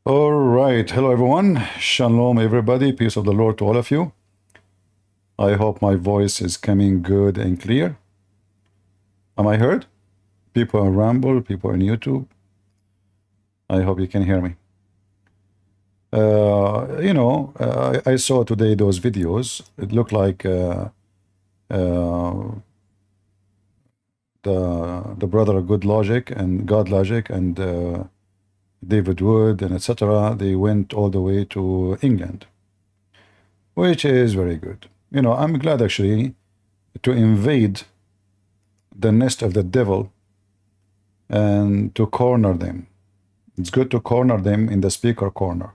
All right. Hello, everyone. Shalom, everybody. Peace of the Lord to all of you. I hope my voice is coming good and clear. Am I heard? People on Rumble, people on YouTube. I hope you can hear me. I saw today those videos. It looked like the brother of Good Logic and God Logic and David Wood and etc. They went all the way to England, which is very good. I'm glad actually to invade the nest of the devil and to corner them. It's good to corner them in the speaker corner.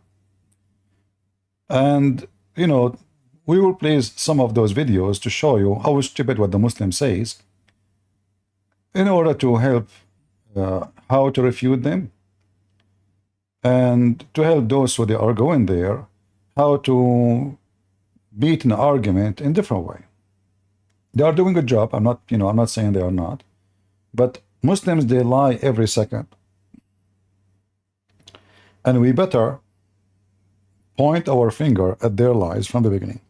And, we will play some of those videos to show you how stupid what the Muslim says in order to help how to refute them and to help those who they are going there how to beat an argument in different way. They are doing a good job. I'm not saying they are not, but Muslims, they lie every second, and we better point our finger at their lies from the beginning.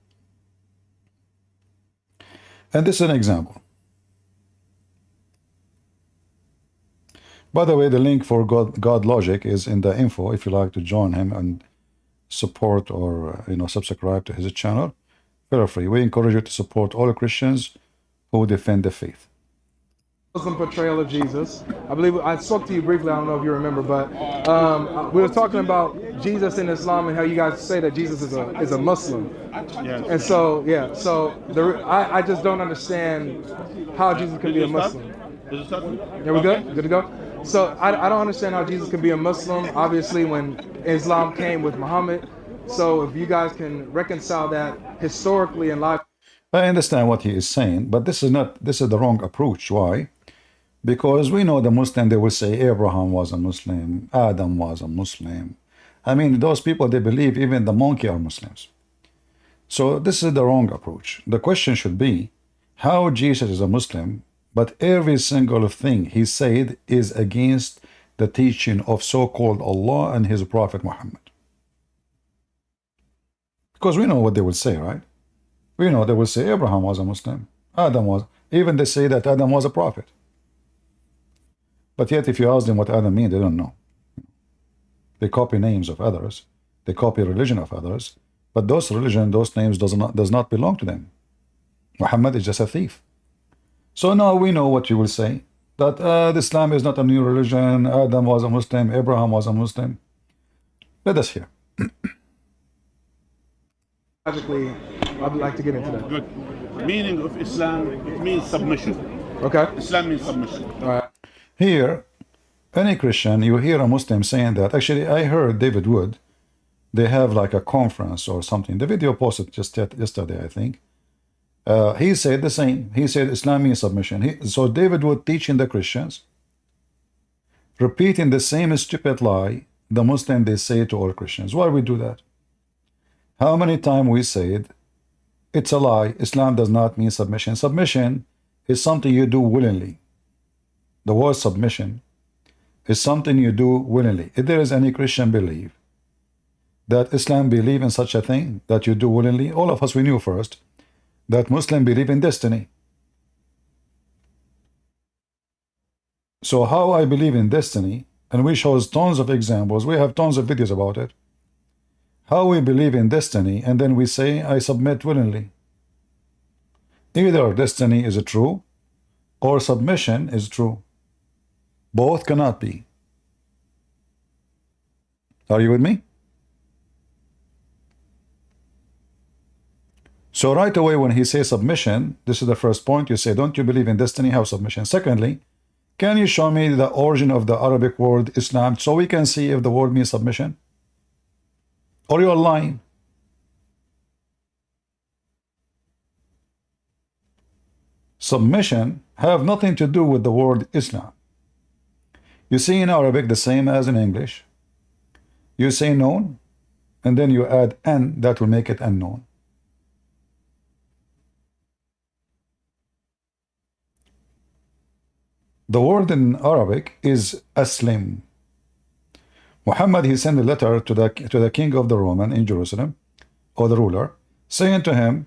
And this is an example. By the way, the link for God Logic is in the info if you like to join him and support or subscribe to his channel. Feel free. We encourage you to support all Christians who defend the faith. Muslim portrayal of Jesus. I believe I spoke to you briefly. I don't know if you remember, but we were talking about Jesus in Islam and how you guys say that Jesus is a Muslim. Yes. And so I just don't understand how Jesus can be a Muslim. Yeah, we good? Good to go? So I don't understand how Jesus can be a Muslim, obviously, when Islam came with Muhammad. So if you guys can reconcile that historically in life. I understand what he is saying, but this is the wrong approach. Why? Because we know the Muslim, they will say Abraham was a Muslim, Adam was a Muslim. I mean, those people, they believe even the monkey are Muslims. So this is the wrong approach. The question should be how Jesus is a Muslim, but every single thing he said is against the teaching of so-called Allah and his Prophet Muhammad. Because we know what they will say, right? We know they will say Abraham was a Muslim, Adam was, even they say that Adam was a prophet. But yet if you ask them what Adam means, they don't know. They copy names of others, they copy religion of others, but those religion, those names does not belong to them. Muhammad is just a thief. So now we know what you will say, that Islam is not a new religion, Adam was a Muslim, Abraham was a Muslim. Let us hear. Logically, I'd like to get into that. Good. Meaning of Islam, it means submission. Okay. Islam means submission. All right. Here, any Christian, you hear a Muslim saying that. Actually, I heard David Wood, they have like a conference or something. The video posted just yesterday, I think. He said the same. He said Islam means submission. So David Wood teaching the Christians, repeating the same stupid lie the Muslim they say to all Christians. Why we do that? How many times we said it's a lie, Islam does not mean submission. Submission is something you do willingly. The word submission is something you do willingly. If there is any Christian believe that Islam believe in such a thing that you do willingly, all of us we knew first that Muslim believe in destiny. So how I believe in destiny, and we show tons of examples, we have tons of videos about it, how we believe in destiny, and then we say I submit willingly. Either destiny is true or submission is true. Both cannot be. Are you with me? So right away when he says submission, this is the first point. You say, don't you believe in destiny? How submission? Secondly, can you show me the origin of the Arabic word Islam so we can see if the word means submission? Or you're lying? Submission have nothing to do with the word Islam. You see in Arabic the same as in English. You say known, and then you add an, that will make it unknown. The word in Arabic is aslim. Muhammad, he sent a letter to the king of the Roman in Jerusalem, or the ruler, saying to him,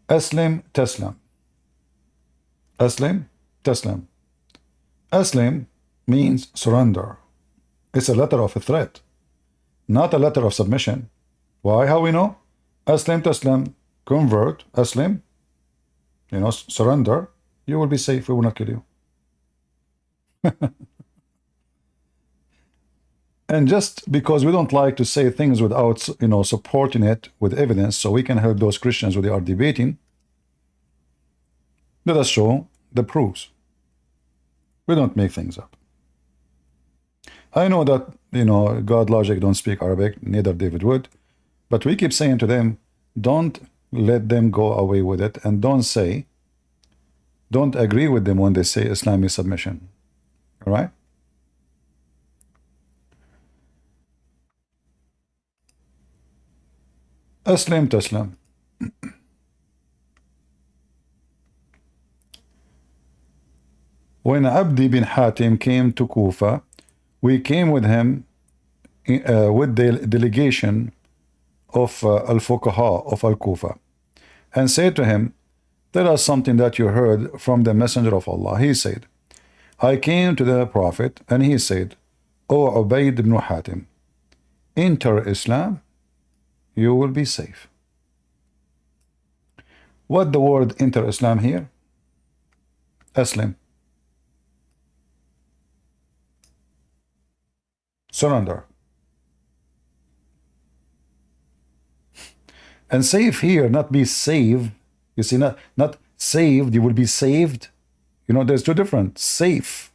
Aslim Taslam. Aslim Taslam. Aslim means surrender. It's a letter of a threat, not a letter of submission. Why? How we know? Aslim Taslam, convert, Aslim, surrender, you will be safe, we will not kill you. And just because we don't like to say things without, supporting it with evidence, so we can help those Christians who they are debating, let us show the proofs. We don't make things up. I know that, God Logic don't speak Arabic, neither David would, but we keep saying to them, don't let them go away with it, and don't agree with them when they say Islamic submission. All right? Aslim Taslam. When Abdi bin Hatim came to Kufa, we came with him with the delegation of Al-Fuqaha of Al-Kufa, and said to him, tell us something that you heard from the Messenger of Allah. He said, I came to the Prophet, and he said, O Ubayd ibn Hatim, enter Islam, you will be safe. What the word enter Islam here? Aslim. Surrender. And save here, not be saved. You see, not saved, you will be saved. There's two different. Safe.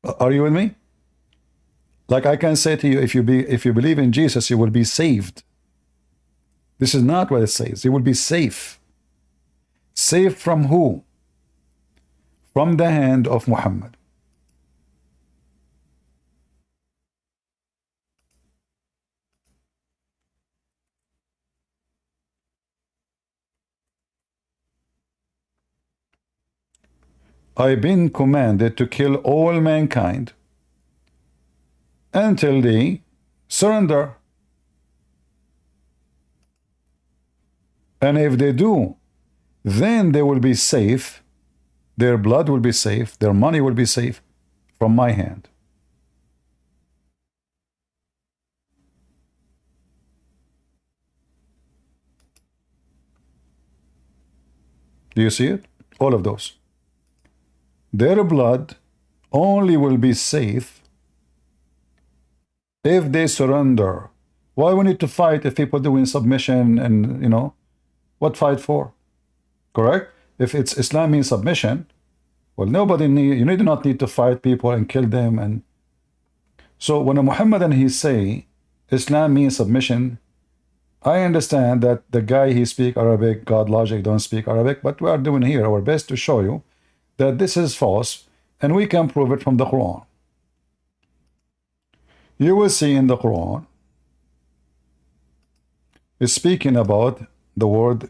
Are you with me? Like I can say to you, if you believe in Jesus, you will be saved. This is not what it says. You will be safe. Safe from who? From the hand of Muhammad. I've been commanded to kill all mankind until they surrender. And if they do, then they will be safe. Their blood will be safe. Their money will be safe from my hand. Do you see it? All of those. Their blood only will be safe if they surrender. Why we need to fight if people doing submission and, what fight for? Correct? If it's Islam means submission, well, you do not need to fight people and kill them. And so when a Muhammadan he say Islam means submission, I understand that the guy he speak Arabic, God Logic don't speak Arabic, but we are doing here our best to show you that this is false, and we can prove it from the Quran. You will see in the Quran, it's speaking about the word,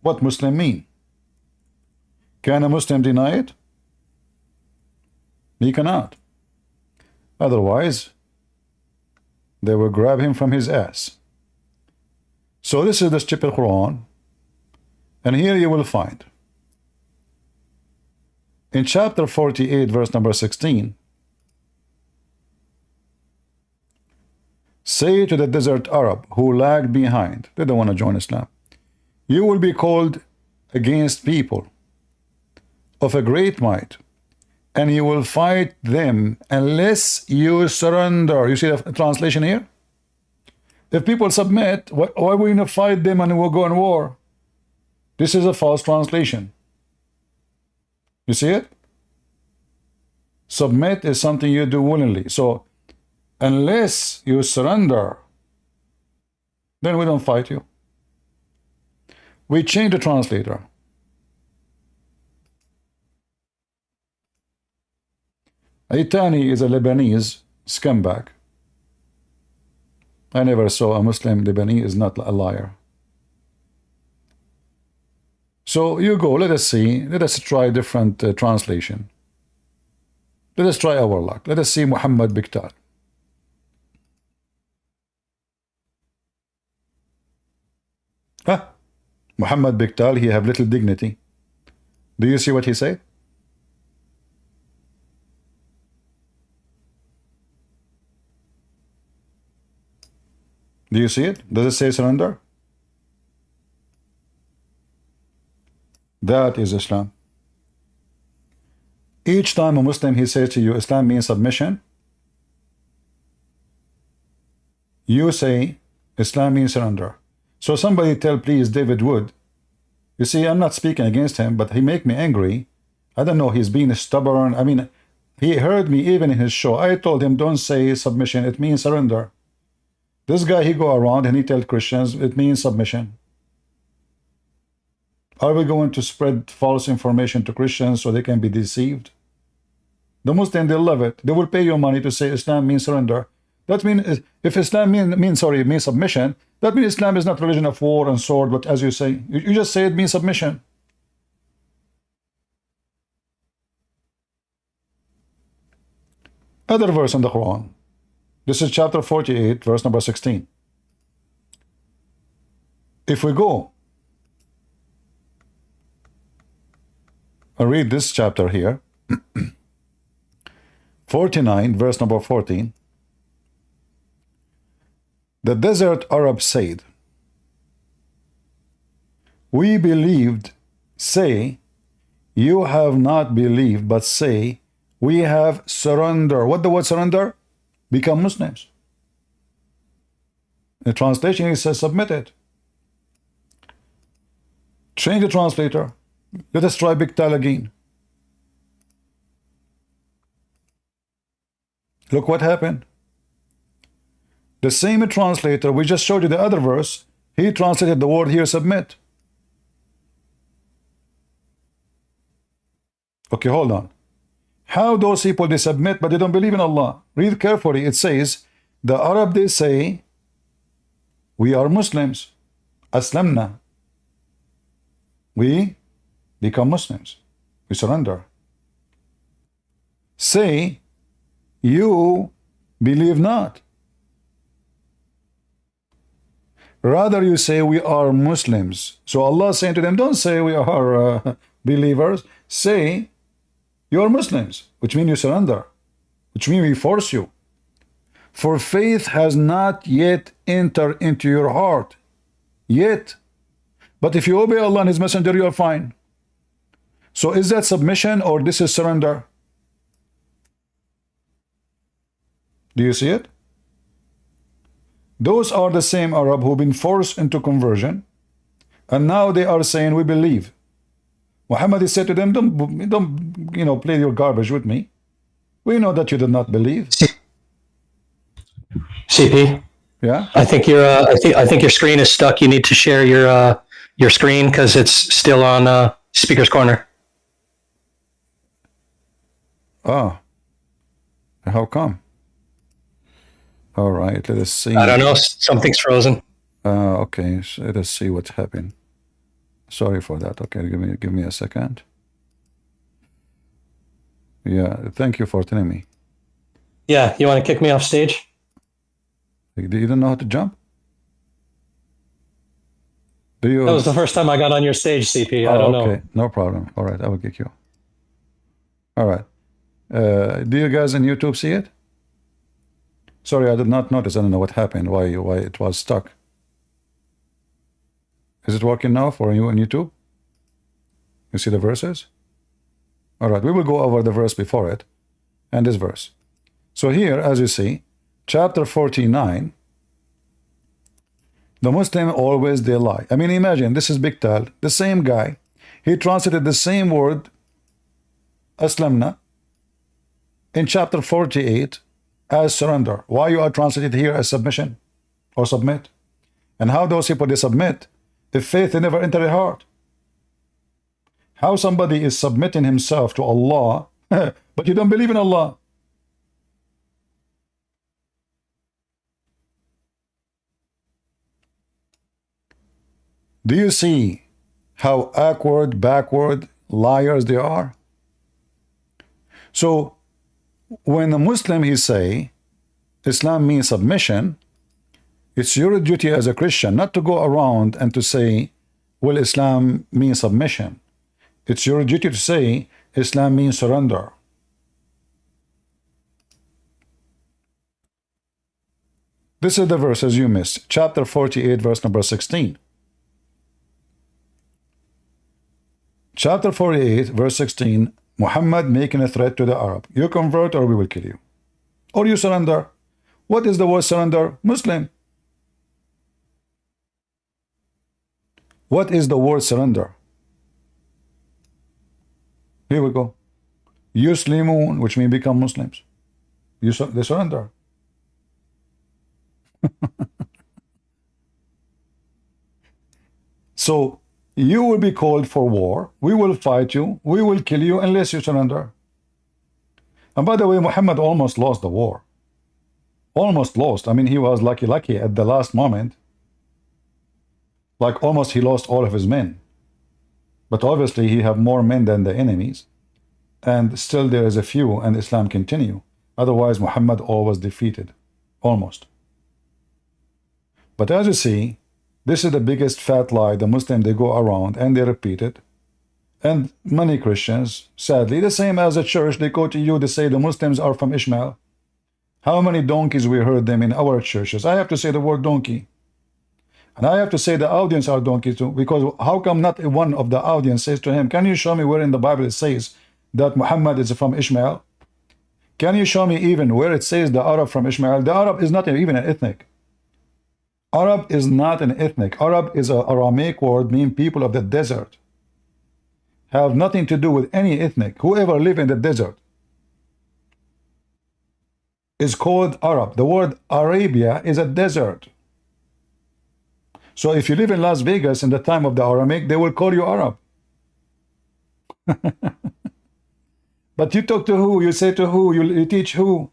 what Muslim mean. Can a Muslim deny it? He cannot. Otherwise, they will grab him from his ass. So this is the stupid Quran, and here you will find in chapter 48, verse number 16, say to the desert Arab who lagged behind, they don't want to join Islam, you will be called against people of a great might, and you will fight them unless you surrender. You see the translation here? If people submit, why are we going to fight them and we'll go in war? This is a false translation. You see it? Submit is something you do willingly. So, unless you surrender, then we don't fight you. We change the translator. Aitani is a Lebanese scumbag. I never saw a Muslim Lebanese is not a liar. So you go, let us see, let us try different translation. Let us try our luck. Let us see Muhammad Biktal. Huh? Muhammad Biktal, he have little dignity. Do you see what he said? Do you see it? Does it say surrender? That is Islam. Each time a Muslim he says to you Islam means submission, you say Islam means surrender. So somebody tell please David Wood, you see I'm not speaking against him, but he make me angry. I don't know, he's being stubborn. I mean, he heard me even in his show. I told him don't say submission, it means surrender. This guy, he go around and he tell Christians it means submission. Are we going to spread false information to Christians so they can be deceived? The Muslims, they love it. They will pay you money to say Islam means surrender. That means if Islam means submission, that means Islam is not religion of war and sword, but as you say, you just say it means submission. Other verse in the Quran. This is chapter 48, verse number 16. If we go and read this chapter here, 49, verse number 14, the desert Arab said, we believed, say, you have not believed, but say, we have surrendered. What the word surrender? Become Muslims. The translation it says submitted. Change the translator. Let us try Biktal again. Look what happened. The same translator, we just showed you the other verse, he translated the word here submit. Okay, hold on. How those people, they submit, but they don't believe in Allah. Read carefully. It says, the Arab, they say, we are Muslims. Aslamna. We become Muslims. We surrender. Say, you believe not. Rather, you say, we are Muslims. So Allah is saying to them, don't say we are believers. Say, you are Muslims, which means you surrender, which means we force you. For faith has not yet entered into your heart. Yet. But if you obey Allah and His Messenger, you are fine. So is that submission or this is surrender? Do you see it? Those are the same Arab who've been forced into conversion, and now they are saying we believe. Muhammad said to them, don't play your garbage with me. We know that you did not believe. CP. Yeah. I think your screen is stuck. You need to share your screen because it's still on speaker's corner. Oh. How come? All right. Let us see. I don't know. Something's frozen. Okay. So let us see what's happened. Sorry for that. Okay, give me a second. Yeah, thank you for telling me. Yeah, you want to kick me off stage? You don't know how to jump? Do you? That was the first time I got on your stage, CP. I don't know. Okay, no problem. All right, I will kick you. All right. Do you guys on YouTube see it? Sorry, I did not notice. I don't know what happened. Why it was stuck. Is it working now for you on YouTube? You see the verses? All right, we will go over the verse before it and this verse. So here, as you see, chapter 49, the Muslim always they lie. I mean, imagine, this is Biktal, the same guy. He translated the same word, aslamna, in chapter 48 as surrender. Why you are translated here as submission or submit? And how those people, they submit if faith never entered their heart? How somebody is submitting himself to Allah, but you don't believe in Allah? Do you see how awkward, backward liars they are? So when a Muslim he say Islam means submission, it's your duty as a Christian not to go around and to say, well, Islam means submission. It's your duty to say Islam means surrender. This is the verses you missed. Chapter 48, verse number 16. Chapter 48, verse 16, Muhammad making a threat to the Arab. You convert or we will kill you. Or you surrender. What is the word surrender? Muslim. What is the word surrender? Here we go. Yuslimun, which means become Muslims. They surrender. So you will be called for war. We will fight you. We will kill you unless you surrender. And by the way, Muhammad almost lost the war. Almost lost. I mean, he was lucky at the last moment. Like almost he lost all of his men. But obviously he have more men than the enemies. And still there is a few and Islam continue. Otherwise Muhammad always defeated. Almost. But as you see, this is the biggest fat lie the Muslims they go around and they repeat it. And many Christians, sadly, the same as a church, they go to you, they say the Muslims are from Ishmael. How many donkeys we heard them in our churches? I have to say the word donkey. And I have to say the audience are donkeys too, because how come not one of the audience says to him, can you show me where in the Bible it says that Muhammad is from Ishmael? Can you show me even where it says the Arab from Ishmael? The Arab is not even an ethnic. Arab is not an ethnic. Arab is an Aramaic word meaning people of the desert. Have nothing to do with any ethnic. Whoever live in the desert is called Arab. The word Arabia is a desert. So if you live in Las Vegas in the time of the Aramaic, they will call you Arab. But you talk to who? You say to who? You teach who?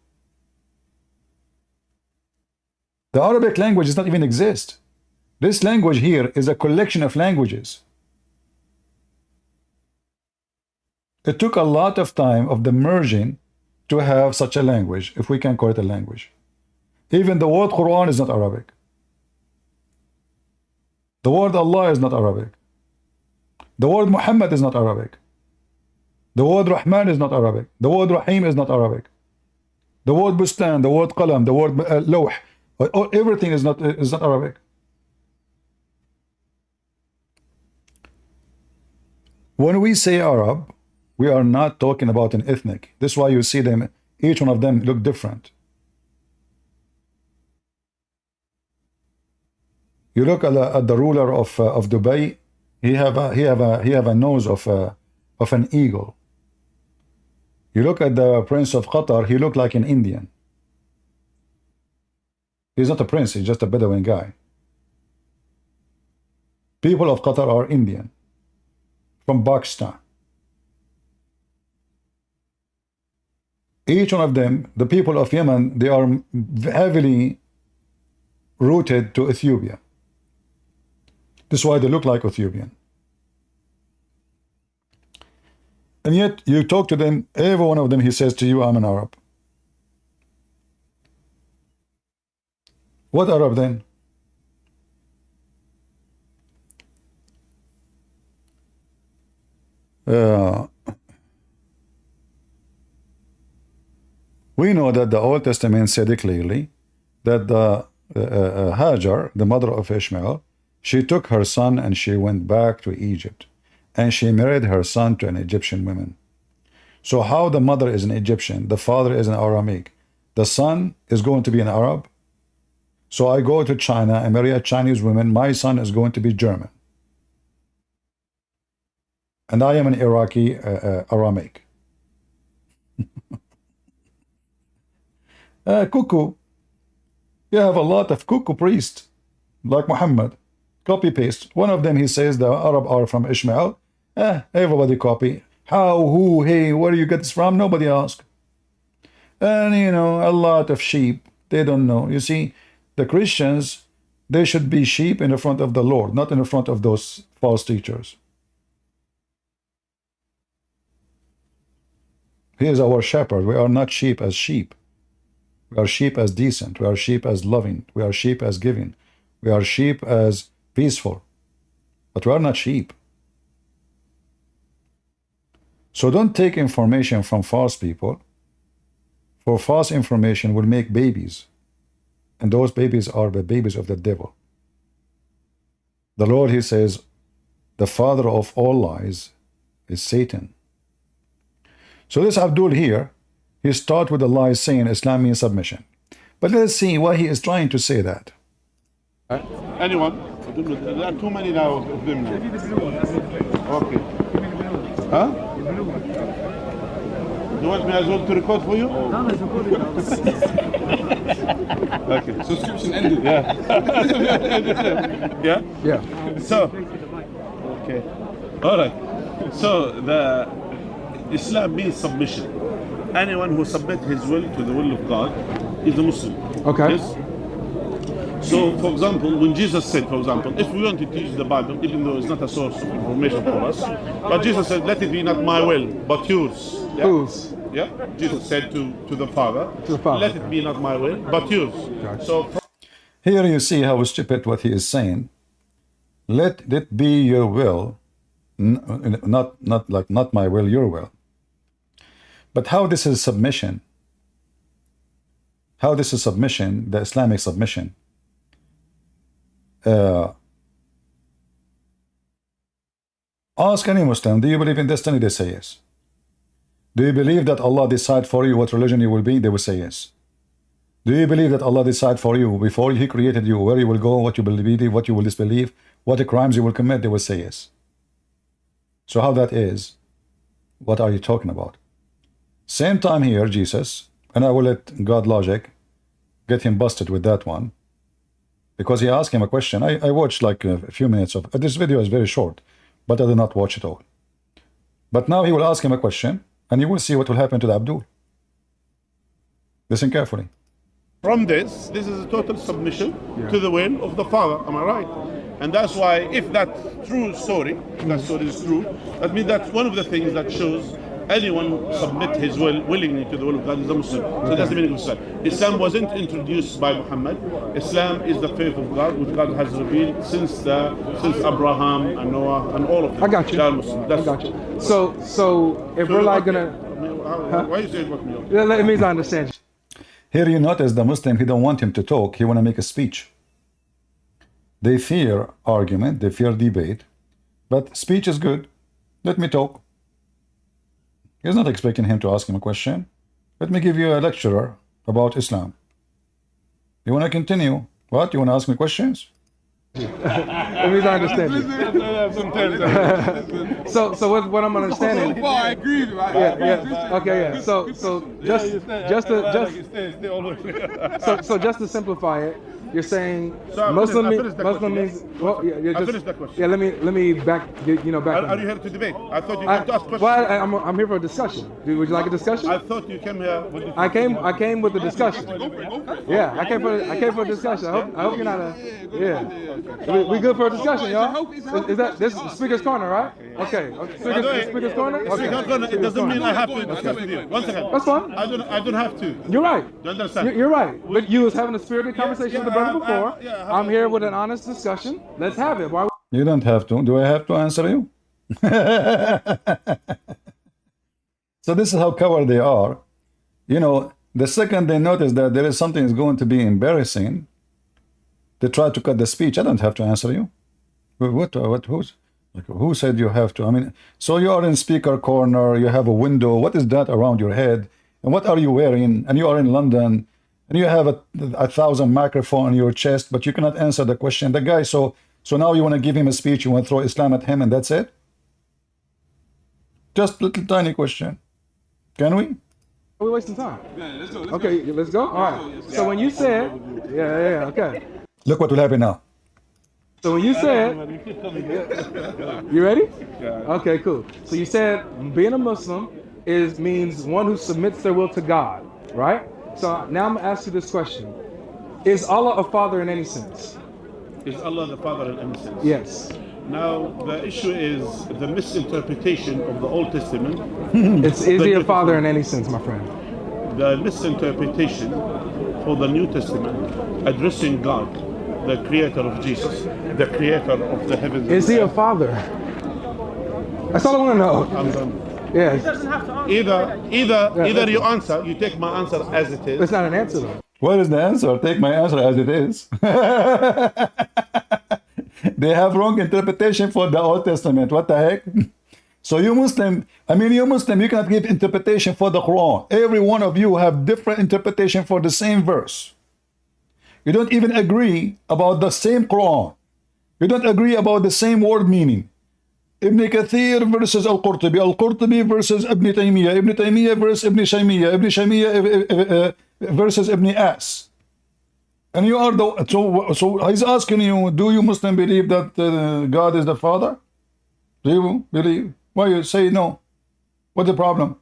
The Arabic language does not even exist. This language here is a collection of languages. It took a lot of time of the merging to have such a language, if we can call it a language. Even the word Qur'an is not Arabic. The word Allah is not Arabic. The word Muhammad is not Arabic. The word Rahman is not Arabic. The word Rahim is not Arabic. The word Bustan, the word Qalam, the word Lawh, everything is not Arabic. When we say Arab, we are not talking about an ethnic. This is why you see them, each one of them look different. You look at the ruler of Dubai. He have a nose of an eagle. You look at the prince of Qatar. He looked like an Indian. He's not a prince. He's just a Bedouin guy. People of Qatar are Indian, from Pakistan. Each one of them, the people of Yemen, they are heavily rooted to Ethiopia. This is why they look like Ethiopian. And yet you talk to them, every one of them, he says to you, I'm an Arab. What Arab then? We know that the Old Testament said clearly that the Hajar, the mother of Ishmael, she took her son and she went back to Egypt. And she married her son to an Egyptian woman. So how the mother is an Egyptian, the father is an Aramaic, the son is going to be an Arab? So I go to China and marry a Chinese woman, my son is going to be German. And I am an Iraqi Aramaic. Cuckoo. You have a lot of cuckoo priests, like Muhammad. Copy paste. One of them he says the Arab are from Ishmael. Everybody copy. How, who, hey, where do you get this from? Nobody ask. And you know, a lot of sheep, they don't know. You see, the Christians, they should be sheep in the front of the Lord, not in the front of those false teachers. He is our shepherd. We are not sheep as sheep. We are sheep as decent. We are sheep as loving. We are sheep as giving. We are sheep as peaceful. But we are not sheep. So don't take information from false people, for false information will make babies. And those babies are the babies of the devil. The Lord, he says, the father of all lies is Satan. So this Abdul here, he starts with the lie saying Islam means submission. But let's see why he is trying to say that. Anyone? There are too many now of them now. Okay. Huh? You want me as well to record for you? Okay. Subscription ended. Yeah. Yeah? Yeah. So, okay. All right. So, the Islam means submission. Anyone who submits his will to the will of God is a Muslim. Okay. Yes? So, for example, when Jesus said, for example, if we want to teach the Bible, even though it's not a source of information for us, but Jesus said, let it be not my will, but yours. Yeah? Whose? Yeah? Jesus said to the Father, To the Father. let it be not my will, but yours. Gotcha. So, Here you see how stupid what he is saying. Let it be your will, not my will, your will. But how this is submission? How this is submission, the Islamic submission? Ask any Muslim, do you believe in destiny? They say yes. Do you believe that Allah decide for you what religion you will be? They will say yes. Do you believe that Allah decide for you before He created you where you will go, what you will believe, what you will disbelieve, what crimes you will commit? They will say yes. So how that is? What are you talking about? Same time here, Jesus, and I will let God logic get him busted with that one, because he asked him a question. I watched like a few minutes of this video is very short, but I did not watch it all. But now he will ask him a question, and you will see what will happen to the Abdul. Listen carefully. from this is a total submission to the will of the Father. Am I right? And that's why, if that true story, if that story is true, that means that's one of the things that shows anyone who submit his will willingly to the will of God is a Muslim. So that's the meaning of Islam. Islam wasn't introduced by Muhammad. Islam is the faith of God, which God has revealed since Abraham and Noah and all of them. I got you. They are Muslim. I got you. So if we're like gonna, why you say it what me? it means I understand you. Here you notice the Muslim, he don't want him to talk, he want to make a speech. They fear argument, they fear debate, but speech is good. Let me talk. He's not expecting him to ask him a question. Let me give you a lecturer about Islam. You want to continue? What? You want to ask me questions? It means I understand you. So what I'm understanding. So far, I agree with you. Okay, yeah. So just to simplify it, you're saying Muslim means well, I finished that question. Yeah, let me back back. Are you here to debate? I thought you came to ask questions. Well, I'm here for a discussion. Would you like a discussion? I thought you came here. With I came with a discussion. Yeah, I came for a discussion. I hope you're not we good for a discussion, y'all? Is that this is Speaker's Corner, right? Okay. Speaker's Corner? Okay. It doesn't mean I have to discuss with you. 1 second. That's fine. I don't have to. You're right. You understand? You're right. But you was having a spirited conversation with the brother before. I'm here with an honest discussion. Let's have it. Why? You don't have to. Do I have to answer you? So this is how coward they are. You know, the second they notice that there is something is going to be embarrassing, they try to cut the speech. I don't have to answer you. Who said you have to? I mean, so you are in speaker corner, you have a window. What is that around your head? And what are you wearing? And you are in London, and you have a 1,000 microphone on your chest, but you cannot answer the question. The guy, so now you want to give him a speech, you want to throw Islam at him, and that's it? Just little tiny question. Can we? Are we wasting time? Yeah, let's go. Okay, let's go. All right. So when you said, okay. Look what will happen now. So when you said, you ready? Okay, cool. So you said being a Muslim means one who submits their will to God, right? So now I'm gonna ask you this question: is Allah a father in any sense? Is Allah the Father in any sense? Yes. Now, the issue is the misinterpretation of the Old Testament. Is he a father in any sense, my friend? The misinterpretation for the New Testament, addressing God, the creator of Jesus, the creator of the heavens. Is he a father? That's all I want to know. I'm done. Yes. Either you answer, you take my answer as it is. It's not an answer though. What is the answer? Take my answer as it is. They have wrong interpretation for the Old Testament. What the heck? So you Muslim, you cannot give interpretation for the Quran. Every one of you have different interpretation for the same verse. You don't even agree about the same Quran. You don't agree about the same word meaning. Ibn Kathir versus Al-Qurtubi, Al-Qurtubi versus Ibn Taymiyyah, Ibn Taymiyyah versus Ibn Shaymiyyah, Ibn Shaymiyyah versus Ibn As. And you are the, so he's asking you, do you Muslim believe that God is the Father? Do you believe? Why you say no? What's the problem?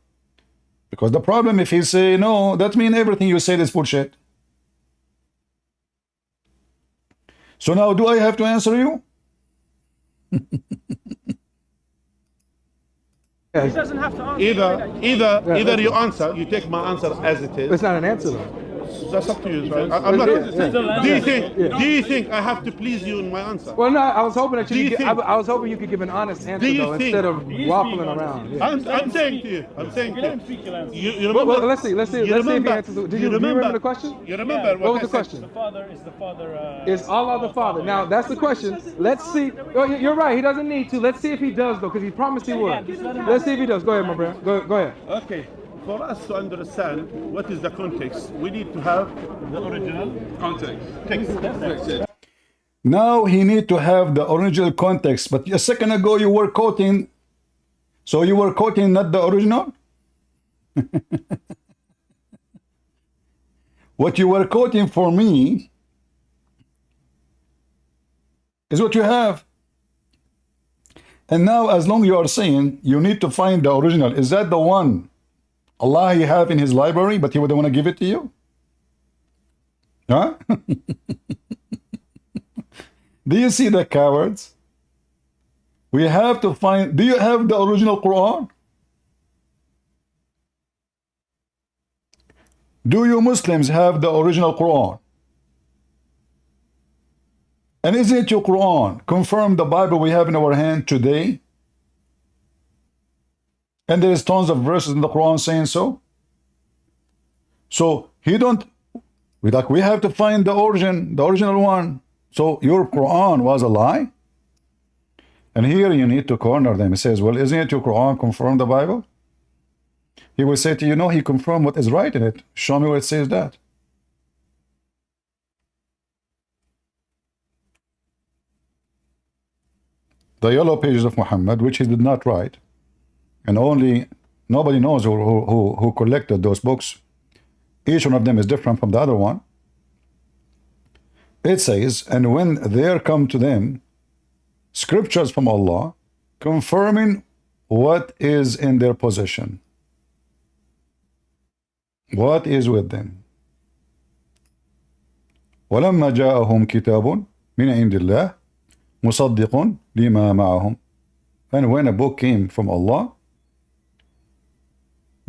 Because the problem, if he say no, that means everything you said is bullshit. So now, do I have to answer you? Yes. He doesn't have to answer. Either you answer, you take my answer as it is. It's not an answer though. That's up to you. Right? I'm not. Do you think I have to please you in my answer? Well, no, I was hoping that Do you you could, think- I was hoping you could give an honest answer Do you though, think- instead of waffling around. Yeah. I'm saying to you. I'm saying to you. You Well, remember? let's see if he answers. Do you remember the question? You remember What was I the said? question? The Father is the Father. Is Allah the Father? Now that's the question. Let's see. Oh, you're right. He doesn't need to. Let's see if he does though, because he promised he would. Let's see if he does. Go ahead, my friend. Go ahead. Okay. For us to understand what is the context, we need to have the original context. Text. Now he need to have the original context. But a second ago you were quoting, so you were quoting not the original? What you were quoting for me is what you have. And now as long you are saying you need to find the original, is that the one Allah he have in his library, but he wouldn't want to give it to you? Huh? Do you see the cowards? We have to find, do you have the original Quran? Do you Muslims have the original Quran? And isn't your Quran confirm the Bible we have in our hand today? And there is tons of verses in the Quran saying so. So he don't, we have to find the origin, the original one. So your Quran was a lie? And here you need to corner them. He says, well, isn't it your Quran confirm the Bible? He will say to you, no, he confirmed what is right in it. Show me where it says that. The yellow pages of Muhammad, which he did not write, and only nobody knows who collected those books. Each one of them is different from the other one. It says, and when there come to them scriptures from Allah confirming what is in their possession, what is with them. ولما جاءهم كتاب من عند الله مصدق لما معهم. And when a book came from Allah,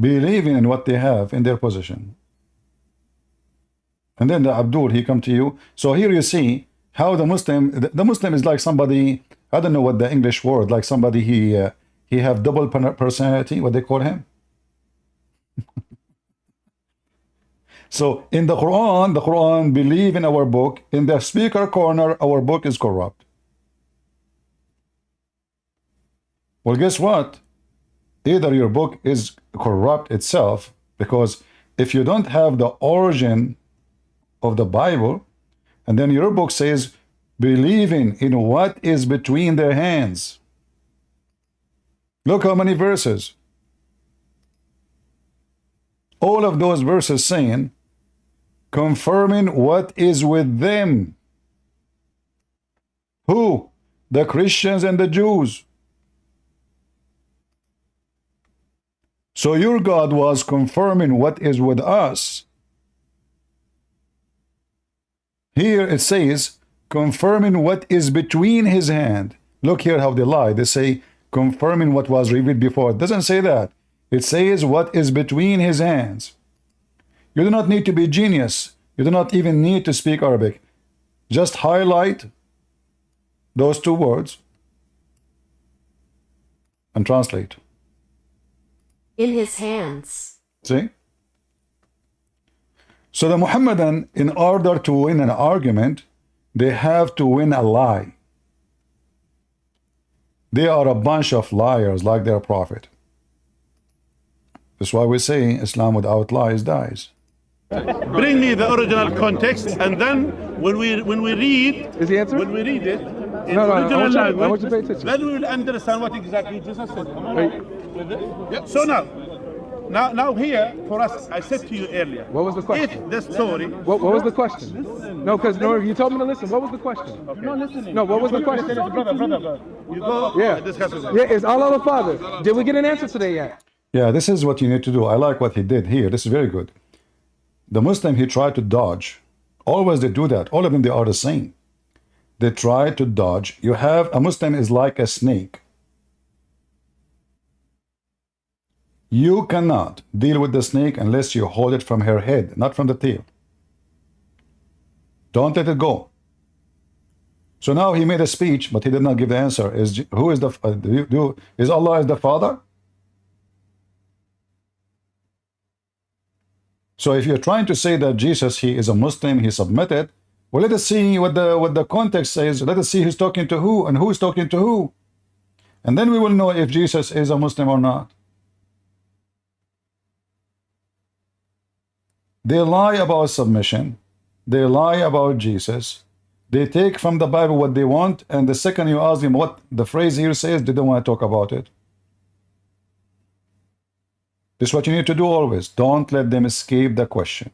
believing in what they have in their possession. And then the Abdul, he come to you. So here you see how the Muslim is like somebody, I don't know what the English word, like somebody he have double personality, what they call him. So in the Quran believe in our book. In the speaker corner, our book is corrupt. Well, guess what? Either your book is corrupt itself, because if you don't have the origin of the Bible, and then your book says believing in what is between their hands. Look how many verses. All of those verses saying confirming what is with them. Who? The Christians and the Jews. So your God was confirming what is with us. Here it says confirming what is between his hand. Look here how they lie. They say, confirming what was revealed before. It doesn't say that. It says what is between his hands. You do not need to be genius. You do not even need to speak Arabic. Just highlight those two words and translate. In his hands. See? So the Muhammadan, in order to win an argument, they have to win a lie. They are a bunch of liars like their prophet. That's why we say Islam without lies dies. Bring me the original context, and then when we read, Is the answer? when we read it in No, I original want you language, to pay attention. then we will understand what exactly Jesus said. Am I right? Yeah. So now here for us, I said to you earlier. What was the question? If the story. What was the question? No, because you told me to listen. What was the question? Okay. You're not listening. No, what was the question? Brother. You go. Yeah. Discuss with him. Yeah, is Allah the Father? Did we get an answer today yet? Yeah, this is what you need to do. I like what he did here. This is very good. The Muslim, he tried to dodge. Always they do that. All of them, they are the same. They try to dodge. You have, a Muslim is like a snake. You cannot deal with the snake unless you hold it from her head, not from the tail. Don't let it go. So now he made a speech, but he did not give the answer. Is Allah is the Father? So if you're trying to say that Jesus, he is a Muslim, he submitted, well, let us see what the context says. Let us see who's talking to who and who's talking to who. And then we will know if Jesus is a Muslim or not. They lie about submission. They lie about Jesus. They take from the Bible what they want, and the second you ask them what the phrase here says, they don't want to talk about it. This is what you need to do always. Don't let them escape the question.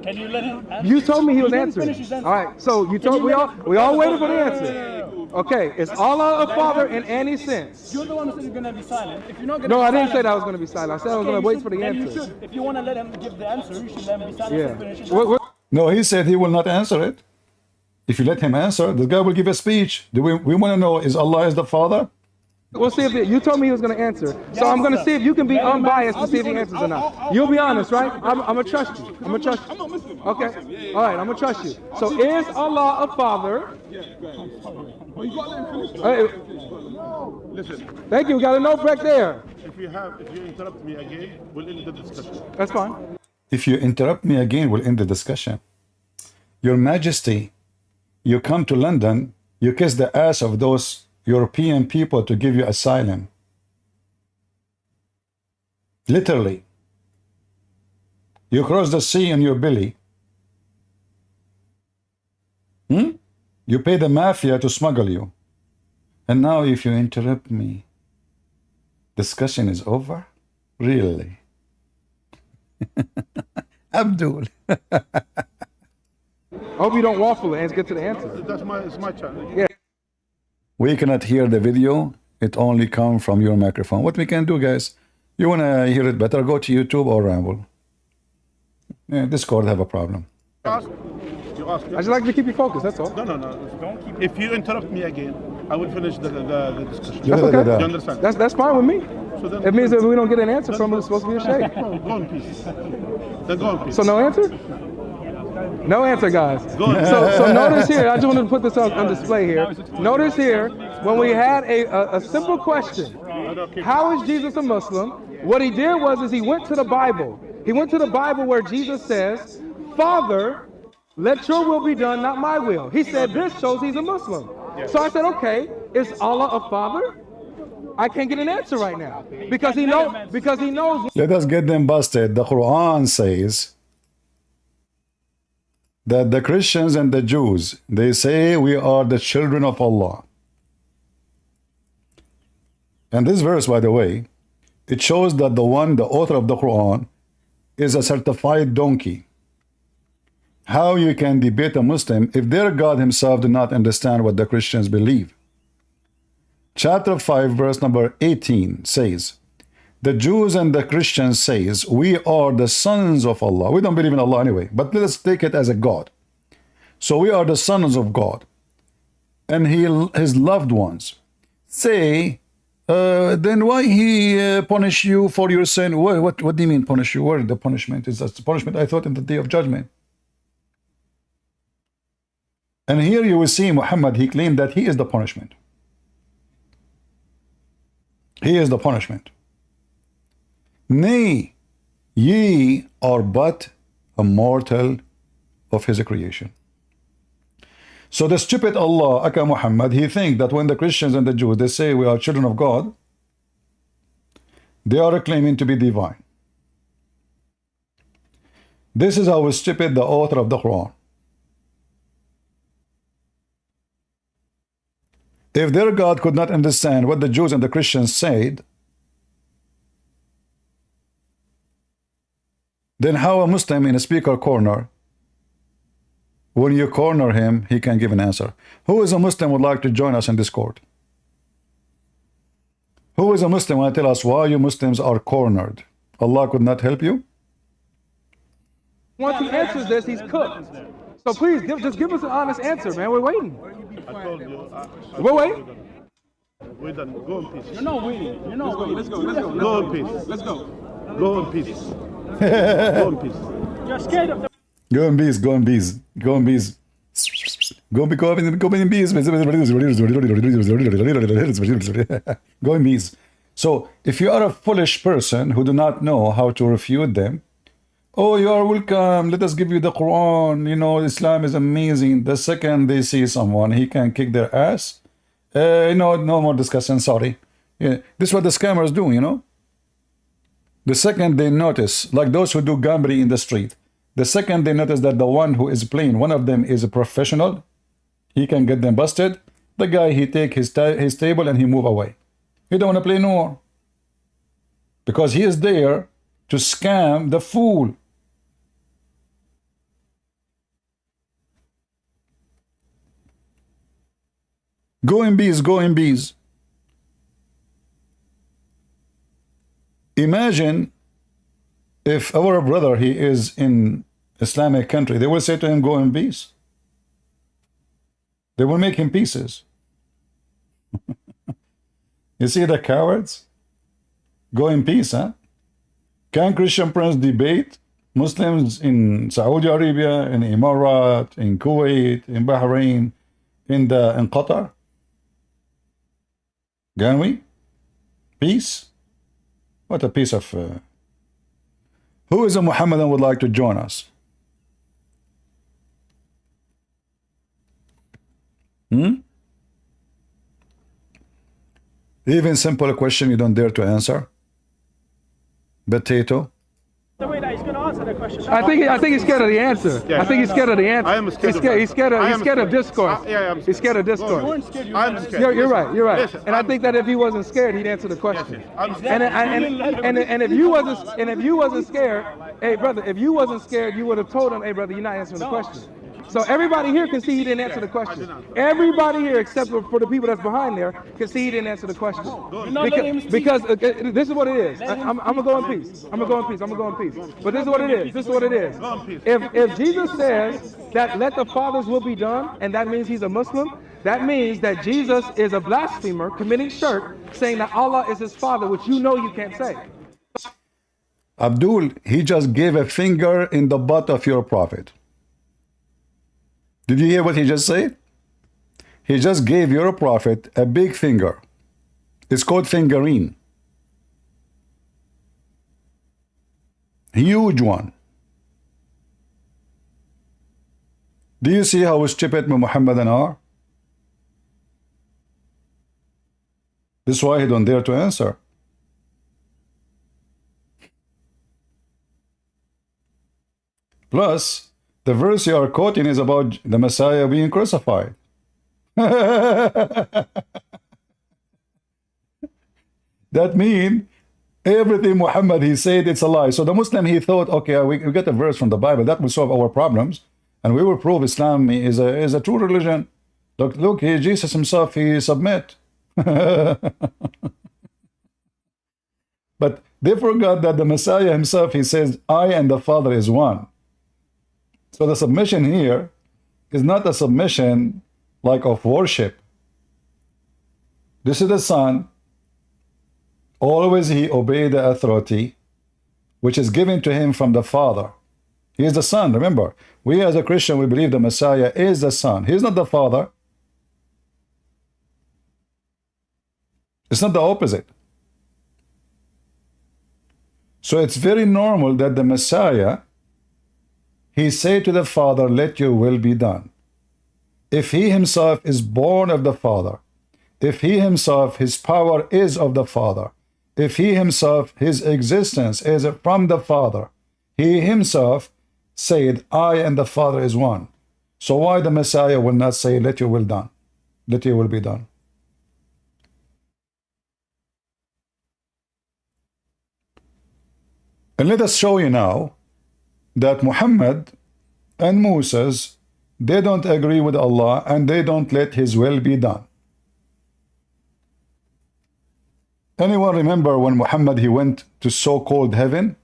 Can you let him answer? You told me he was answering. All right, so you told we all waited for the answer. Okay, is Allah a father in any sense? You're the one who said you're going to be silent. If you're not going No, to I be didn't say silent, that I was going to be silent. I said I was going to wait for the then you answer. should. If you want to let him give the answer, you should let him be silent. Yeah. and finish his What- No, he said he will not answer it. If you let him answer, the guy will give a speech. We want to know, is Allah is the Father? We'll see if you told me he was going to answer. So I'm going to see if you can be unbiased to see if he answers or not. You'll be honest, right? I'm going to trust you. I'm going to trust you. Okay. All right, I'm going to trust you. So is Allah a father? Hey, Listen, thank you. We got a note back there. if you interrupt me again, we'll end the discussion. That's fine. If you interrupt me again, we'll end the discussion. Your Majesty, you come to London, you kiss the ass of those European people to give you asylum. Literally. You cross the sea in your belly. You pay the mafia to smuggle you. And now if you interrupt me, discussion is over? Really? Abdul. I hope you don't waffle and get to the answer. It's my challenge. Yeah. We cannot hear the video. It only comes from your microphone. What we can do, guys, you want to hear it better, go to YouTube or Ramble. Yeah, Discord have a problem. You ask. I just like to keep you focused, that's all. No. Don't keep. If you interrupt me again, I will finish the discussion. That's okay. You understand? That's fine with me. So then, It means that we don't get an answer from it, it's supposed to be a shake. no, go in peace. Then go in peace. So no answer? No answer, guys. Go in. So notice here, I just wanted to put this on display here. Notice here, when we had a simple question, how is Jesus a Muslim? What he did was he went to the Bible. He went to the Bible where Jesus says, Father, let your will be done, not my will. He said this shows he's a Muslim. So I said, okay, is Allah a father? I can't get an answer right now because he knows. Let us get them busted. The Quran says that the Christians and the Jews, they say we are the children of Allah. And this verse, by the way, it shows that the author of the Quran, is a certified donkey. How you can debate a Muslim if their God himself did not understand what the Christians believe? Chapter 5, verse number 18 says, the Jews and the Christians says, we are the sons of Allah. We don't believe in Allah anyway, but let us take it as a God. So we are the sons of God. and his loved ones, say, then why he punish you for your sin? What do you mean punish you? Where the punishment is? That's the punishment I thought in the day of judgment. And here you will see Muhammad, he claimed that he is the punishment. He is the punishment. Nay, ye are but a mortal of his creation. So the stupid Allah, Aka Muhammad, he think that when the Christians and the Jews, they say we are children of God, they are claiming to be divine. This is how stupid the author of the Quran. If their God could not understand what the Jews and the Christians said, then how a Muslim in a speaker corner, when you corner him, he can give an answer? Who is a Muslim would like to join us in this court? Who is a Muslim want to tell us why you Muslims are cornered? Allah could not help you? Once he answers this, he's cooked. So please, just give us an honest answer, man. We're waiting. I told you. We're waiting. We're done. Go in peace. You're not waiting. You're not waiting. Let's go. Let's go. Go in peace. Let's go. Go in peace. Go in peace. You're scared of the. Go in bees, go in bees, go in bees. Go in bees. Go in bees. So if you are a foolish person who do not know how to refute them, oh, you are welcome, let us give you the Quran, you know, Islam is amazing. The second they see someone, he can kick their ass. No more discussion, sorry. Yeah, this is what the scammers do, you know. The second they notice, like those who do gambling in the street, the second they notice that the one who is playing, one of them is a professional, he can get them busted. The guy, he take his table and he move away. He don't want to play no more. Because he is there to scam the fool. Go in bees, go in bees. Imagine if our brother, he is in Islamic country, they will say to him, go in peace. They will make him pieces. You see the cowards? Go in peace, huh? Can Christian prince debate Muslims in Saudi Arabia, in Emirat, in Kuwait, in Bahrain, in Qatar? Can we? Peace? What a piece of... Who is a Muhammadan would like to join us? Even simple question you don't dare to answer. Potato. The way that he's going to answer the question. I think he's scared of the answer. Yeah. I think he's scared of the answer. I am scared of that. He's scared of discourse. Yeah, I'm He's scared of discourse. You weren't scared. You I'm were scared. You're right. You're right. Listen, And I think that if he wasn't scared, he'd answer the question. I'm scared. And if you wasn't scared, hey brother, if you wasn't scared, you would have told him, hey brother, you're not answering the question. So everybody here can see he didn't answer the question. Everybody here, except for the people that's behind there, can see he didn't answer the question. Because this is what it is. I'm gonna go in peace. I'm gonna go in peace. I'm gonna go in peace. But this is what it is. This is what it is. If Jesus says that let the Father's will be done, and that means he's a Muslim, that means that Jesus is a blasphemer committing shirk, saying that Allah is his Father, which you know you can't say. Abdul, he just gave a finger in the butt of your prophet. Did you hear what he just said? He just gave your prophet a big finger. It's called fingering. Huge one. Do you see how stupid Muhammadan are? This is why he don't dare to answer. Plus, the verse you are quoting is about the Messiah being crucified. That means everything Muhammad he said it's a lie. So the Muslim he thought, okay, we get a verse from the Bible that will solve our problems, and we will prove Islam is a true religion. Look, Jesus himself he submit. But they forgot that the Messiah himself he says, I and the Father is one. So the submission here is not a submission like of worship. This is the son. Always he obeyed the authority which is given to him from the Father. He is the son. Remember, we as a Christian, we believe the Messiah is the son. He is not the Father. It's not the opposite. So it's very normal that the Messiah, he say to the Father, let your will be done. If he himself is born of the Father, if he himself, his power is of the Father, if he himself, his existence is from the Father, he himself said, I and the Father is one. So why the Messiah will not say, let your will done, let your will be done? And let us show you now that Muhammad and Moses, they don't agree with Allah and they don't let his will be done. Anyone remember when Muhammad, he went to so-called heaven?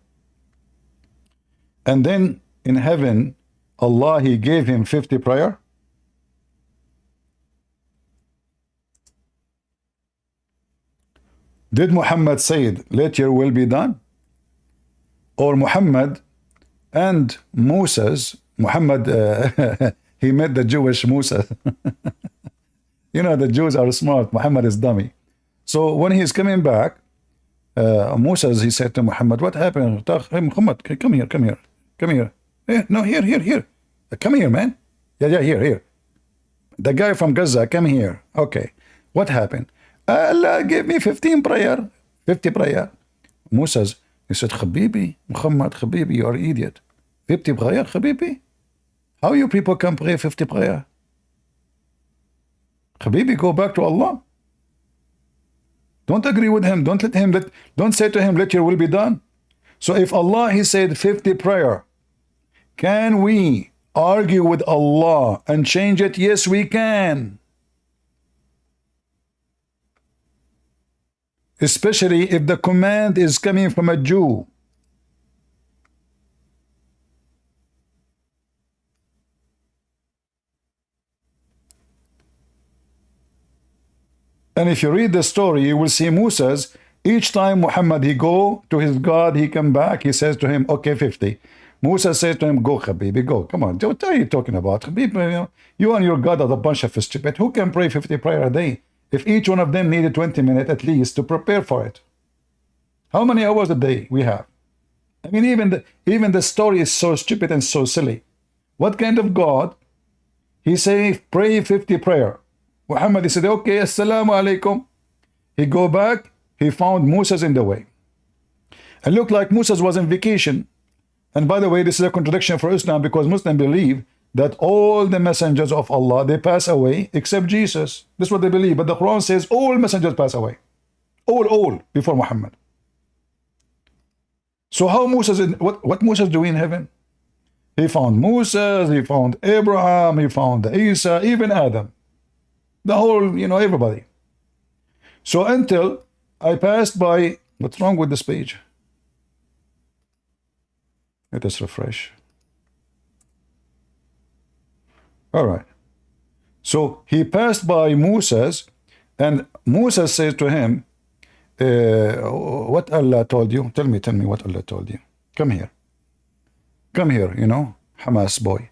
And then in heaven, Allah, he gave him 50 prayer. Did Muhammad say, let your will be done? Or Muhammad and Moses, Muhammad, he met the Jewish Musa. You know, the Jews are smart. Muhammad is dummy. So when he is coming back, Moses, he said to Muhammad, what happened? Hey, Muhammad, come here, come here, come here. No, here. Come here, man. Yeah, here. The guy from Gaza, come here. Okay. What happened? Allah gave me 15 prayer, 50 prayer. Moses, he said, Habibi, Muhammad, Habibi, you are an idiot. 50 prayer, Habibi? How you people can pray 50 prayer? Habibi, go back to Allah. Don't agree with him. Don't say to him, let your will be done. So if Allah, he said 50 prayer, can we argue with Allah and change it? Yes, we can. Especially if the command is coming from a Jew. And if you read the story, you will see Moses, each time Muhammad, he go to his God, he come back, he says to him, okay, 50. Musa says to him, go, Habibi, go. Come on, what are you talking about? Habibi, you and your God are a bunch of stupid. Who can pray 50 prayer a day? If each one of them needed 20 minutes at least to prepare for it. How many hours a day we have? I mean, even the story is so stupid and so silly. What kind of God? He say, pray 50 prayer. Muhammad, he said, okay, assalamu alaikum. He go back, he found Moses in the way. And looked like Moses was on vacation. And by the way, this is a contradiction for Islam because Muslims believe that all the messengers of Allah, they pass away except Jesus. This is what they believe. But the Quran says all messengers pass away. All, before Muhammad. So how Moses, what Moses doing in heaven? He found Moses, he found Abraham, he found Isa, even Adam. The whole, everybody. So until I passed by, what's wrong with this page? Let us refresh. All right. So he passed by Moses, and Moses said to him, what Allah told you? Tell me what Allah told you. Come here. Come here, Hamas boy.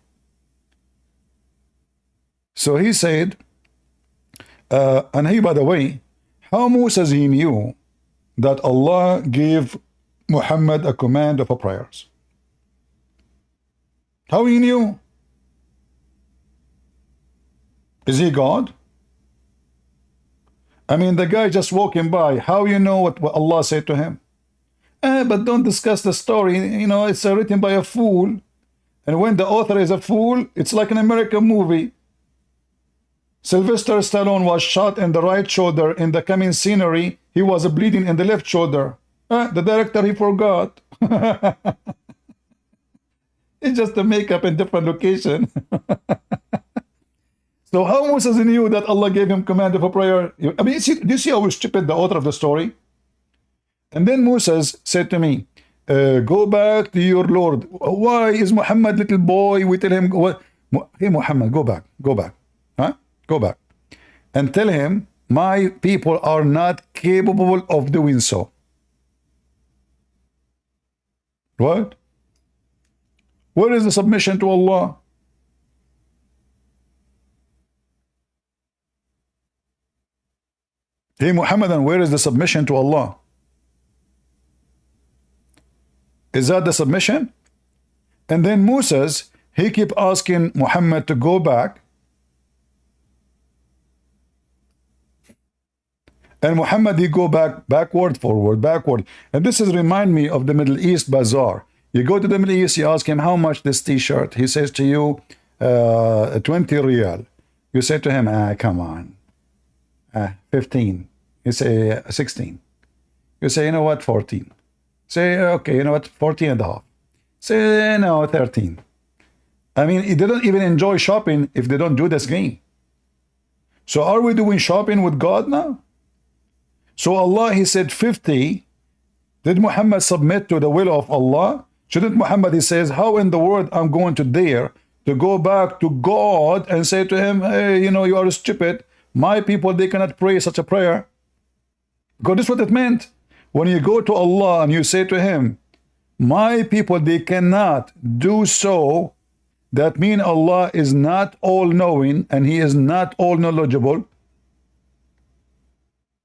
So he said, and he, by the way, how Moses, he knew that Allah gave Muhammad a command of prayers. How he knew? Is he God? I mean, the guy just walking by, how you know what Allah said to him? But don't discuss the story, it's written by a fool. And when the author is a fool, it's like an American movie. Sylvester Stallone was shot in the right shoulder. In the coming scenery, he was bleeding in the left shoulder. The director, he forgot. It's just the makeup in different location. So how Moses knew that Allah gave him command of a prayer? I mean, do you see how stupid the author of the story? And then Moses said to me, go back to your Lord. Why is Muhammad little boy? We tell him, hey Muhammad, go back. Huh? Go back. And tell him, my people are not capable of doing so. What? Where is the submission to Allah? Hey Muhammadan, where is the submission to Allah? Is that the submission? And then Moses, he keep asking Muhammad to go back. And Muhammad, he go back, backward, forward, backward. And this is remind me of the Middle East bazaar. You go to the Middle East, you ask him, how much this t-shirt? He says to you, 20 riyal. You say to him, come on, 15. You say 16. You say, you know what, 14. Say, okay, you know what, 14 and a half. Say, no, 13. I mean, they don't even enjoy shopping if they don't do this game. So are we doing shopping with God now? So Allah, he said 50. Did Muhammad submit to the will of Allah? Shouldn't Muhammad, he says, how in the world I'm going to dare to go back to God and say to him, hey, you know, you are stupid. My people, they cannot pray such a prayer. Because this is what it meant. When you go to Allah and you say to him, my people, they cannot do so, that means Allah is not all-knowing and he is not all-knowledgeable.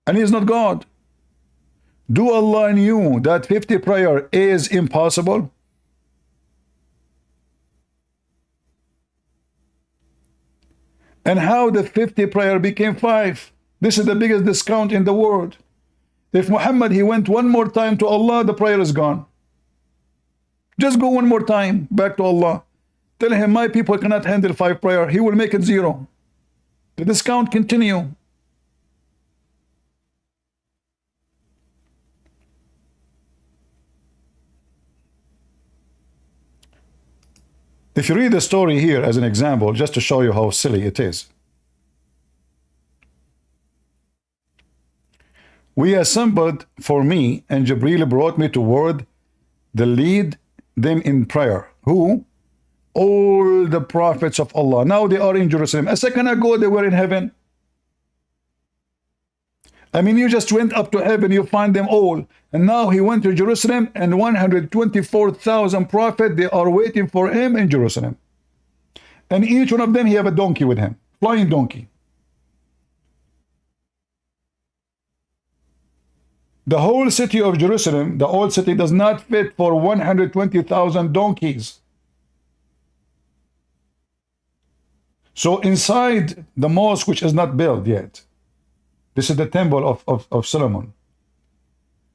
And he is not God. Do Allah knew that 50 prayer is impossible? And how the 50 prayer became 5? This is the biggest discount in the world. If Muhammad, he went one more time to Allah, the prayer is gone. Just go one more time back to Allah. Tell him, my people cannot handle 5 prayer. He will make it 0. The discount continue. If you read the story here as an example, just to show you how silly it is. We assembled for me, and Jibreel brought me toward the lead them in prayer. Who? All the prophets of Allah. Now they are in Jerusalem. A second ago they were in heaven. I mean, you just went up to heaven, you find them all. And now he went to Jerusalem, and 124,000 prophets, they are waiting for him in Jerusalem. And each one of them, he have a donkey with him, flying donkey. The whole city of Jerusalem, the old city, does not fit for 120,000 donkeys. So inside the mosque, which is not built yet, this is the temple of Solomon.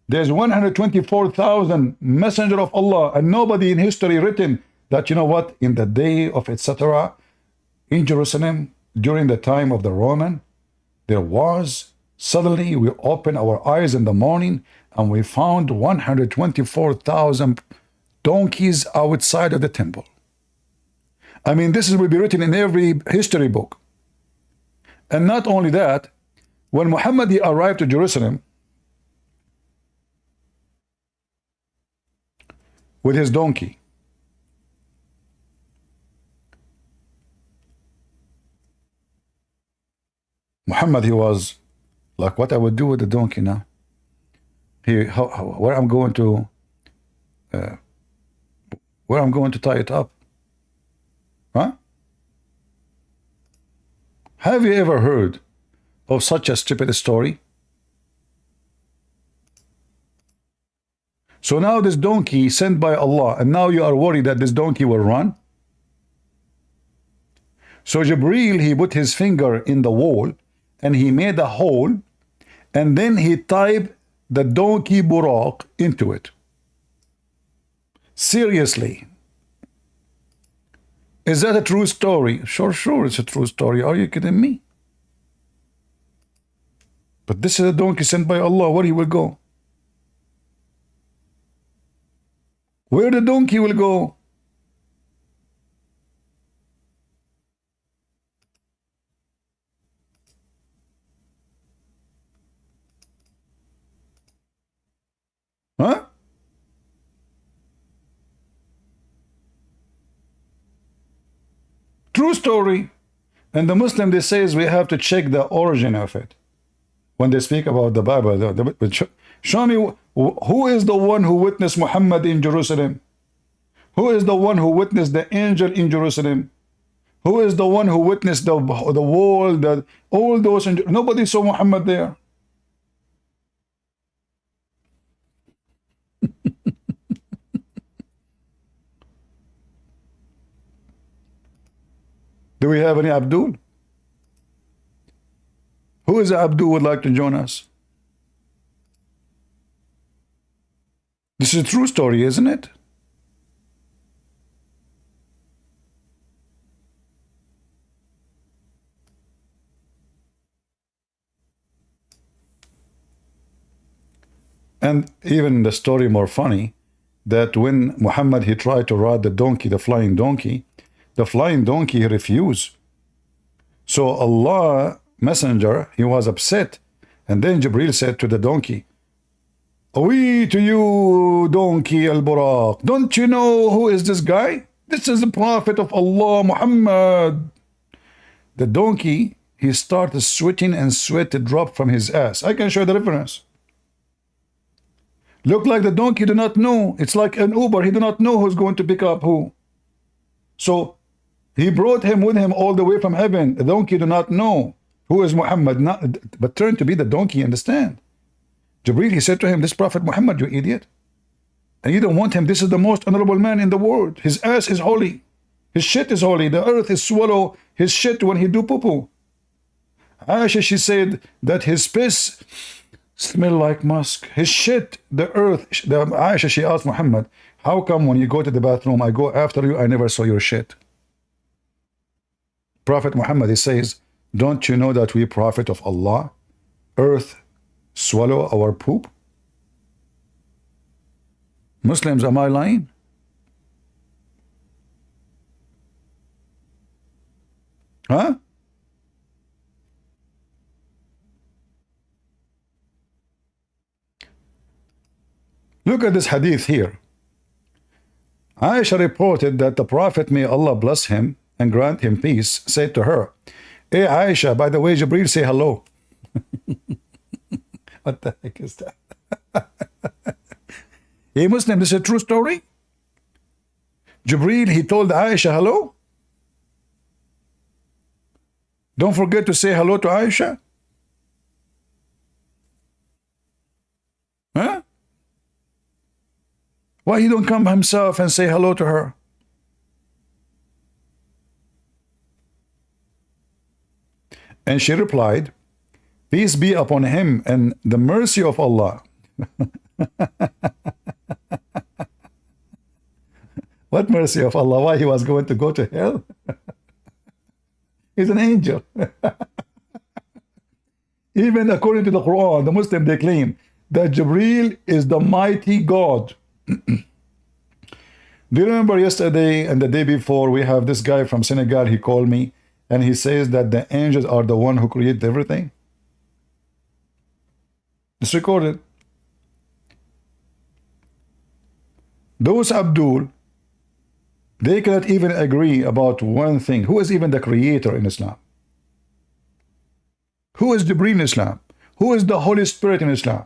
There's 124,000 messenger of Allah, and nobody in history written that, you know what, in the day of etc. in Jerusalem, during the time of the Roman, there was, suddenly we opened our eyes in the morning and we found 124,000 donkeys outside of the temple. I mean, this will be written in every history book. And not only that, when Muhammad arrived to Jerusalem with his donkey, Muhammad, he was like, what I would do with the donkey now? Where I'm going to tie it up? Huh? Have you ever heard of such a stupid story? So now this donkey sent by Allah, and now you are worried that this donkey will run? So Jibreel, he put his finger in the wall and he made a hole, and then he tied the donkey buraq into it. Seriously. Is that a true story? Sure, it's a true story. Are you kidding me? But this is a donkey sent by Allah. Where he will go? Where the donkey will go? Huh? True story. And the Muslim, they says we have to check the origin of it. When they speak about the Bible, show me who is the one who witnessed Muhammad in Jerusalem? Who is the one who witnessed the angel in Jerusalem? Who is the one who witnessed the wall, all those? Nobody saw Muhammad there. Do we have any Abdul? Who is Abdul would like to join us? This is a true story, isn't it? And even the story more funny, that when Muhammad, he tried to ride the donkey, the flying donkey he refused. So Allah messenger, he was upset. And then Jibril said to the donkey, "Away to you, donkey al-Buraq. Don't you know who is this guy? This is the prophet of Allah, Muhammad." The donkey, he started sweating and sweat dropped from his ass. I can show the reference. Look like the donkey do not know. It's like an Uber. He do not know who's going to pick up who. So he brought him with him all the way from heaven. The donkey do not know who is Muhammad, but turned to be the donkey, understand? Jibreel, he said to him, "This Prophet Muhammad, you idiot. And you don't want him. This is the most honorable man in the world. His ass is holy. His shit is holy. The earth is swallow his shit when he do poo-poo." Aisha, she said that his piss smell like musk. His shit, the earth. Aisha, she asked Muhammad, "How come when you go to the bathroom, I go after you, I never saw your shit?" Prophet Muhammad, he says, "Don't you know that we prophet of Allah, earth swallow our poop?" Muslims, am I lying? Huh? Look at this hadith here. Aisha reported that the Prophet, may Allah bless him and grant him peace, said to her, "Hey Aisha, by the way, Jibreel say hello." What the heck is that? Hey Muslim, this is a true story? Jibreel, he told Aisha hello? Don't forget to say hello to Aisha. Huh? Why he don't come himself and say hello to her? And she replied, "Peace be upon him and the mercy of Allah." What mercy of Allah? Why he was going to go to hell? He's an angel. Even according to the Quran, the Muslim, they claim that Jibreel is the mighty God. Do you remember yesterday and the day before, we have this guy from Senegal, he called me and he says that the angels are the one who created everything? It's recorded. Those Abdul, they cannot even agree about one thing. Who is even the creator in Islam? Who is Jibreel in Islam? Who is the Holy Spirit in Islam?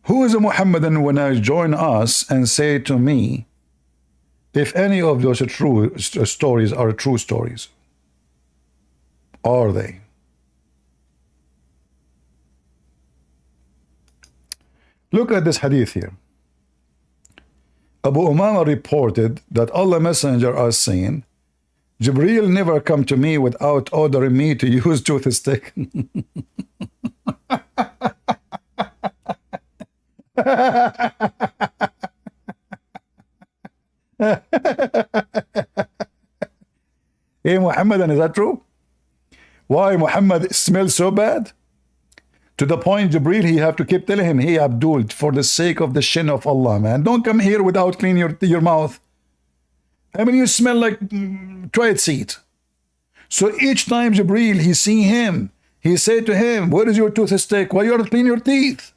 Who is a Muhammadan when I join us and say to me, if any of those true stories are true stories? Are they? Look at this hadith here. Abu Umama reported that Allah Messenger are saying, "Jibreel never come to me without ordering me to use toothstick." Hey Muhammadan, is that true? Why Muhammad smells so bad? To the point Jibreel, he have to keep telling him, "Hey Abdul, for the sake of the shin of Allah, man, don't come here without cleaning your mouth. I mean, you smell like toilet seat." So each time Jibreel, he see him, he said to him, "Where is your toothstick? Why you don't clean your teeth?"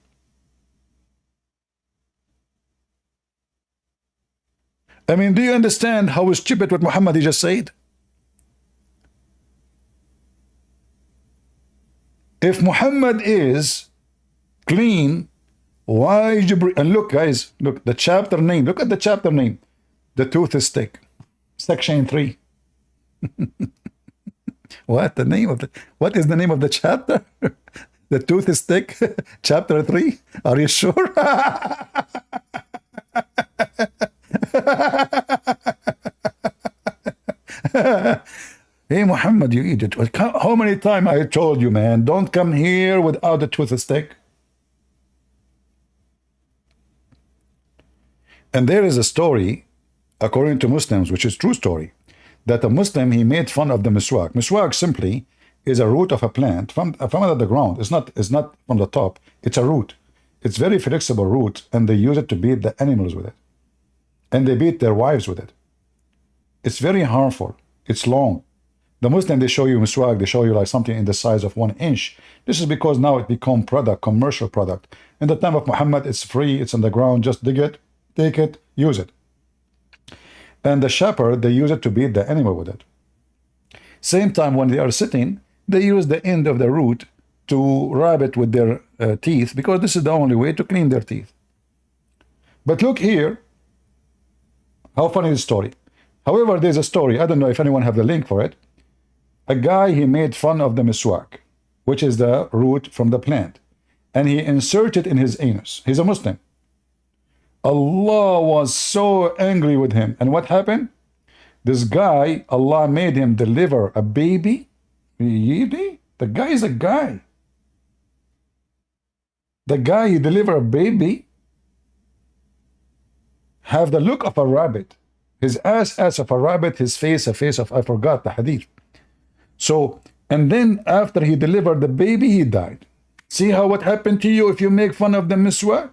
I mean, do you understand how stupid what Muhammad he just said? If Muhammad is clean, why Jibreel? And look, guys, look, the chapter name. Look at the chapter name. The tooth is thick. Section 3. What the name of the? What is the name of the chapter? The tooth is thick. Chapter 3. Are you sure? Hey Muhammad, you idiot. How many times I told you, man, don't come here without the tooth stick. And there is a story, according to Muslims, which is true story, that a Muslim, he made fun of the miswak. Miswak simply is a root of a plant from under the ground. It's not from the top. It's a root. It's very flexible root, and they use it to beat the animals with it. And they beat their wives with it. It's very harmful. It's long. The Muslim, they show you miswak, they show you like something in the size of 1 inch. This is because now it become product, commercial product. In the time of Muhammad, it's free, it's on the ground, just dig it, take it, use it. And the shepherd, they use it to beat the animal with it. Same time when they are sitting, they use the end of the root to rub it with their teeth, because this is the only way to clean their teeth. But look here, how funny is the story. However, there's a story, I don't know if anyone have the link for it. A guy, he made fun of the miswak, which is the root from the plant, and he inserted in his anus. He's a Muslim. Allah was so angry with him. And what happened? This guy, Allah made him deliver a baby. The guy is a guy. The guy, he delivered a baby, have the look of a rabbit. His ass of a rabbit, his face a face of, I forgot the hadith. So, and then after he delivered the baby, he died. See how what happened to you if you make fun of the miswak?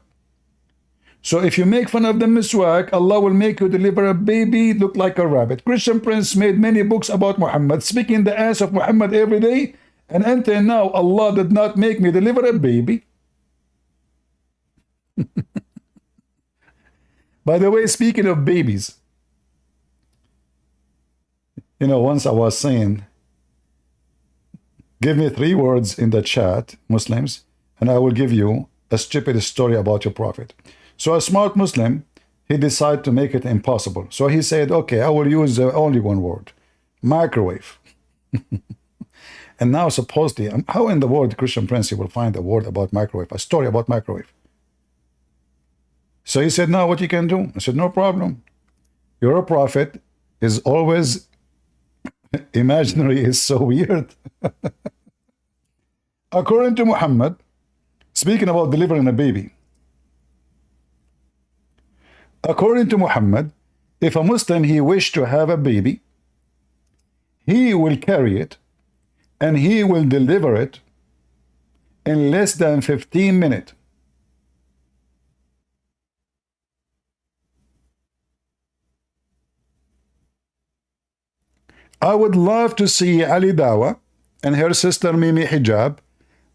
So if you make fun of the miswak, Allah will make you deliver a baby look like a rabbit. Christian Prince made many books about Muhammad, speaking the ass of Muhammad every day, and until now, Allah did not make me deliver a baby. By the way, speaking of babies, you know, once I was saying, give me 3 words in the chat, Muslims, and I will give you a stupid story about your prophet. So a smart Muslim, he decided to make it impossible. So he said, okay, I will use only 1 word, microwave. And now supposedly, how in the world Christian Prince will find a word about microwave, a story about microwave? So he said, now what you can do? I said, no problem. Your prophet is always imaginary, is so weird. According to Muhammad, speaking about delivering a baby, according to Muhammad, if a Muslim, he wished to have a baby, he will carry it and he will deliver it in less than 15 minutes. I would love to see Ali Dawa and her sister Mimi Hijab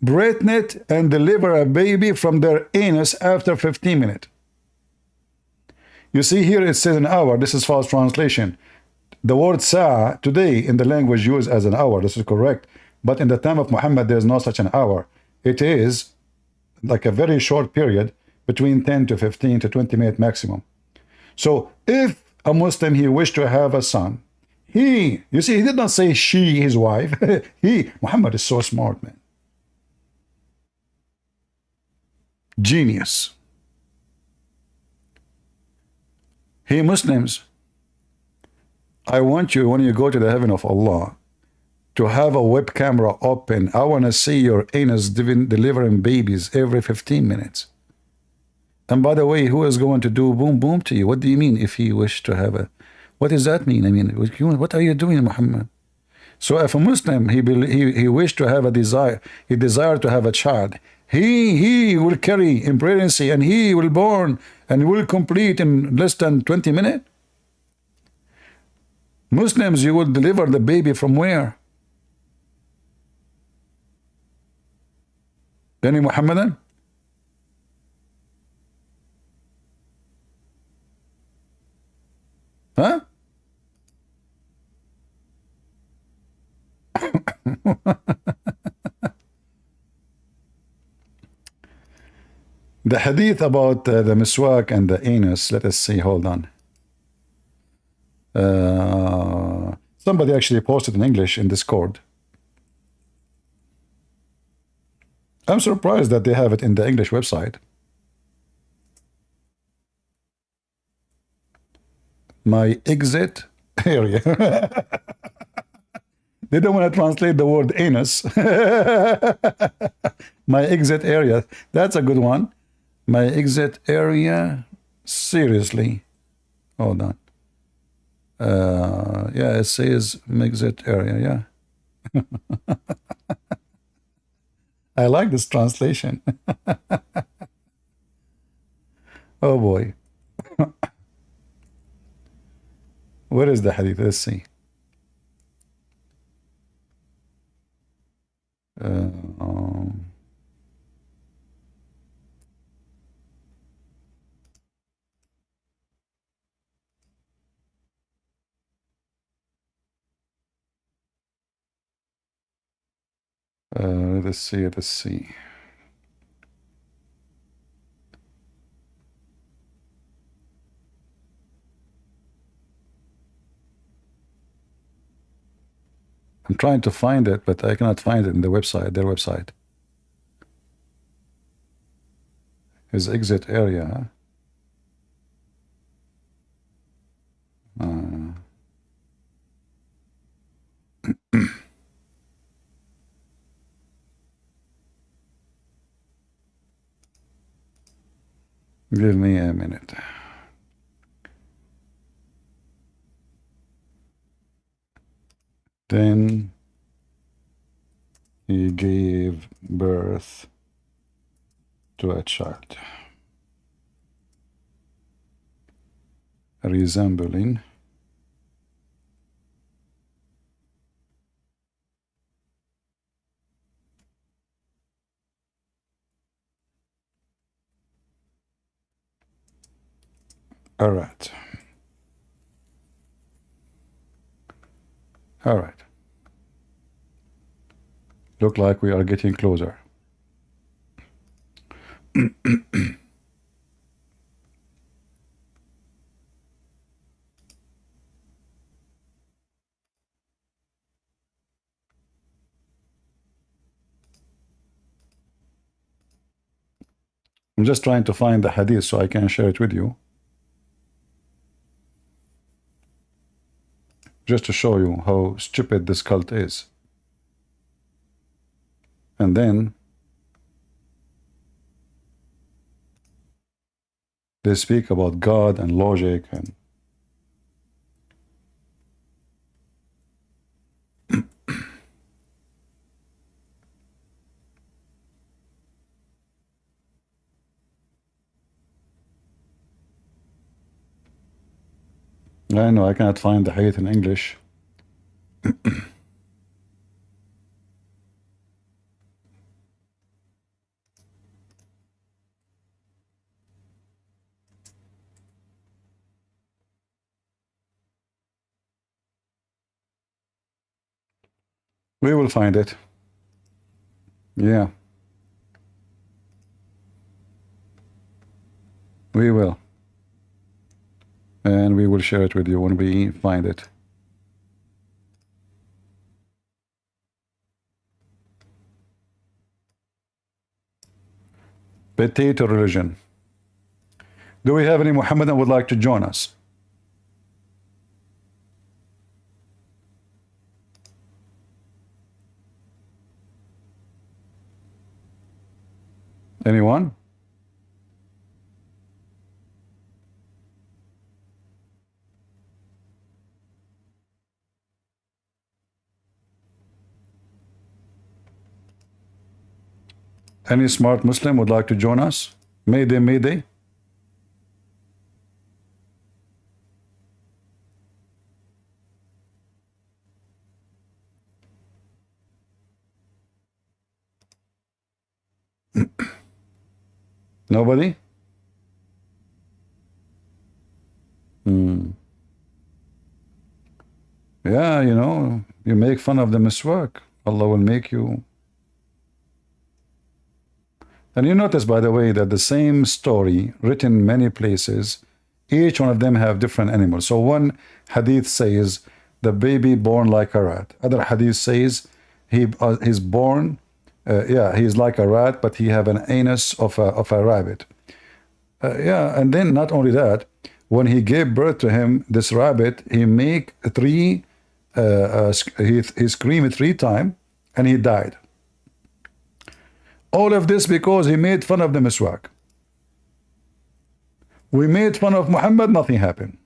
braid it and deliver a baby from their anus after 15 minutes. You see here it says an hour. This is false translation. The word sa'a today in the language used as an hour. This is correct. But in the time of Muhammad, there is no such an hour. It is like a very short period between 10 to 15 to 20 minutes maximum. So if a Muslim, he wished to have a son, you see, he did not say she, his wife. Muhammad is so smart, man. Genius. Hey, Muslims, I want you, when you go to the heaven of Allah, to have a web camera open. I want to see your anus delivering babies every 15 minutes. And by the way, who is going to do boom boom to you? What do you mean if he wished to have a... What does that mean? I mean, what are you doing, Muhammad? So if a Muslim, he wished to have a desire, he desired to have a child, he will carry in pregnancy and he will born and will complete in less than 20 minutes. Muslims, you will deliver the baby from where? Any Muhammadan? Huh? The hadith about the miswak and the anus, let us see, hold on. Somebody actually posted in English in Discord. I'm surprised that they have it in the English website. My exit area. They don't want to translate the word anus. My exit area. That's a good one. My exit area. Seriously. Hold on. Yeah, it says my exit area. Yeah. I like this translation. Oh boy. Where is the hadith? Let's see. Let's see. Let's see. I'm trying to find it, but I cannot find it in the website, their website. His exit area. Give me a minute. Then he gave birth to a child resembling all right. All right. Look like we are getting closer. I'm just trying to find the hadith so I can share it with you. Just to show you how stupid this cult is. And then they speak about God and logic and I know I cannot find the hadith in English. We will find it. Yeah. We will. And we will share it with you when we find it. Potato religion. Do we have any Muhammadan would like to join us? Anyone? Any smart Muslim would like to join us? Mayday, Mayday. Nobody? Yeah, you know, you make fun of the miswak, Allah will make you. And you notice, by the way, that the same story written many places, each one of them have different animals. So one hadith says the baby born like a rat. Other hadith says he's born, he's like a rat, but he have an anus of a rabbit. And then not only that, when he gave birth to him, this rabbit, he make three, he screamed 3 times, and he died. All of this because he made fun of the miswak. We made fun of Muhammad, nothing happened.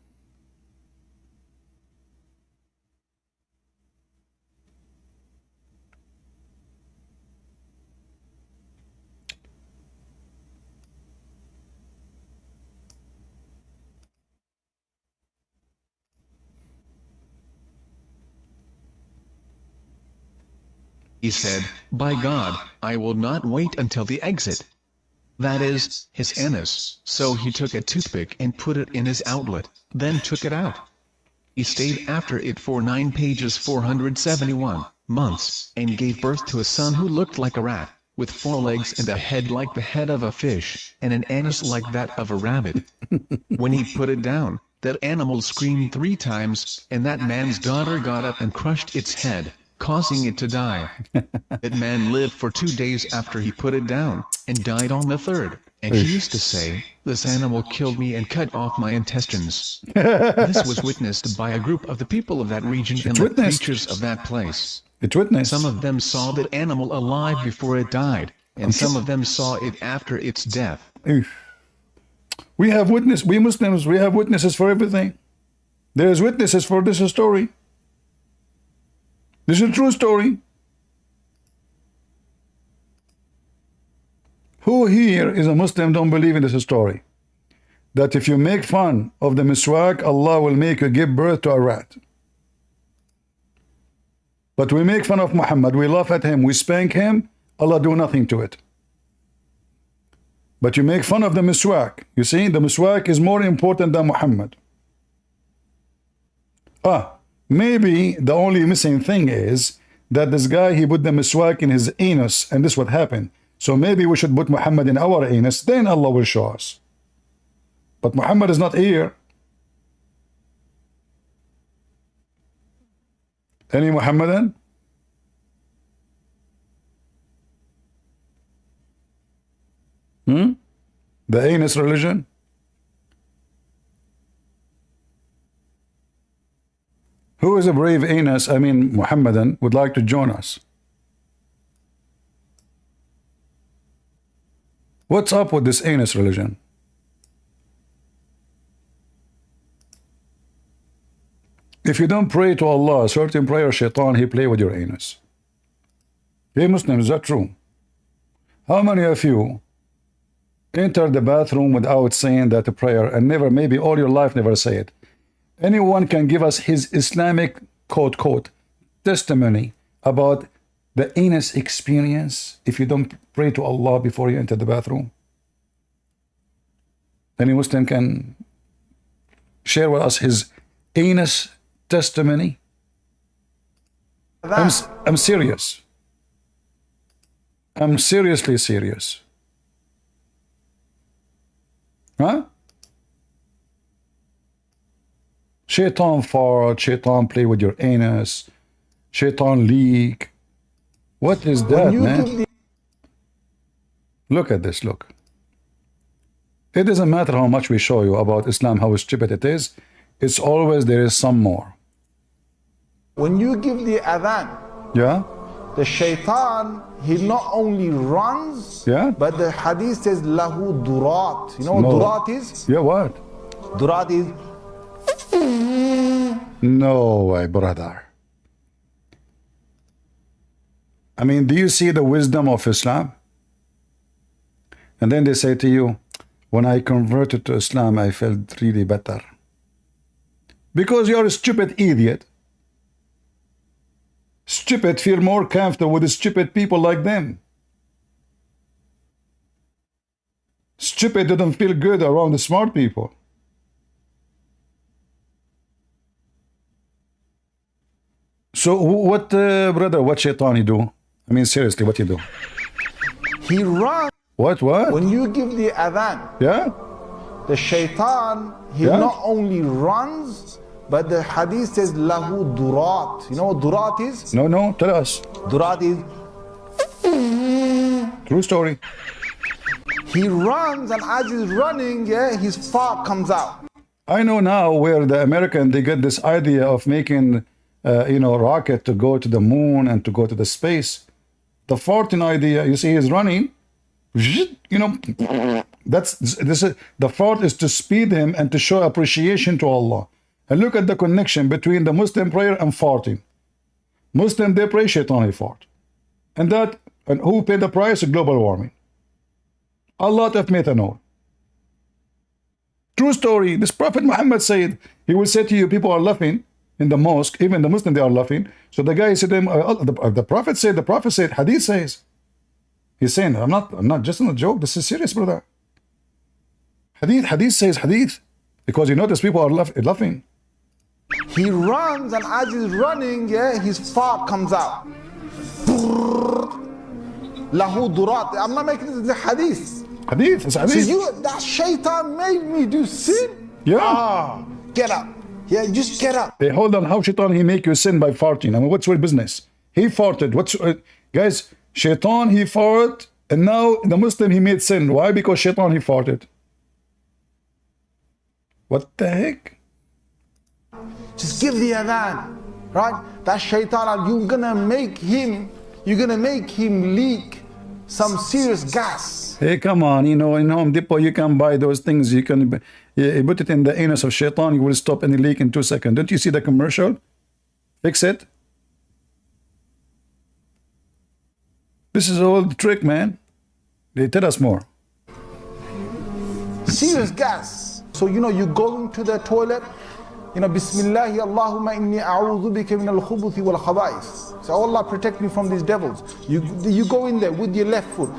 He said, "By God, I will not wait until the exit." That is, his anus. So he took a toothpick and put it in his outlet, then took it out. He stayed after it for 9 pages 471 months, and gave birth to a son who looked like a rat, with 4 legs and a head like the head of a fish, and an anus like that of a rabbit. When he put it down, that animal screamed 3 times, and that man's daughter got up and crushed its head, causing it to die. That man lived for 2 days after he put it down, and died on the 3rd. And he used to say, "This animal killed me and cut off my intestines." This was witnessed by a group of the people of that region and the preachers of that place. It's witnessed. Some of them saw that animal alive before it died, and some of them saw it after its death. We have witness, we Muslims, we have witnesses for everything. There is witnesses for this story. This is a true story. Who here is a Muslim don't believe in this story? That if you make fun of the miswak, Allah will make you give birth to a rat. But we make fun of Muhammad, we laugh at him, we spank him, Allah do nothing to it. But you make fun of the miswak. You see, the miswak is more important than Muhammad. Maybe the only missing thing is that this guy, he put the miswak in his anus, and this what happened. So maybe we should put Muhammad in our anus, then Allah will show us. But Muhammad is not here. Any Muhammadan? The anus religion? Who is a brave anus, I mean Muhammadan, would like to join us? What's up with this anus religion? If you don't pray to Allah, certain prayer, shaitan, he play with your anus. Hey Muslims, is that true? How many of you enter the bathroom without saying that prayer and never, maybe all your life never say it? Anyone can give us his Islamic quote testimony about the anus experience if you don't pray to Allah before you enter the bathroom? Any Muslim can share with us his anus testimony? I'm serious. I'm seriously serious. Huh? Shaitan fart, shaitan play with your anus, shaitan leak. What is that, man? Look at this, look. It doesn't matter how much we show you about Islam, how stupid it is. It's always there is some more. When you give the adhan, the shaitan, he not only runs, but the hadith says lahu durat. You know what durat is? Yeah, what? Durat is... No way, brother. I mean, do you see the wisdom of Islam? And then they say to you, when I converted to Islam, I felt really better. Because you're a stupid idiot. Stupid feel more comfortable with stupid people like them. Stupid didn't feel good around the smart people. So what, brother, what shaitan you do? I mean, seriously, what you do? He runs. What? When you give the adhan, yeah, the shaitan, he not only runs, but the hadith says lahu durat. You know what durat is? No, tell us. Durat is true story. He runs, and as he's running, his fart comes out. I know now where the American, they get this idea of making rocket to go to the moon and to go to the space. The farting idea, you see, he's running, the fart is to speed him and to show appreciation to Allah. And look at the connection between the Muslim prayer and farting. Muslim, they pray, shaitan, he fart. And who paid the price? Global warming. A lot of methanol. True story. This Prophet Muhammad said, he will say to you, people are laughing in the mosque, even the Muslim, they are laughing. So the guy said to him, the Prophet said, Hadith says. He's saying, I'm not just on a joke, this is serious, brother. Hadith says hadith. Because you notice people are laughing. He runs, and as he's running, his fart comes out. Lahu durat. I'm not making this hadith. Hadith, it's hadith. So that shaitan made me do sin? Yeah. Get up. Yeah, just get up. Hey, hold on, how shaitan he make you sin by farting? I mean, what's your business? He farted. Guys, shaitan he farted, and now the Muslim he made sin. Why? Because shaitan he farted. What the heck? Just give the adhan, right? That shaitan, you're gonna make him leak some serious gas. Hey, come on, in Home Depot you can buy those things. You can put it in the anus of shaitan, you will stop any leak in 2 seconds. Don't you see the commercial? Fix it. This is all the trick, man. They tell us more. Serious gas. So you go into the toilet, Bismillahi Allahumma inni a'udhu bika min al-khubuthi wal khaba'ith. So Allah protect me from these devils. You go in there with your left foot.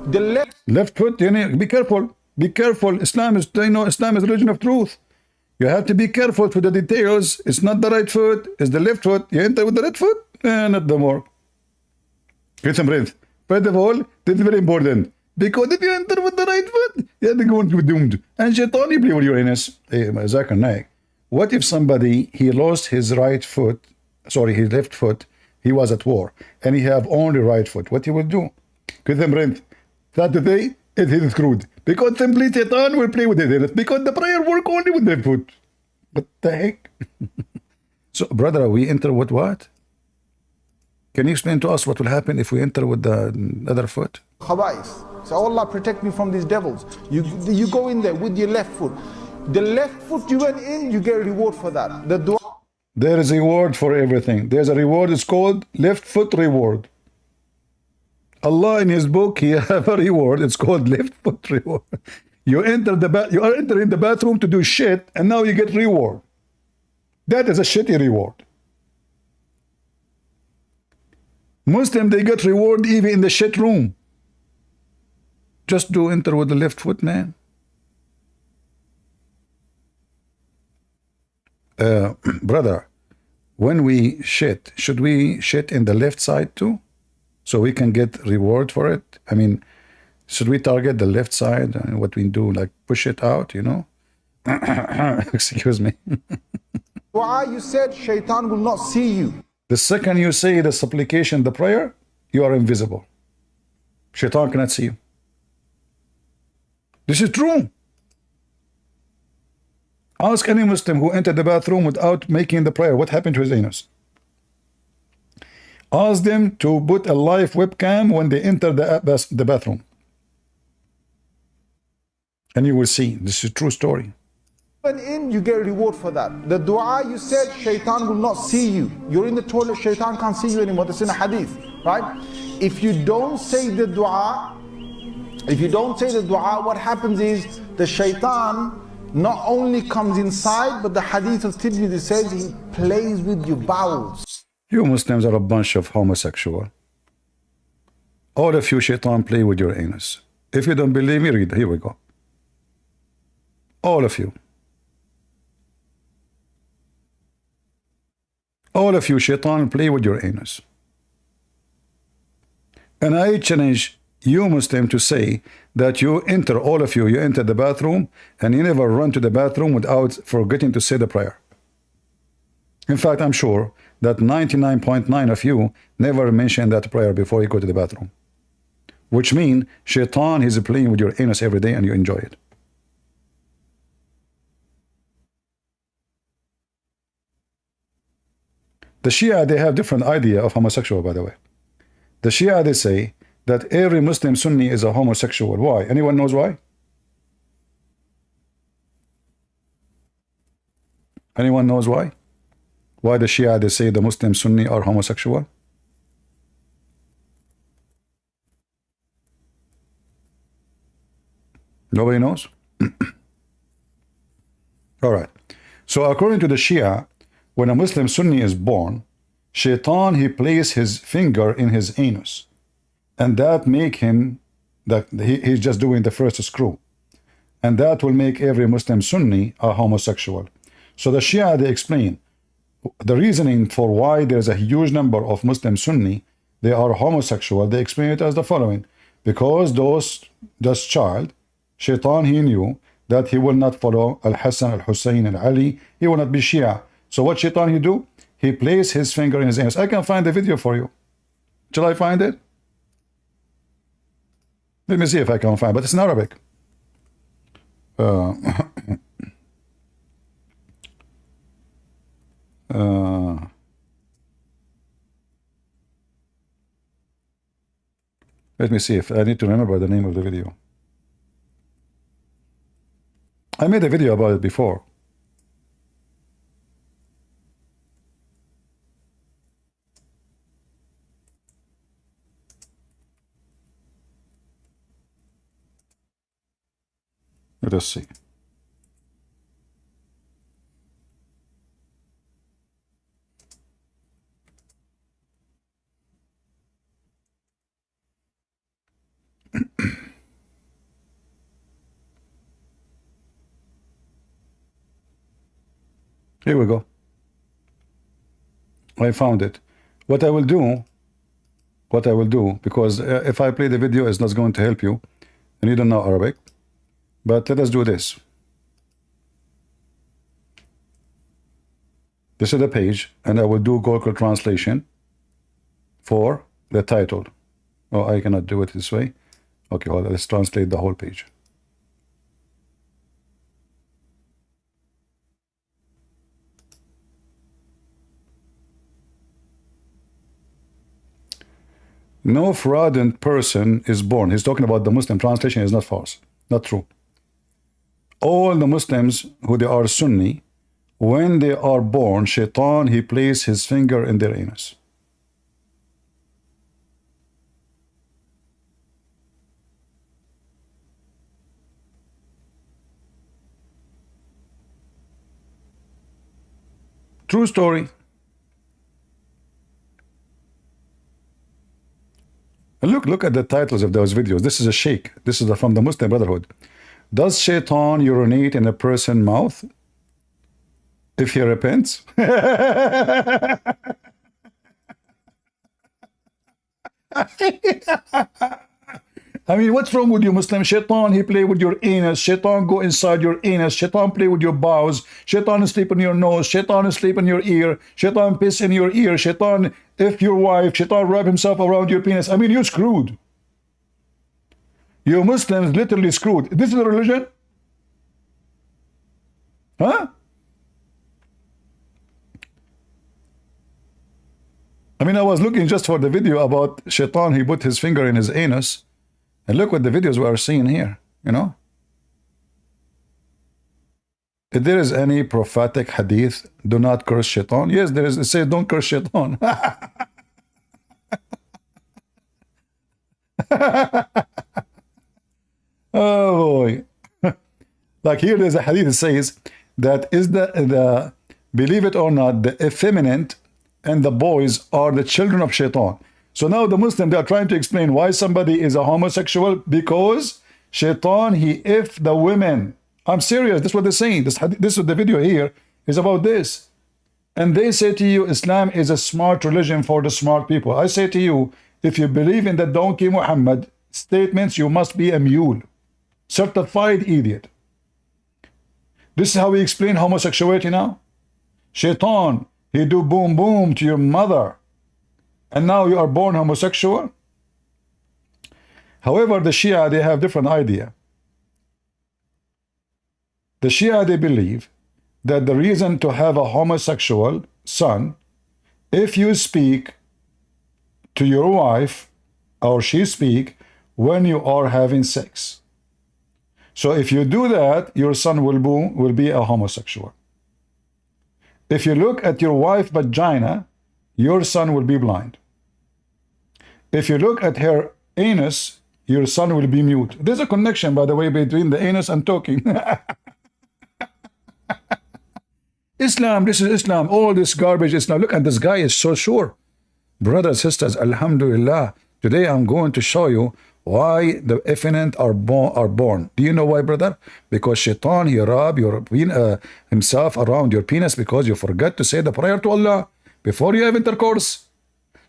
The left foot, be careful. Be careful. Islam is religion of truth. You have to be careful with the details. It's not the right foot, it's the left foot. You enter with the right foot, not the more. Get some breath. First of all, this is very important. Because if you enter with the right foot, you're going to be doomed. And shaitan, you play with your anus. Hey, Zakir Naik. What if somebody, he lost his left foot, he was at war, and he have only right foot, what he will do? Get them rent. That today, it is screwed. Because simply shaitan will play with his because the prayer work only with the foot. What the heck? So, brother, we enter with what? Can you explain to us what will happen if we enter with the other foot? Khaba'ith. So Allah protect me from these devils. You go in there with your left foot. The left foot you went in, you get a reward for that. The dua. There is a reward for everything. There's a reward, it's called left foot reward. Allah in his book, he have a reward, it's called left foot reward. You are entering the bathroom to do shit, and now you get reward. That is a shitty reward. Muslim, they get reward even in the shit room. Just do enter with the left foot, man. Brother, when we shit, should we shit in the left side too? So we can get reward for it? I mean, should we target the left side and what we do, like push it out, Excuse me. Why you said shaitan will not see you? The second you say the supplication, the prayer, you are invisible. Shaitan cannot see you. This is true. Ask any Muslim who entered the bathroom without making the prayer, what happened to his anus? Ask them to put a live webcam when they enter the bathroom. And you will see, this is a true story. When in, you get a reward for that. The dua you said, shaitan will not see you. You're in the toilet, shaitan can't see you anymore. That's in a hadith, right? If you don't say the dua, what happens is the shaitan not only comes inside, but the hadith of Tirmidhi says he plays with your bowels. You Muslims are a bunch of homosexual. All of you shaitan play with your anus. If you don't believe me, read. Here we go. All of you. All of you, shaitan play with your anus. And I challenge you Muslim to say that you enter, all of you enter the bathroom and you never run to the bathroom without forgetting to say the prayer. In fact, I'm sure that 99.9% of you never mention that prayer before you go to the bathroom. Which means shaitan is playing with your anus every day and you enjoy it. The Shia, they have different idea of homosexual, by the way. The Shia, they say that every Muslim Sunni is a homosexual. Why? Anyone knows why? Anyone knows why? Why the Shia, they say the Muslim Sunni are homosexual? Nobody knows? All right. So according to the Shia, when a Muslim Sunni is born, shaitan, he places his finger in his anus. And that make him, that he's just doing the first screw. And that will make every Muslim Sunni a homosexual. So the Shia, they explain the reasoning for why there's a huge number of Muslim Sunni, they are homosexual. They explain it as the following. Because this child, shaitan, he knew that he will not follow Al-Hassan, Al-Hussein, and Ali. He will not be Shia. So what shaitan he do? He placed his finger in his anus. I can find the video for you. Shall I find it? Let me see if I can find it, but it's in Arabic. Let me see if I need to remember the name of the video. I made a video about it before. Let us see. Here we go. I found it. What I will do, because if I play the video, it's not going to help you, and you don't know Arabic. But let us do this. This is the page, and I will do Google translation for the title. Oh, I cannot do it this way. Okay, well, let's translate the whole page. No fraudulent person is born. He's talking about the Muslim translation is not false, not true. All the Muslims who they are Sunni, when they are born, shaitan, he places his finger in their anus. True story. And look at the titles of those videos. This is a sheikh. This is from the Muslim Brotherhood. Does shaitan urinate in a person's mouth if he repents? I mean, what's wrong with you, Muslim? Shaitan, he play with your anus. Shaitan go inside your anus. Shaitan play with your bowels. Shaitan sleep in your nose. Shaitan sleep in your ear. Shaitan piss in your ear. Shaitan, if your wife, shaitan wrap himself around your penis. I mean, you're screwed. You Muslims literally screwed. This is a religion? Huh? I mean, I was looking just for the video about shaitan, he put his finger in his anus. And look what the videos we are seeing here, you know? If there is any prophetic hadith, do not curse shaitan. Yes, there is. It says don't curse shaitan. Oh boy. Like here there's a hadith that says that is the believe it or not, the effeminate and the boys are the children of shaitan. So now the Muslims, they are trying to explain why somebody is a homosexual, because shaitan, he if the women. I'm serious, that's what they're saying. This is the video here is about this. And they say to you, Islam is a smart religion for the smart people. I say to you, if you believe in the donkey Muhammad statements, you must be a mule. Certified idiot. This is how we explain homosexuality now. Shaitan, he do boom boom to your mother. And now you are born homosexual? However, the Shia, they have different idea. The Shia, they believe that the reason to have a homosexual son, if you speak to your wife, or she speak, when you are having sex. So if you do that, your son will be a homosexual. If you look at your wife's vagina, your son will be blind. If you look at her anus, your son will be mute. There's a connection, by the way, between the anus and talking. Islam, this is Islam. All this garbage is Islam. Look, and this guy is so sure. Brothers, sisters, Alhamdulillah. Today I'm going to show you why the effeminate are born. Do you know why, brother? Because Shaitan, he rub himself around your penis because you forgot to say the prayer to Allah before you have intercourse.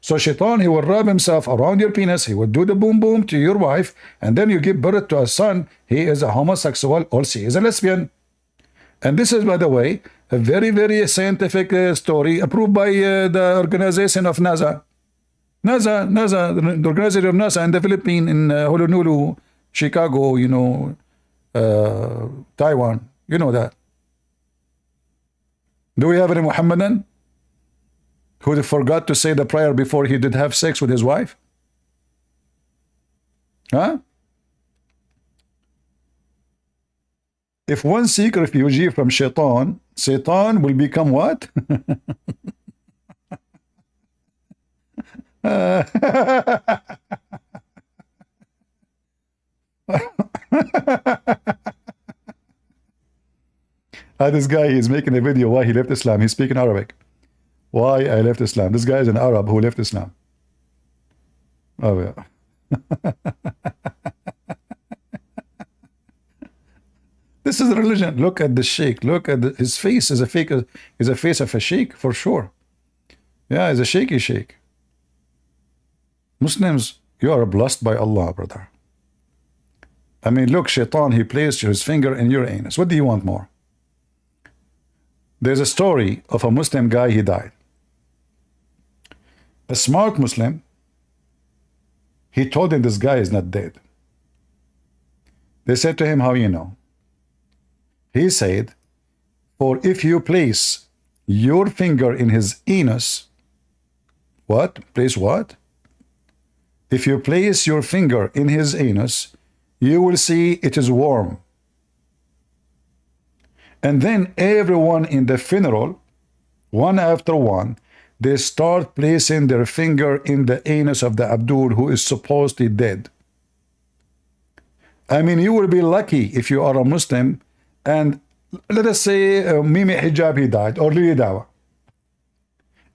So Shaitan, he will rub himself around your penis, he will do the boom boom to your wife, and then you give birth to a son. He is a homosexual or she is a lesbian. And this is, by the way, a very, very scientific story approved by the organization of NASA. NASA, the organization of NASA in the Philippines, in Honolulu, Chicago, you know, Taiwan, you know that. Do we have any Muhammadan who forgot to say the prayer before he did have sex with his wife? Huh? If one seek refugee from Shaitan, Satan will become what? This guy is making a video why he left Islam. He's speaking Arabic. Why I left Islam. This guy is an Arab who left Islam. Oh yeah. This is religion. Look at the sheikh. Look at his face. Is a fake. Is a face of a sheikh for sure. Yeah, he's a shaky sheikh. Muslims, you are blessed by Allah, brother. I mean, look, Shaitan, he placed his finger in your anus. What do you want more? There's a story of a Muslim guy, he died. A smart Muslim, he told him this guy is not dead. They said to him, how you know? He said, for if you place your finger in his anus, what? Place what? If you place your finger in his anus, you will see it is warm. And then everyone in the funeral, one after one, they start placing their finger in the anus of the Abdul who is supposedly dead. I mean, you will be lucky if you are a Muslim and let us say Mimi Hijab, he died, or Lili Dawa.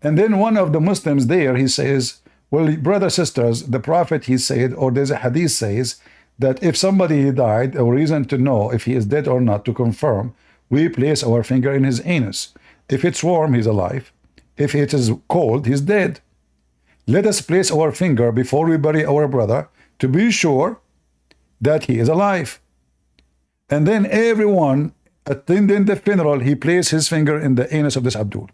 And then one of the Muslims there, he says, well, brothers, sisters, the Prophet, he said, or there's a hadith says, that if somebody died, a reason to know if he is dead or not, to confirm, we place our finger in his anus. If it's warm, he's alive. If it is cold, he's dead. Let us place our finger before we bury our brother to be sure that he is alive. And then everyone attending the funeral, he placed his finger in the anus of this Abdul.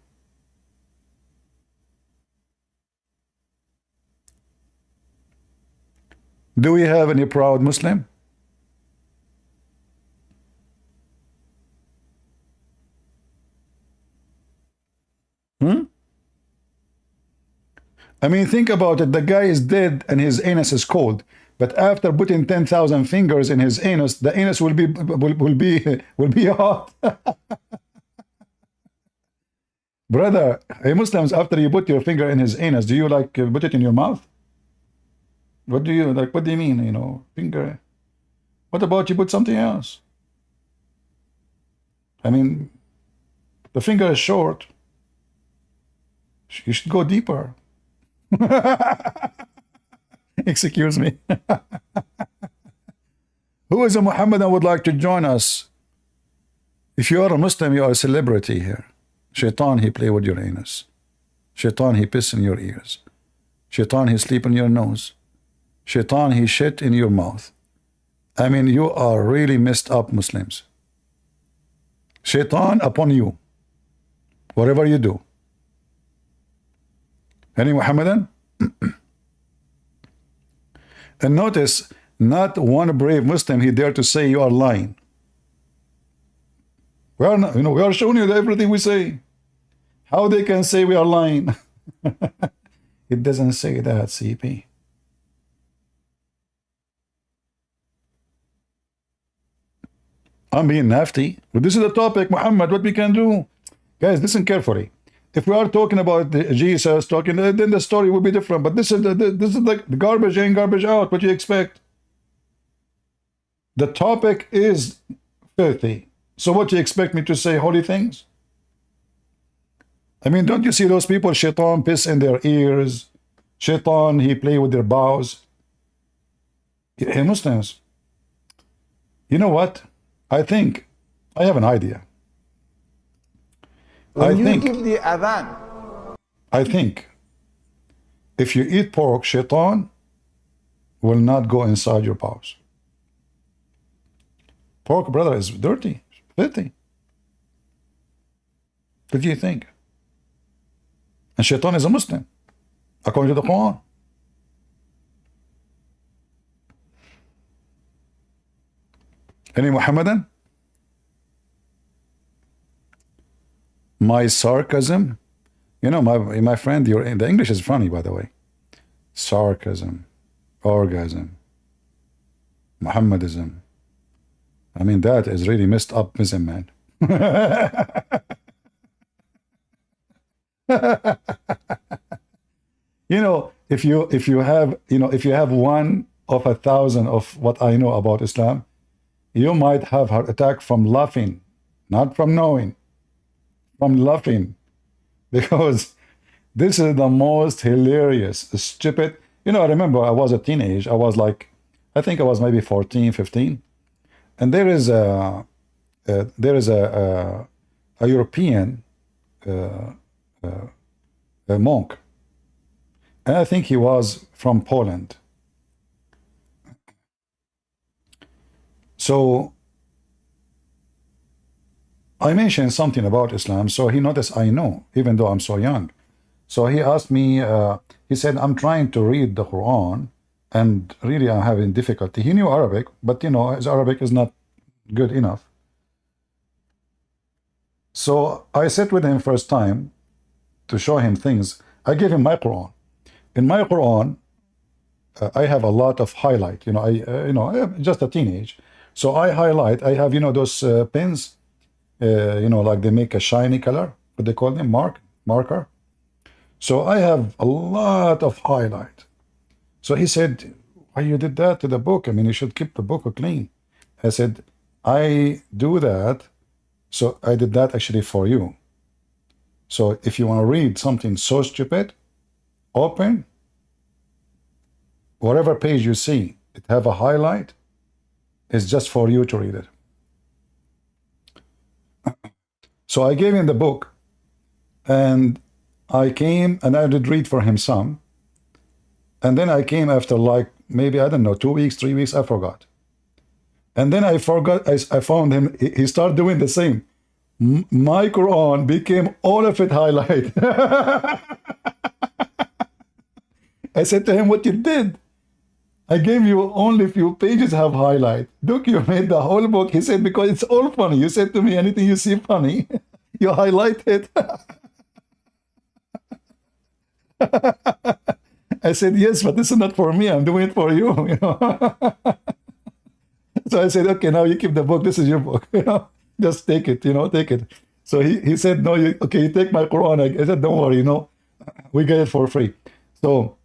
Do we have any proud Muslim? I mean, think about it. The guy is dead and his anus is cold. But after putting 10,000 fingers in his anus, the anus will be hot. Brother, hey Muslims, after you put your finger in his anus, do you like put it in your mouth? What do you like? What do you mean? You know, finger. What about you put something else? I mean, the finger is short. You should go deeper. Excuse me. Who is a Muhammadan would like to join us? If you are a Muslim, you are a celebrity here. Shaitan, he play with your anus. Shaitan, he piss in your ears. Shaitan, he sleep in your nose. Shaitan, he shit in your mouth. I mean, you are really messed up Muslims. Shaitan upon you, whatever you do. Any Muhammadan? And notice, not one brave Muslim he dare to say you are lying. We are not, we are showing you everything we say. How they can say we are lying? It doesn't say that, CP. I'm being nasty, but this is the topic, Muhammad, what we can do. Guys, listen carefully. If we are talking about Jesus, then the story will be different. But this is like the garbage in, garbage out. What do you expect? The topic is filthy. So what do you expect me to say? Holy things? I mean, don't you see those people? Shaitan piss in their ears. Shaitan, he play with their bows. Hey, Muslims, you know what? I think I have an idea. When you give the adhan, I think if you eat pork, Shaitan will not go inside your bowels. Pork, brother, is dirty, filthy. What do you think? And Shaitan is a Muslim, according to the Quran. Any Muhammadan? My sarcasm, you know, my friend, the English is funny, by the way. Sarcasm, orgasm, Muhammadism. I mean, that is really messed up, man. You know, if you have one of 1,000 of what I know about Islam, you might have heart attack from laughing, not from knowing, from laughing, because this is the most hilarious, stupid. You know, I remember I was a teenage. I was like, I think I was maybe 14, 15, and there is a European a monk, and I think he was from Poland. So I mentioned something about Islam, so he noticed I know, even though I'm so young. So he asked me, he said, I'm trying to read the Quran, and really I'm having difficulty. He knew Arabic, but you know, his Arabic is not good enough. So I sat with him first time to show him things. I gave him my Quran. In my Quran, I have a lot of highlight. You know, I am just a teenage. So I highlight, I have, you know, those pens, you know, like they make a shiny color, what they call them, marker. So I have a lot of highlight. So he said, why you did that to the book? I mean, you should keep the book clean. I said, I do that. So I did that actually for you. So if you want to read something so stupid, open, whatever page you see, it have a highlight, it's just for you to read it. So I gave him the book, and I came and I did read for him some. And then I came after like maybe, I don't know, 2 weeks, 3 weeks, I forgot. And then I forgot, I found him, he started doing the same. My Quran became all of it highlight. I said to him, what you did? I gave you only a few pages have highlight. Look, you made the whole book. He said, because it's all funny. You said to me, anything you see funny, you highlight it. I said, yes, but this is not for me. I'm doing it for you. You know? So I said, okay, now you keep the book. This is your book. You know, just take it. You know, take it. So he said, no, you take my Quran. I said, don't worry. You know, we get it for free. So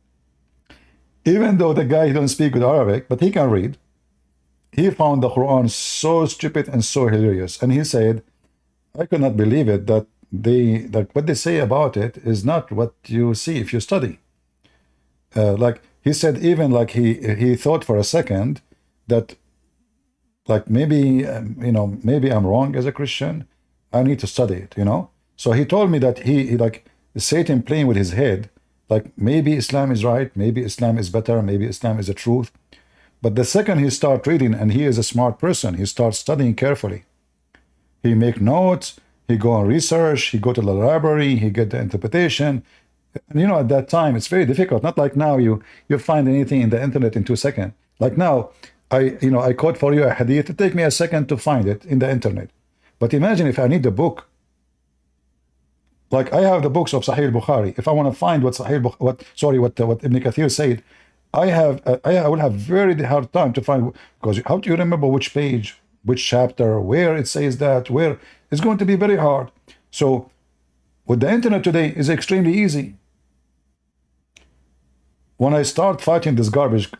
even though the guy don't speak good Arabic, but he can read, he found the Quran so stupid and so hilarious. And he said, I could not believe it that what they say about it is not what you see if you study. Like he said, even like he thought for a second that like maybe you know, maybe I'm wrong as a Christian. I need to study it, you know. So he told me that he like Satan playing with his head, like maybe Islam is right, maybe Islam is better, maybe Islam is the truth. But the second he start reading, and he is a smart person, he starts studying carefully. He make notes, he go on research, he go to the library, he get the interpretation. And you know, at that time, it's very difficult. Not like now, you find anything in the internet in 2 seconds. Like now, I quote for you a hadith. It take me a second to find it in the internet. But imagine if I need the book. Like I have the books of Sahih Bukhari. If I want to find what what Ibn Kathir said, I will have very hard time to find, because how do you remember which page, which chapter, where it says that, where it's going to be very hard. So with the internet today is extremely easy. When I start fighting this garbage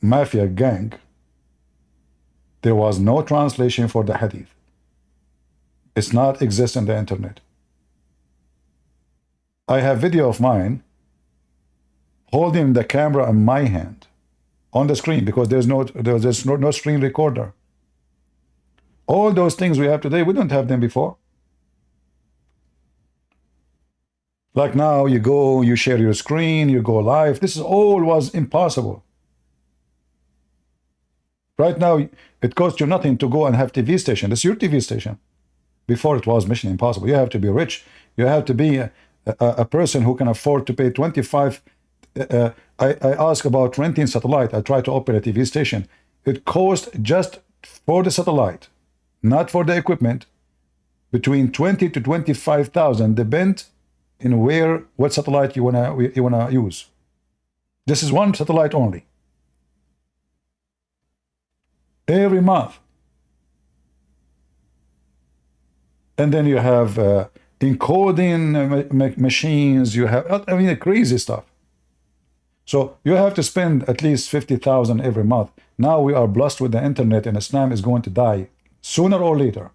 mafia gang, there was no translation for the hadith. It's not exist in the internet. I have video of mine holding the camera in my hand on the screen, because there's no screen recorder. All those things we have today, we don't have them before. Like now, you go, you share your screen, you go live. This is all was impossible. Right now, it costs you nothing to go and have TV station. This is your TV station. Before it was mission impossible. You have to be rich. You have to be a person who can afford to pay 25. I ask about renting satellite. I try to operate a TV station. It costs just for the satellite, not for the equipment, between 20 to 25,000, depend in what satellite you wanna use. This is one satellite only. Every month. And then you have encoding machines. You have, I mean, crazy stuff. So you have to spend at least 50,000 every month. Now we are blessed with the internet, and Islam is going to die sooner or later.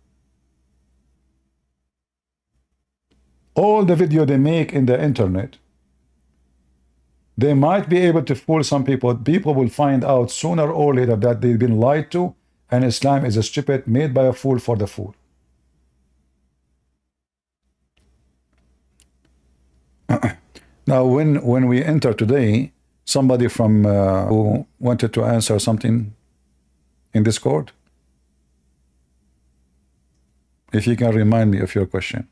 All the video they make in the internet, they might be able to fool some people. People will find out sooner or later that they've been lied to, and Islam is a stupid made by a fool for the fool. Now, when we enter today, somebody from who wanted to answer something in Discord, if you can remind me of your question.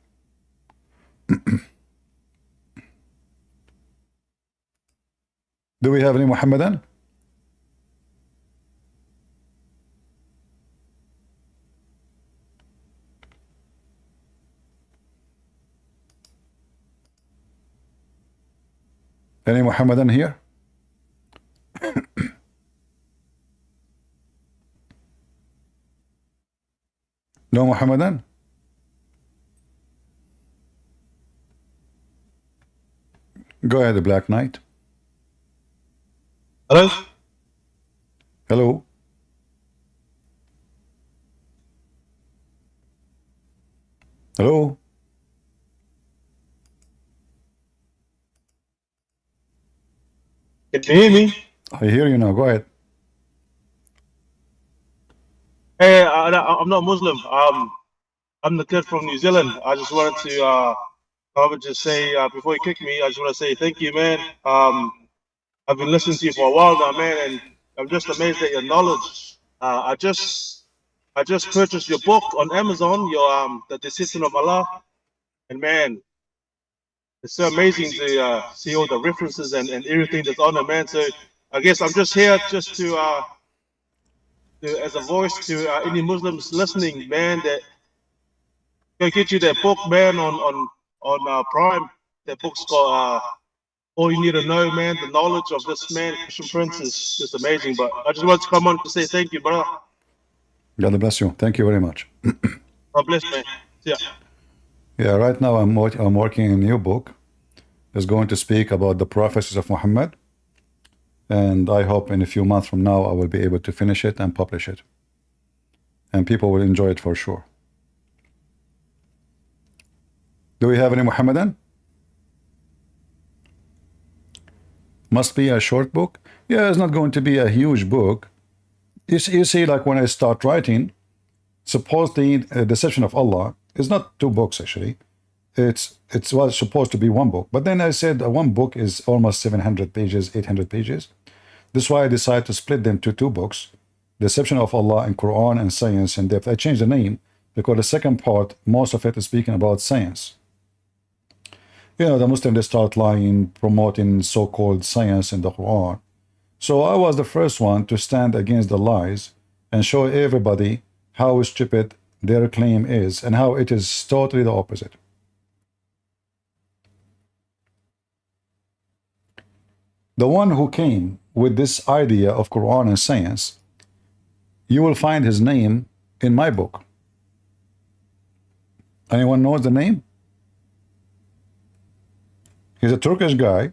Do we have any Muhammadan? Any Muhammadan here? No Muhammadan? Go ahead, the Black Knight. Hello? Hello? Hello? Can you hear me? I hear you now. Go ahead. Hey, I'm not Muslim. I'm the kid from New Zealand. I just wanted to, I would just say, before you kick me, I just want to say thank you, man. I've been listening to you for a while now, man, and I'm just amazed at your knowledge. I just purchased your book on Amazon, your The Decision of Allah, and man, it's so amazing to see all the references and everything that's on it, man. So I guess I'm just here just to as a voice to any Muslims listening, man, that go get you that book, man, on Prime. That book's got all you need to know, man. The knowledge of this man, Christian Prince, is just amazing. But I just wanted to come on to say thank you, brother. God bless you. Thank you very much. God bless, man. Yeah. Yeah, right now I'm working on a new book. It's going to speak about the prophecies of Muhammad. And I hope in a few months from now I will be able to finish it and publish it. And people will enjoy it for sure. Do we have any Muhammadan? Must be a short book? Yeah, it's not going to be a huge book. You see, like when I start writing, supposedly the deception of Allah It's not 2 books actually. It was supposed to be 1 book, but then I said 1 book is almost 700 pages, 800 pages. This is why I decided to split them to 2 books, Deception of Allah and Quran and Science in Depth. I changed the name because the second part, most of it is speaking about science. You know, the Muslims, they start lying, promoting so-called science in the Quran. So I was the first one to stand against the lies and show everybody how stupid their claim is and how it is totally the opposite. The one who came with this idea of Quran and Science, you will find his name in my book. Anyone knows the name? He's a Turkish guy.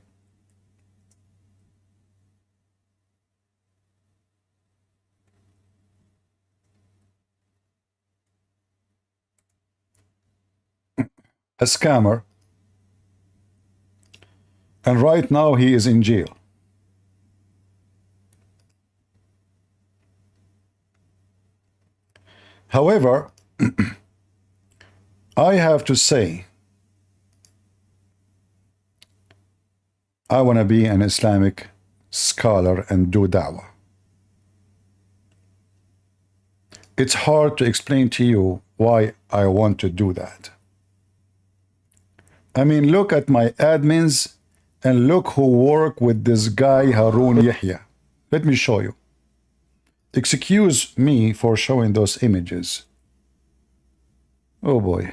A scammer. And right now he is in jail. However, I have to say, I want to be an Islamic scholar and do da'wah. It's hard to explain to you why I want to do that. I mean, look at my admins and look who work with this guy Harun Yahya. Let me show you. Excuse me for showing those images. Oh boy.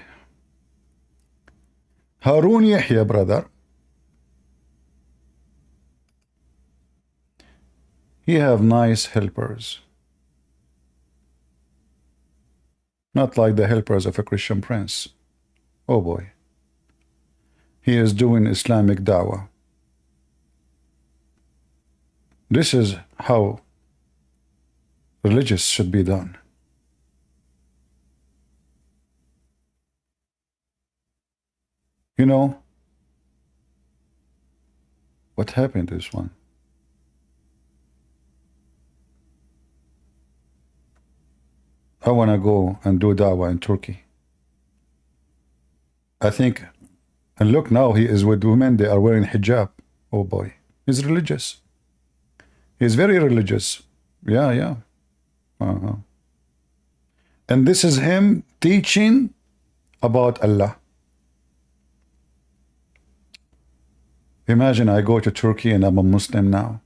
Harun Yahya, brother. He have nice helpers. Not like the helpers of a Christian prince. Oh boy. He is doing Islamic da'wah. This is how religious should be done. You know, what happened to this one? I want to go and do da'wah in Turkey. I think, and look now, he is with women, they are wearing hijab. Oh boy, he's religious. He's very religious. Yeah, yeah. And this is him teaching about Allah. Imagine I go to Turkey and I'm a Muslim now,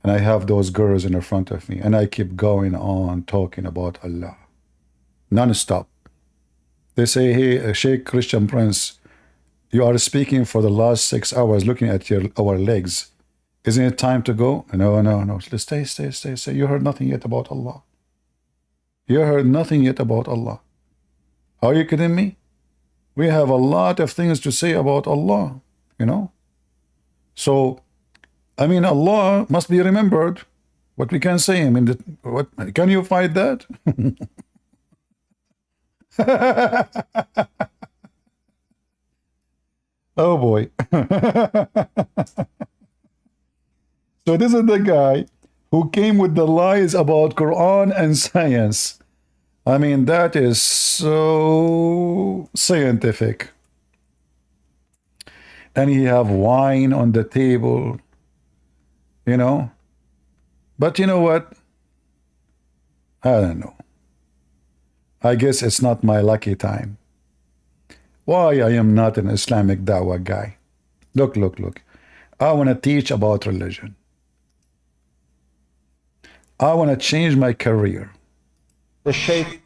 and I have those girls in front of me, and I keep going on talking about Allah non-stop. They say, hey, Sheikh Christian Prince, you are speaking for the last 6 hours looking at our legs. Isn't it time to go? No, no, no. Stay. You heard nothing yet about Allah. You heard nothing yet about Allah. Are you kidding me? We have a lot of things to say about Allah, you know? So, I mean, Allah must be remembered. What we can say, I mean, what can you fight that? Oh boy. So this is the guy who came with the lies about Quran and Science. I mean, that is so scientific. And he have wine on the table, you know. But you know what? I don't know. I guess it's not my lucky time. Why I am not an Islamic da'wah guy. Look. I want to teach about religion. I want to change my career. The Sheikh.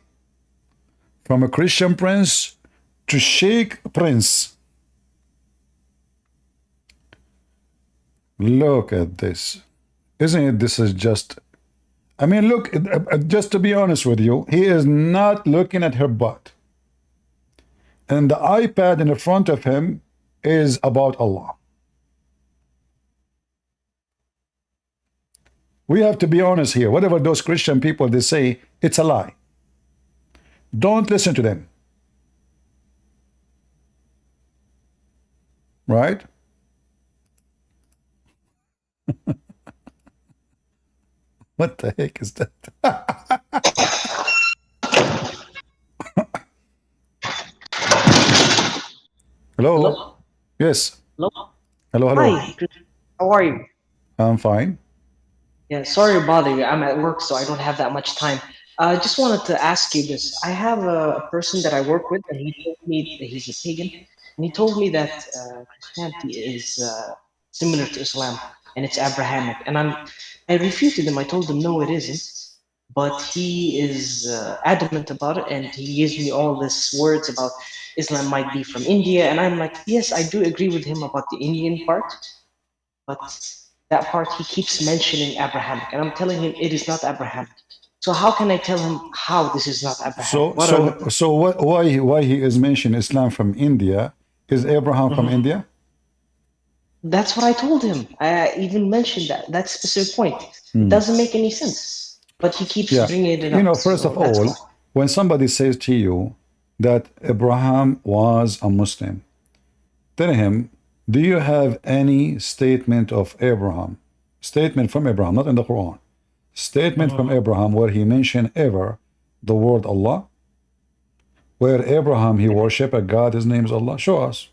From a Christian prince to Sheikh Prince. Look at this. Isn't it? This is just... I mean, look, just to be honest with you, he is not looking at her butt. And the iPad in the front of him is about Allah. We have to be honest here. Whatever those Christian people, they say, it's a lie. Don't listen to them. Right? What the heck is that? Hello? Hello? Yes. Hello? Hello, hello. Hi, how are you? I'm fine. Yeah, sorry to bother you. I'm at work, so I don't have that much time. I just wanted to ask you this. I have a person that I work with, and he told me that he's a pagan, and he told me that Christianity is similar to Islam, and it's Abrahamic. And I refuted him. I told him, no, it isn't. But he is adamant about it, and he gives me all this words about Islam might be from India, and I'm like, yes, I do agree with him about the Indian part, but that part he keeps mentioning Abrahamic, and I'm telling him it is not Abrahamic. So how can I tell him how this is not Abrahamic? Why he is mentioning Islam from India? Is Abraham from India? That's what I told him. I even mentioned that specific point. It doesn't make any sense, but he keeps bringing it up. You know, first of all, when somebody says to you that Abraham was a Muslim, tell him, do you have any statement of Abraham? Statement from Abraham, not in the Quran. Statement from Abraham where he mentioned ever the word Allah? Where Abraham, he worshiped a God, his name is Allah? Show us.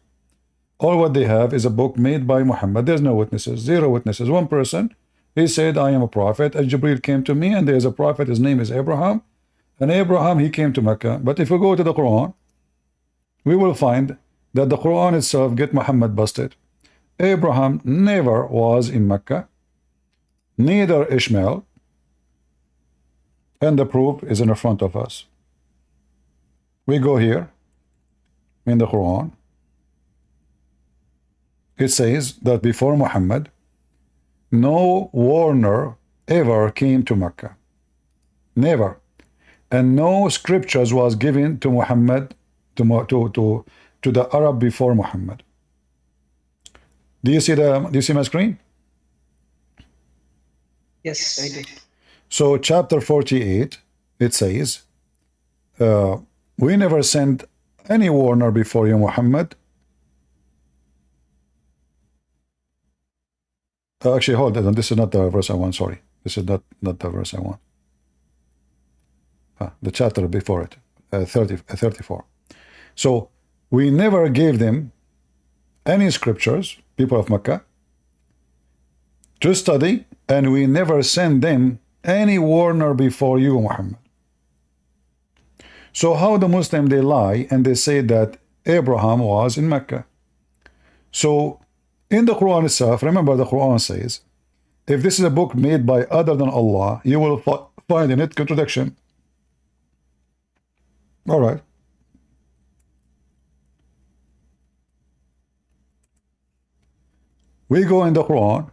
All what they have is a book made by Muhammad. There's no witnesses, zero witnesses. One person, he said, I am a prophet. And Jibreel came to me, and there's a prophet, his name is Abraham. And Abraham, he came to Mecca. But if we go to the Quran, we will find that the Quran itself get Muhammad busted. Abraham never was in Mecca, neither Ishmael, and the proof is in front of us. We go here in the Quran. It says that before Muhammad, no warner ever came to Mecca. Never. And no scriptures was given to Muhammad, to the Arab before Muhammad. Do you see my screen? Yes, I do. So chapter 48, it says, we never sent any warner before you, Muhammad. Actually, hold on. This is not the verse I want. Sorry. This is not the verse I want. The chapter before it, 34. So we never gave them any scriptures, people of Mecca, to study, and we never sent them any warner before you, Muhammad. So how the Muslim, they lie and they say that Abraham was in Mecca. So in the Quran itself, remember the Quran says, if this is a book made by other than Allah, you will find in it contradiction. All right. We go in the Quran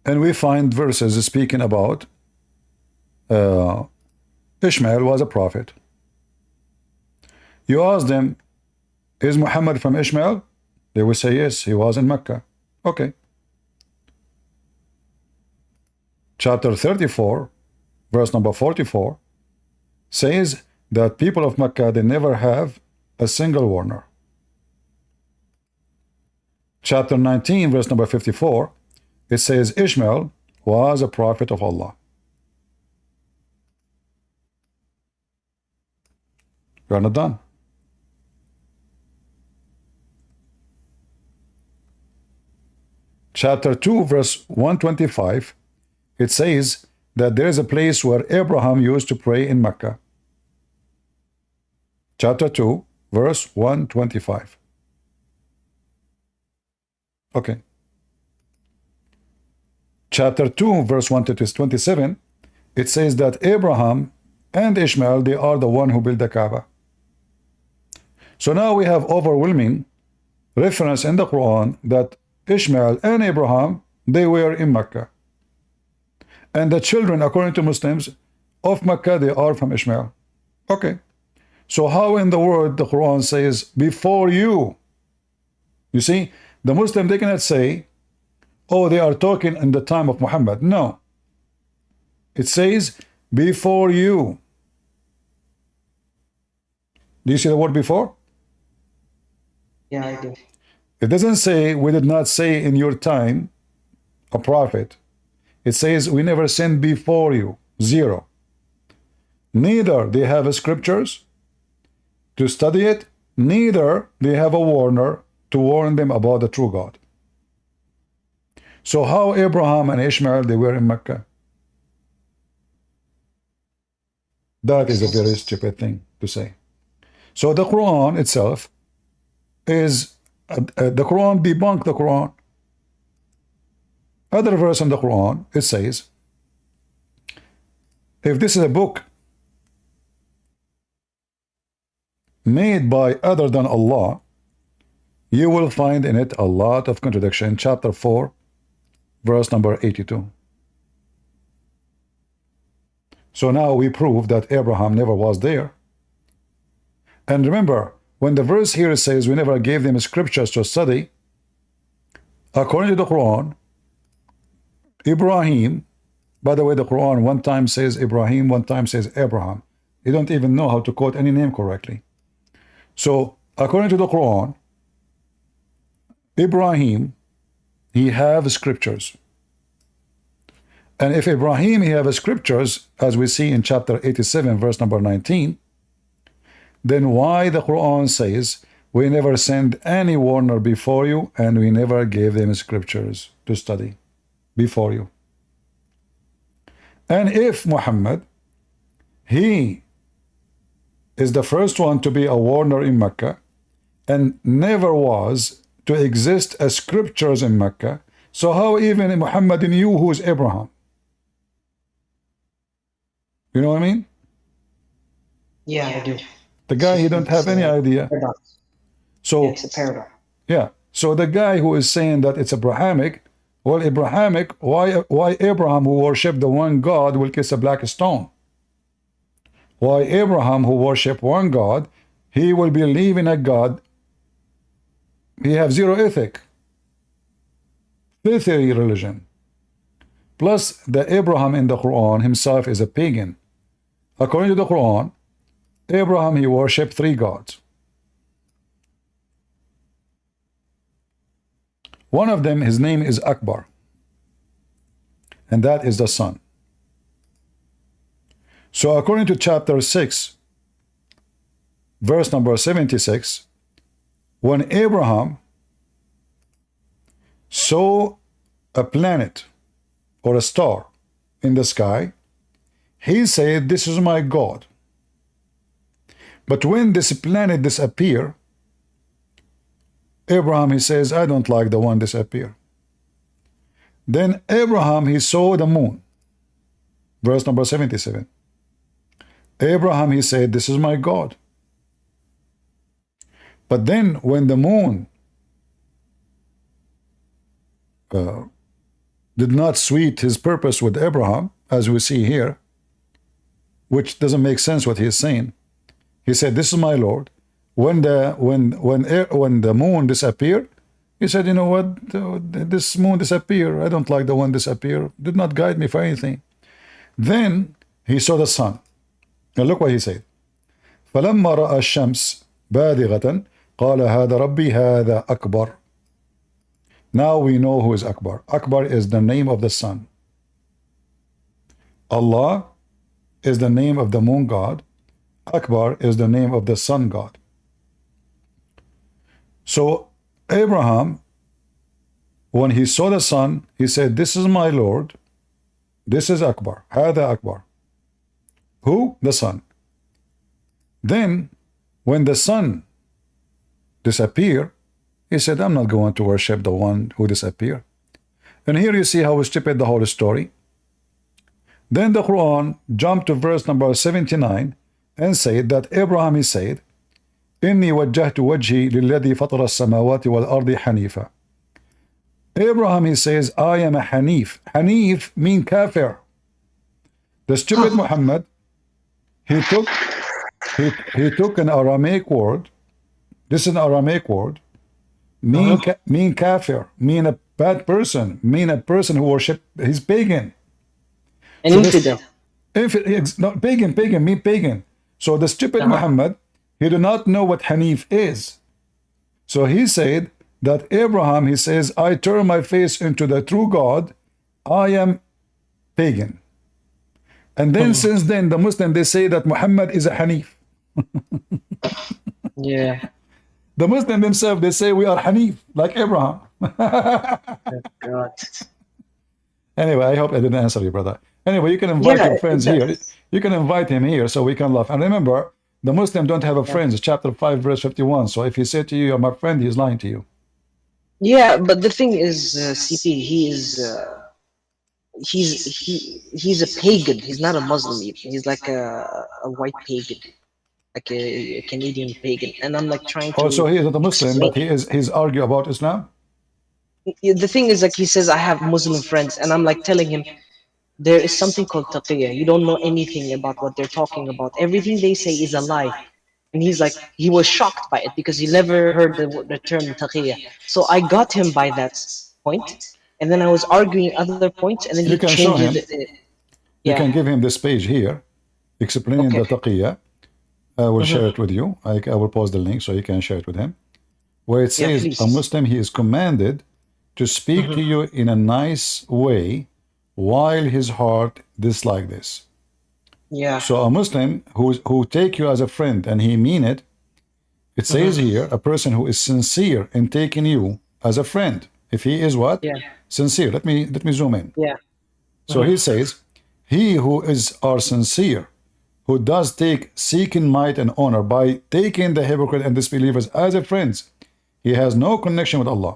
and we find verses speaking about Ishmael was a prophet. You ask them, is Muhammad from Ishmael? They will say yes, he was in Mecca. Okay. Chapter 34, verse number 44, says that people of Mecca, they never have a single warner. Chapter 19, verse number 54, it says Ishmael was a prophet of Allah. We are not done. Chapter 2, verse 125, it says that there is a place where Abraham used to pray in Mecca. Chapter 2, verse 125. Okay. Chapter 2, verse 127, it says that Abraham and Ishmael, they are the one who built the Kaaba. So now we have overwhelming reference in the Quran that Ishmael and Abraham, they were in Mecca. And the children, according to Muslims, of Mecca, they are from Ishmael. Okay. So how in the world the Quran says, before you? You see, the Muslim, they cannot say, oh, they are talking in the time of Muhammad. No. It says, before you. Do you see the word before? Yeah, I do. It doesn't say, we did not say in your time a prophet. It says, we never sent before you. Zero. Neither they have scriptures to study it, neither they have a warner to warn them about the true God. So how Abraham and Ishmael, they were in Mecca? That is a very stupid thing to say. So the Quran itself is, the Quran debunked the Quran. Other verse in the Quran, it says, if this is a book made by other than Allah, you will find in it a lot of contradiction. Chapter 4, verse number 82. So now we prove that Abraham never was there. And remember, when the verse here says we never gave them scriptures to study, according to the Quran, Ibrahim, by the way, the Quran one time says Ibrahim, one time says Abraham. You don't even know how to quote any name correctly. So according to the Quran, Ibrahim, he have scriptures. And if Ibrahim, he have scriptures, as we see in chapter 87, verse number 19, then why the Quran says we never sent any warner before you and we never gave them scriptures to study before you? And if Muhammad, he is the first one to be a warner in Mecca and never was to exist as scriptures in Mecca, so how even Muhammad knew who is Abraham? You know what I mean? Yeah, I do. The guy, he don't have any idea. So it's a paradox. Yeah. So the guy who is saying that it's Abrahamic, well, Abrahamic, why Abraham, who worshipped the one God, will kiss a black stone? Why Abraham, who worshipped one God, he will believe in a God? He have zero ethic, filthy religion. Plus, the Abraham in the Quran himself is a pagan. According to the Quran, Abraham, he worshipped 3 gods. One of them, his name is Akbar, and that is the sun. So according to chapter 6, verse number 76, when Abraham saw a planet or a star in the sky, he said, this is my God. But when this planet disappeared, Abraham, he says, I don't like the one disappear. Then Abraham, he saw the moon. Verse number 77. Abraham, he said, this is my God. But then when the moon did not suit his purpose with Abraham, as we see here, which doesn't make sense what he is saying, he said, this is my Lord. When the moon disappeared, he said, you know what, this moon disappeared. I don't like the one disappear. Did not guide me for anything. Then he saw the sun. And look what he said. فَلَمَّا رَأَى الشَّمْسِ بَادِغَةً قَالَ هَذَا رَبِّي هَذَا أَكْبَرُ. Now we know who is Akbar. Akbar is the name of the sun. Allah is the name of the moon god. Akbar is the name of the sun god. So Abraham, when he saw the sun, he said, this is my Lord. This is Akbar. Hada Akbar. Who? The sun. Then when the sun disappeared, he said, I'm not going to worship the one who disappeared. And here you see how stupid the whole story. Then the Quran jumped to verse number 79 and said that Abraham, he said, إني وجهت وجهي للذي فطر السماوات والأرض حنيفا. Abraham, he says, I am a Hanif. Hanif mean kafir. The stupid Muhammad, he took an Aramaic word. This is an Aramaic word. Mean kafir, mean a bad person, mean a person who worship, he's pagan. An infidel. No, pagan, mean pagan. So the stupid Muhammad, he do not know what Hanif is. So he said that Abraham, he says, I turn my face into the true God. I am pagan. And then since then, the Muslim, they say that Muhammad is a Hanif. Yeah. The Muslim themselves, they say we are Hanif, like Abraham. God. Anyway, I hope I didn't answer you, brother. Anyway, you can invite Yeah, your friends it here. does. You can invite him here so we can laugh. And remember, the Muslim don't have a friend. It's chapter 5, verse 51. So if he said to you, you're my friend, he's lying to you. Yeah, but the thing is, CP, he's a pagan. He's not a Muslim even. He's like a white pagan, like a Canadian pagan. And I'm like trying Also, to he is not a Muslim, explain. but he's argue about Islam. The thing is, like, he says I have Muslim friends, and I'm like telling him there is something called taqiyya. You don't know anything about what they're talking about. Everything they say is a lie. And he's like, he was shocked by it because he never heard the term taqiyya. So I got him by that point, and then I was arguing other points, and then You he can show changes him. it. You can Yeah. give him this page here, explaining the taqiyya. I will share it with you. I will post the link so you can share it with him. Where it says please. a Muslim, he is commanded to speak to you in a nice way while his heart dislike this. Yeah. So a Muslim who take you as a friend and he mean it, it says here a person who is sincere in taking you as a friend. If he is what? Yeah. Sincere. Let me zoom in. Yeah. So he says, he who are sincere, who does take seeking might and honor by taking the hypocrite and disbelievers as a friends, he has no connection with Allah.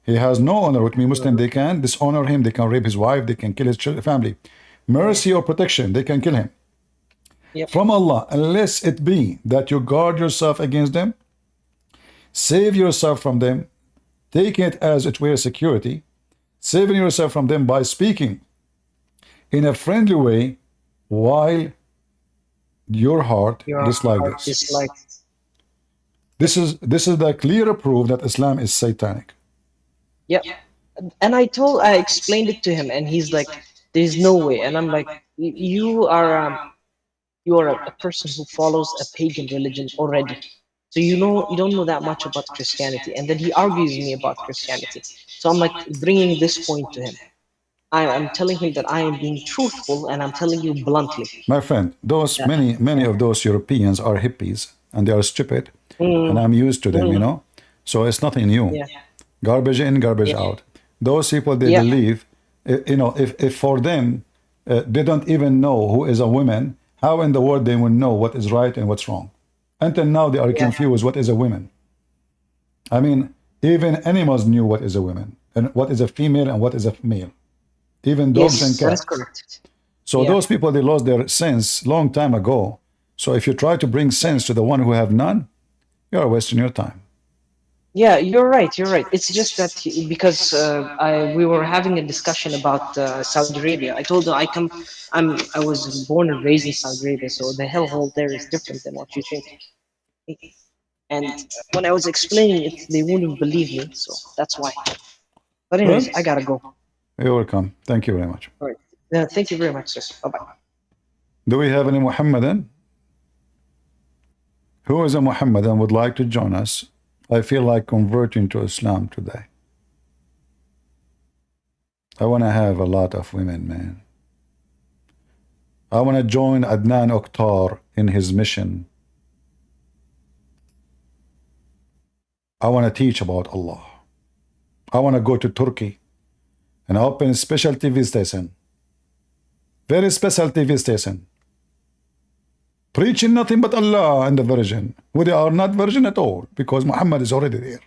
He has no honor with me. Muslim, they can dishonor him, they can rape his wife, they can kill his family. Mercy or protection, they can kill him. Yep. From Allah, unless it be that you guard yourself against them, save yourself from them, taking it as it were security, saving yourself from them by speaking in a friendly way while your heart dislike this. This is the clear proof that Islam is satanic. Yep. And I explained it to him, and he's like, "There's no way." And I'm like, "You are a person who follows a pagan religion already, so you don't know that much about Christianity." And then he argues me about Christianity. So I'm like bringing this point to him. I'm telling him that I am being truthful, and I'm telling you bluntly. My friend, those many of those Europeans are hippies and they are stupid, and I'm used to them, you know. So it's nothing new. Yeah. Garbage in, garbage out. Those people, they believe, you know, if for them they don't even know who is a woman, how in the world they will know what is right and what's wrong? Until now, they are confused what is a woman. I mean, even animals knew what is a woman and what is a female and what is a male. Even dogs and cats. That's correct. So those people, they lost their sense long time ago. So if you try to bring sense to the one who have none, you are wasting your time. Yeah, you're right. You're right. It's just that because we were having a discussion about Saudi Arabia. I told him I was born and raised in Saudi Arabia, so the hellhole there is different than what you think. And when I was explaining it, they wouldn't believe me, so that's why. But anyways, I gotta go. You're welcome. Thank you very much. All right. Thank you very much, sir. Bye bye. Do we have any Muhammadan? Who is a Muhammadan would like to join us? I feel like converting to Islam today. I want to have a lot of women, man. I want to join Adnan Oktar in his mission. I want to teach about Allah. I want to go to Turkey and open a special TV station. Very special TV station. Preaching nothing but Allah and the Virgin, who they are not virgin at all, because Muhammad is already there.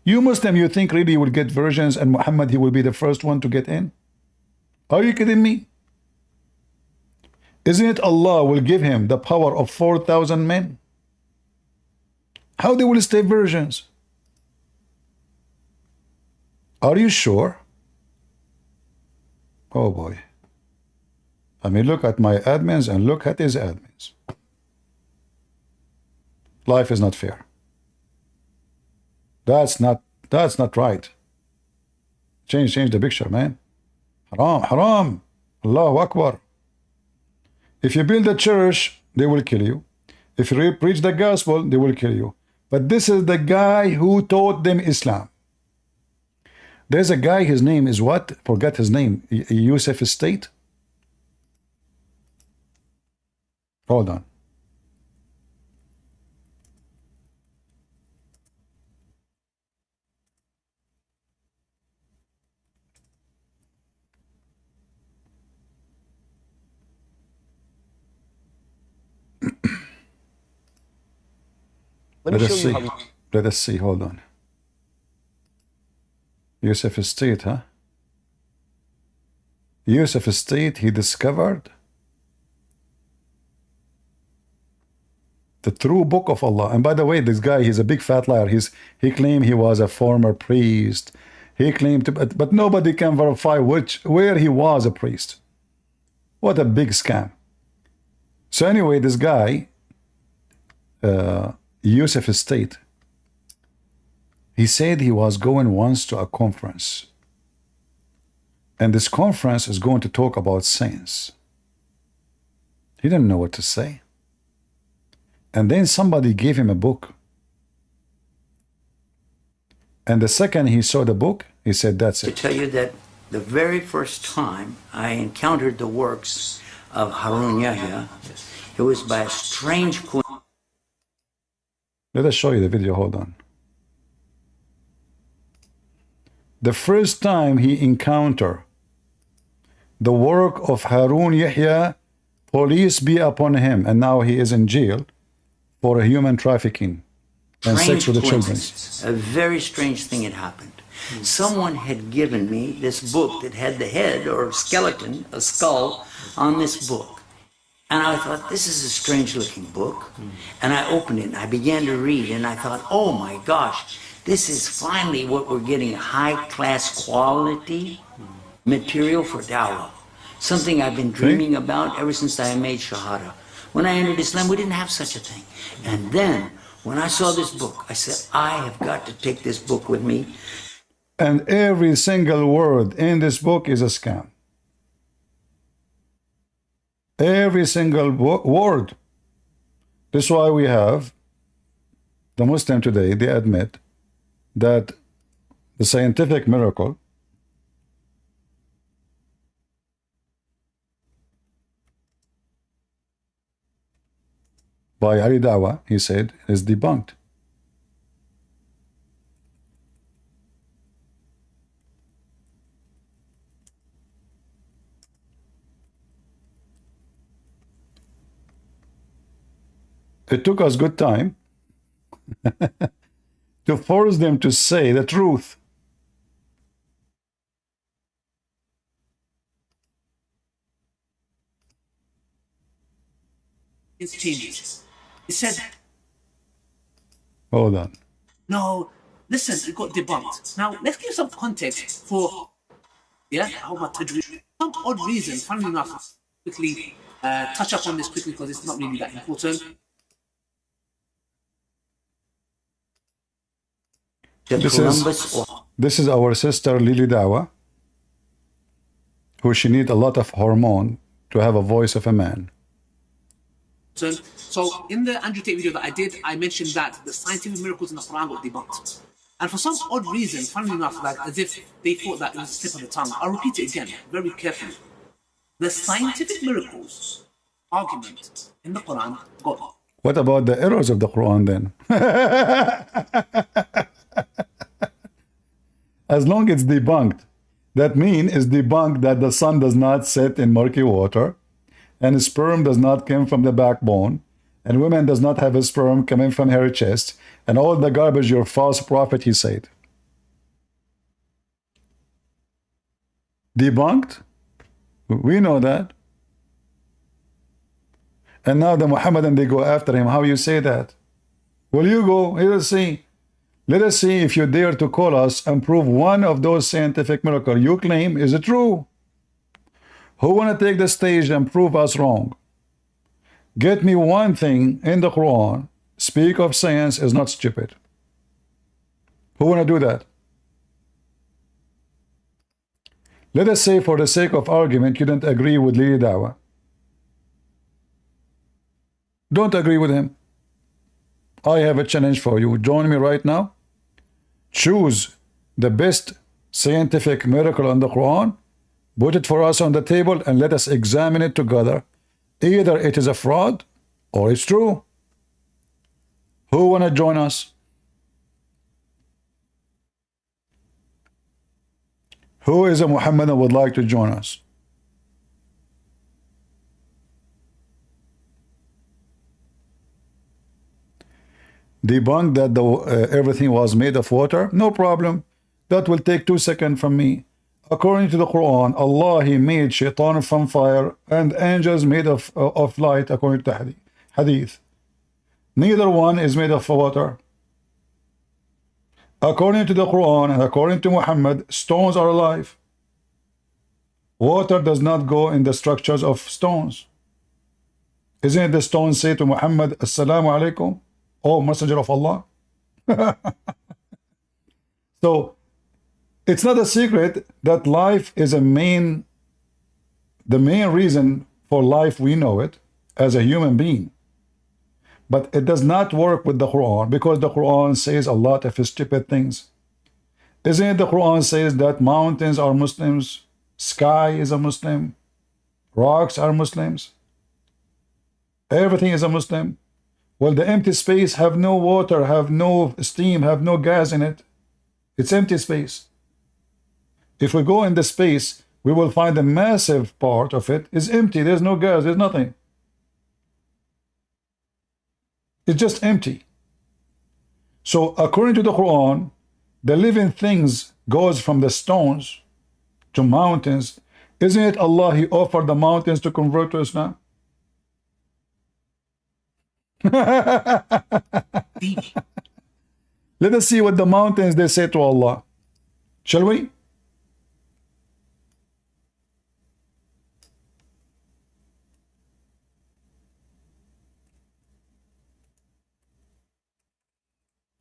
You Muslim, you think really you will get virgins and Muhammad, he will be the first one to get in? Are you kidding me? Isn't it Allah will give him the power of 4,000 men? How they will stay virgins? Are you sure? Oh boy. I mean, look at my admins and look at his admins. Life is not fair. That's not right. Change the picture, man. Haram, haram. Allahu Akbar. If you build a church, they will kill you. If you preach the gospel, they will kill you. But this is the guy who taught them Islam. There's a guy, his name is what? Forget his name. Yusuf State. Hold on. Let me Let show us you see. how we. Let us see. Hold on. Yusuf State, huh? Yusuf State, he discovered the true book of Allah. And by the way, this guy, he's a big fat liar. He claimed he was a former priest. He claimed to, but nobody can verify where he was a priest. What a big scam. So anyway, this guy, Yusuf State, he said he was going once to a conference. And this conference is going to talk about science. He didn't know what to say. And then somebody gave him a book. And the second he saw the book, he said, that's it. To tell you that the very first time I encountered the works of Harun Yahya, it was by a strange coincidence. Let us show you the video. Hold on. The first time he encountered the work of Harun Yahya, police be upon him, and now he is in jail for human trafficking and sex with the children. A very strange thing had happened. Someone had given me this book that had the head or skeleton, a skull, on this book. And I thought, this is a strange looking book. And I opened it and I began to read and I thought, oh my gosh, this is finally what we're getting, high class quality material for dawah. Something I've been dreaming about ever since I made Shahada. When I entered Islam, we didn't have such a thing. And then, when I saw this book, I said, I have got to take this book with me. And every single word in this book is a scam. Every single word. That's why we have the Muslim today, they admit that the scientific miracle by Ali Dawa, he said, is debunked. It took us good time to force them to say the truth. It's changes. It said, hold on. No, listen, it got debunked. Now, let's give some context for, how much to do. Some odd reason, funnily enough, quickly touch up on this quickly because it's not really that important. This is our sister Lily Dawa, who she need a lot of hormone to have a voice of a man. So in the Andrew Tate video that I did, I mentioned that the scientific miracles in the Quran got debunked. And for some odd reason, funnily enough, like as if they thought that it was a slip of the tongue, I'll repeat it again, very carefully. The scientific miracles argument in the Quran got. What about the errors of the Quran then? As long as it's debunked, that means it's debunked that the sun does not set in murky water, and sperm does not come from the backbone, and women does not have a sperm coming from her chest, and all the garbage your false prophet, he said. Debunked? We know that. And now the Muhammadan, they go after him. How you say that? Will you go? Let us see. Let us see if you dare to call us and prove one of those scientific miracles you claim is it true. Who want to take the stage and prove us wrong? Get me one thing in the Quran. Speak of science is not stupid. Who want to do that? Let us say for the sake of argument you don't agree with Lili Dawa. Don't agree with him. I have a challenge for you. Join me right now. Choose the best scientific miracle on the Quran. Put it for us on the table and let us examine it together. Either it is a fraud or it's true. Who want to join us? Who is a Muhammadan would like to join us? debunk that everything was made of water? No problem. That will take 2 seconds from me. According to the Quran, Allah, He made shaitan from fire and angels made of light, according to the hadith. Neither one is made of water. According to the Quran and according to Muhammad, stones are alive. Water does not go in the structures of stones. Isn't it the stones say to Muhammad, Assalamu alaikum, O Messenger of Allah? So, it's not a secret that life is the main reason for life we know it as a human being. But it does not work with the Quran, because the Quran says a lot of stupid things. Isn't it the Quran says that mountains are Muslims, sky is a Muslim, rocks are Muslims, everything is a Muslim? Well, the empty space have no water, have no steam, have no gas in it. It's empty space. If we go in the space, we will find a massive part of it is empty. There's no gas, there's nothing. It's just empty. So according to the Quran, the living things goes from the stones to mountains. Isn't it Allah, He offered the mountains to convert to Islam? Let us see what the mountains they say to Allah. Shall we?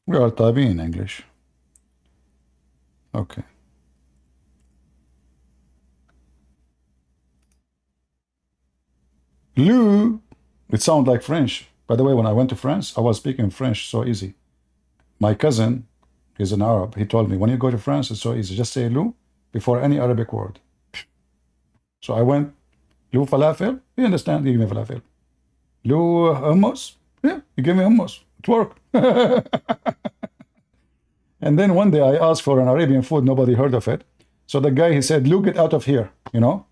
We are typing in English. Okay. Lou, it sounds like French. By the way, when I went to France, I was speaking French so easy. My cousin, he's an Arab, he told me, when you go to France, it's so easy. Just say Lou before any Arabic word. So I went, Lou falafel? You understand? He gave me falafel. Lou hummus? Yeah, he gave me hummus. It worked. And then one day I asked for an Arabian food, nobody heard of it. So the guy, he said, Lou, get out of here, you know?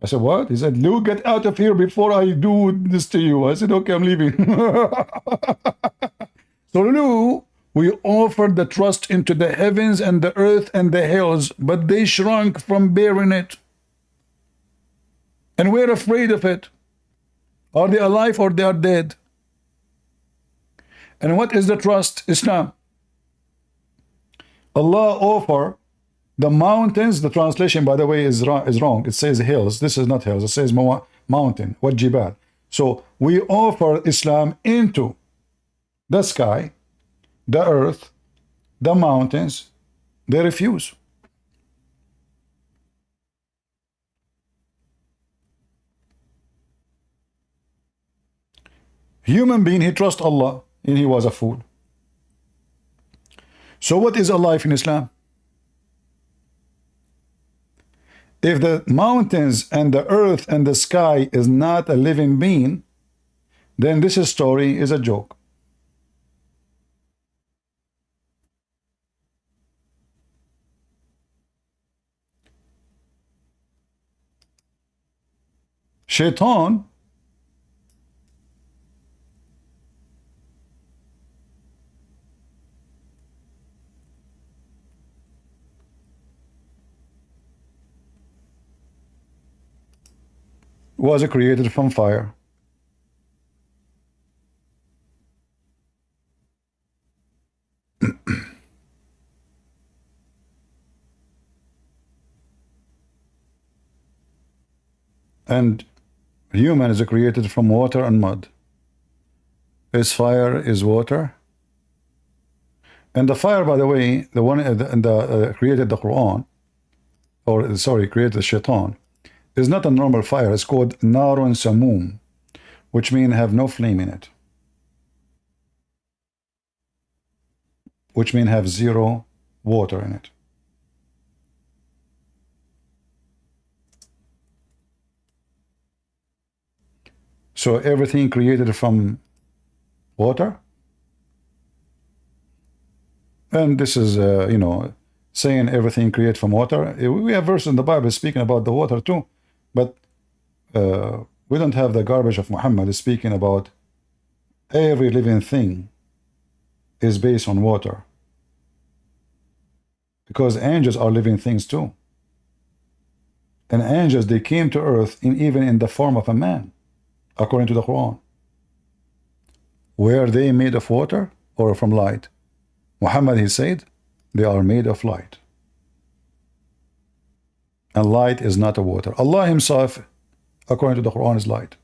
I said, what? He said, Lou, get out of here before I do this to you. I said, okay, I'm leaving. So Lou, we offered the trust into the heavens and the earth and the hills, but they shrunk from bearing it. And we're afraid of it. Are they alive or they are dead? And what is the trust? Islam. Allah offer the mountains. The translation, by the way, is wrong. It says hills. This is not hills. It says mountain. What jibal? So we offer Islam into the sky, the earth, the mountains. They refuse. Human being, he trusts Allah, and he was a fool. So what is alive in Islam? If the mountains and the earth and the sky is not a living being, then this story is a joke. Shaitan was created from fire. And human is created from water and mud. Is fire, is water. And the fire, by the way, the one created the Quran, or sorry, created the shaitan, is not a normal fire. It's called narun samum, which means have no flame in it, which means have zero water in it. So everything created from water. And this is, you know, saying everything created from water. We have verses in the Bible speaking about the water too, but we don't have the garbage of Muhammad speaking about every living thing is based on water. Because angels are living things too. And angels, they came to earth even in the form of a man, according to the Quran. Were they made of water or from light? Muhammad, he said, they are made of light. And light is not a water. Allah himself, according to the Quran, is light.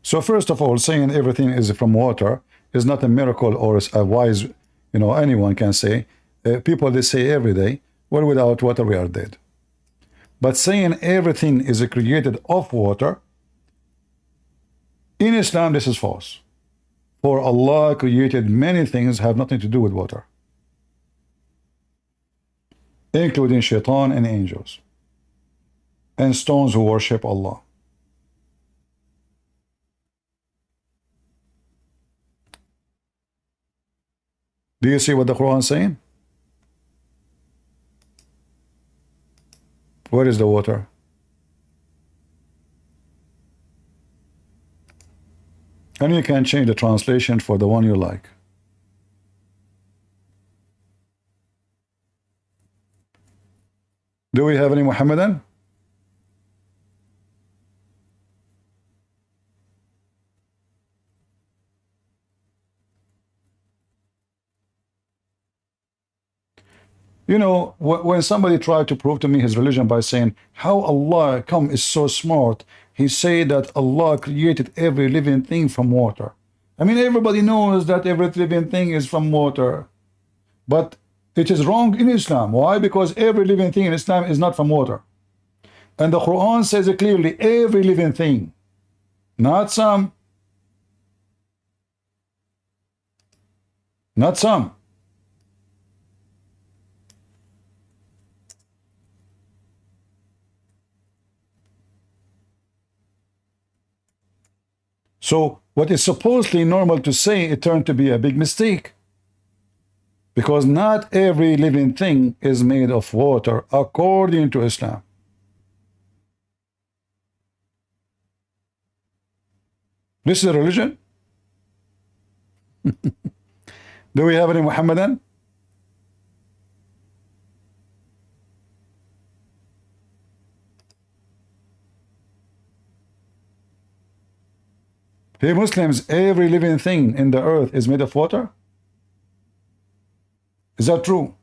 So first of all, saying everything is from water is not a miracle or a wise, anyone can say. People, they say every day, well, without water we are dead. But saying everything is created of water, in Islam this is false. For Allah created many things have nothing to do with water, including shaitan and angels, and stones who worship Allah. Do you see what the Quran is saying? Where is the water? And you can change the translation for the one you like. Do we have any Muhammadan? When somebody tried to prove to me his religion by saying how Allah is so smart, he said that Allah created every living thing from water. I mean, everybody knows that every living thing is from water, but it is wrong in Islam. Why? Because every living thing in Islam is not from water. And the Quran says it clearly, every living thing, not some. Not some. So what is supposedly normal to say, it turned to be a big mistake. Because not every living thing is made of water according to Islam. This is a religion? Do we have any Muhammadan? Hey Muslims, every living thing in the earth is made of water? Is that true?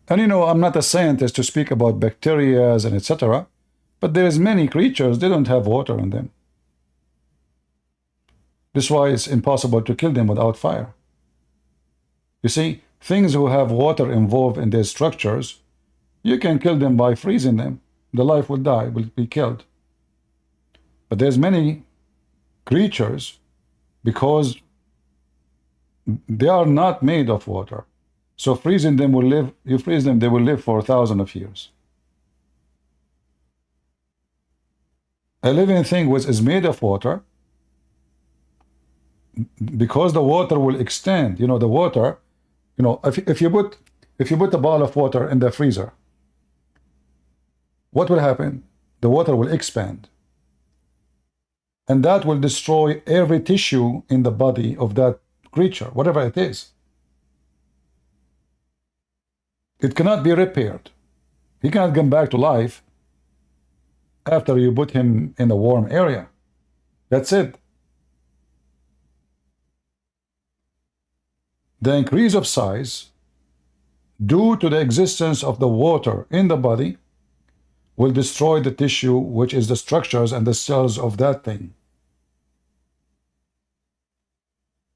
And I'm not a scientist to speak about bacteria and etc. But there is many creatures, they don't have water in them. This is why it's impossible to kill them without fire. You see, things who have water involved in their structures, you can kill them by freezing them. The life will die, will be killed. But there's many creatures, because they are not made of water. So freezing them will live, you freeze them, they will live for 1,000 of years. A living thing which is made of water, because the water will extend, the water, if you put a ball of water in the freezer, what will happen? The water will expand. And that will destroy every tissue in the body of that creature, whatever it is. It cannot be repaired. He cannot come back to life after you put him in a warm area. That's it. The increase of size due to the existence of the water in the body will destroy the tissue, which is the structures and the cells of that thing.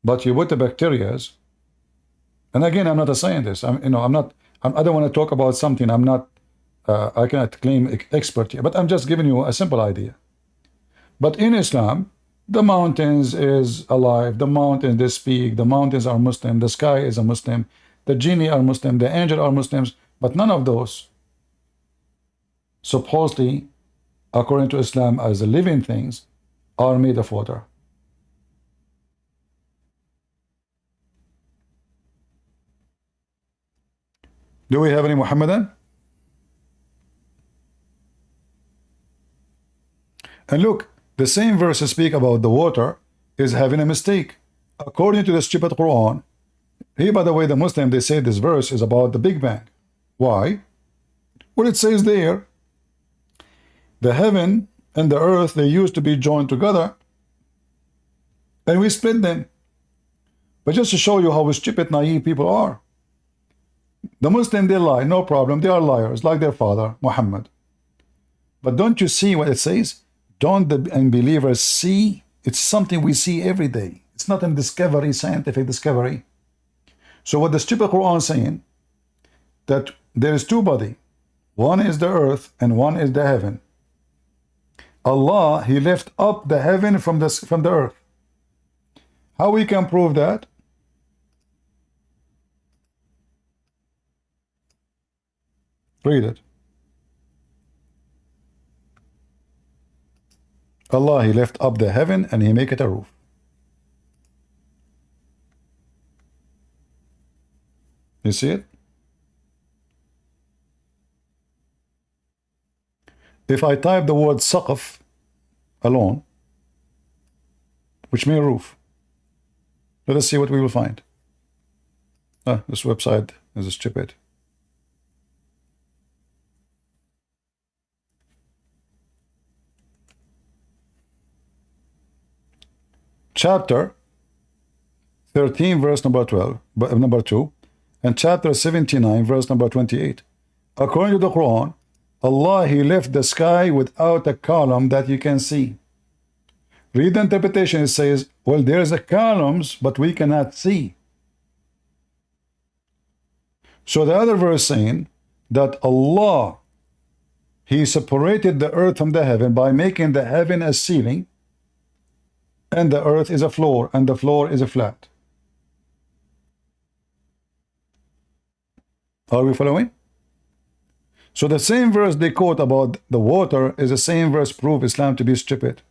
But you put the bacterias, and again, I'm not a scientist. I don't want to talk about something I'm not. I cannot claim expert here, but I'm just giving you a simple idea. But in Islam, the mountains is alive. The mountains they speak. The mountains are Muslim. The sky is a Muslim. The genie are Muslim. The angel are Muslims. But none of those, supposedly, according to Islam, as the living things, are made of water. Do we have any Muhammadan? And look, the same verses speak about the water is having a mistake. According to the stupid Quran, here, by the way, the Muslim, they say this verse is about the Big Bang. Why? Well, it says there, the heaven and the earth, they used to be joined together, and we split them. But just to show you how stupid, naive people are. The Muslim, they lie, no problem. They are liars, like their father, Muhammad. But don't you see what it says? Don't the unbelievers see? It's something we see every day. It's not a discovery, scientific discovery. So what the stupid Quran is saying, that there is two bodies. One is the earth and one is the heaven. Allah, He lift up the heaven from the earth. How we can prove that? Read it. Allah, He lift up the heaven and He make it a roof. You see it? If I type the word saqaf alone, which means roof, let us see what we will find. This website is stupid. Chapter 13, verse number 12, number 2, and chapter 79, verse number 28. According to the Quran, Allah, He left the sky without a column that you can see. Read the interpretation. It says, well, there's a columns, but we cannot see. So the other verse saying that Allah, He separated the earth from the heaven by making the heaven a ceiling, and the earth is a floor, and the floor is a flat. Are we following? So the same verse they quote about the water is the same verse prove Islam to be stupid.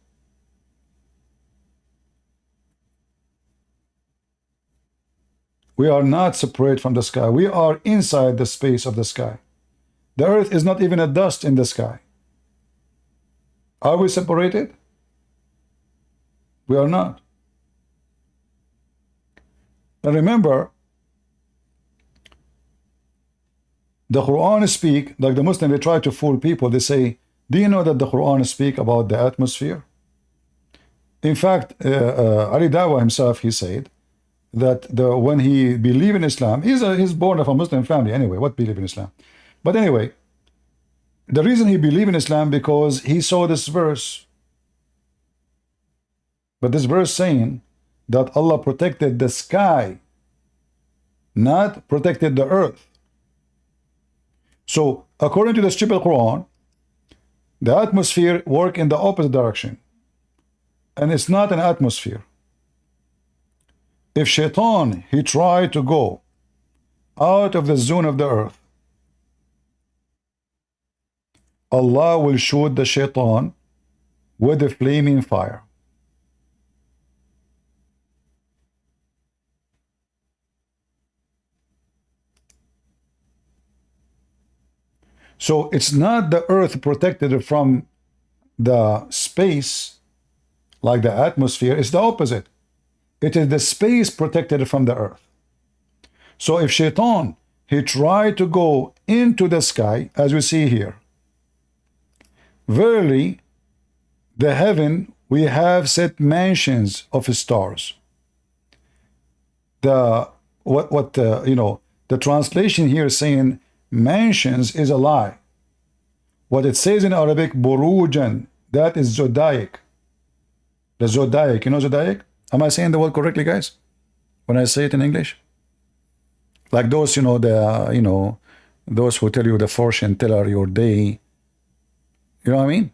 We are not separate from the sky. We are inside the space of the sky. The earth is not even a dust in the sky. Are we separated? We are not. And remember, the Quran speak, like the Muslim, they try to fool people. They say, do you know that the Quran speak about the atmosphere? In fact, Ali Dawa himself, he said that when he believed in Islam, he's born of a Muslim family anyway. What believe in Islam? But anyway, the reason he believed in Islam because he saw this verse. But this verse saying that Allah protected the sky, not protected the earth. So, according to the stupid Quran, the atmosphere work in the opposite direction. And it's not an atmosphere. If Shaitan, he tried to go out of the zone of the earth, Allah will shoot the Shaitan with a flaming fire. So it's not the earth protected from the space like the atmosphere. It's the opposite. It is the space protected from the earth. So if Shaitan, he tried to go into the sky, as we see here, verily the heaven we have set mansions of stars. The translation here is saying mansions is a lie. What it says in Arabic, burujan, that is zodiac. The zodiac, you know zodiac? Am I saying the word correctly, guys? When I say it in English? Like those, those who tell you the fortune teller, your day. You know what I mean?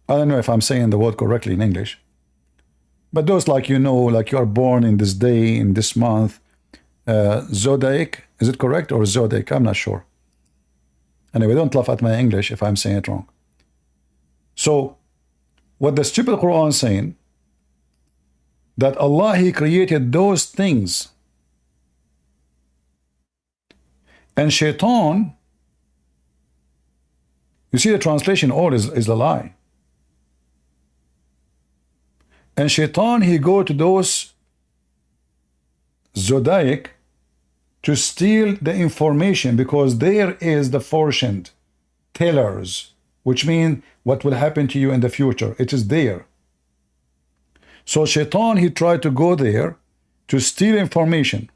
I don't know if I'm saying the word correctly in English. But those like you are born in this day, in this month. Zodiac, is it correct? Or zodiac? I'm not sure. Anyway, don't laugh at my English if I'm saying it wrong. So, what the stupid Quran is saying, that Allah, He created those things. And shaitan, you see the translation all is a lie. And shaitan, he go to those zodiac to steal the information, because there is the fortune tellers, which mean what will happen to you in the future. It is there. So shaitan, he tried to go there to steal information.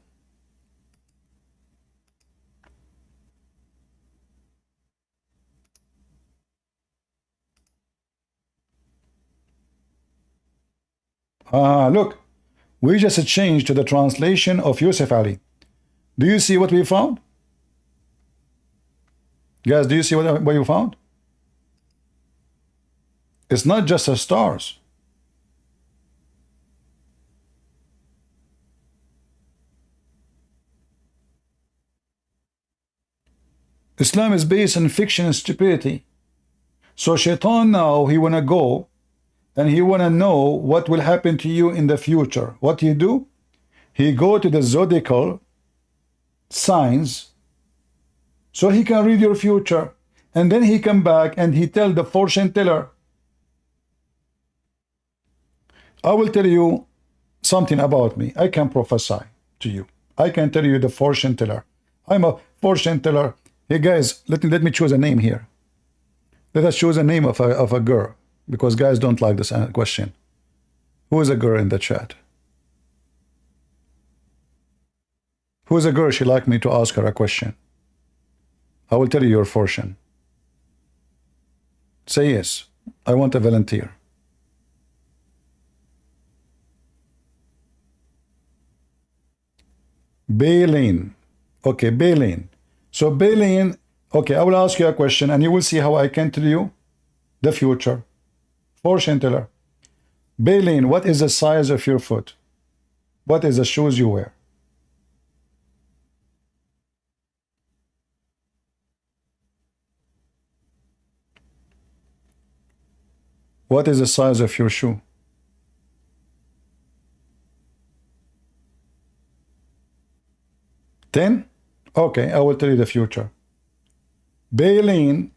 Look, we just changed to the translation of Yusuf Ali. Do you see what we found? Guys, do you see what you found? It's not just the stars. Islam is based on fiction and stupidity. So shaitan now, he wanna go and he wanna know what will happen to you in the future. What he do? He go to the zodiacal signs so he can read your future, and then he come back and he tell the fortune teller, I will tell you something about me. I can prophesy to you. I can tell you the fortune teller. I'm a fortune teller. Hey guys, let me choose a name here. Let us choose a name of a girl, because guys don't like this question. Who is a girl in the chat? Who is a girl she like me to ask her a question? I will tell you your fortune. Say yes. I want a volunteer. Baleen. Okay, Baleen. So Baleen, okay, I will ask you a question and you will see how I can tell you the future. Fortune teller. Baleen, what is the size of your foot? What is the shoes you wear? What is the size of your shoe? Ten? Okay, I will tell you the future. Baleen,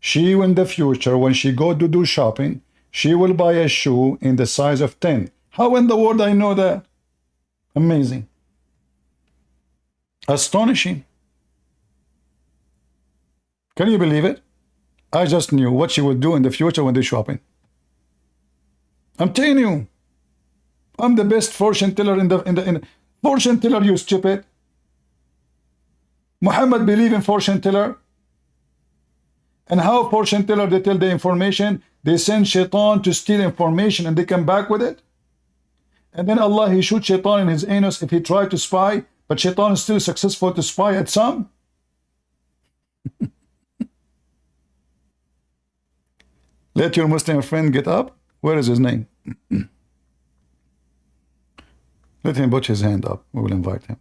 she in the future, when she go to do shopping, she will buy a shoe in the size of 10. How in the world I know that? Amazing. Astonishing. Can you believe it? I just knew what she will do in the future when they're shopping. I'm telling you, I'm the best fortune teller in the fortune teller, you stupid. Muhammad believe in fortune teller. And how fortune teller they tell the information? They send shaitan to steal information and they come back with it. And then Allah, he shoot shaitan in his anus if he tried to spy, but shaitan is still successful to spy at some. Let your Muslim friend get up. Where is his name? Let him put his hand up. We will invite him.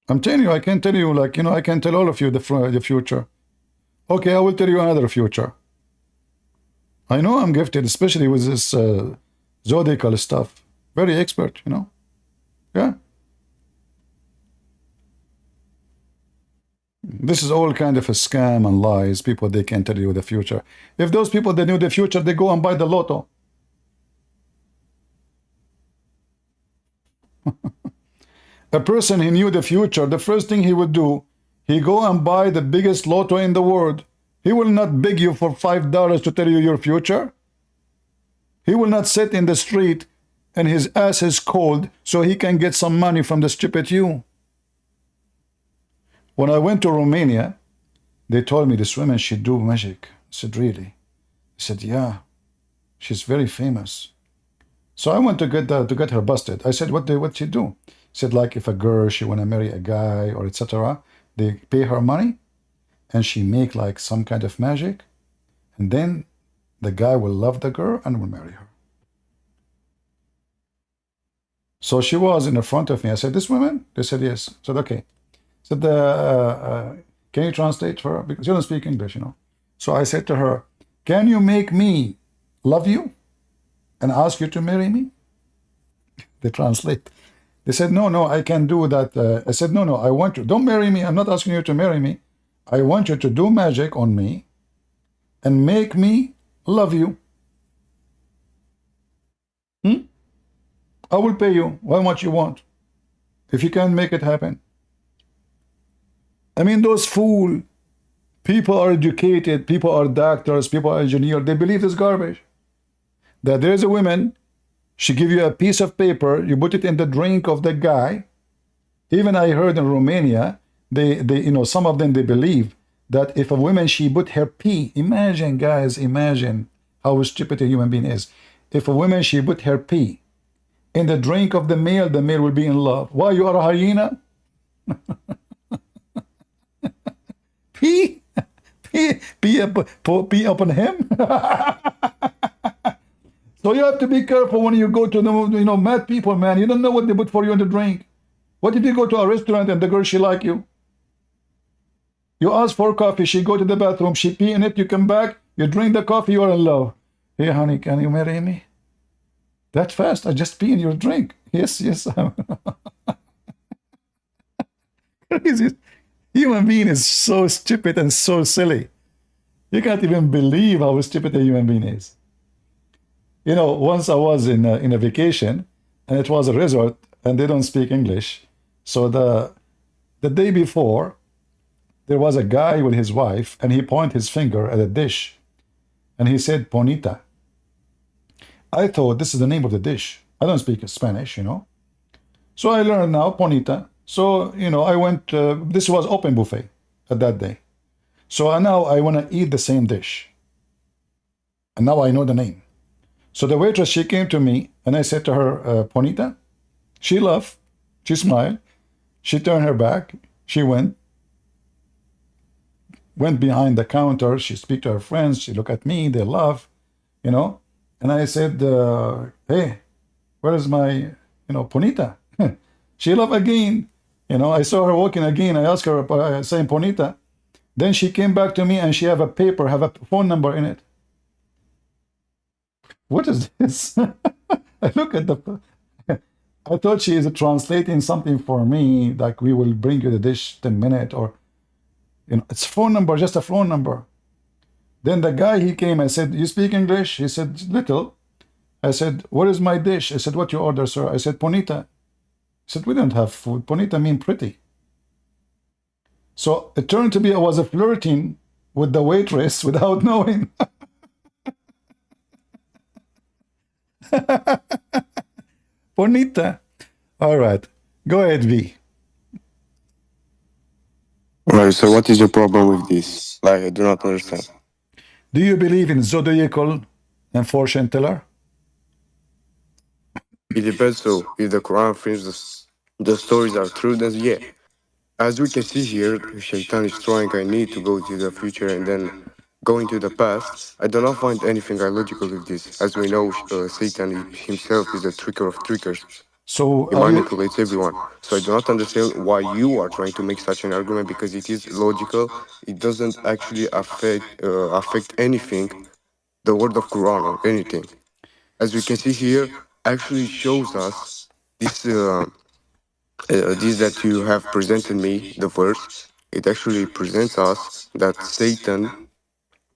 I'm telling you, I can tell you, like, you know, I can tell all of you the future. Okay, I will tell you another future. I know I'm gifted, especially with this zodiacal stuff. Very expert, you know. Yeah. This is all kind of a scam and lies. People, they can tell you the future. If those people, they knew the future, they go and buy the lotto. A person who knew the future, the first thing he would do, he go and buy the biggest lotto in the world. He will not beg you for $5 to tell you your future. He will not sit in the street and his ass is cold so he can get some money from the stupid you. When I went to Romania, they told me this woman, she do magic. I said, really? I said, yeah, she's very famous. So I went to get her busted. I said, what she do? She said, like, if a girl, she want to marry a guy or etc., they pay her money and she make like some kind of magic, and then the guy will love the girl and will marry her. So she was in the front of me. I said, this woman? They said, yes. I said, okay. I said, can you translate for her? Because she doesn't speak English, you know. So I said to her, can you make me love you? and ask you to marry me? They translate. They said, no, no, I can do that. I said, no, no, I want you. Don't marry me. I'm not asking you to marry me. I want you to do magic on me and make me love you. I will pay you how much you want if you can make it happen. I mean, those fool people are educated, people are doctors, people are engineers. They believe this garbage. That there's a woman, she give you a piece of paper, you put it in the drink of the guy. Even I heard in Romania, they you know, some of them, they believe that if a woman, she put her pee, imagine guys, imagine how stupid a human being is. If a woman, she put her pee in the drink of the male will be in love. Why, you are a hyena? Pee? Pee upon him? So you have to be careful when you go to the, you know, mad people, man. You don't know what they put for you in the drink. What if you go to a restaurant and the girl, she like you? You ask for coffee, she go to the bathroom, she pee in it, you come back, you drink the coffee, you are in love. Hey, honey, can you marry me? That fast? I just pee in your drink. Yes, yes. Crazy. Human being is so stupid and so silly. You can't even believe how stupid a human being is. You know, once I was in a vacation, and it was a resort, and they don't speak English. So the day before, there was a guy with his wife, and he pointed his finger at a dish, and he said, "Bonita." I thought this is the name of the dish. I don't speak Spanish, you know. So I learned now, Bonita. So, you know, I went, this was open buffet at that day. So now I want to eat the same dish. And now I know the name. So the waitress, she came to me, and I said to her, Bonita. She laughed, she smiled, she turned her back, she went behind the counter, she speak to her friends, she look at me, they laugh, you know. And I said, hey, where is my, you know, Bonita? She laughed again. You know, I saw her walking again. I asked her, saying Bonita. Then she came back to me, and she have a paper, have a phone number in it. What is this? I look at the... I thought she is translating something for me, like we will bring you the dish 10 minutes, or, you know, it's phone number, just a phone number. Then the guy, he came, I said, you speak English? He said, little. I said, what is my dish? I said, what you order, sir? I said, Bonita. He said, we don't have food. Bonita mean pretty. So it turned to be I was flirting with the waitress without knowing. Bonita. All right. Go ahead, V. Right, so what is your problem with this? Like, I do not understand. Do you believe in zodiacal and fortune teller? It depends. So, if the Quran affirms the stories are true, then yeah. As we can see here, Shaitan is trying, I need to go to the future and then go into the past. I do not find anything illogical with this. As we know, Satan himself is a tricker of trickers. So he manipulates everyone. So I do not understand why you are trying to make such an argument, because it is logical. It doesn't actually affect anything, the word of Quran or anything. As we can see here, actually shows us this this that you have presented me, the verse. It actually presents us that Satan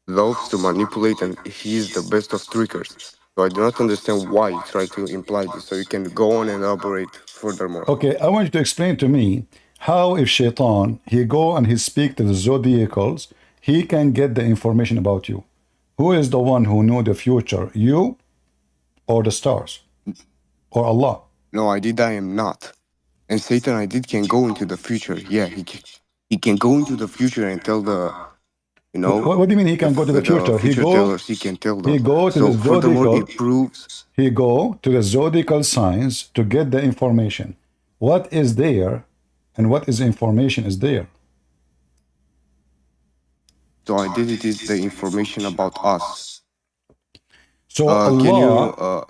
loves to manipulate, and he is the best of trickers. So I do not understand why you try to imply this. So you can go on and elaborate furthermore. Okay, I want you to explain to me how, if Shaitan, he go and he speak to the zodiacals, he can get the information about you. Who is the one who know the future? You or the stars? Or Allah? No, I am not. And Satan, can go into the future. Yeah, he can go into the future and tell the, you know. What do you mean he can go to the future? He can tell them. He go to so the furthermore, zodiacal. it proves. He go to the zodiacal signs to get the information. What is there, and what is information is there? So identity is the information about us. So Allah.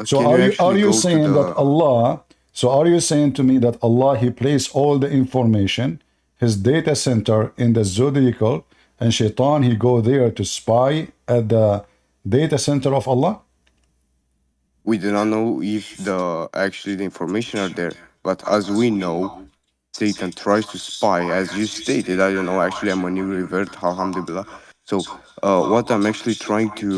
Are you saying that Allah? So are you saying to me that Allah, he placed all the information, his data center in the zodiacal, and Shaitan, he go there to spy at the data center of Allah? we do not know if the actually the information are there. But as we know, Satan tries to spy, as you stated. I don't know. Actually, I'm a new revert. Alhamdulillah. So, what I'm actually trying to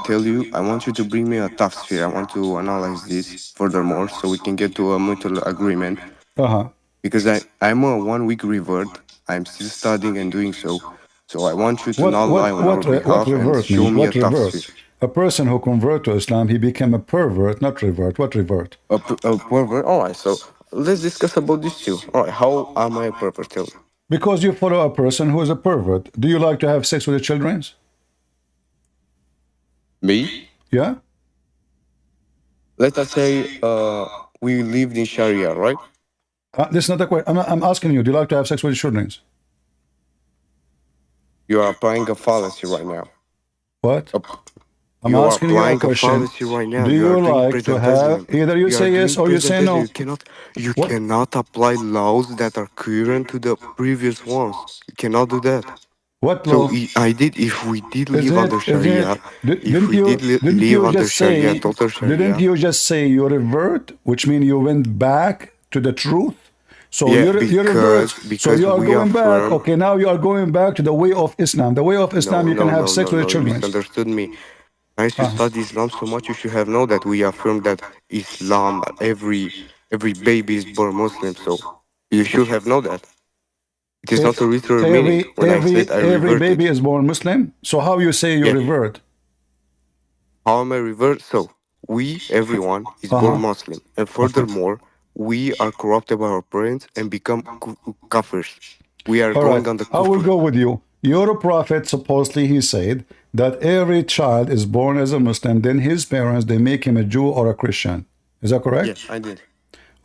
tell you, I want you to bring me a tough sphere. I want to analyze this furthermore, so we can get to a mutual agreement. Because I'm a 1 week revert. I'm still studying and doing so. So I want you to not lie on our What behalf and revert show means? me a What tough sphere. revert? A person who convert to Islam, he became a pervert, not revert. What revert? A pervert. All right. So let's discuss about this too. All right. How am I a pervert? Tell me. Because you follow a person who is a pervert. Do you like to have sex with the children? Me? Yeah. Let us say we lived in Sharia, right? This is not a question. I'm asking you, do you like to have sex with the children? You are applying a fallacy right now. What? I'm You are asking you a applying a question. fallacy right now. Do You are you doing like to have, presentism. either you You are say yes doing or you say presentism. no. You cannot apply laws that are current to the previous ones. You cannot do that. What So law? if we did live under Sharia, if Didn't we did live you under just say, Sharia, total didn't Sharia. you just say you revert, which means you went back to the truth? So Yeah, you revert. So because you are we going back. affirm. Okay, now you are going back to the way of Islam. The way of Islam, you can have sex with the No. You children. misunderstood me. Nice to study Islam so much. You should have known that we affirm that Islam, every baby is born Muslim. So you should have known that. It is not a literal meaning when I said I Every reverted. baby is born Muslim. So how you say you revert? How am I revert? So everyone is born Muslim, and furthermore, we are corrupted by our parents and become kafirs. We are All going right, on the I will kufr. go with you. Your prophet, supposedly, he said that every child is born as a Muslim, then his parents, they make him a Jew or a Christian. Is that correct? Yes, I did.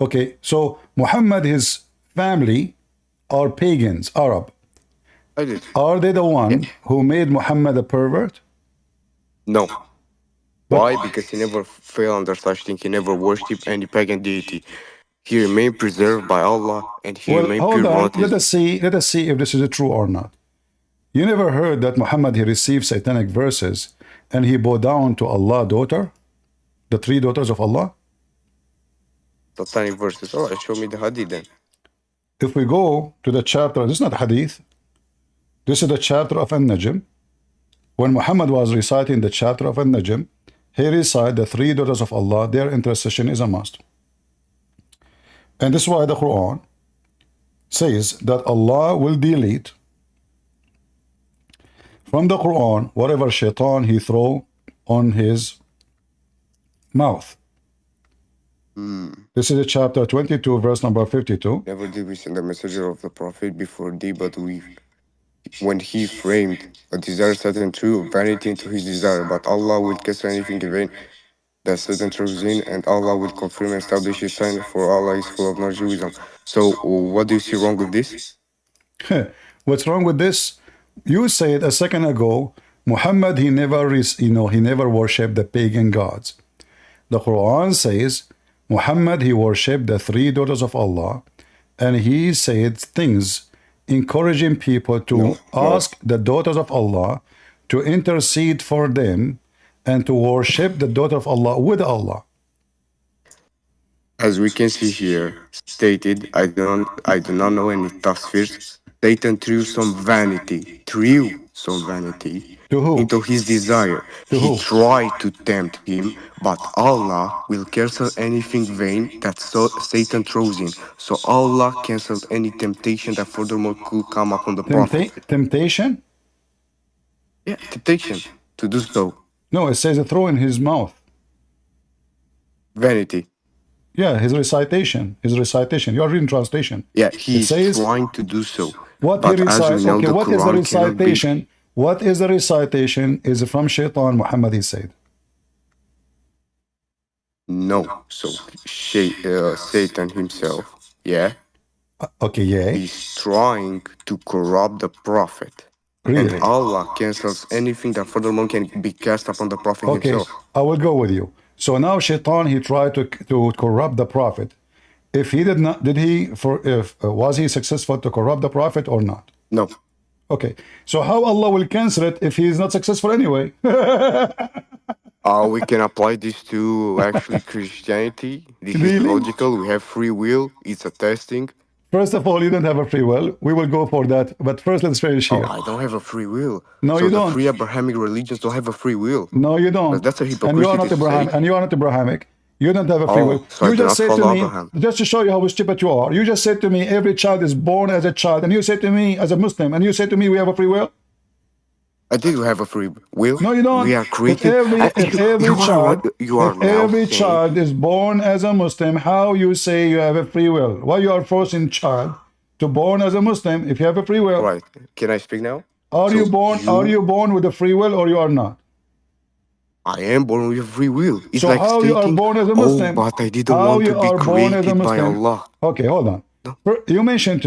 Okay, so Muhammad, his family are pagans, Arab. I did. Are they the one who made Muhammad a pervert? No. Why? Because he never fell under such thing. He never worshipped any pagan deity. He remained preserved by Allah, and he Well, remained hold pure on. monotheism. Let us see if this is true or not. You never heard that Muhammad, he received satanic verses and he bowed down to Allah's daughter, the three daughters of Allah? Satanic verses. All right, show me the hadith then. If we go to the chapter, this is not hadith. This is the chapter of An-Najm. When Muhammad was reciting the chapter of An-Najm, he recited the three daughters of Allah, their intercession is a must. And this is why the Quran says that Allah will delete from the Quran whatever shaitan he throw on his mouth. This is a chapter 22, verse number 52. Never did we send the messenger of the Prophet before thee, but when he framed a desire certain true vanity into his desire, but Allah will cancel anything in vain that certain truth in, and Allah will confirm and establish his sign, for Allah is full of knowledge and wisdom. So what do you see wrong with this? What's wrong with this? You said a second ago, Muhammad, he never worshipped the pagan gods. The Quran says, Muhammad, he worshipped the three daughters of Allah, and he said things encouraging people to ask the daughters of Allah to intercede for them and to worship the daughter of Allah with Allah. As we can see here, stated, I do not know any tasfirs. Satan threw some vanity into his desire. He tried to tempt him, but Allah will cancel anything vain that Satan throws in. So Allah cancelled any temptation that furthermore could come upon the Prophet. Temptation? Yeah, temptation to do so. No, it says throw in his mouth. Vanity. Yeah, his recitation. You are reading translation. Yeah, he's trying to do so. What but he recites, as we know, okay, what is the Quran recitation? What is the recitation? Is from Shaitan, Muhammad, he said. No, so Satan himself, yeah. Okay, yeah. He's trying to corrupt the Prophet. Really? And Allah cancels anything that furthermore can be cast upon the Prophet himself. I will go with you. So now Shaitan, he tried to corrupt the Prophet. If he did not, was he successful to corrupt the Prophet or not? No. Okay. So how Allah will cancel it if he is not successful anyway? We can apply this to actually Christianity. This is Really? logical. We have free will. It's a testing. First of all, you don't have a free will. We will go for that. But first, let's finish Oh, here. I don't have a free will. No, So you the don't. free Abrahamic religions don't have a free will. No, you But don't. that's a And you are hypocrisy not to say. Abraham. And you are not Abrahamic. You don't have a free will. Oh, so I You do just not said to follow me, Abraham. just to show you how stupid you are, you just said to me, every child is born as a child. And you said to me, as a Muslim, and you said to me, we have a free will? I did have a free will. No, you don't. We are created. If every child, you are if now every saying. child is born as a Muslim, how you say you have a free will? Why you are forcing child to born as a Muslim if you have a free will? Right. Can I speak now? Are So you born? Are you born with a free will, or you are not? I am born with free will. It's So like how you are stating, born as a oh, Muslim? but I didn't How want you to be are born as a created by Muslim? Allah. Okay, hold on. You mentioned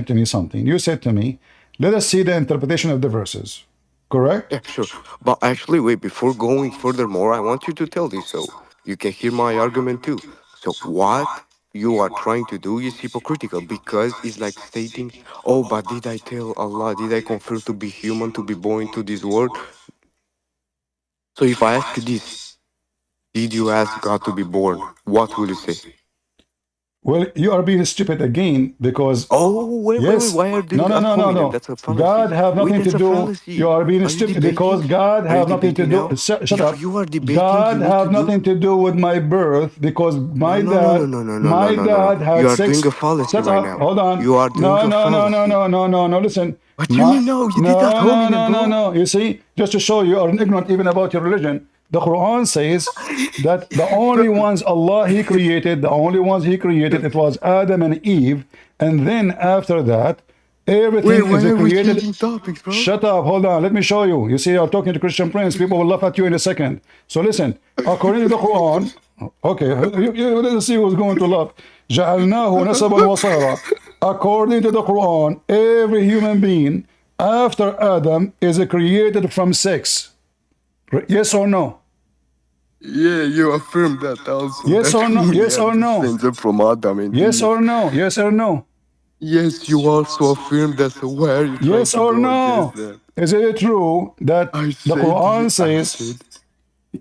to me something. You said to me, let us see the interpretation of the verses. Correct? Yeah, sure. But actually, wait, before going furthermore, I want you to tell this so you can hear my argument too. So what you are trying to do is hypocritical because it's like stating, oh, but did I tell Allah, did I confirm to be human, to be born into this world? So if I ask you this, did you ask God to be born? What will you say? Well, you are being stupid again because wait, yes, why are you doing no, no, ad no, no, hominem? no. That's a fallacy. God have Wait, nothing to that's a do. fallacy. You are being Are you stupid debating? because God Are you have nothing to debating do. now? Shut up. If you are debating, God you need have to do. nothing to do with my birth because No, no, no, no, no, no, no, no, my no, no. dad had You are six. doing a fallacy Shut right up. now. Hold on. You are doing No, a no, no, no, fallacy. no, no, no, no. Listen. What do you mean no? You did ad hominem, bro. No. You see, just to show you are ignorant even about your religion. The Quran says that the only ones Allah He created, it was Adam and Eve, and then after that, everything Why is are we created. changing topics, bro? Shut up, hold on, let me show you. You see, you're talking to Christian Prince, people will laugh at you in a second. So listen, according to the Quran, okay, let's see who's going to laugh. جعلناه نسبا وصهرا. According to the Quran, every human being after Adam is created from sex. Yes or no? Yeah, you affirm that also. Yes That or no? we Yes are or no? descended from Adam and Yes Eve. or no? Yes or no? Yes, you also affirm that. So why are you trying Yes to or go against no? that? Is it true that the Quran says,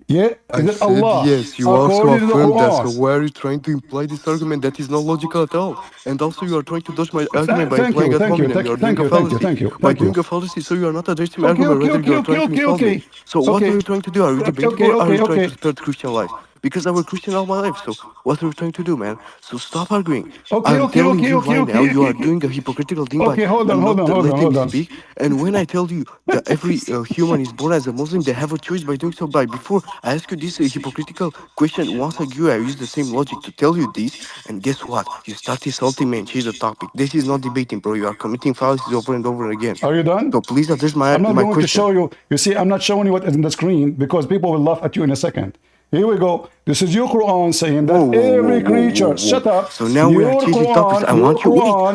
yeah, is I it said Allah? yes, you also According to the affirmed that, so Quran. why are you trying to imply this argument that is not logical at all? And also you are trying to dodge my argument by Thank implying you, ad thank you, hominem. You are doing thank a you, thank you, fallacy. thank you, By thank you. doing a fallacy, so you are not addressing my Okay, argument, okay, rather you okay, are okay, trying to okay, insult me. okay. So what are Okay. you trying to do? Are you debating Okay, or are okay, you trying to okay. spread Christian life? Because I was Christian all my life, so what are you trying to do, man? So stop arguing. Okay, I'm okay, telling okay, you okay, right now, okay, you okay, are okay. doing a hypocritical thing by Okay, hold on, hold not on, hold on, letting hold me on. speak. And when I tell you that every human is born as a Muslim, they have a choice by doing so. By before I ask you this hypocritical question once again, I use the same logic to tell you this, and guess what? You start insulting me and change the topic. This is not debating, bro. You are committing fallacies over and over again. Are you done? So please address I'm not my going to question. show you. You see, I'm not showing you what is in the screen because people will laugh at you in a second. Here we go. This is your Quran saying that every creature, shut up. So now we are changing topics. I want you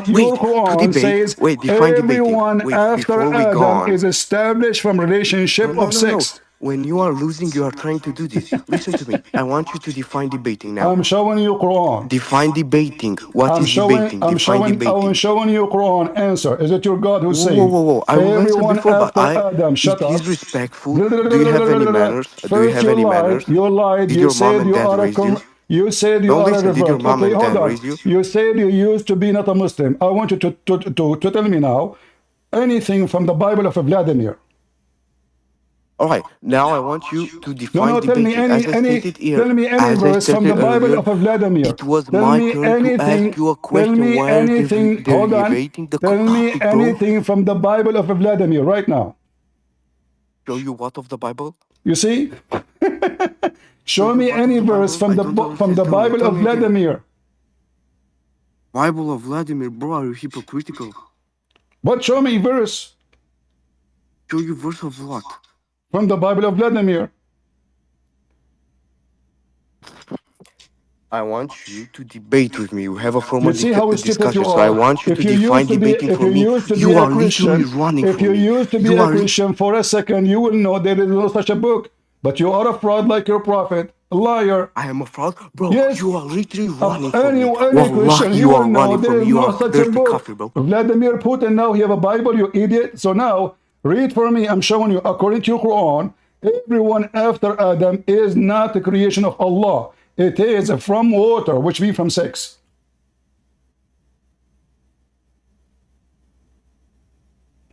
Your to Quran debate. says Wait, define debating. everyone Wait, after before we go Adam on. is established from relationship of No. sex. When you are losing, you are trying to do this. Listen to me. I want you to define debating now. I'm showing you Quran. Define debating. What is debating? Define I'm debating. showing you Quran. Answer. Is it your God who's saying Whoa. I will answer everyone before, but after Adam? Shut it up. is respectful. Do you have any manners? Do you First have you any lied. manners? You lied. Did You your mom said and you dad are a raise you? you said you No, are a listen. Did your revert. mom Okay, and hold dad on. raise you? You said you used to be not a Muslim. I want you to tell me now anything from the Bible of Vladimir. All right. Now I want you to define No, tell me debating. As I stated here, tell me any as I verse from stated the Bible earlier, of Vladimir. it was Tell my me turn to ask anything. you a Tell question. me Why are they anything. Hold on. debating the Tell me topic, bro? anything from the Bible of Vladimir right now. Show you what of the Bible? You see? Show Show you me what of any the verse Bible? I don't from understand. the Bible Tell of me again. Vladimir. Bible of Vladimir, bro, are you hypocritical? But show me verse. Show you verse of what? From the Bible of Vladimir. I want you to debate with me. We have a formal You see how stupid you discussion. So I are. want you If to you define used to be, debating if for you me. used to be You a are literally Christian, running if from you me. used to be You a are Christian for a second, you will know there is no such a book. But you are a fraud like your prophet, a liar. I am a fraud? Bro, Yes. you are literally Of running from me. any Wallah, Christian, you you will are know running there from me. is You no are such a dirty book. kafir, bro. Vladimir Putin now he have a Bible, you idiot. So now read for me. I'm showing you according to your Quran. Everyone after Adam is not a creation of Allah. It is from water, which means from sex.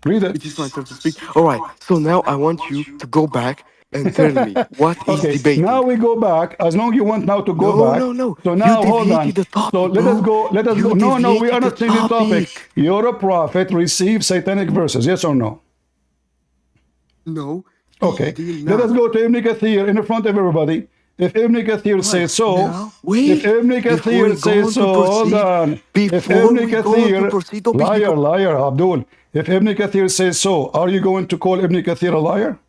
Read it. It is my turn to speak. All right. So now I want you to go back and tell me what is Okay, now debating. we go back. As long you want now to go No, back. no, no. So You now hold on. deviated the So topic, let us bro. go. Let us go. You No, no, we are deviated the not changing the topic. topic. You're a prophet, receive satanic verses. Yes or no? No. Okay. Let us go to Ibn Kathir in front of everybody. If Ibn Kathir says so, Now, wait. if Ibn Before Kathir we go says on so, to hold proceed, on. If before Ibn we go on to Kathir, proceed, don't be liar, liar, Abdul. If Ibn Kathir says so, are you going to call Ibn Kathir a liar?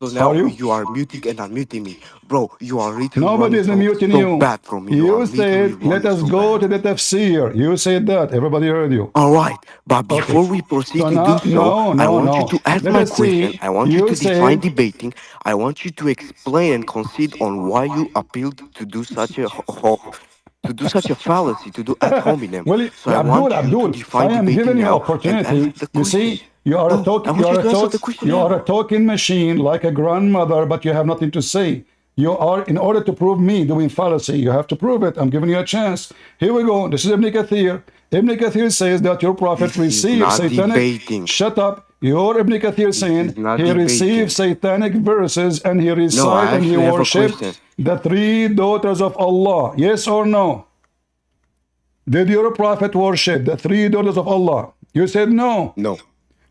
So now Are you? you are muting and unmuting me. Bro, you are literally Nobody running is muting so you. bad from me. You are You literally said, let running us so go bad. to the tafsir. You said that. Everybody heard you. All right, but Okay. before we proceed So to do now, so, I want you no. to ask Let my us question. see. I want you You to define said, debating. I want you to explain and concede on why you appealed to do such a to do such a fallacy, to do ad hominem. well, So I Abdul, want you to Abdul, I define am debating giving you now and opportunity. answer the You question. see, you are a No, I talk, you want you are a to answer talk, the question you are a now. talking machine like a grandmother, but you have nothing to say. You are, in order to prove me doing fallacy, you have to prove it. I'm giving you a chance. Here we go. This is Ibn Kathir. Ibn Kathir says that your prophet This is received not satanic. debating. Shut up. Your Ibn Kathir This saying is not he received debating. satanic verses and he No, I recited and he actually have a worshipped question. the three daughters of Allah. Yes or no? Did your prophet worship the three daughters of Allah? You said no. No.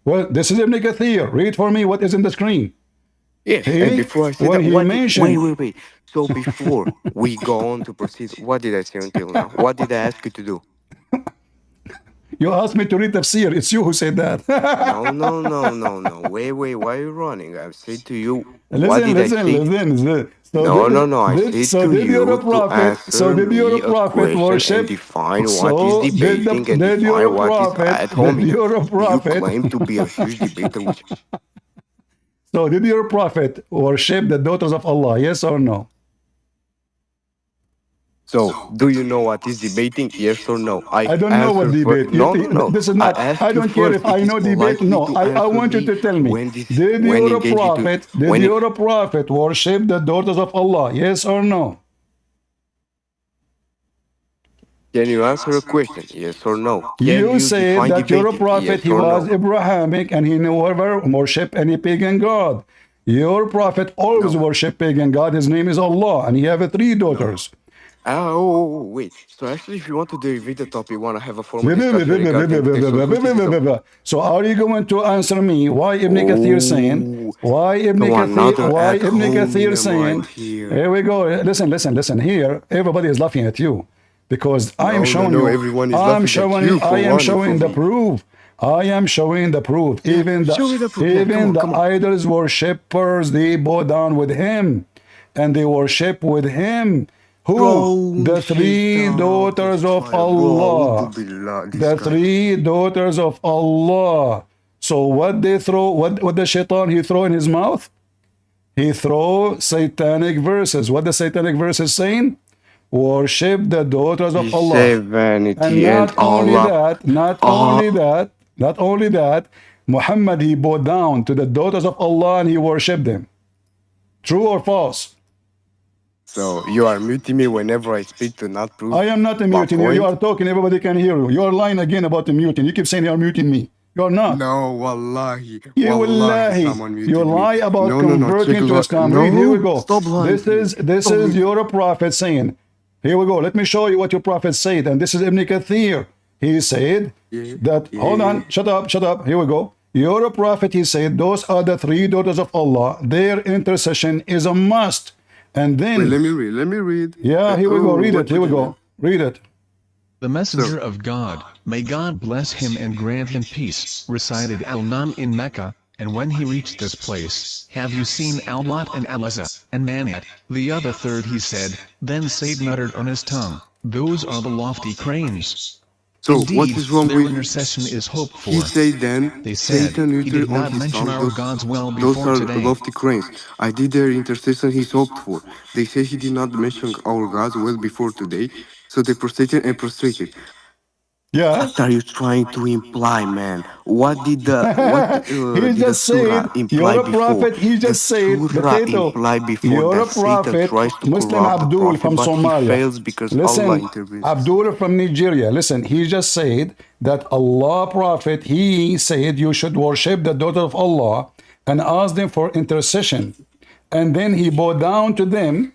Well, this is Ibn Kathir. Read for me what is in the screen. Yes, and He, before I say when that, he what did, mentioned, wait. So before we go on to proceed, what did I say until now? What did I ask you to do? you asked me to read tafsir. It's you who said that. No. Wait, why are you running? I said to you, what listen, did I listen, say? listen. So No. I said to did your you to prophet? So answer did your me a prophet question and worship? define what is So debating and did your define what is prophet? ad Did hominem. your You prophet? claim to be a huge debater, which So did your prophet worship the daughters of Allah? Yes or no? so, do you know what is debating? Yes or no? I I don't know what answer first. debate. No. This is I not. I ask you don't care first. if I It is know debate. politely No, to I answer want you me to tell me. when this when engage to Did when. your prophet worship the daughters of Allah? Yes or no? Can you answer a question? Yes or no? Can You you said define that your debating? prophet Yes he or was no? Abrahamic and he never worship any pagan god. Your prophet always No. worship pagan god. His name is Allah, and he have three No. daughters. Wait. So actually, if you want to derivate the topic, you want to have a formal discussion regarding the text source, which is the So are you going to answer me why Ibn Kathir saying oh, come on, another why ad Ibn Kathir hominem right saying here. here we go, listen here, everybody is laughing at you because I am showing No. you, Everyone is laughing at you I for am running showing from the me. proof. I am showing the proof. Yeah, show me the proof. Yeah, Even the come on. idols worshippers, they bow down with him and they worship with him. Who? Bro, The three shaitan, daughters of fire, bro. Allah. Billah, this The guy. three daughters of Allah. So what they throw, what the shaitan he throw in his mouth? He throw satanic verses. What the satanic verses saying? Worship the daughters He of Allah. said And vanity and not only Allah. that, Muhammad he bowed down to the daughters of Allah and he worshipped them. True or false? So you are muting me whenever I speak to not prove I am not my muting you. You are point? talking, everybody can hear you. You are lying again about the muting. You keep saying you are muting me. You are not. No, wallahi. You Wallahi, wallahi. someone You muted me. lie about No. Check converting to Islam. Read, here we No, go. stop lying to me. This Stop is me. your prophet saying. Here we go. Let me show you what your prophet said. And this is Ibn Kathir. He said that, hold on, shut up. Here we go. Your prophet, he said, those are the three daughters of Allah. Their intercession is a must. And then, Wait, let me read. Yeah, here we go. Read it. Here we go. Read it. The messenger of God, may God bless him and grant him peace, recited Al-Nam in Mecca, and when he reached this place, have you seen Al-Lat and Al-Azza, and Manat, the other third he said, then Satan uttered on his tongue, those are the lofty cranes. So Indeed, what is wrong their with? intercession is hoped for. He said then, They said, Satan he uttered did on not his mention tongue, our gods well those before are today. lofty cranes. I did their intercession he's hoped for. They said he did not mention our gods well before today, so they prostrated and prostrated. Yeah. What are you trying to imply, man? What did He did the just surah said, imply you're a before? prophet. He The just said, surah potato, imply before you're that a Satan prophet. tries to Muslim corrupt the Abdul prophet, from but he Somalia. fails because Allah Listen, intervenes. Abdul from Nigeria. Listen, he just said that Allah prophet, he said you should worship the daughter of Allah and ask them for intercession. And then he bowed down to them,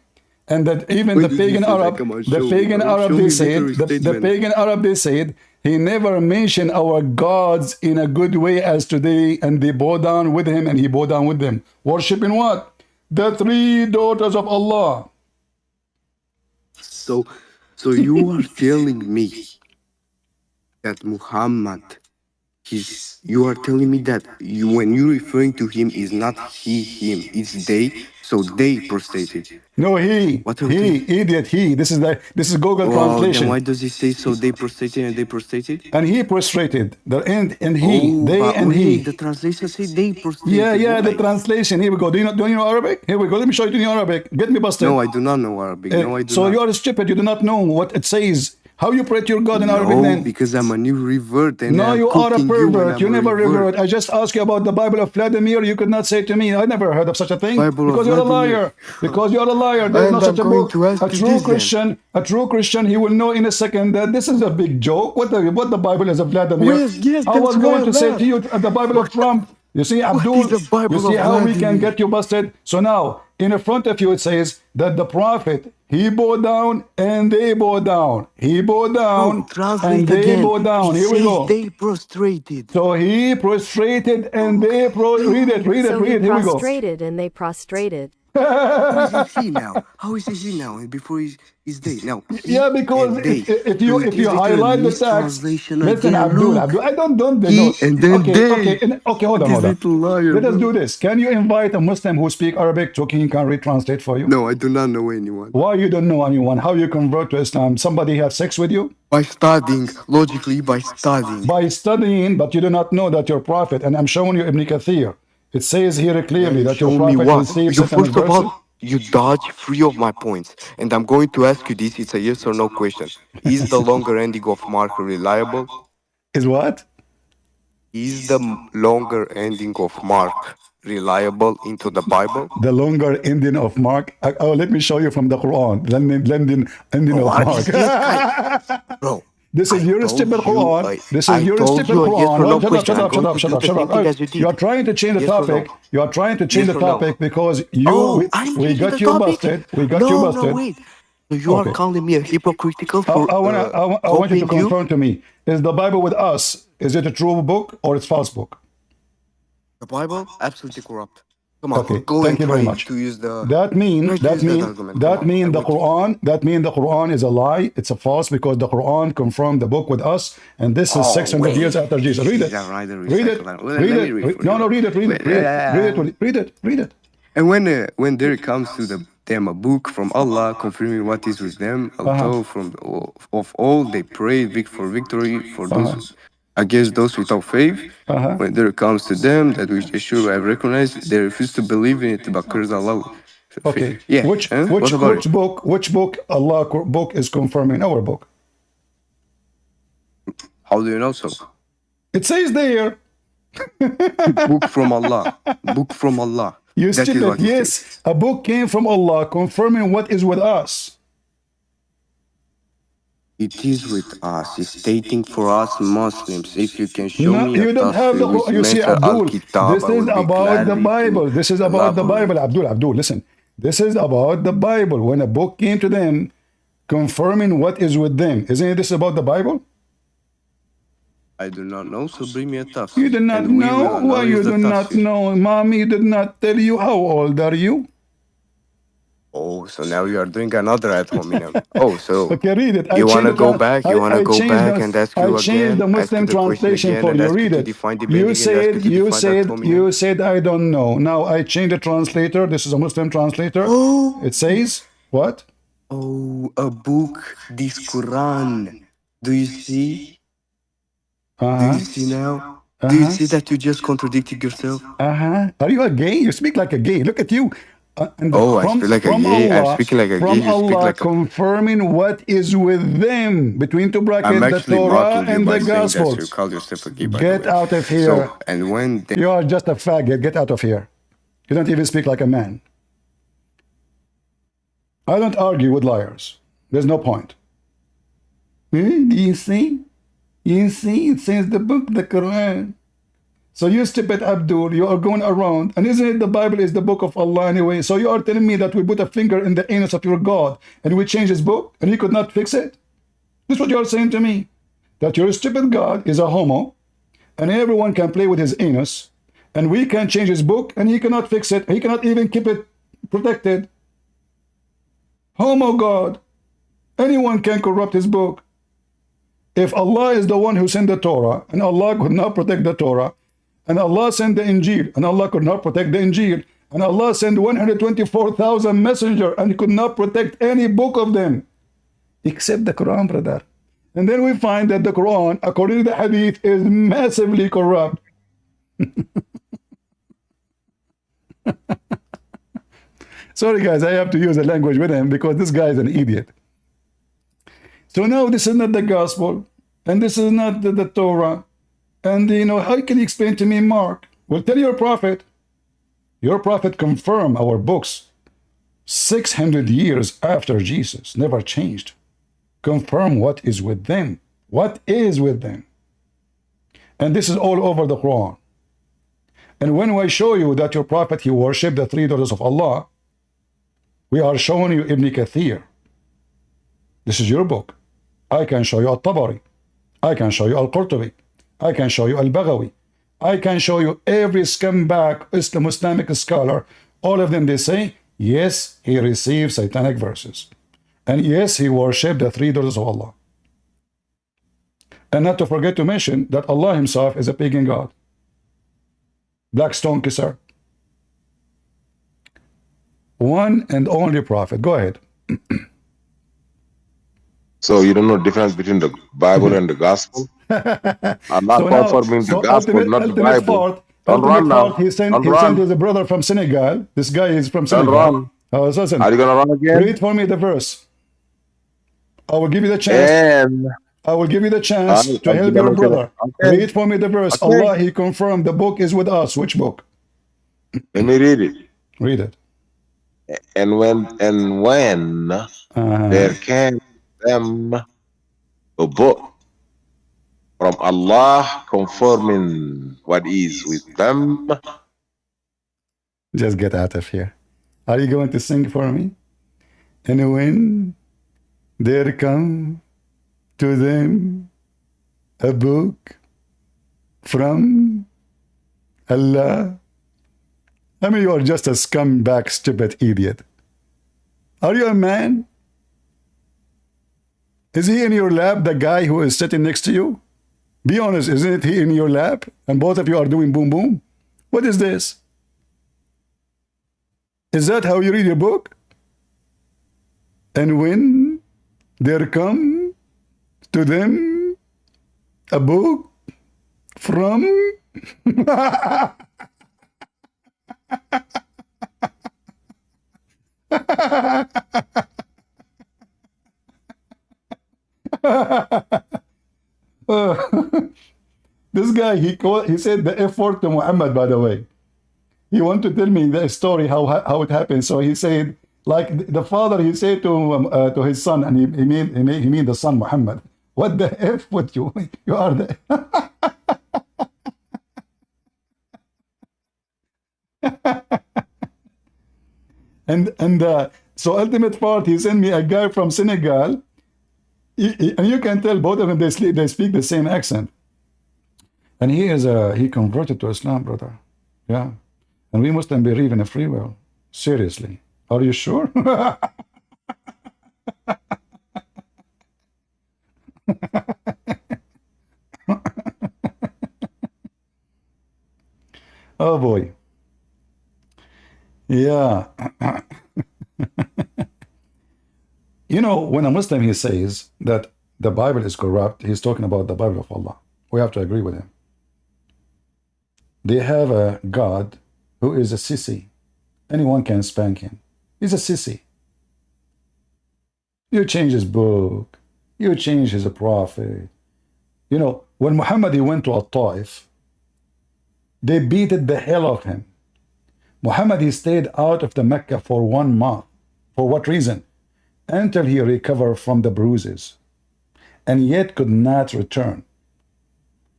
and that even Where the did he pagan say that? Arab, Come on, the show me, pagan bro. Arab, Show they me said, literary the statement. pagan Arab, they said, he never mentioned our gods in a good way as today, and they bow down with him, and he bowed down with them. Worshipping what? The three daughters of Allah. So you are telling me that Muhammad, you are telling me that when you're referring to him is not he, him, it's they, so they prostrated. No, he, What are you idiot, he. This is Google Well, then translation. why does he say so they prostrated and they prostrated? And he prostrated. The end and he, Oh, they but and wait, he. the translation say they Yeah, prostrated. yeah, the Why? translation. Here we go. Do you know Arabic? Here we go. Let me show you. Do you know Arabic? Get me busted. No, I do not know Arabic. No, I do So not. you are stupid. You do not know what it says. How you pray to your God in Arabic No, then? because I'm a new revert and No, I'm you are a cooking you when pervert. I'm You a never revert. revert. I just asked you about the Bible of Vladimir. You could not say to me, I never heard of such a thing. Bible of Because you're a Vladimir. liar. Because you're a liar. There is no And I'm such a going book. to ask you this then. A true Christian, he will know in a second that this is a big joke. What the Bible is of Vladimir? Yes, I was that's why going I to say to laughed. you the Bible of Trump. You see, What Abdul, is the Bible you see of how we can Vladimir? get you busted? So now, in the front of you, it says that the prophet, he bowed down and they bowed down. He bowed down Translate and they again. bowed down. It Here we says go. they prostrated. So he prostrated and they read it, So he Here we go. prostrated and they prostrated. How is it he now? How is it he now? And before he's they. Now, he Yeah, because and they. if So you it if is you literally a highlight the text, mistranslation listen, again. Abdul, Look. I don't He and then okay, they. okay, hold on, This little liar, Let us bro. do this. Can you invite a Muslim who speak Arabic so he can retranslate for you? No, I do not know anyone. Why you don't know anyone? How you convert to Islam? Somebody have sex with you? By studying, logically by studying. By studying, but you do not know that your prophet, and I'm showing you Ibn Kathir. It says here clearly that your Show me prophet what? received So certain first of verses. all, you dodge three of my points, and I'm going to ask you this. It's a yes or no question. Is the longer ending of Mark reliable? Is what? Is the longer ending of Mark reliable into the Bible? The longer ending of Mark. Oh, let me show you from the Quran. The ending of What Mark. is this guy? Bro, This is your stupid Quran. This is I your told stupid you a yes Quran. or no Well, shut up, question. shut I'm up, shut going up, to shut do up, the shut same up. thing as you You are did. trying to change the Yes or no? topic. You are trying to change Yes the or no? topic because Oh, we, I'm we changing got the you topic. busted. We got you No, busted. wait. So you are Okay. calling me a hypocritical I, for I want you to copying you? confirm to me: is the Bible with us? Is it a true book or it's false book? The Bible, absolutely corrupt. Come on, Okay, go thank and you very try much. to use the That mean try to that use that mean argument. Come on, I the want you. Quran is a lie. It's a false because the Quran confirmed the book with us, and this is Oh 600 years wait, after Jesus. Read this is it. a rather Read it. recycled. Read Let me it. read for No, you. no, read it. Read it. Read it. Read it. Read it. Read it. And when there comes to them a book from Allah confirming what is with them, although from of all they pray for victory for those against those without faith. When there comes to them that which they should have recognized, they refuse to believe in it because Allah. Okay. Yeah. What about it? Which book Allah book is confirming our book? How do you know so? It says there. Book from Allah. Book from Allah. You That is stupid. what it Yes, says. a book came from Allah confirming what is with us. It is with us. It's stating for us Muslims. If you can show No, me a you don't have the tafsir with You see, mention Abdul, al-Kitab, this I is will be about the gladly to Bible. This is about the elaborate. Bible. Abdul, listen. This is about the Bible. When a book came to them, confirming what is with them. Isn't this about the Bible? I do not know, so bring me a tafsir. You do not and we know? will Why you analyze the do not tafsir. know? Mommy did not tell you. How old are you? Oh, so now you are doing another ad hominem. Oh, so Okay, read it. you want to go back? You want to go back and ask you changed again? the Ask you Muslim the question translation again for and you. ask you Read to it. define the meaning and ask you to define ad hominem? You said I don't know. Now I changed the translator. This is a Muslim translator. Oh. It says what? Oh, a book, this Quran. Do you see? Do you see now? Do you see that you just contradicted yourself? Are you a gay? You speak like a gay. Look at you. And Oh, I speak like a gay. I'm speaking like a gay. from You speak Allah like a. confirming what is with them, between two I'm brackets, the actually Torah mocking you and by the saying that you Gospels. call yourself a gay, by the Get way. out of So, here. and when they. You are just a faggot. Get out of here. You don't even speak like a man. I don't argue with liars. There's no point. Do you see? You see, it says the book, the Quran. So you stupid Abdul, you are going around, and isn't it the Bible is the book of Allah anyway? So you are telling me that we put a finger in the anus of your God and we change his book and he could not fix it? This is what you are saying to me. That your stupid God is a homo and everyone can play with his anus and we can change his book and he cannot fix it. He cannot even keep it protected. Homo God. Anyone can corrupt his book. If Allah is the one who sent the Torah and Allah could not protect the Torah, and Allah sent the Injil, and Allah could not protect the Injil, and Allah sent 124,000 messengers and could not protect any book of them, except the Quran, brother. And then we find that the Quran, according to the Hadith, is massively corrupt. Sorry, guys, I have to use the language with him because this guy is an idiot. So now this is not the Gospel, and this is not the Torah. And, you know, how can you explain to me, Mark? Well, tell your prophet. Your prophet confirmed our books 600 years after Jesus, never changed. Confirm what is with them. What is with them? And this is all over the Quran. And when I show you that your prophet, he worshipped the three daughters of Allah, we are showing you Ibn Kathir. This is your book. I can show you Al-Tabari. I can show you Al-Qurtubi. I can show you Al-Baghawi. I can show you every scumbag Islamic scholar. All of them, they say, yes, he received satanic verses. And yes, he worshipped the three daughters of Allah. And not to forget to mention that Allah himself is a pagan god. Black stone kisser. One and only prophet. Go ahead. So you don't know the difference between the Bible and the Gospel? I'm not confirming the Gospel, not the Bible. Don't run now. He sent his brother from Senegal. This guy is from Senegal. Don't run. Listen, are you going to run again? Read for me the verse. I will give you the chance. I will give you the chance to help your brother. Okay. Read for me the verse. Okay. Allah, he confirmed the book is with us. Which book? Let me read it. Read it. And when there came them a book from Allah confirming what is with them. Just get out of here. Are you going to sing for me? And when there come to them a book from Allah. I mean, you are just a scumbag, stupid idiot. Are you a man? Is he in your lap, the guy who is sitting next to you? Be honest, isn't he in your lap? And both of you are doing boom boom? What is this? Is that how you read your book? And when there come to them a book from this guy, he said the F word to Muhammad, by the way. He wanted to tell me the story how it happened. So he said, like the father, he said to his son, and he mean the son Muhammad. What the F with you? You are the and so ultimate part, he sent me a guy from Senegal, and you can tell both of them they speak the same accent. And he converted to Islam, brother. Yeah. And we Muslims believe in a free will. Seriously. Are you sure? Oh boy. Yeah. You know, when a Muslim, he says that the Bible is corrupt, he's talking about the Bible of Allah. We have to agree with him. They have a God who is a sissy, Anyone can spank him. He's a sissy. You change his book. You change his prophet. You know, when Muhammad he went to Al-Taif, they beat the hell of him. Muhammad he stayed out of the Mecca for 1 month. For what reason? Until he recovered from the bruises, and yet could not return.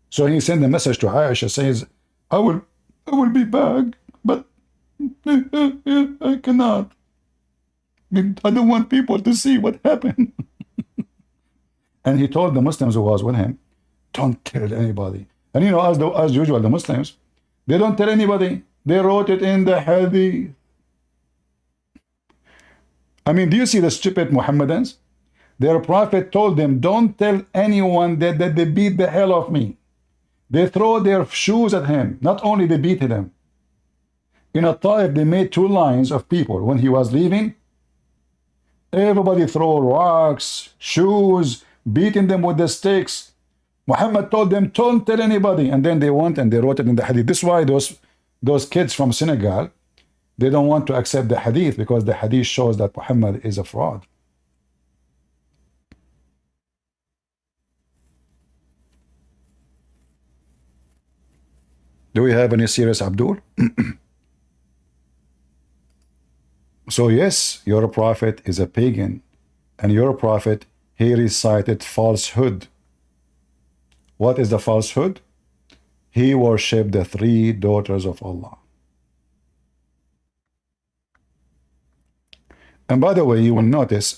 So he sent a message to Aisha, says, I will be back, but I cannot. I don't want people to see what happened. And he told the Muslims who was with him, don't tell anybody. And you know, as usual, the Muslims, they don't tell anybody. They wrote it in the Hadith. I mean, do you see the stupid Muhammadans? Their prophet told them, don't tell anyone that they beat the hell of me. They throw their shoes at him. Not only they beat him. In a Taif, they made 2 lines of people. When he was leaving, everybody throw rocks, shoes, beating them with the sticks. Muhammad told them, don't tell anybody. And then they went and they wrote it in the Hadith. This is why those kids from Senegal, they don't want to accept the Hadith, because the Hadith shows that Muhammad is a fraud. Do we have any serious Abdul? So yes, your prophet is a pagan, and your prophet, he recited falsehood. What is the falsehood? He worshipped the 3 daughters of Allah. And by the way, you will notice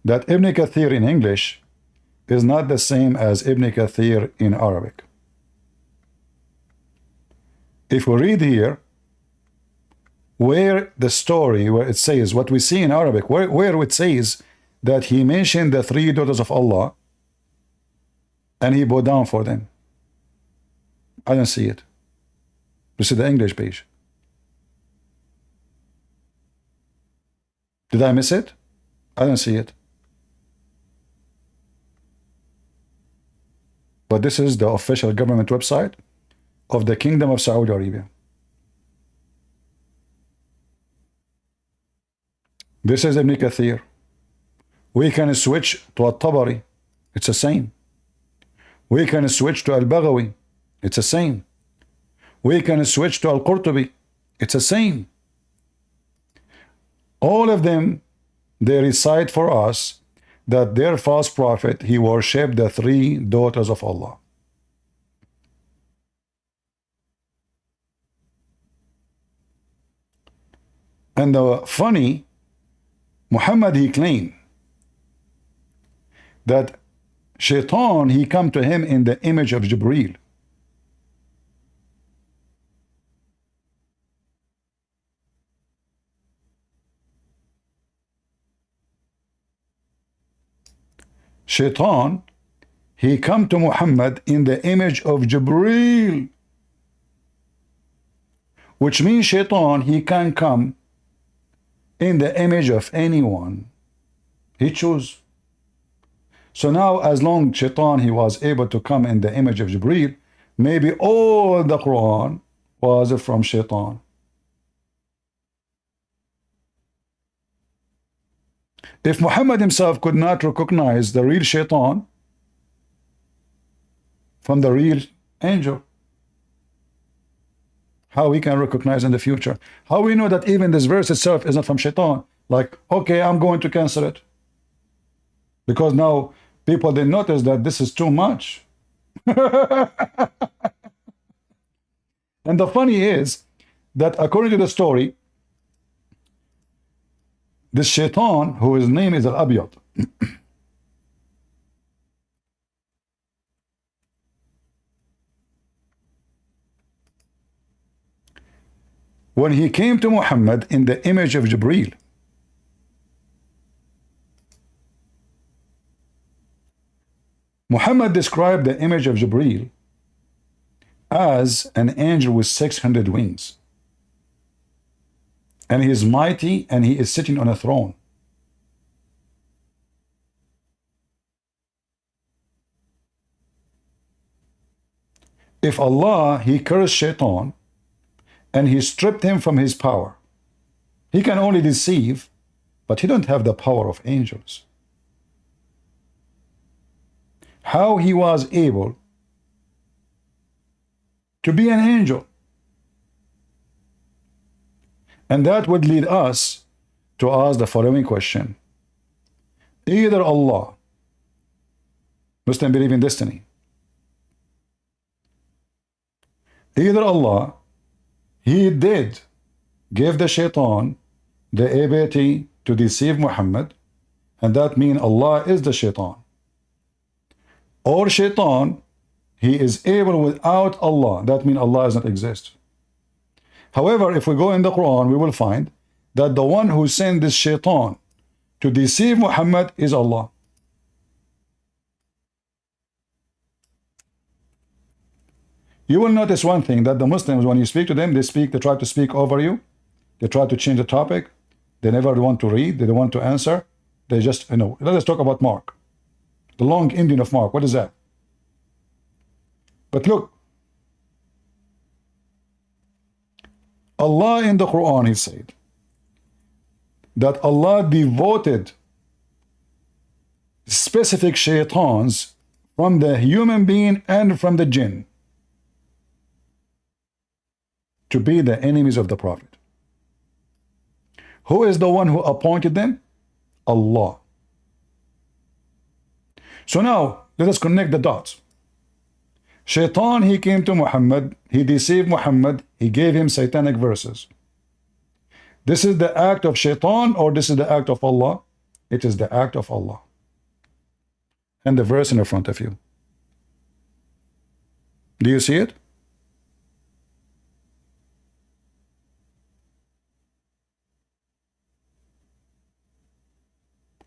that Ibn Kathir in English is not the same as Ibn Kathir in Arabic. If we read here, where the story, where it says, what we see in Arabic, where it says that he mentioned the 3 daughters of Allah, and he bowed down for them. I don't see it. This is the English page. Did I miss it? I don't see it. But this is the official government website of the Kingdom of Saudi Arabia. This is Ibn Kathir. We can switch to Al-Tabari. It's the same. We can switch to Al-Baghawi. It's the same. We can switch to Al-Qurtubi. It's the same. All of them, they recite for us that their false prophet, he worshipped the 3 daughters of Allah. And the funny, Muhammad, he claimed that Shaitan, he come to him in the image of Jibreel. Shaitan, he come to Muhammad in the image of Jibreel, which means Shaitan, he can come in the image of anyone he choose. So now, as long Shaitan, he was able to come in the image of Jibreel, maybe all the Quran was from Shaitan. If Muhammad himself could not recognize the real Shaitan from the real angel, how we can recognize in the future? How we know that even this verse itself is not from Shaitan? Like, okay, I'm going to cancel it. Because now people, they notice that this is too much. And the funny is that according to the story, this Shaitan, whose name is Al-Abyad, when he came to Muhammad in the image of Jibreel, Muhammad described the image of Jibreel as an angel with 600 wings. And he is mighty, and he is sitting on a throne. If Allah, he cursed Shaitan, and he stripped him from his power, He can only deceive, but he don't have the power of angels. How he was able to be an angel? And that would lead us to ask the following question. Either Allah, Muslims believe in destiny, either Allah, he did give the shaitan the ability to deceive Muhammad, and that means Allah is the shaitan, or shaitan, he is able without Allah, that means Allah does not exist. However, if we go in the Quran, we will find that the one who sent this shaitan to deceive Muhammad is Allah. You will notice one thing, that the Muslims, when you speak to them, they try to speak over you. They try to change the topic. They never want to read. They don't want to answer. They just, let us talk about Mark. The long ending of Mark. What is that? But look, Allah in the Quran, he said that Allah devoted specific shaitans from the human being and from the jinn to be the enemies of the Prophet. Who is the one who appointed them? Allah. So now, let us connect the dots. Shaitan, he came to Muhammad, he deceived Muhammad, he gave him satanic verses. This is the act of shaitan, or this is the act of Allah? It is the act of Allah. And the verse in the front of you. Do you see it?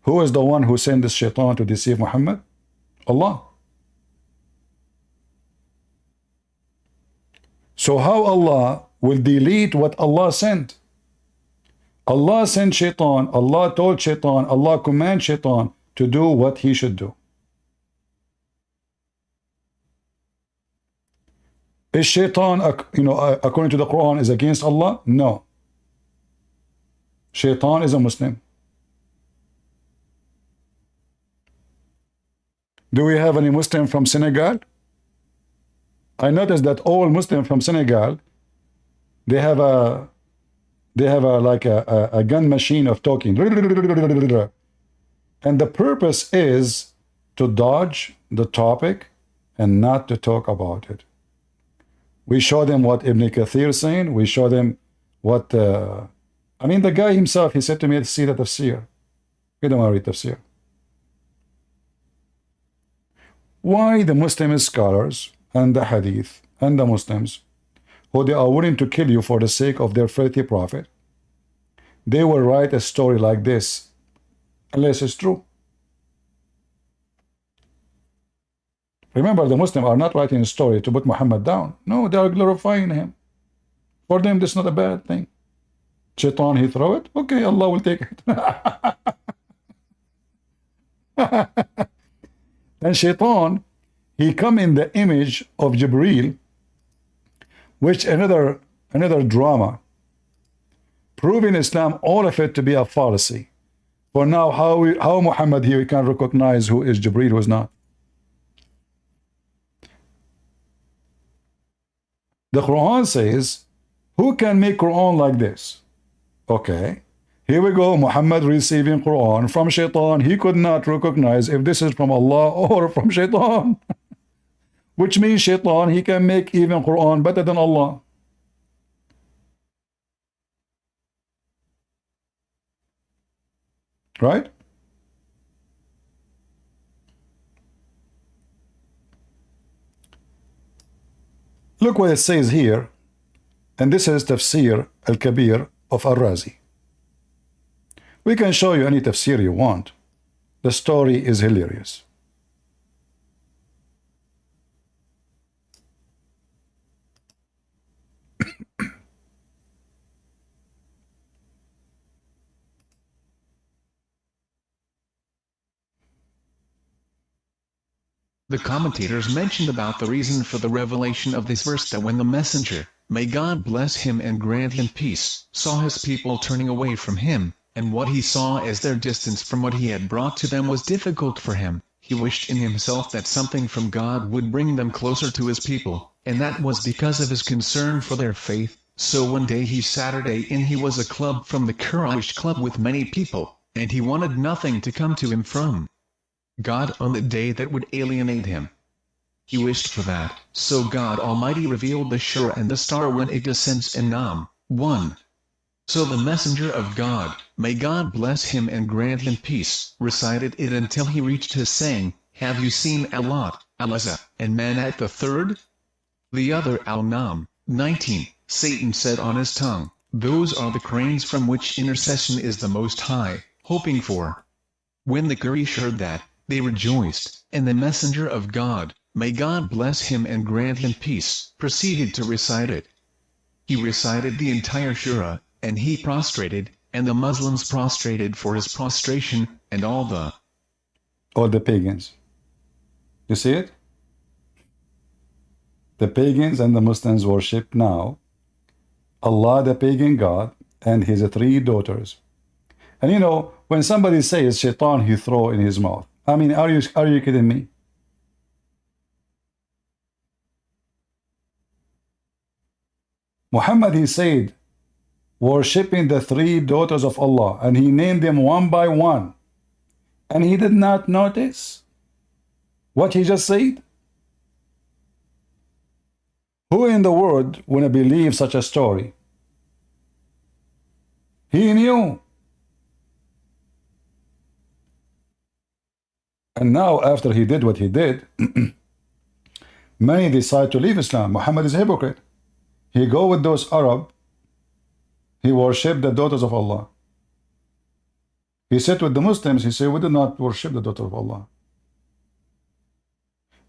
Who is the one who sent this shaitan to deceive Muhammad? Allah. So how Allah will delete what Allah sent? Allah sent shaitan, Allah told shaitan, Allah commanded shaitan to do what he should do. Is shaitan, according to the Quran, is against Allah? No. Shaitan is a Muslim. Do we have any Muslim from Senegal? I noticed that all Muslims from Senegal, they have a gun machine of talking. And the purpose is to dodge the topic and not to talk about it. We show them what Ibn Kathir is saying. We show them what... the guy himself, he said to me, see the tafsir. We don't want to read tafsir. Why the Muslim scholars and the hadith and the Muslims, who they are willing to kill you for the sake of their filthy prophet, they will write a story like this, unless it's true. Remember, the Muslims are not writing a story to put Muhammad down. No, they are glorifying him. For them, this is not a bad thing. Shaitan, he throw it. Okay, Allah will take it. And Shaitan, he come in the image of Jibreel, which another drama, proving Islam, all of it to be a fallacy. For now, how Muhammad here can recognize who is Jibreel, who is not. The Quran says, who can make Quran like this? Okay, here we go, Muhammad receiving Quran from Shaitan. He could not recognize if this is from Allah or from Shaitan. Which means Shaitan, he can make even Quran better than Allah. Right? Look what it says here, and this is Tafsir al-Kabir of Al-Razi. We can show you any tafsir you want. The story is hilarious. The commentators mentioned about the reason for the revelation of this verse that when the messenger, may God bless him and grant him peace, saw his people turning away from him, and what he saw as their distance from what he had brought to them was difficult for him, he wished in himself that something from God would bring them closer to his people, and that was because of his concern for their faith. So one day he was a club from the Quraysh club with many people, and he wanted nothing to come to him from God on the day that would alienate him. He wished for that, so God Almighty revealed the Shura and the star when it descends in Nam. 1. So the messenger of God, may God bless him and grant him peace, recited it until he reached his saying, have you seen Al-Lat, Al-Azza, and Manat the third? The other Al-Nam. 19. Satan said on his tongue, those are the cranes from which intercession is the most high, hoping for. When the Quraysh heard that, they rejoiced, and the messenger of God, may God bless him and grant him peace, proceeded to recite it. He recited the entire Shura, and he prostrated, and the Muslims prostrated for his prostration, and all the pagans. You see it? The pagans and the Muslims worship now Allah, the pagan god, and his 3 daughters. And you know, when somebody says shaitan, he throw in his mouth. I mean, are you kidding me? Muhammad, he said, worshipping the 3 daughters of Allah, and he named them one by one. And he did not notice what he just said. Who in the world would believe such a story? He knew. And now, after he did what he did, many decide to leave Islam. Muhammad is a hypocrite. He go with those Arab. He worship the daughters of Allah. He said with the Muslims, he said, we do not worship the daughter of Allah.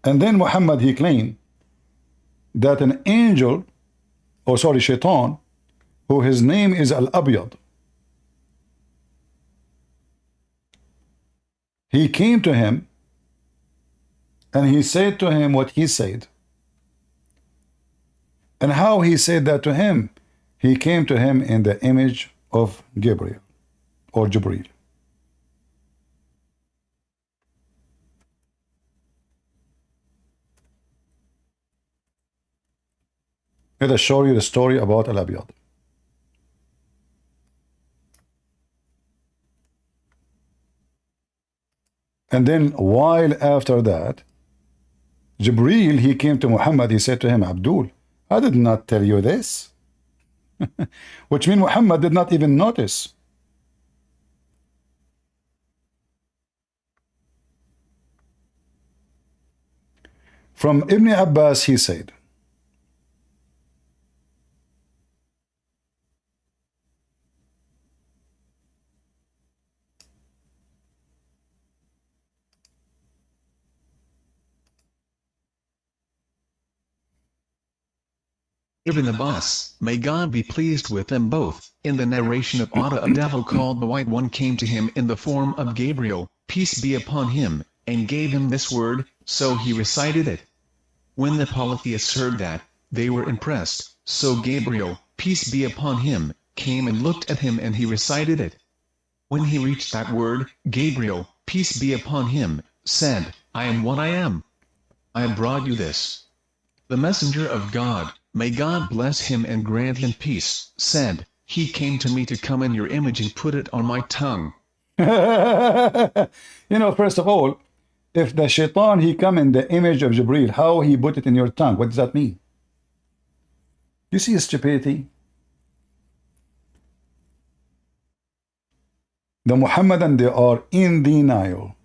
And then Muhammad, he claimed that an angel, shaitan, who his name is Al-Abyad, he came to him and he said to him what he said. And how he said that to him? He came to him in the image of Gabriel or Jibreel. Let us show you the story about Al-Abyad. And then while after that, Jibreel, he came to Muhammad, he said to him, Abdul, I did not tell you this. Which means Muhammad did not even notice. From Ibn Abbas, he said, Ibn Abbas, may God be pleased with them both, in the narration of Atta, a devil called the White One came to him in the form of Gabriel, peace be upon him, and gave him this word, so he recited it. When the polytheists heard that, they were impressed, so Gabriel, peace be upon him, came and looked at him and he recited it. When he reached that word, Gabriel, peace be upon him, said, I am what I am. I have brought you this. The messenger of God, may God bless him and grant him peace, said, he came to me to come in your image and put it on my tongue. You know, first of all, if the shaitan, he come in the image of Jibreel, how he put it in your tongue? What does that mean? You see his stupidity? The Muhammadan, they are in denial.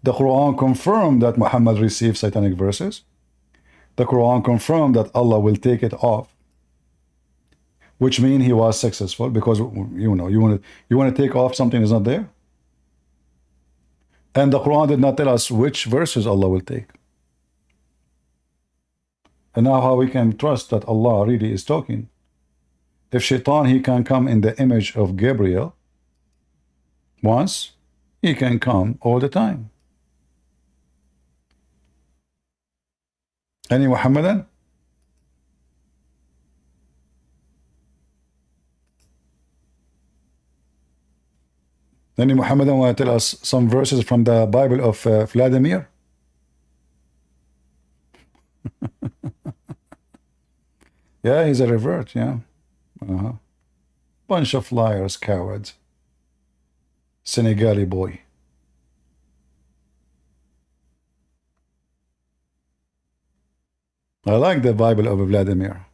The Quran confirmed that Muhammad received satanic verses. The Quran confirmed that Allah will take it off, which means he was successful, because you know, you want to take off something is not there. And the Quran did not tell us which verses Allah will take. And now how we can trust that Allah really is talking? If shaitan, he can come in the image of Gabriel once, he can come all the time. Any Muhammadan? Any Muhammadan want to tell us some verses from the Bible of Vladimir? Yeah, he's a revert, yeah. Bunch of liars, cowards. Senegali boy. I like the Bible of Vladimir.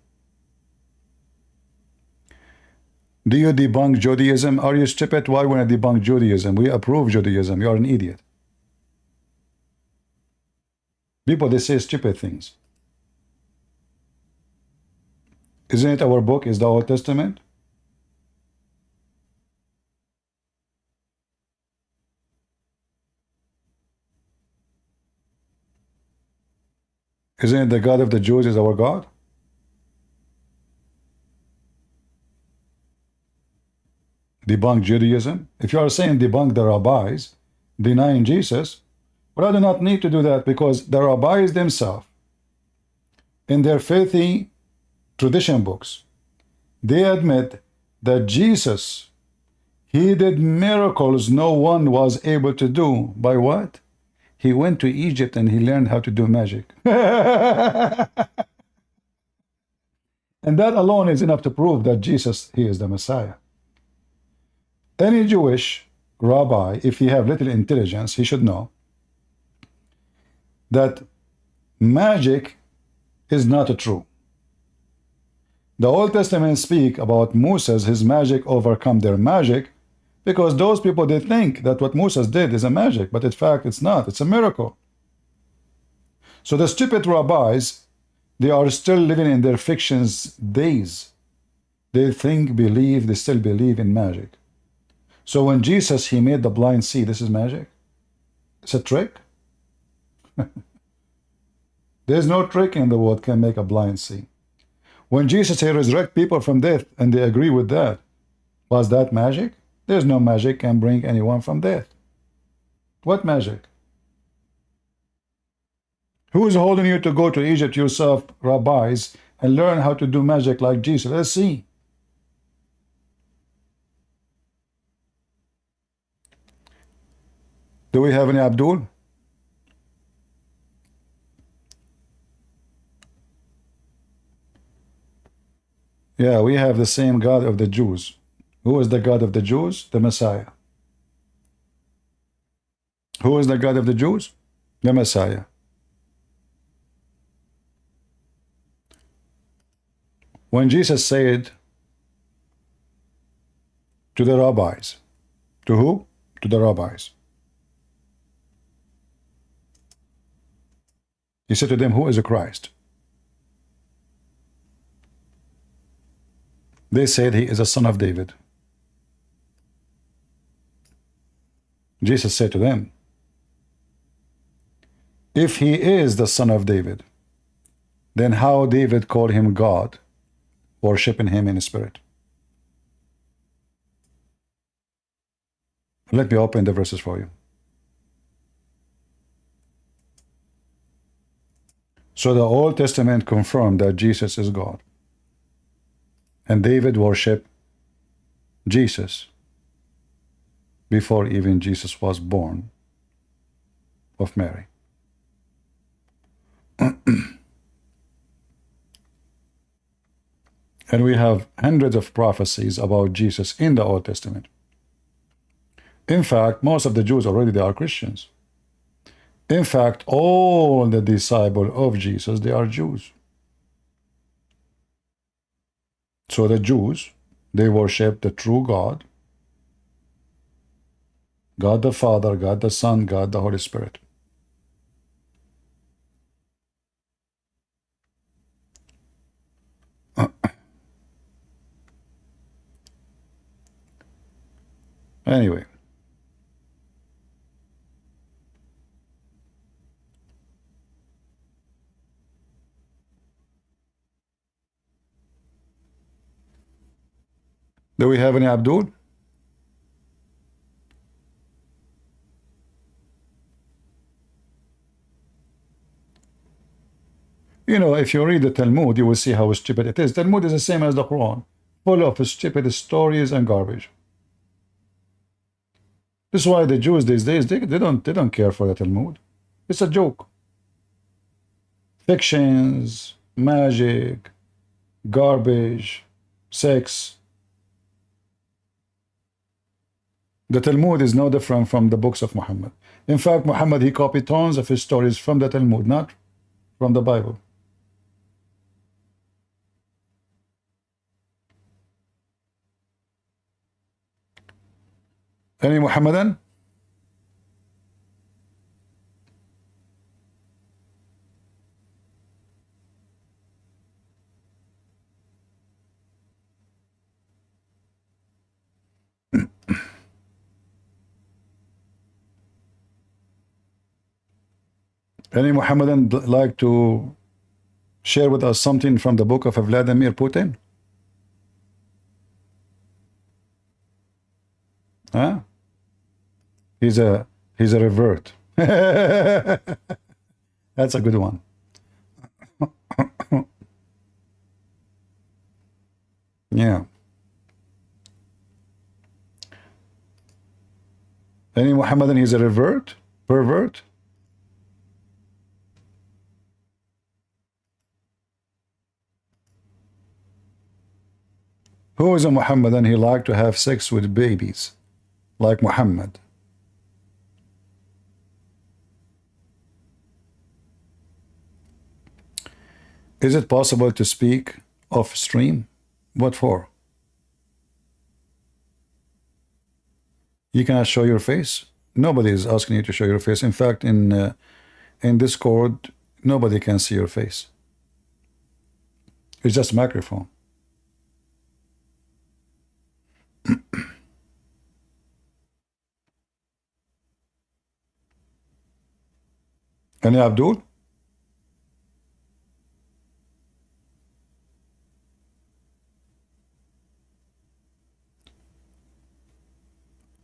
Do you debunk Judaism? Are you stupid? Why want to debunk Judaism? We approve Judaism. You are an idiot. People, they say stupid things. Isn't it our book is the Old Testament? Isn't it the God of the Jews is our God? Debunk Judaism? If you are saying debunk the rabbis, denying Jesus, well, I do not need to do that because the rabbis themselves, in their filthy tradition books, they admit that Jesus, he did miracles no one was able to do. By what? He went to Egypt and he learned how to do magic. And that alone is enough to prove that Jesus, he is the Messiah. Any Jewish rabbi, if he have little intelligence, he should know that magic is not true. The Old Testament speak about Moses, his magic overcome their magic, because those people, they think that what Moses did is a magic, but in fact it's not, it's a miracle. So the stupid rabbis, they are still living in their fictions days. They think, believe, they still believe in magic. So when Jesus, he made the blind see, this is magic? It's a trick? There's no trick in the world can make a blind see. When Jesus, he resurrect people from death, and they agree with that, was that magic? There's no magic can bring anyone from death. What magic? Who is holding you to go to Egypt yourself, rabbis, and learn how to do magic like Jesus? Let's see. Do we have any Abdul? Yeah, we have the same God of the Jews. Who is the God of the Jews? The Messiah. Who is the God of the Jews? The Messiah. When Jesus said to the rabbis, to who? To the rabbis. He said to them, who is the Christ? They said he is a son of David. Jesus said to them, if he is the son of David, then how David called him God, worshiping him in spirit? Let me open the verses for you. So the Old Testament confirmed that Jesus is God. And David worshiped Jesus before even Jesus was born of Mary. And we have hundreds of prophecies about Jesus in the Old Testament. In fact, most of the Jews already, they are Christians. In fact, all the disciples of Jesus, they are Jews. So the Jews, they worship the true God, God the Father, God the Son, God the Holy Spirit. Anyway. Do we have any Abdul? You know, if you read the Talmud, you will see how stupid it is. Talmud is the same as the Quran, full of stupid stories and garbage. This is why the Jews these days, they don't care for the Talmud. It's a joke. Fictions, magic, garbage, sex. The Talmud is no different from the books of Muhammad. In fact, Muhammad, he copied tons of his stories from the Talmud, not from the Bible. Any Muhammadan? Any Muhammadan like to share with us something from the book of Vladimir Putin? Huh? He's a revert. That's a good one. Yeah. Any Muhammadan, he's a revert? Pervert? Who is a Muhammadan? He liked to have sex with babies, like Muhammad. Is it possible to speak off stream? What for? You cannot show your face? Nobody is asking you to show your face. In fact, in Discord, nobody can see your face. It's just a microphone. Any Abdul?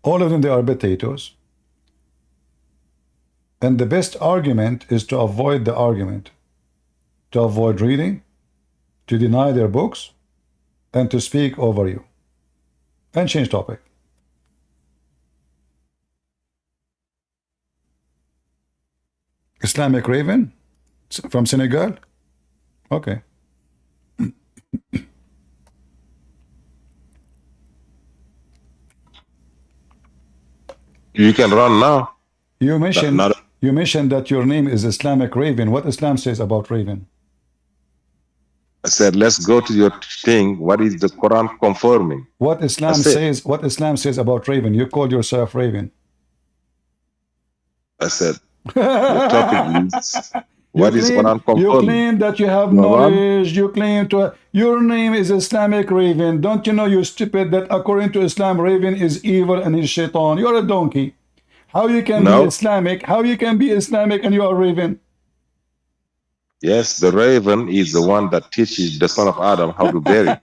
All of them, they are potatoes. And the best argument is to avoid the argument, to avoid reading, to deny their books, and to speak over you. And change topic. Islamic Raven from Senegal? Okay. You can run now. You mentioned that your name is Islamic Raven. What Islam says about Raven? I said, let's go to your thing. What is the Quran confirming? What Islam says? What Islam says about Raven? You called yourself Raven. I said, the topic is what is Quran confirming? You claim that you have knowledge. You claim to. Your name is Islamic Raven. Don't you know, you stupid, that according to Islam, Raven is evil and is shaitan. You're a donkey. How you can be Islamic? How you can be Islamic and you are Raven? Yes, the raven is the one that teaches the son of Adam how to bury.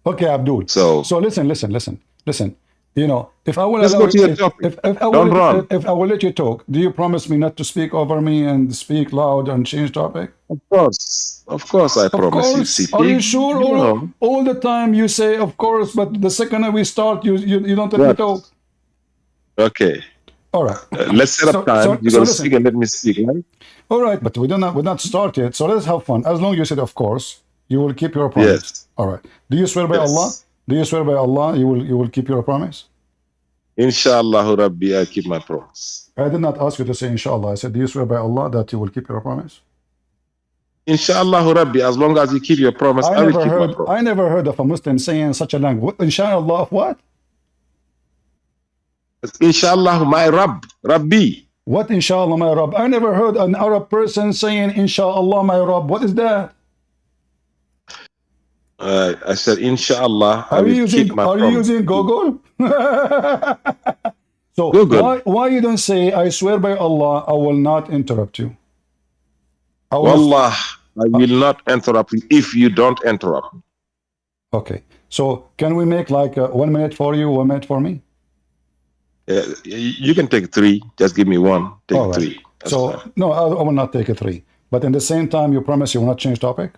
Okay, Abdul. So listen. You know, if I will allow you, if I will let you talk, do you promise me not to speak over me and speak loud and change topic? Of course, I promise you. CP. Are you sure? All the time you say of course, but the second we start, you don't let me talk. Okay. All right. Let's set up time. You're gonna speak and let me speak, right? All right, but we're not start yet. So let's have fun. As long as you said of course, you will keep your promise. Yes. All right. Do you swear by Allah? Do you swear by Allah you will keep your promise? Inshallah Rabbi, I keep my promise. I did not ask you to say inshallah. I said, do you swear by Allah that you will keep your promise? Inshallah Rabbi, as long as you keep your promise, I will keep my promise. I never heard of a Muslim saying such a language. Inshallah of what? Inshallah my Rabbi. What inshallah my Rabb? I never heard an Arab person saying inshallah my Rabb. What is that? I said inshallah I will keep my promise. Are you using Google? So Google. Why you don't say I swear by Allah I will not interrupt you? Wallah, I will not interrupt you if you don't interrupt me. Okay. So can we make like 1 minute for you, 1 minute for me? You can take 3. Just give me 1. Take 3. So no, I will not take a 3. But in the same time, you promise you will not change topic?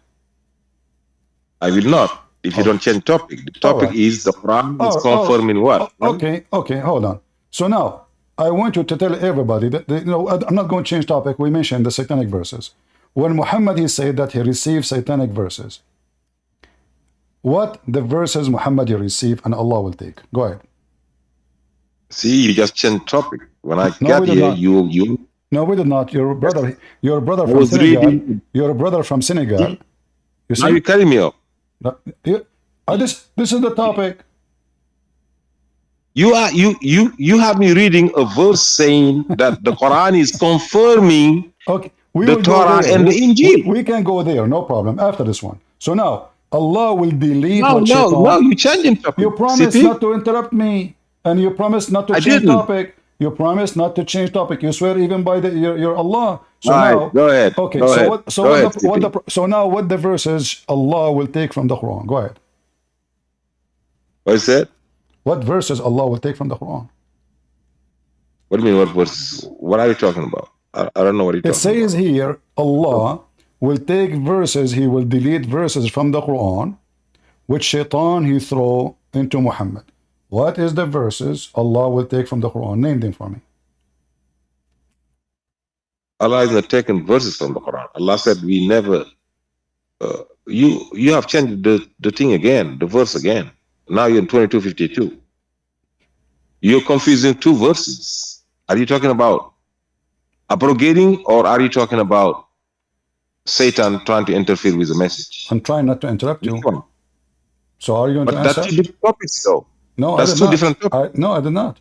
I will not. If you don't change topic, the topic is the Quran is confirming what? Okay, hold on. So now, I want you to tell everybody that, I'm not going to change topic. We mentioned the satanic verses. When Muhammad, he said that he received satanic verses, what the verses Muhammad he received and Allah will take? Go ahead. See, you just changed topic. When I got here, you. No, we did not. Your brother from Senegal. Your brother from Senegal. You see? Now you carry me up. This is the topic. You have me reading a verse saying that the Quran is confirming the Torah and the Injil. We can go there, no problem, after this one. So now, Allah will delete No, you changing topic. You promised not to interrupt me, and you promised not to change topic. You promised not to change topic. You swear even by your Allah. So now, go ahead. Okay, go so now what the verses Allah will take from the Quran? Go ahead. What is that? What verses Allah will take from the Quran? What do you mean, what verses? What are you talking about? I don't know what you're talking about. It says here, Allah will take verses, he will delete verses from the Quran, which shaitan he throw into Muhammad. What is the verses Allah will take from the Quran? Name them for me. Allah is not taking verses from the Quran. Allah said we never, you have changed the thing again, the verse again. Now you're in 2252. You're confusing two verses. Are you talking about abrogating, or are you talking about Satan trying to interfere with the message? I'm trying not to interrupt you. So are you going to answer? That's two different topics, though. No, that's two different topics. No, I did not.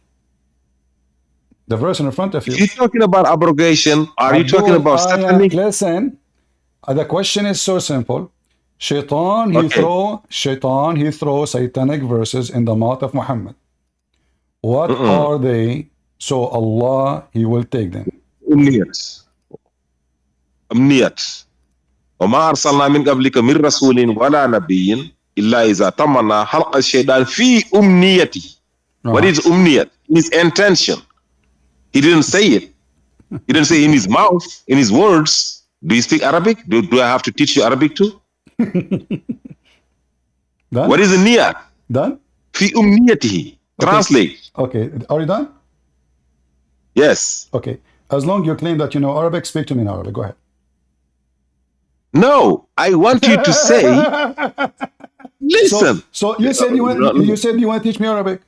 The verse in front of you. If you're talking about abrogation, are you talking about satanic? Listen, the question is so simple. Shaitan, he throw satanic verses in the mouth of Muhammad. What are they? So Allah, he will take them. أمنيات وما أرسلنا من قبلك من رسول ولا نبي إلا إذا تمنى حلق الشيطان في أمنيته. What is أمنية? His intention. He didn't say it. He didn't say in his mouth, in his words. Do you speak Arabic? Do I have to teach you Arabic too? Done? What is النية? Done? في أمنيته. Translate. Okay, are you done? Yes. Okay. As long as you claim that you know Arabic, speak to me in Arabic. Go ahead. No, I want you to say. Listen. So you said you want to teach me Arabic.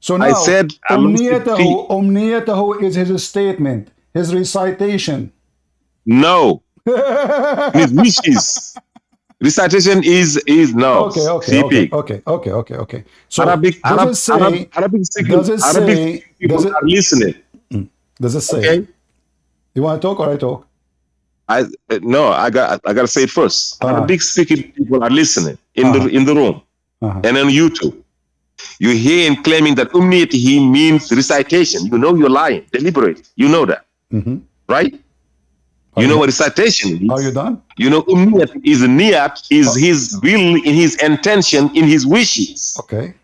So now I said Umniyatahu is his statement, his recitation. No. His wishes. Recitation is no. Okay. So Arabic people are listening. Does it say? Okay. You want to talk or I talk? No, I got to say it first. Arabic speaking people are listening in the room and on YouTube. You hear him claiming that umniyatihi means recitation. You know you're lying, deliberate. You know that, right? You know what recitation is. Are you done? You know umniyat is niyat, is his will, in his intention, in his wishes. Okay.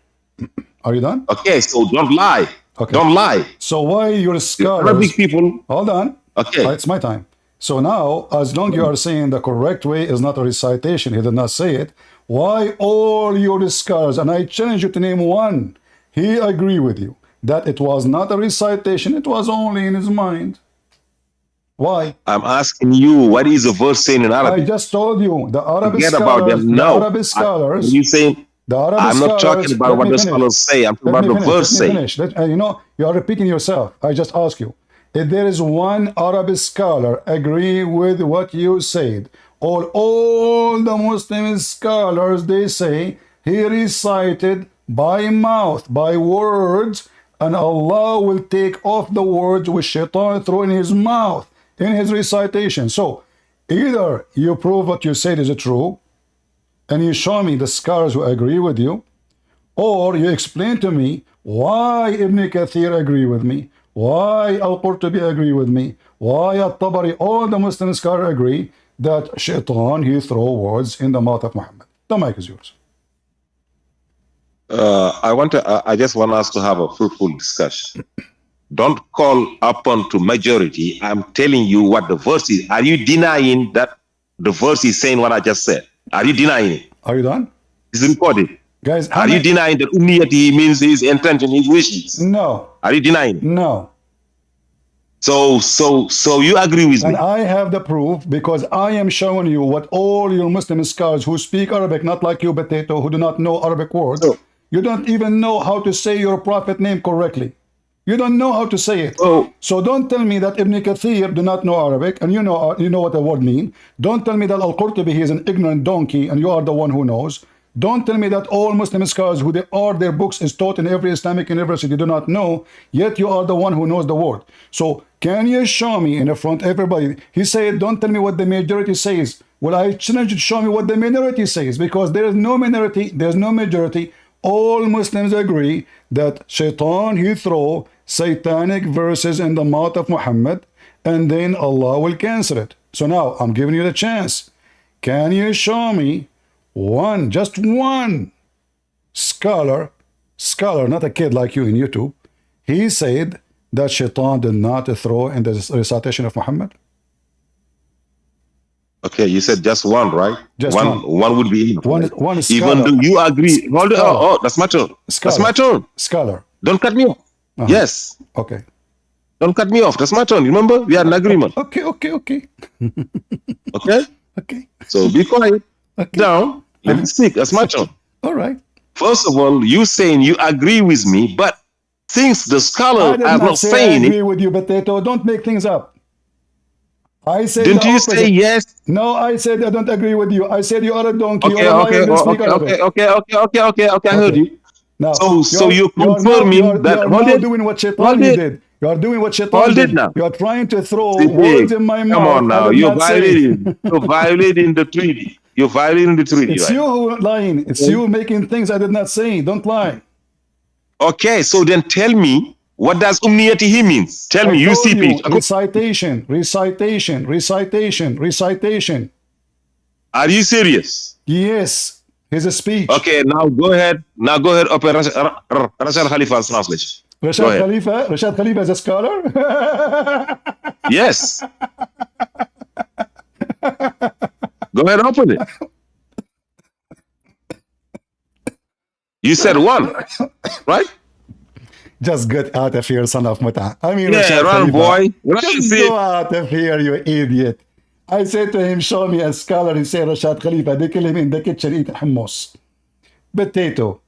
Are you done? Okay, so don't lie. Okay. Don't lie. So why your scholars... Arabic people... Hold on. Okay. It's my time. So now, as long as you are saying the correct way is not a recitation, he did not say it, why all your scholars, and I challenge you to name one, he agree with you that it was not a recitation, it was only in his mind. Why? I'm asking you, what is the verse saying in Arabic? I just told you, the Arabic Forget scholars... about them. No. The Arabic scholars... You saying... I'm not talking about what the scholars say. I'm talking about the verse saying. You know, you are repeating yourself. I just ask you. If there is one Arabic scholar agree with what you said, or all the Muslim scholars, they say he recited by mouth, by words, and Allah will take off the words which Shaitan threw in his mouth, in his recitation. So, either you prove what you said is true, and you show me the scholars who agree with you, or you explain to me why Ibn Kathir agree with me, why Al-Qurtubi agree with me, why Al-Tabari, all the Muslim scholars agree that Shaitan, he throw words in the mouth of Muhammad. The mic is yours. I just want us to have a fruitful discussion. don't call upon to majority. I'm telling you what the verse is. Are you denying that the verse is saying what I just said? Are you denying it? Are you done? It's recorded. Guys, are you denying that umniyati means his intention, his wishes? No. Are you denying it? No. So you agree with me? And I have the proof because I am showing you what all your Muslim scholars who speak Arabic, not like you, Potato, who do not know Arabic words, you don't even know how to say your prophet name correctly. You don't know how to say it. So don't tell me that Ibn Kathir do not know Arabic, and you know what the word mean. Don't tell me that Al-Qurtubi he is an ignorant donkey, and you are the one who knows. Don't tell me that all Muslim scholars who their books is taught in every Islamic university do not know, yet you are the one who knows the word. So can you show me in front of everybody? He said, don't tell me what the majority says. Well, I challenge you to show me what the minority says, because there is no minority, there's no majority. All Muslims agree that Shaitan, he throw satanic verses in the mouth of Muhammad, and then Allah will cancel it. So now I'm giving you the chance. Can you show me just one scholar, not a kid like you in YouTube, he said that Shaitan did not throw in the recitation of Muhammad? Okay, you said just one, right? Just one would be enough. One scholar. Even though you agree. Hold on. That's my turn. That's my turn. Scholar. Don't cut me off. Yes. Okay. Don't cut me off. That's my turn. Remember, we had an agreement. Okay. Okay? Okay. So be quiet. Down. Let me speak. That's my turn. All right. First of all, you saying you agree with me, but since the scholars are not saying I agree with you, Potato. Don't make things up. I said didn't you say yes? No, I said I don't agree with you. I said you are a donkey. Okay. I heard you. Now, so you're confirming that you are now doing what Shaitan did. You are doing what Shaitan did. Now. You are trying to throw words in my mouth. Come on now. You're violating the treaty. You're violating the treaty. It's you who are lying. It's you making things I did not say. Don't lie. Okay, so then tell me, what does umniyatihi means? Tell me, you see page. Recitation. Are you serious? Yes. Here's a speech. Okay, now go ahead. Open Rashad Khalifa's translation. Rashad Khalifa is a scholar? Yes. Go ahead, open it. You said one, right? Just get out of here, son of Muta. I mean, yeah, run, boy. Just go out of here, you idiot. I said to him, show me a scholar. He said, Rashad Khalifa. They kill him in the kitchen eating hummus. Potato.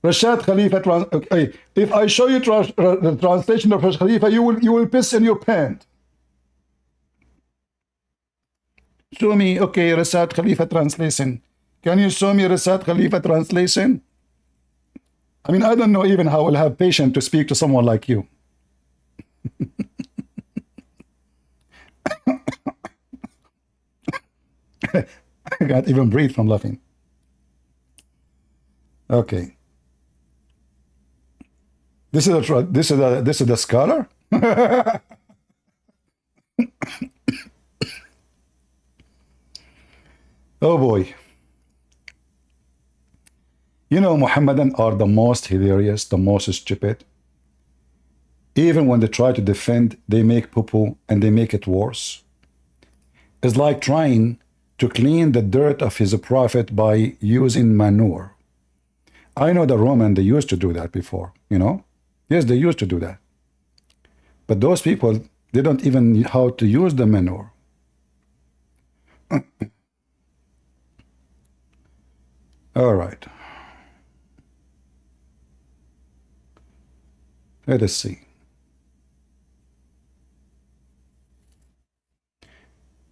Rashad Khalifa. Okay. If I show you the translation of Rashad Khalifa, you will piss in your pants. Show me, okay, Rashad Khalifa translation. Can you show me Rashad Khalifa translation? I mean, I don't know even how I'll have patience to speak to someone like you. I can't even breathe from laughing. Okay. This is the scholar? Oh boy. You know, Mohammedan are the most hilarious, the most stupid. Even when they try to defend, they make poo-poo and they make it worse. It's like trying to clean the dirt of his prophet by using manure. I know the Roman, they used to do that before, you know? Yes, they used to do that. But those people, they don't even know how to use the manure. All right. Let us see.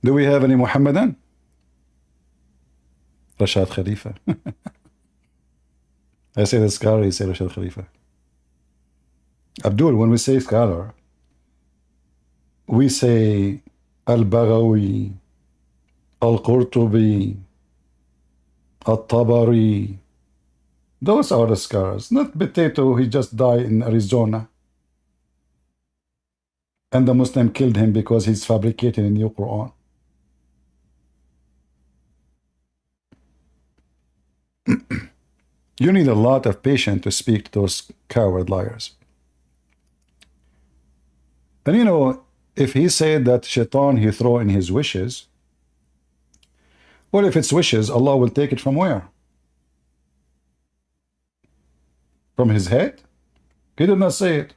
Do we have any Muhammadan? Rashad Khalifa. I say the scholar, you say Rashad Khalifa. Abdul, when we say scholar, we say Al-Baghawi, Al-Qurtubi, Al-Tabari. Those are the scholars, not Potato. He just died in Arizona. And the Muslim killed him because he's fabricating a new Quran. You need a lot of patience to speak to those coward liars. And you know, if he said that shaitan he throw in his wishes, well, if it's wishes, Allah will take it from where? From his head? He did not say it.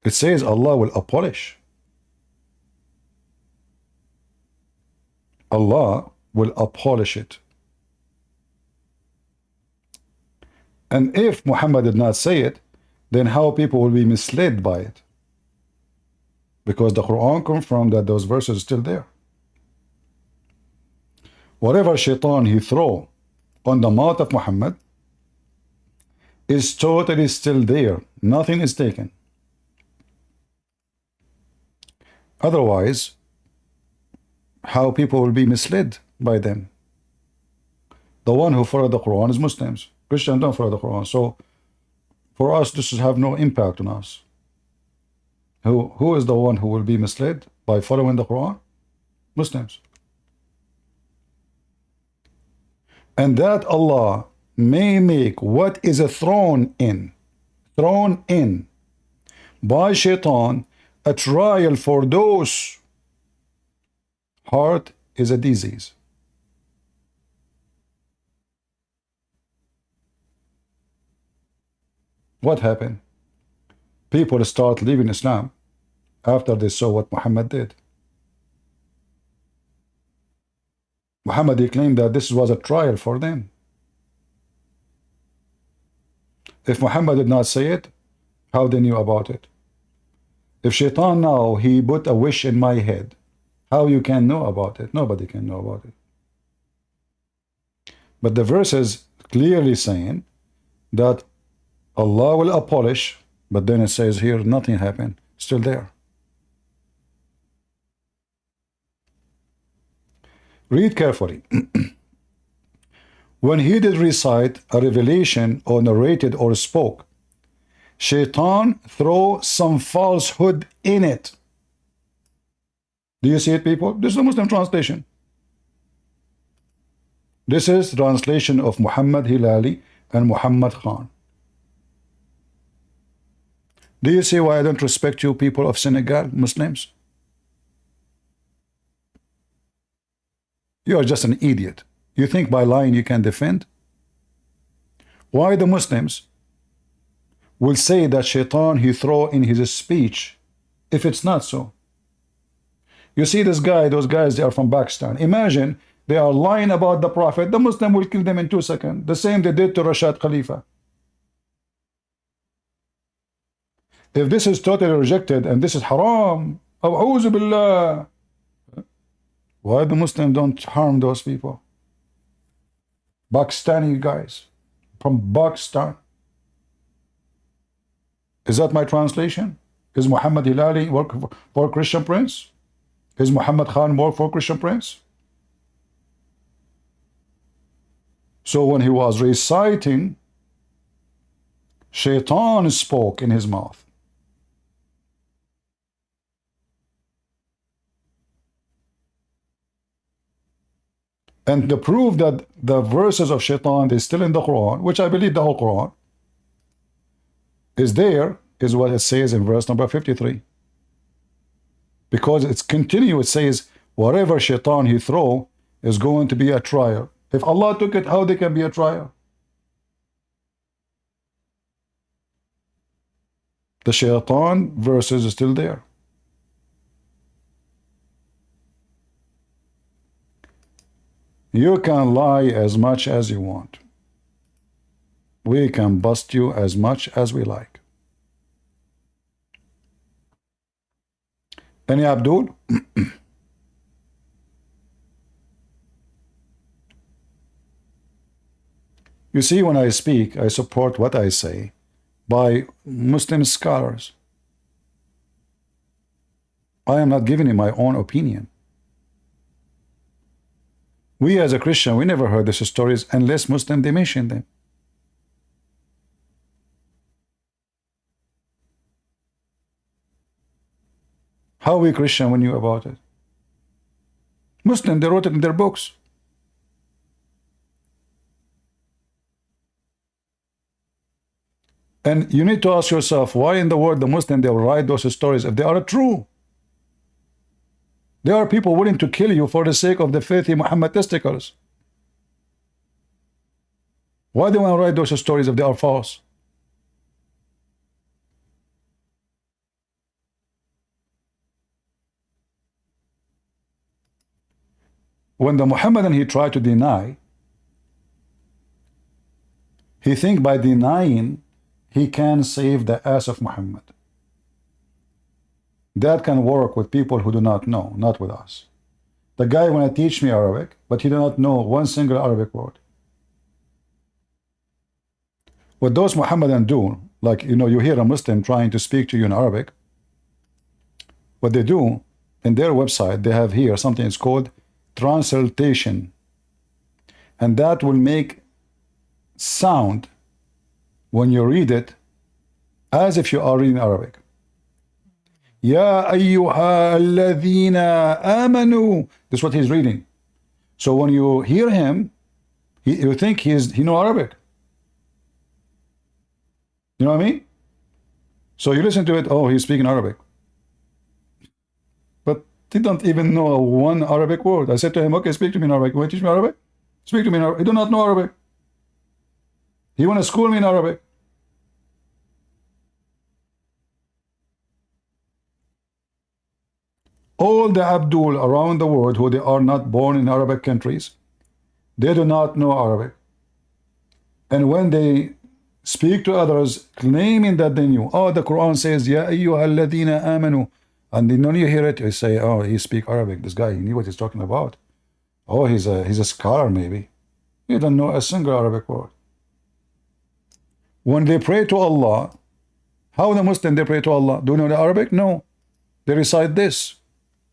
It says Allah will abolish. Allah will abolish it. And if Muhammad did not say it, then how people will be misled by it? Because the Quran confirmed that those verses are still there. Whatever shaitan he throw on the mouth of Muhammad is totally still there. Nothing is taken. Otherwise, how people will be misled by them? The one who follow the Quran is Muslims. Christians don't follow the Quran. So for us, this will have no impact on us. Who is the one who will be misled by following the Quran? Muslims. And that Allah may make what is thrown in by shaitan a trial for those. Heart is a disease. What happened? People start leaving Islam after they saw what Muhammad did. Muhammad claimed that this was a trial for them. If Muhammad did not say it, how they knew about it? If shaitan now, he put a wish in my head, how you can know about it? Nobody can know about it. But the verse is clearly saying that Allah will abolish, but then it says here nothing happened, still there. Read carefully. When he did recite a revelation or narrated or spoke, shaitan throw some falsehood in it. Do you see it, people? This is the Muslim translation. This is translation of Muhammad Hilali and Muhammad Khan. Do you see why I don't respect you people of Senegal, Muslims? You are just an idiot. You think by lying you can defend? Why the Muslims will say that shaitan he throw in his speech if it's not so? You see this guy, those guys, they are from Pakistan. Imagine they are lying about the Prophet. The Muslim will kill them in 2 seconds. The same they did to Rashad Khalifa. If this is totally rejected and this is haram, a'udhu billah, why the Muslim don't harm those people? Pakistani guys from Pakistan. Is that my translation? Is Muhammad Hilali work for Christian Prince? Is Muhammad Khan work for Christian Prince? So when he was reciting, shaitan spoke in his mouth. And to prove that the verses of shaitan is still in the Quran, which I believe the whole Quran is there, is what it says in verse number 53. Because it's continuous, it says, whatever shaitan he throw is going to be a trial. If Allah took it, how they can be a trial? The shaitan verses is still there. You can lie as much as you want. We can bust you as much as we like. Any Abdul? You see, when I speak, I support what I say by Muslim scholars. I am not giving you my own opinion. We as a Christian, we never heard these stories unless Muslim they mention them. How we Christian we knew about it? Muslim, they wrote it in their books. And you need to ask yourself, why in the world the Muslim, they will write those stories if they are true? There are people willing to kill you for the sake of the faithy Muhammad testicles. Why do they want to write those stories if they are false? When the Muhammadan, he tried to deny, he think by denying he can save the ass of Muhammad. That can work with people who do not know, not with us. The guy want to teach me Arabic, but he do not know one single Arabic word. What those Muhammadan do, like, you know, you hear a Muslim trying to speak to you in Arabic, what they do, in their website, they have here something is called translation. And that will make sound when you read it as if you are reading Arabic. Ya ayyuha alladhina amanu. This is what he's reading. So when you hear him, you think he know Arabic. You know what I mean? So you listen to it, oh, he's speaking Arabic. But he don't even know one Arabic word. I said to him, okay, speak to me in Arabic. You want to teach me Arabic? Speak to me in Arabic. He do not know Arabic. He want to school me in Arabic. All the Abdul around the world who they are not born in Arabic countries, they do not know Arabic. And when they speak to others claiming that they knew, oh, the Quran says, Ya ayyuha alladhina amanu, and then when you hear it, you say, oh, he speak Arabic. This guy, he knew what he's talking about. Oh, he's a scholar maybe. You don't know a single Arabic word. When they pray to Allah, how the Muslim they pray to Allah? Do you know the Arabic? No. They recite this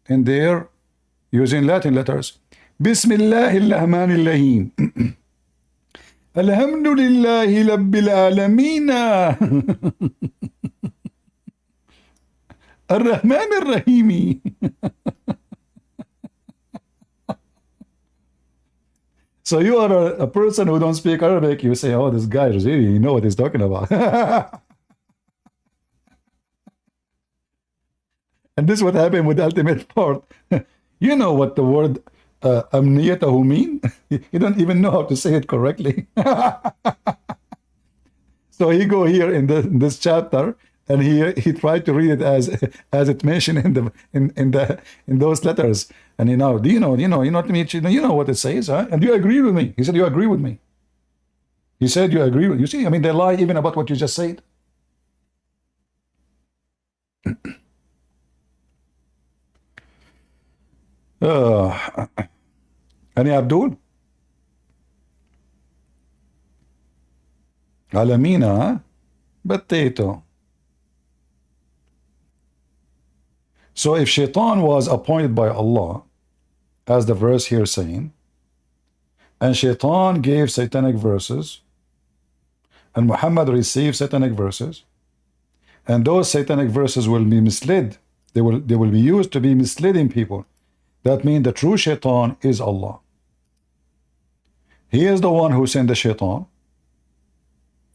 in their using Latin letters. Bismillahirrahmanirrahim. Alhamdulillahi Rabbil Alameen. Ar-Rahman Ar-Rahimi. So you are a person who don't speak Arabic, you say, oh, this guy really, you know what he's talking about. And this is what happened with the ultimate part. You know what the word amniyatahu mean? You don't even know how to say it correctly. So he go here in this chapter, and he tried to read it as it mentioned in those letters. And you know, you know what it says, huh? And you agree with me. He said, you agree with me. He said, you agree with me. You see, I mean, they lie even about what you just said. Any Abdul? Alamina, huh? Potato. So if Shaitan was appointed by Allah, as the verse here saying, and Shaitan gave satanic verses, and Muhammad received satanic verses, and those satanic verses will be misled, they will be used to be misleading people. That means the true Shaitan is Allah. He is the one who sent the Shaitan,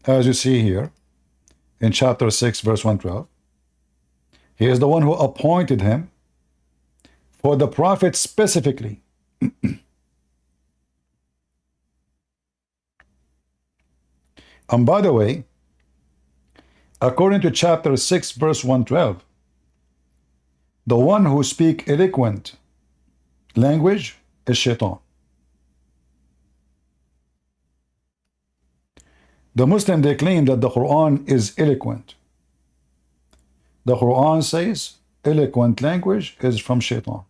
as you see here in chapter 6 verse 112. He is the one who appointed him for the prophet specifically. And by the way, according to chapter 6 verse 112, the one who speak eloquent language is Shaitan. The Muslim, they claim that the Quran is eloquent. The Quran says eloquent language is from Shaitan.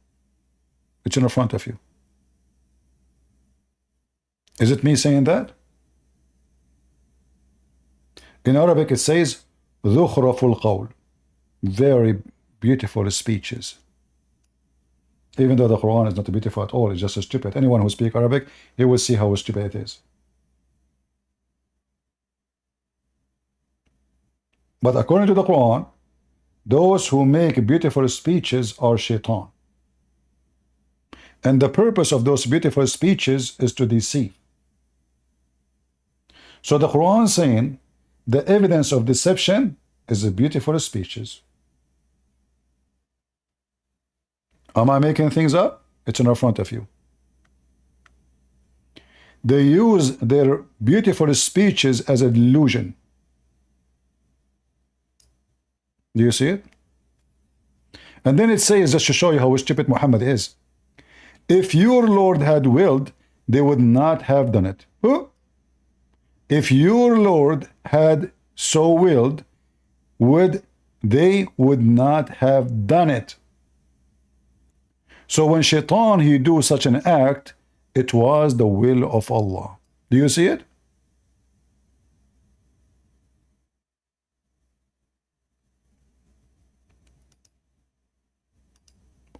It's in the front of you. Is it me saying that? In Arabic it says ذُخْرَفُ الْقَوْلِ, very beautiful speeches. Even though the Quran is not beautiful at all, it's just stupid. Anyone who speaks Arabic, he will see how stupid it is. But according to the Quran, those who make beautiful speeches are Shaitan. And the purpose of those beautiful speeches is to deceive. So the Quran saying the evidence of deception is the beautiful speeches. Am I making things up? It's in front of you. They use their beautiful speeches as a delusion. Do you see it? And then it says, just to show you how stupid Muhammad is, if your Lord had willed, they would not have done it. Huh? If your Lord had so willed, they would not have done it. So when Shaitan, he do such an act, it was the will of Allah. Do you see it?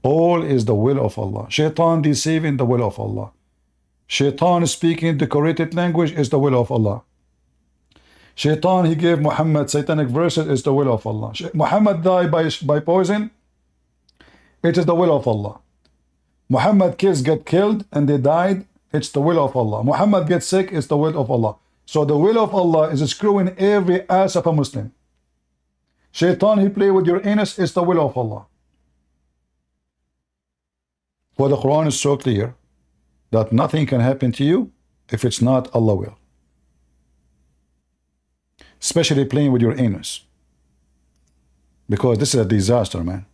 All is the will of Allah. Shaitan deceiving, the will of Allah. Shaitan speaking decorated language is the will of Allah. Shaitan, he gave Muhammad satanic verses, is the will of Allah. Muhammad died by poison, it is the will of Allah. Muhammad kids get killed and they died, it's the will of Allah. Muhammad gets sick, it's the will of Allah. So the will of Allah is screwing every ass of a Muslim. Shaitan, he play with your anus, is the will of Allah. For the Quran is so clear that nothing can happen to you if it's not Allah will. Especially playing with your anus. Because this is a disaster, man.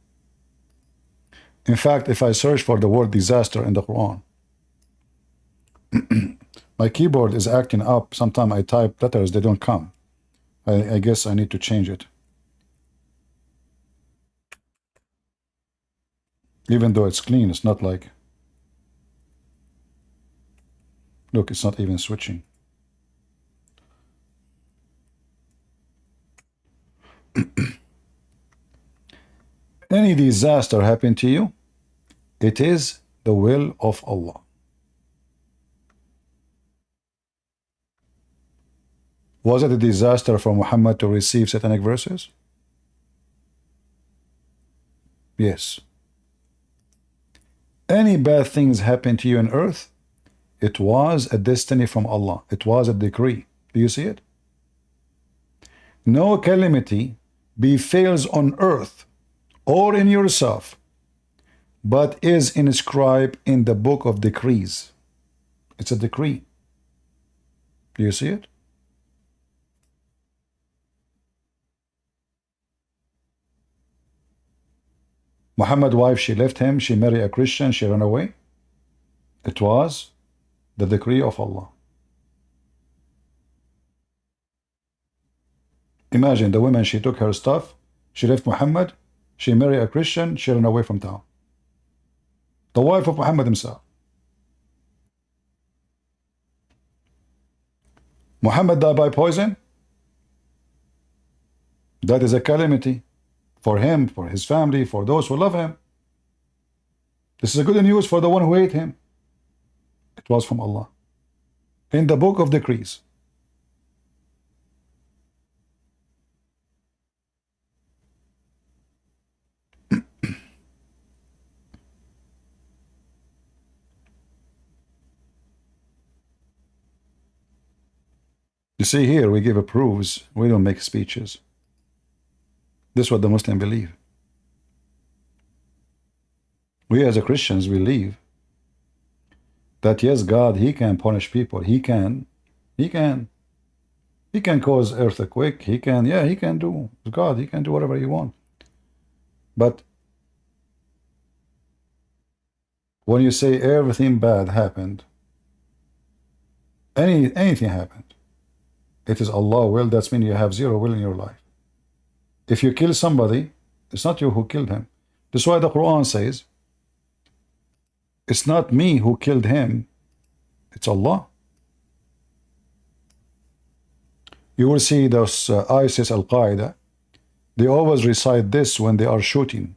In fact, if I search for the word disaster in the Quran, my keyboard is acting up. Sometimes I type letters, they don't come. I guess I need to change it. Even though it's clean, it's not like... Look, it's not even switching. Any disaster happen to you, it is the will of Allah. Was it a disaster for Muhammad to receive satanic verses? Yes. Any bad things happen to you on earth, it was a destiny from Allah. It was a decree. Do you see it? No calamity befalls on earth or in yourself, but is inscribed in the book of decrees. It's a decree. Do you see it? Muhammad's wife, she left him, she married a Christian, she ran away. It was the decree of Allah. Imagine the woman, she took her stuff, she left Muhammad, she married a Christian, she ran away from town. The wife of Muhammad himself. Muhammad died by poison. That is a calamity for him, for his family, for those who love him. This is a good news for the one who hate him. It was from Allah. In the book of decrees. You see here, we give proofs, we don't make speeches. This is what the Muslims believe. We as a Christians believe that yes, God, He can punish people. He can cause earthquake. He can do, God, He can do whatever He wants. But when you say everything bad happened, anything happened, it is Allah will, that means you have zero will in your life. If you kill somebody, it's not you who killed him. That's why the Quran says, it's not me who killed him, it's Allah. You will see those ISIS, Al-Qaeda, they always recite this when they are shooting,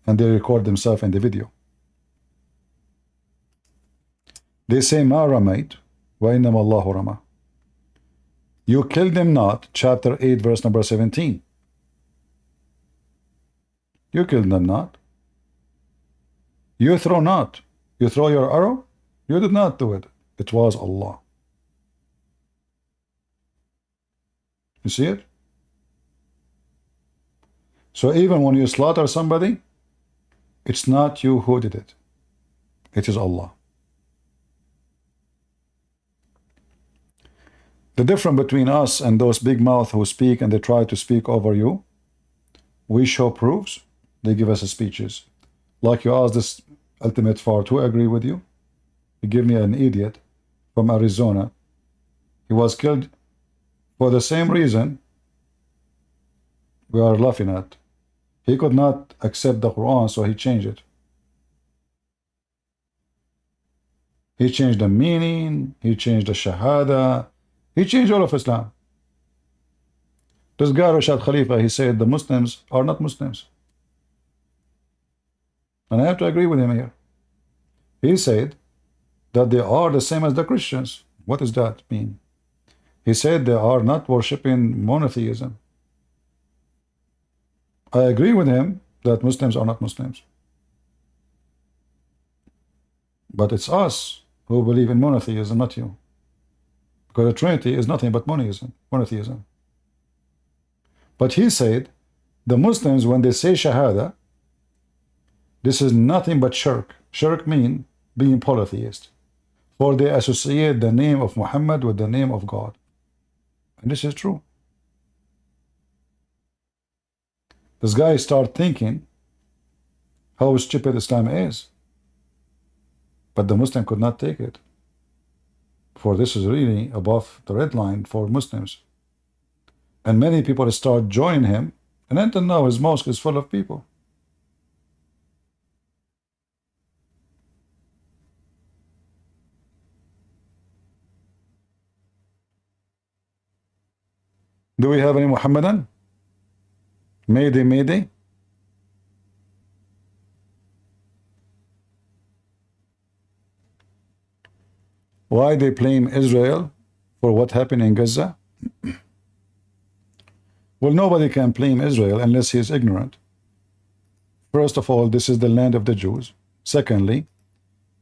and they record themselves in the video. They say, Ma ramayt, wa innama Allahu rama. You killed them not, chapter 8, verse number 17. You killed them not. You throw not. You throw your arrow. You did not do it. It was Allah. You see it? So even when you slaughter somebody, it's not you who did it. It is Allah. The difference between us and those big mouths who speak and they try to speak over you, we show proofs, they give us speeches. Like you asked this ultimate fart, who agree with you? You give me an idiot from Arizona. He was killed for the same reason we are laughing at. He could not accept the Quran, so he changed it. He changed the meaning, he changed the Shahada, he changed all of Islam. This guy, Rashad Khalifa, he said the Muslims are not Muslims. And I have to agree with him here. He said that they are the same as the Christians. What does that mean? He said they are not worshipping monotheism. I agree with him that Muslims are not Muslims. But it's us who believe in monotheism, not you. Because the Trinity is nothing but monotheism. But he said the Muslims, when they say Shahada, this is nothing but shirk. Shirk means being polytheist. For they associate the name of Muhammad with the name of God. And this is true. This guy start thinking how stupid Islam is. But the Muslim could not take it. For this is really above the red line for Muslims. And many people start joining him. And until now his mosque is full of people. Do we have any Muhammadan? Mayday, Mayday. Why they blame Israel for what happened in Gaza? Well, nobody can blame Israel unless he is ignorant. First of all, this is the land of the Jews. Secondly,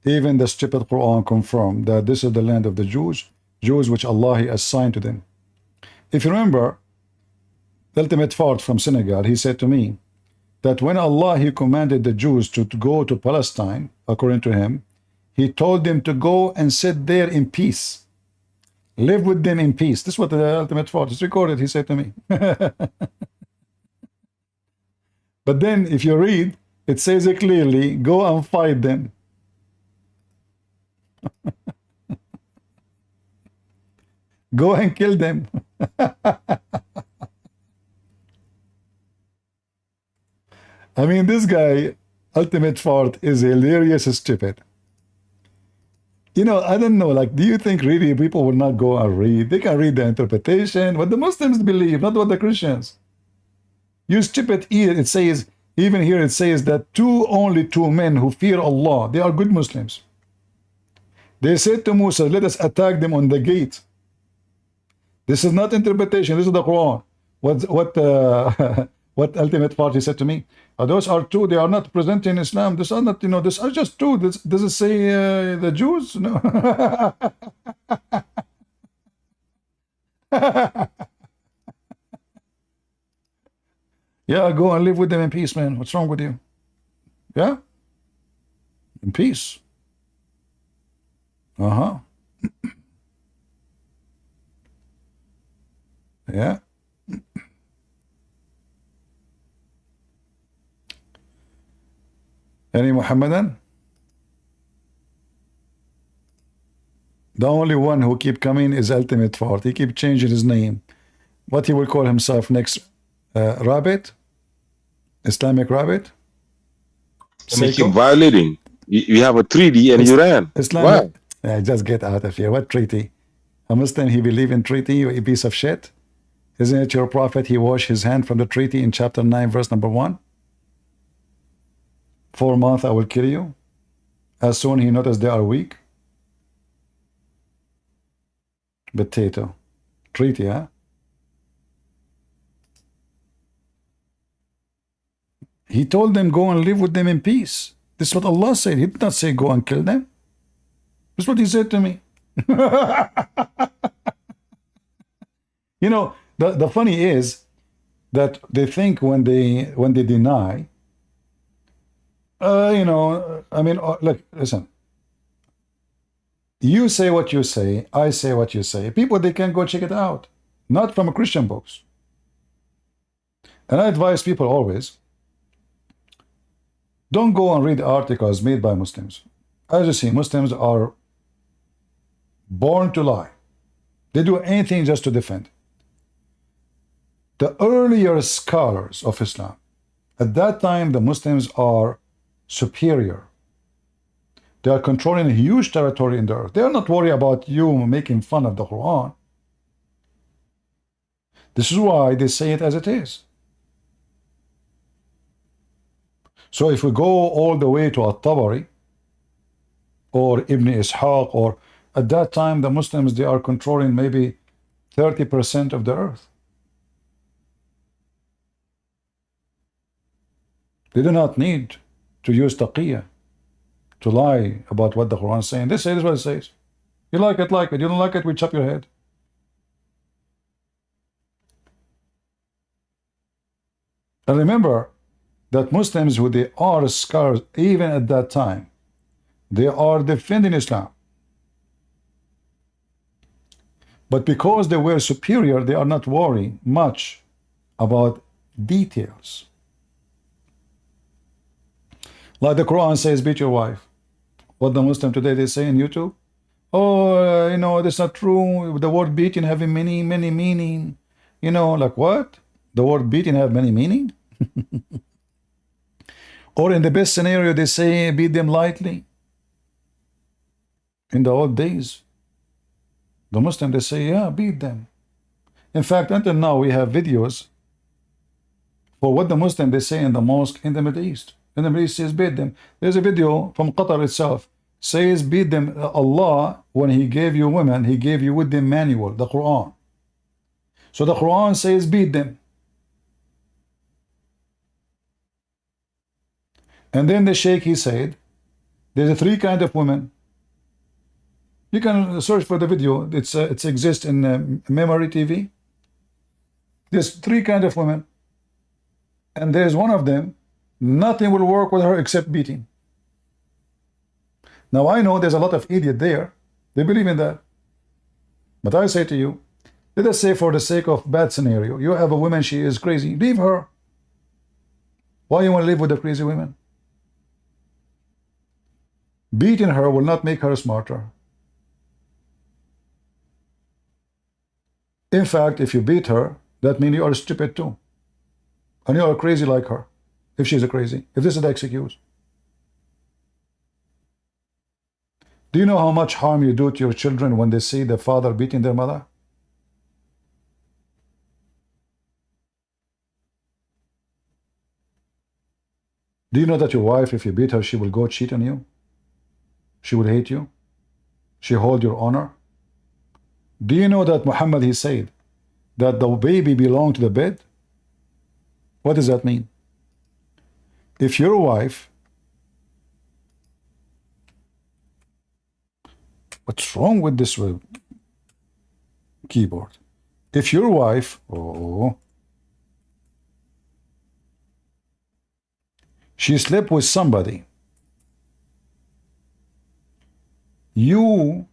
even the stupid Quran confirmed that this is the land of the Jews, Jews which Allah assigned to them. If you remember, the ultimate fart from Senegal, he said to me that when Allah, he commanded the Jews to go to Palestine, according to him, he told them to go and sit there in peace. Live with them in peace. This is what the ultimate fart is recorded, he said to me. But then, if you read, it says it clearly, go and fight them. Go and kill them. I mean, this guy, ultimate fart, is hilarious and stupid. You know, I don't know, like, do you think really people will not go and read? They can read the interpretation, what the Muslims believe, not what the Christians. You stupid idiot, it says, even here it says that only two men who fear Allah, they are good Muslims. They said to Musa, let us attack them on the gate. This is not interpretation, this is the Quran. What ultimate party said to me? Those are two, they are not presenting Islam. These are not, you know, these are just two. Does it say the Jews? No. Yeah, go and live with them in peace, man. What's wrong with you? Yeah? In peace. Uh-huh. Yeah. Any Muhammadan? The only one who keep coming is ultimate fart. He keep changing his name. What he will call himself next? Rabbit? Islamic Rabbit? And they keep violating. You have a treaty and you ran. Islamic. Wow. Just get out of here. What treaty? A Muslim, he believe in treaty, you piece of shit. Isn't it your prophet, he washed his hand from the treaty in chapter 9, verse number 1? 4 months I will kill you. As soon he noticed they are weak. Potato. Treaty, huh? He told them, go and live with them in peace. This is what Allah said. He did not say, go and kill them. This is what he said to me. You know, The funny is that they think when they deny, you know, I mean, look, listen. You say what you say, I say what you say. People, they can go check it out, not from Christian books. And I advise people always, don't go and read articles made by Muslims. As you see, Muslims are born to lie. They do anything just to defend. The earlier scholars of Islam, at that time, the Muslims are superior. They are controlling a huge territory in the earth. They are not worried about you making fun of the Quran. This is why they say it as it is. So if we go all the way to At-Tabari or Ibn Ishaq, or at that time the Muslims, they are controlling maybe 30% of the earth. They do not need to use taqiyya to lie about what the Quran is saying. They say this is what it says. You like it, like it. You don't like it, we chop your head. And remember that Muslims, who they are scholars, even at that time, they are defending Islam. But because they were superior, they are not worried much about details. Like the Quran says, beat your wife. What the Muslim today they say in YouTube? Oh, you know, that's not true. The word beating having many meaning. You know, like what? The word beating have many meaning? Or in the best scenario, they say beat them lightly. In the old days, the Muslim, they say, yeah, beat them. In fact, until now, we have videos for what the Muslim, they say in the mosque in the Middle East. In the Middle East says beat them. There's a video from Qatar itself, says beat them. Allah, when He gave you women, He gave you with the manual, the Quran. So the Quran says beat them. And then the Sheikh, he said, there's a three kind of women. You can search for the video. It exists in Memory TV. There's three kind of women. And there's one of them, nothing will work with her except beating. Now I know there's a lot of idiot there. They believe in that. But I say to you, let us say for the sake of bad scenario, you have a woman, she is crazy. Leave her. Why you want to live with the crazy women? Beating her will not make her smarter. In fact, if you beat her, that means you are stupid too. And you are crazy like her, if she's a crazy, if this is the excuse. Do you know how much harm you do to your children when they see the father beating their mother? Do you know that your wife, if you beat her, she will go cheat on you? She will hate you? She hold your honor? Do you know that Muhammad, he said that the baby belonged to the bed? What does that mean? If your wife, what's wrong with this keyboard? If your wife, she slept with somebody, you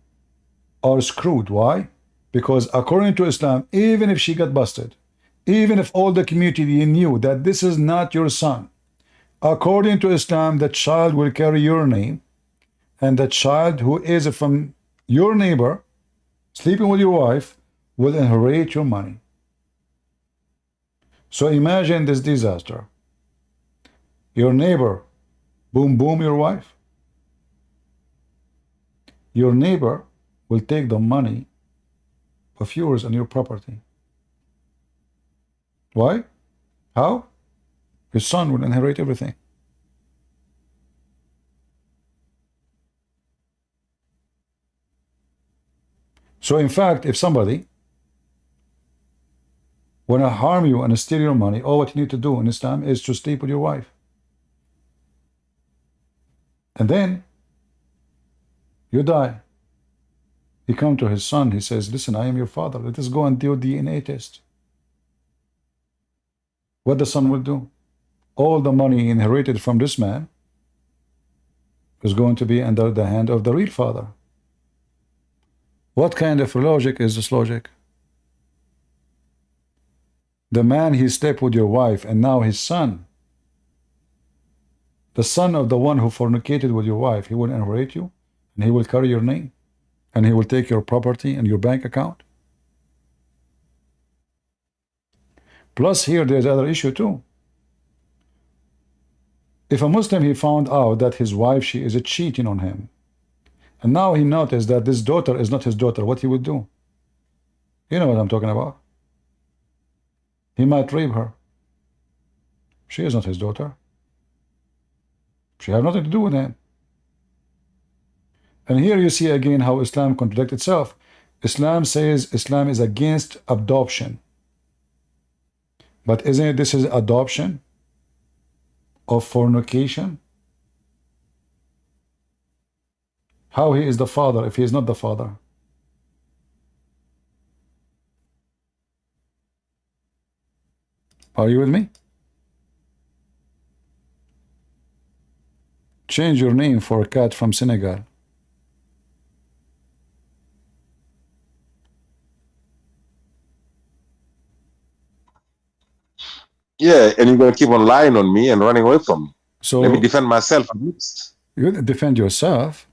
are screwed. Why? Because according to Islam, even if she got busted, even if all the community knew that this is not your son, according to Islam, the child will carry your name, and the child who is from your neighbor, sleeping with your wife, will inherit your money. So imagine this disaster. Your neighbor, boom, boom, your wife. Your neighbor will take the money of yours and your property. Why? How? His son will inherit everything. So in fact, if somebody want to harm you and steal your money, all what you need to do in Islam is to sleep with your wife. And then you die. He comes to his son, he says, listen, I am your father. Let us go and do a DNA test. What the son will do? All the money inherited from this man is going to be under the hand of the real father. What kind of logic is this logic? The man, he slept with your wife, and now his son, the son of the one who fornicated with your wife, he will inherit you, and he will carry your name, and he will take your property and your bank account. Plus here, there's another issue too. If a Muslim, he found out that his wife, she is cheating on him, and now he noticed that this daughter is not his daughter, what he would do? You know what I'm talking about. He might rape her. She is not his daughter. She has nothing to do with him. And here you see again how Islam contradicts itself. Islam says Islam is against adoption. But isn't it this is adoption of fornication? How he is the father if he is not the father? Are you with me? Change your name for a cat from Senegal. Yeah, and you're going to keep on lying on me and running away from me. So let me defend myself at least. You defend yourself?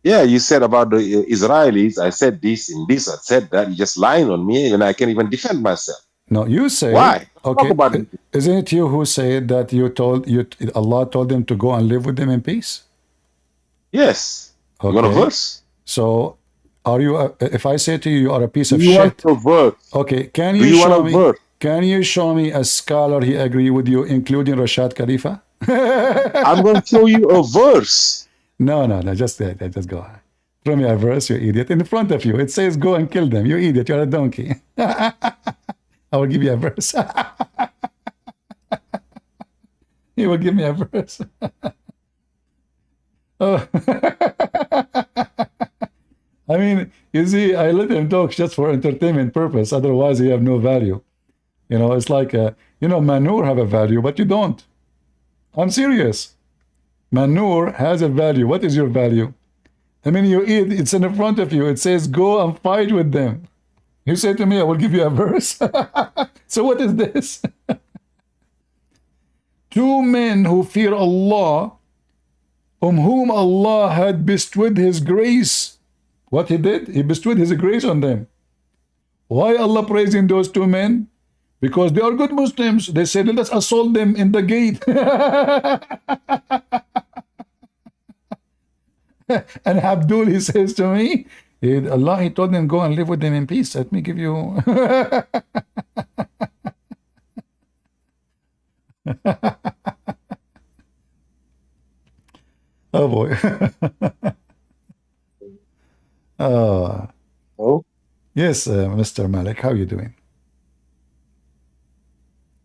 Yeah, you said about the Israelis, I said this and this, I said that. You're just lying on me, and I can't even defend myself. No, you say. Why? Okay. Talk about it. Isn't it you who said that Allah told them to go and live with them in peace? Yes. Okay. You want a verse? So, are you? If I say to you, you are a piece of you shit. Want a verse? Okay. Can Do you you show want a me? verse? Can you show me a scholar he agree with you, including Rashad Khalifa? I'm going to show you a verse. No, just go. Throw me a verse, you idiot. In front of you, it says go and kill them. You idiot, you're a donkey. I will give you a verse. He will give me a verse. Oh. I mean, you see, I let him talk just for entertainment purpose. Otherwise, he have no value. You know, it's like, manure have a value, but you don't. I'm serious. Manure has a value. What is your value? I mean, you eat, it's in front of you. It says, go and fight with them. You say to me, I will give you a verse. So what is this? Two men who fear Allah, whom Allah had bestowed His grace. What He did? He bestowed His grace on them. Why Allah praising those two men? Because they are good Muslims. They said, let us assault them in the gate. And Abdul, he says to me, Allah, He told them, go and live with them in peace. Let me give you... Oh, boy. Oh? Yes, Mr. Malik, how are you doing?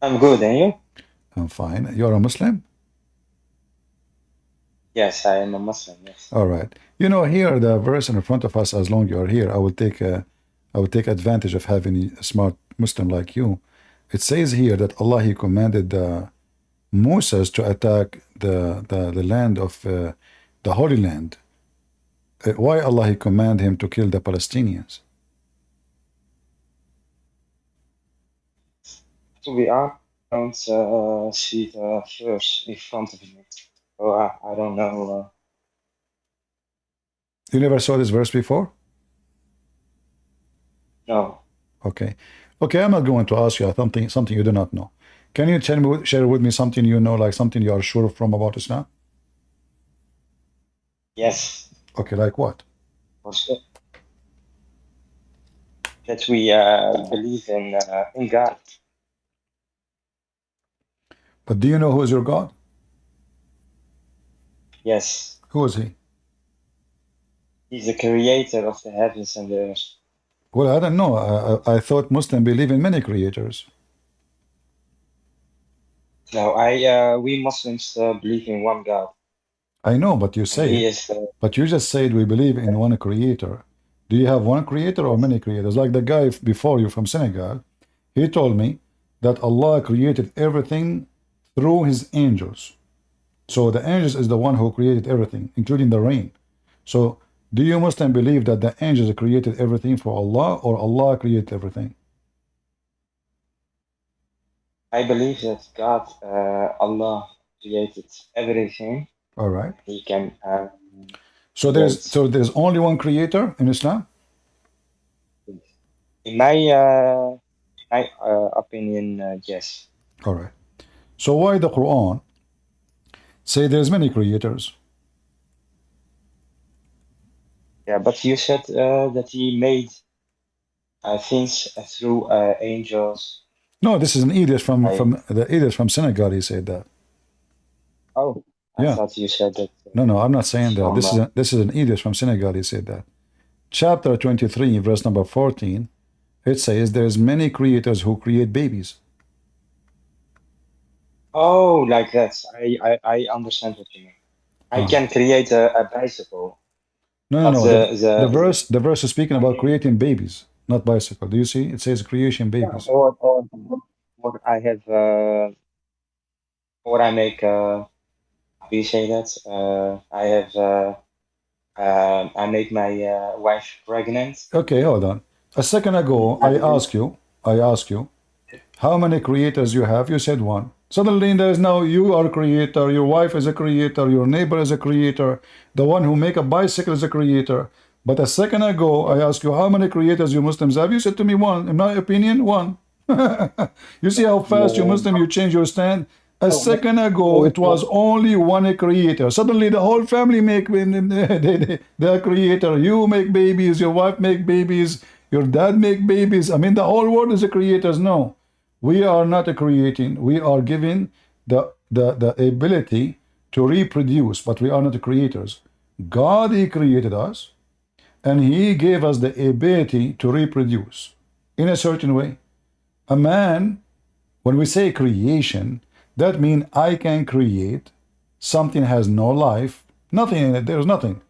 I'm good, and you? I'm fine. You're a Muslim? Yes, I am a Muslim, yes. All right. You know, here the verse in front of us, as long as you are here, I will take advantage of having a smart Muslim like you. It says here that Allah, He commanded Moses to attack the land of the Holy Land. Why Allah, He command him to kill the Palestinians? To be honest, I don't see the verse in front of me. So I don't know. You never saw this verse before? No. Okay. Okay, I'm not going to ask you something you do not know. Can you share with me something you know, like something you are sure from about Islam? Yes. Okay, like what? That we believe in God. But do you know who is your God? Yes. Who is He? He's the creator of the heavens and the earth. Well, I don't know. I thought Muslims believe in many creators. No, we Muslims believe in one God. I know, but you say, but you just said we believe in one creator. Do you have one creator or many creators? Like the guy before you from Senegal, he told me that Allah created everything through his angels. So the angels is the one who created everything, including the rain. So do you Muslim believe that the angels created everything for Allah, or Allah created everything? I believe that God, Allah created everything. All right. He can. So there's only one creator in Islam? In my opinion, yes. All right. So why the Quran say there's many creators? Yeah, but you said that he made things through angels. No, this is an idiot from the idiot from Senegal. He said that. Oh, I thought you said that. No, I'm not saying that. This is an idiot from Senegal. He said that. Chapter 23, verse number 14, it says there's many creators who create babies. Oh, like that. I understand what you mean. I can create a bicycle. No. The verse is speaking about creating babies, not bicycle. Do you see? It says creation babies. Yeah, or I have, or I make. How do you say that? I have. I make my wife pregnant. Okay, hold on. A second ago, I asked you, how many creators you have? You said one. Suddenly there is now you are a creator, your wife is a creator, your neighbor is a creator, the one who make a bicycle is a creator. But a second ago, I asked you how many creators you Muslims have. You said to me one. In my opinion, one. You see how fast you Muslim, you change your stand? A second ago, it was only one creator. Suddenly the whole family make the creator. You make babies, your wife make babies, your dad make babies. I mean, the whole world is a creators. No, we are not creating. We are given the ability to reproduce, but we are not the creators. God, he created us, and he gave us the ability to reproduce in a certain way. A man, when we say creation, that means I can create something has no life, nothing in it, there's nothing.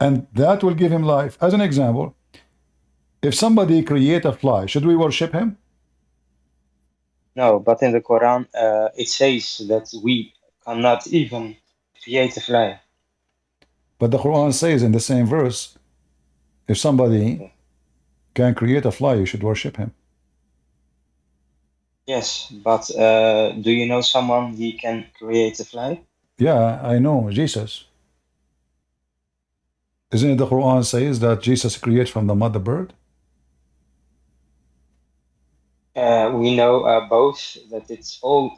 And that will give him life. As an example, if somebody create a fly, should we worship him? No, but in the Quran, it says that we cannot even create a fly. But the Quran says in the same verse, if somebody can create a fly, you should worship him. Yes, but do you know someone he can create a fly? Yeah, I know, Jesus. Isn't it the Quran says that Jesus creates from the mother bird? We know both that it's all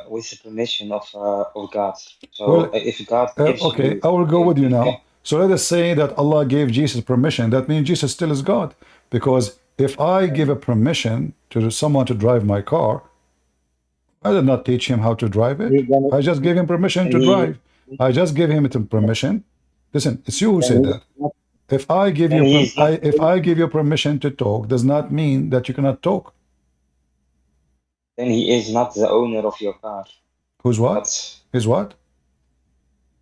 with the permission of God. So well, if God gives okay, you, I will go with you now. So let us say that Allah gave Jesus permission. That means Jesus still is God. Because if I give a permission to someone to drive my car, I did not teach him how to drive it. I just gave him permission to drive. I just gave him permission. Listen, it's you who said that. If I give you if I give you permission to talk, does not mean that you cannot talk. Then he is not the owner of your car. Who's what? Is what?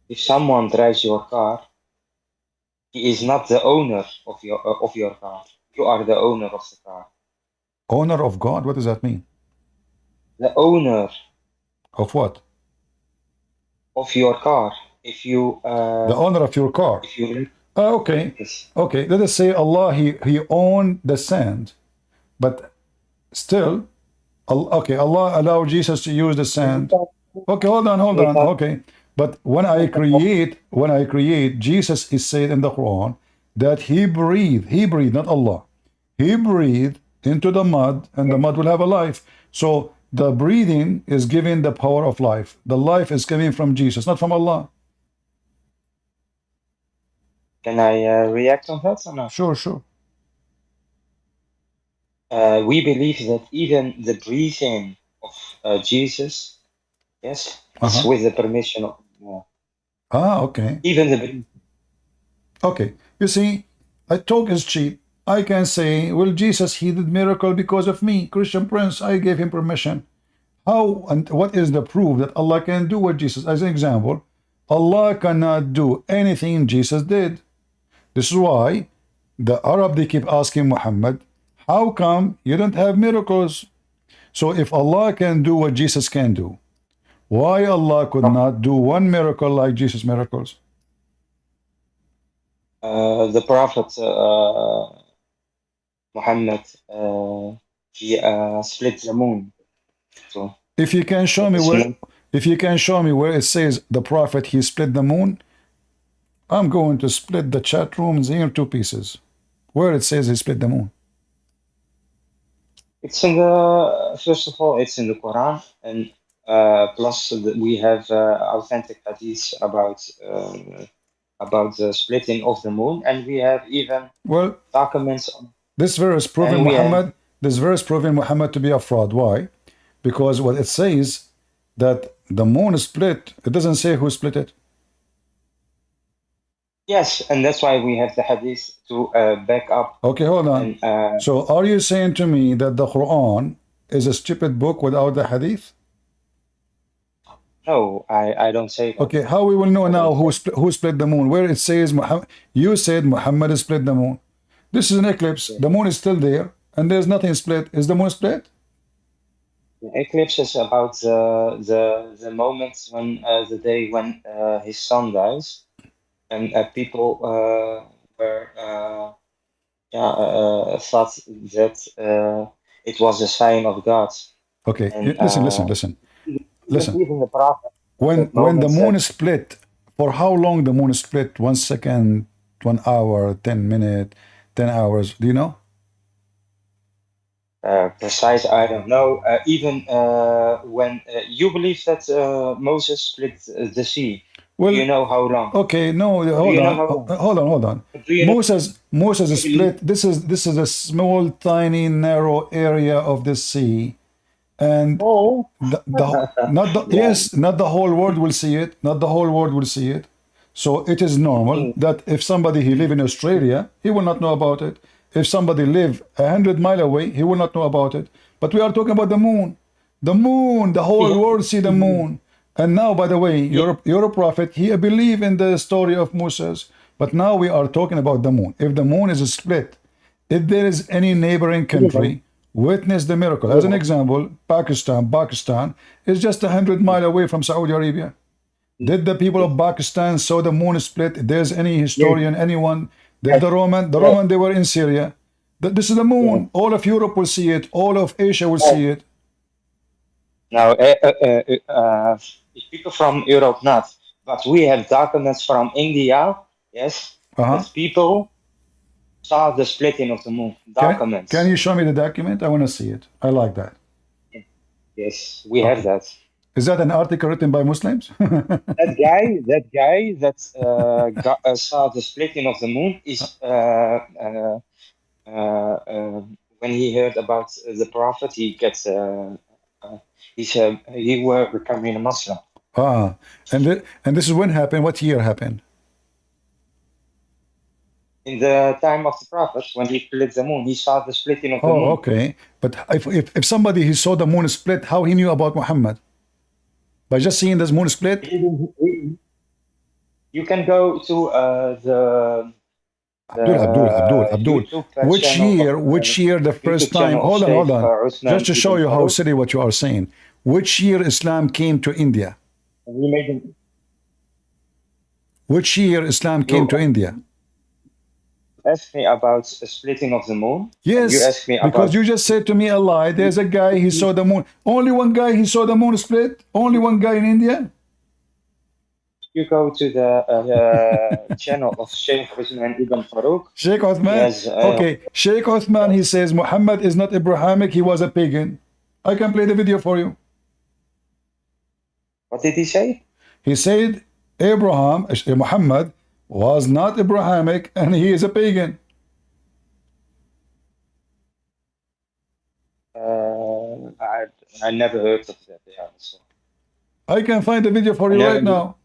If someone drives your car, he is not the owner of your car. You are the owner of the car. Owner of God? What does that mean? The owner. Of what? Of your car. If you the owner of your car. If you okay. Okay. Let us say Allah he owned the sand, but still, okay, Allah allowed Jesus to use the sand. Okay, hold on. Okay, but when I create, Jesus is said in the Quran that he breathed, not Allah. He breathed into the mud, and the mud will have a life. So the breathing is giving the power of life. The life is coming from Jesus, not from Allah. Can I react on that or not? Sure. We believe that even the breathing of Jesus, yes, is with the permission of God. Okay. Even the okay. You see, I talk is cheap. I can say, well, Jesus, he did miracle because of me. Christian Prince, I gave him permission. How and what is the proof that Allah can do what Jesus? As an example, Allah cannot do anything Jesus did. This is why the Arab, they keep asking Muhammad, how come you don't have miracles? So if Allah can do what Jesus can do, why Allah could not do one miracle like Jesus' miracles? The Prophet Muhammad, he split the moon. So if you can show me where it says the Prophet he split the moon, I'm going to split the chat rooms in two pieces. Where it says he split the moon. It's in the, first of all, it's in the Quran, and plus we have authentic hadiths about the splitting of the moon, and we have even documents on. This verse proving Muhammad. This verse proving Muhammad to be a fraud. Why? Because what it says that the moon is split. It doesn't say who split it. Yes, and that's why we have the hadith to back up. Okay, hold on. And, so are you saying to me that the Quran is a stupid book without the hadith? No, I don't say that. Okay, how we will know now who split the moon? Where it says Muhammad, you said Muhammad split the moon. This is an eclipse. The moon is still there, and there's nothing split. Is the moon split? The eclipse is about the moment when the day when his son dies, and people were thought that it was a sign of God. Okay, and, listen. Even the prophet. When the moon is split, for how long the moon is split? 1 second, 1 hour, 10 minutes, 10 hours. Do you know? Precise, I don't know. Even when you believe that Moses split the sea, well, do you know how long? Okay, no, hold on. Moses split. This is a small, tiny, narrow area of the sea, and not the whole world will see it. Not the whole world will see it. So it is normal that if somebody he live in Australia, he will not know about it. If somebody live 100 miles away, he will not know about it. But we are talking about the moon. The moon, the whole world see the moon. And now, by the way, you're a prophet. He believe in the story of Moses. But now we are talking about the moon. If the moon is split, if there is any neighboring country witness the miracle. As an example, Pakistan is just 100 miles away from Saudi Arabia. Did the people of Pakistan saw the moon split? If there's any historian, anyone, the Roman, they were in Syria. This is the moon. All of Europe will see it. All of Asia will see it. Now, people from Europe not, but we have documents from India. Yes, that people saw the splitting of the moon. Documents. Can you show me the document? I want to see it. I like that. Yes, we have that. Is that an article written by Muslims? that guy that saw the splitting of the moon is when he heard about the prophet, he gets he were becoming a Muslim. And this is when happened. What year happened? In the time of the prophet, when he split the moon, he saw the splitting of the moon. Okay. But if somebody he saw the moon split, how he knew about Muhammad? By just seeing this moon split? You can go to the Abdul. Which year the first time? Hold on. Just to show you how silly what you are saying. Which year Islam came to India? Which year Islam came to India? Ask me about the splitting of the moon. Yes, you asked me because you just said to me a lie. There's a guy, he saw the moon. Only one guy, he saw the moon split? Only one guy in India? You go to the channel of Sheikh Uthman Ibn Farouk. Sheikh Uthman? Okay, Sheikh Uthman, he says Muhammad is not Abrahamic, he was a pagan. I can play the video for you. What did he say? He said Muhammad was not Abrahamic and he is a pagan. I never heard of that. Yeah, so. I can find the video for you right now.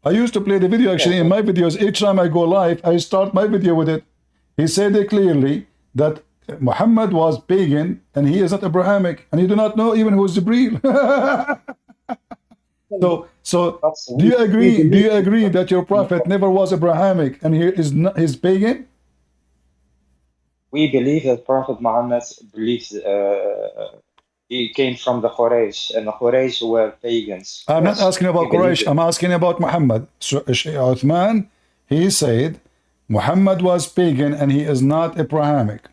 I used to play the video actually in my videos. Each time I go live, I start my video with it. He said it clearly that Muhammad was pagan and he is not Abrahamic, and you do not know even who is Jibreel. So do you agree? Do you agree that your prophet never was Abrahamic and he is not, he's pagan? We believe that Prophet Muhammad believes he came from the Quraysh, and the Quraysh were pagans. I'm not Yes, asking we about believe Quraysh. it. I'm asking about Muhammad. So Uthman, he said Muhammad was pagan and he is not Abrahamic.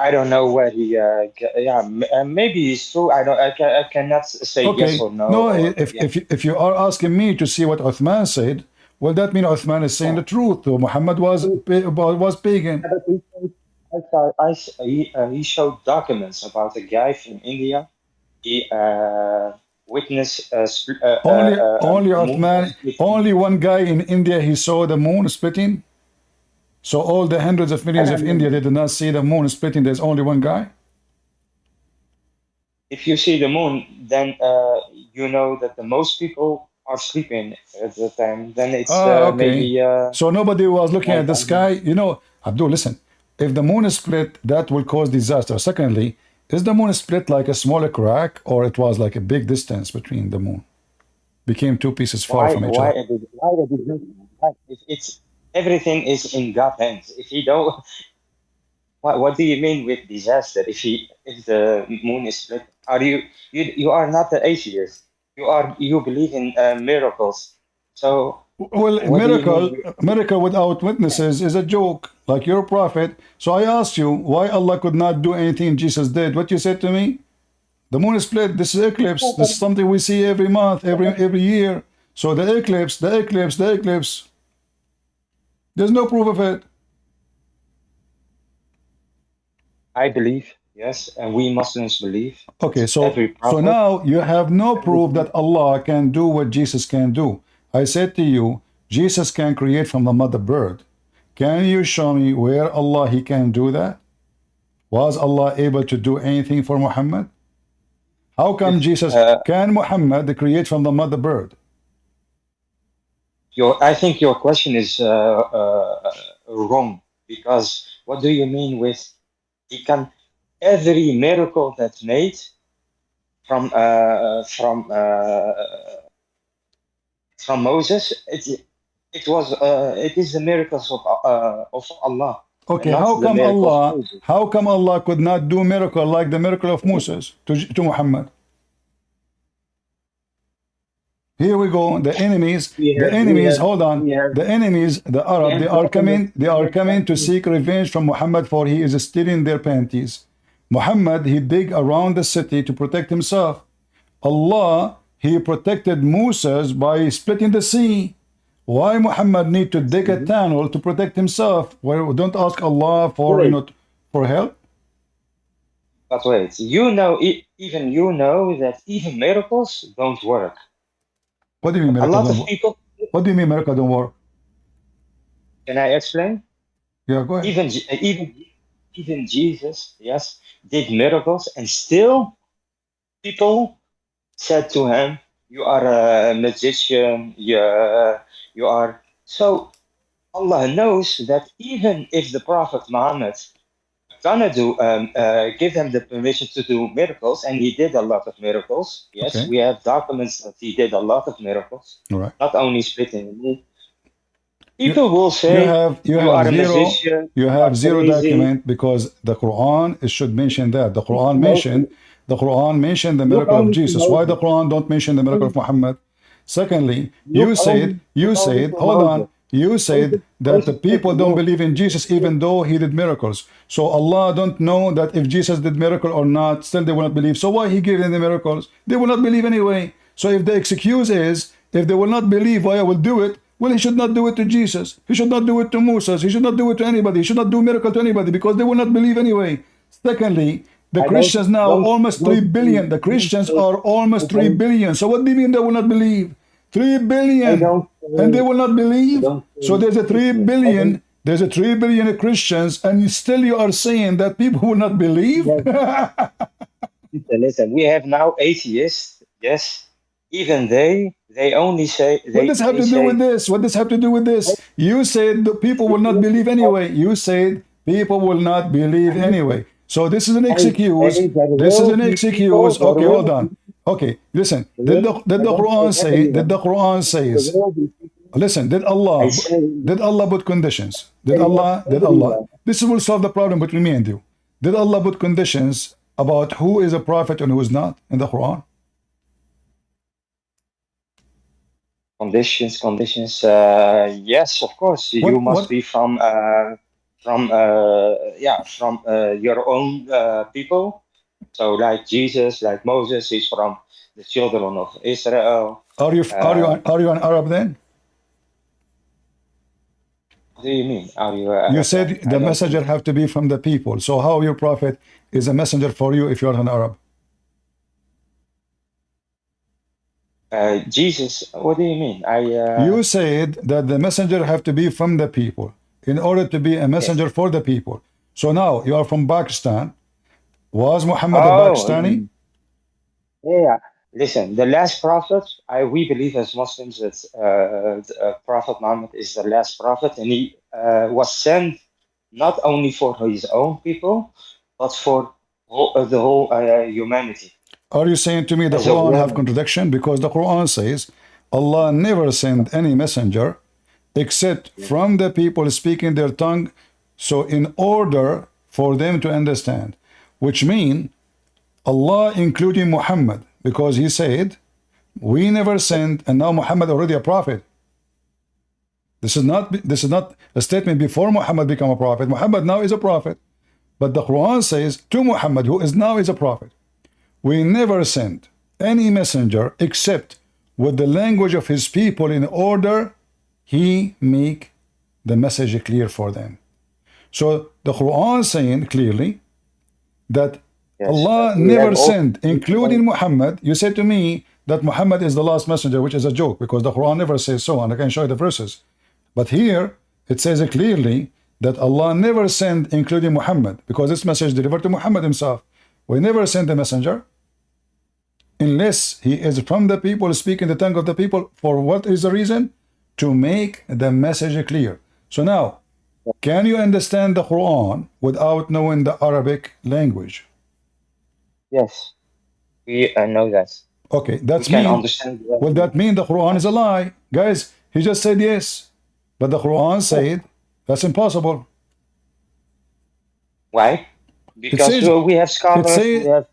I don't know where he. Yeah, maybe it's true. I cannot say yes Okay, or no. no. Or If yeah. you are asking me to see what Uthman said, well, that means Uthman is saying the truth. So Muhammad was pagan. But he showed documents about a guy from India. He witnessed Only a moon Uthman, splitting. only one guy in India he saw the moon splitting. So all the hundreds of millions of India they did not see the moon splitting. There's only one guy. If you see the moon, then you know that the most people are sleeping at the time. Then it's Ah, okay. maybe So nobody was looking at the nighttime. sky. You know, Abdul, listen. If the moon is split, that will cause disaster. Secondly, is the moon split like a smaller crack, or it was like a big distance between the moon? Became two pieces far from each other. Why if it's everything is in God's hands. If he don't, what do you mean with disaster? If the moon is split, are you are not an atheist? You believe in miracles. So Well, what do you mean? miracle without witnesses is a joke, like you're a prophet. So I asked you why Allah could not do anything Jesus did. What you said to me? The moon is split. This is eclipse. This is something we see every month, every year. So the eclipse, the eclipse, the eclipse. There's no proof of it. I believe, yes, and we Muslims believe Okay, that every so prophet. now you have no proof that Allah can do what Jesus can do. I said to you, Jesus can create from the mother bird. Can you show me where Allah he can do that? Was Allah able to do anything for Muhammad? How come Jesus can Muhammad create from the mother bird? I think your question is wrong, because what do you mean with he can every miracle that's made from Moses, it is the miracles of Allah, and Okay, not the miracles of Moses. how come Allah could not do miracle like the miracle of Moses to Muhammad? Here we go. Hold on. The enemies, the Arab, they are coming to seek revenge from Muhammad for he is stealing their panties. Muhammad, he dig around the city to protect himself. Allah, he protected Moses by splitting the sea. Why Muhammad need to dig a tunnel to protect himself? Well, don't ask Allah for, for help. But wait, even you know that even miracles don't work. What do you mean a miracle lot don't of work? people. What do you mean miracle don't work? Can I explain? Yeah, go ahead. Even Jesus, yes, did miracles, and still people said to him, "You are a magician. You are." So Allah knows that even if the Prophet Muhammad gonna give him the permission to do miracles, and he did a lot of miracles. Yes, Okay. we have documents that he did a lot of miracles. All right. Not only splitting the moon. People will say you are a magician. You You are have zero crazy. document because the Quran it should mention that the Quran mentioned the Look miracle of only to Jesus. Why the Moses. Quran don't mention the miracle of Muhammad? Secondly, Look only to hold on, Moses. you said that the people don't believe in Jesus even though he did miracles. So Allah don't know that if Jesus did miracle or not, still they will not believe. So why he gave them the miracles? They will not believe anyway. So if the excuse is, if they will not believe why I will do it, well, he should not do it to Jesus. He should not do it to Moses. He should not do it to anybody. He should not do miracle to anybody because they will not believe anyway. Secondly, the Christians now almost 3 billion. The Christians are almost 3 billion. So what do you mean they will not believe? 3 billion. And they will not believe. So there's a 3 billion. There's a 3 billion Christians, and still you are saying that people will not believe? Listen, we have now atheists. Yes, even they only say what does have to do with this? What does have to do with this? You said the people will not believe anyway. You said people will not believe anyway. So this is an excuse. This is an excuse. Okay, hold on. Okay, listen. Did the Quran say? Did the Quran says? Listen, did I say, Allah put conditions? Did Allah, this will solve the problem between me and you. Did Allah put conditions about who is a prophet and who is not in the Quran? conditions. Yes, of course. You must What? be from your own people. So like Jesus, like Moses, he's from the children of Israel. Are you an Arab then? What do you mean? Are you? You said the messenger have to be from the people. So how your prophet is a messenger for you if you're an Arab? Jesus. What do you mean? You said that the messenger have to be from the people in order to be a messenger for the people. So now you are from Pakistan. Was Muhammad a Pakistani? Yeah. Listen, the last prophet, we believe as Muslims that Prophet Muhammad is the last prophet, and he was sent not only for his own people, but for the whole humanity. Are you saying to me the Quran have contradiction? Because the Quran says Allah never sent any messenger except from the people speaking their tongue, so in order for them to understand, which mean Allah including Muhammad, because he said we never sent, and now Muhammad already a prophet. This is not a statement before Muhammad become a prophet. Muhammad now is a prophet, but the Quran says to Muhammad, who is now is a prophet, we never sent any messenger except with the language of his people in order he make the message clear for them. So the Quran saying clearly that Allah never sent, including Muhammad. You said to me that Muhammad is the last messenger, which is a joke because the Quran never says so, and I can show you the verses. But here it says clearly that Allah never sent, including Muhammad, because this message delivered to Muhammad himself. We never send a messenger unless he is from the people, speaking the tongue of the people. For what is the reason? To make the message clear. So now, can you understand the Quran without knowing the Arabic language? Yes, we know that. Okay, that's mean. Well, that mean the Quran is a lie, guys. He just said yes, but the Quran said that's impossible. Why? Because we have scholars.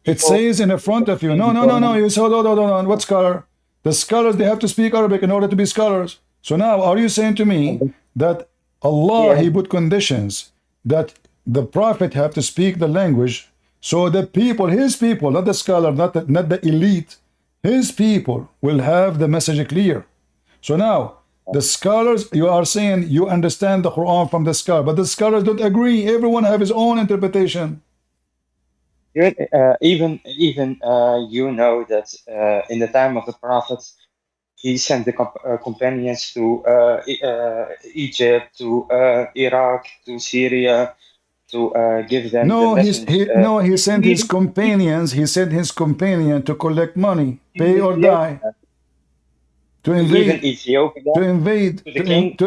It says in the front of you. No. You said, hold on. What scholar? The scholars, they have to speak Arabic in order to be scholars. So now, are you saying to me that Allah, he put conditions that the prophet have to speak the language, so the people, his people, not the scholar, not the elite, his people will have the message clear. So now, the scholars, you are saying you understand the Quran from the scholar, but the scholars don't agree. Everyone have his own interpretation. Even you know that in the time of the Prophet, he sent the companions to Egypt, to Iraq, to Syria, to give them the message. He sent his companions. He sent his companion to collect money, pay or die, to invade, Ethiopia, to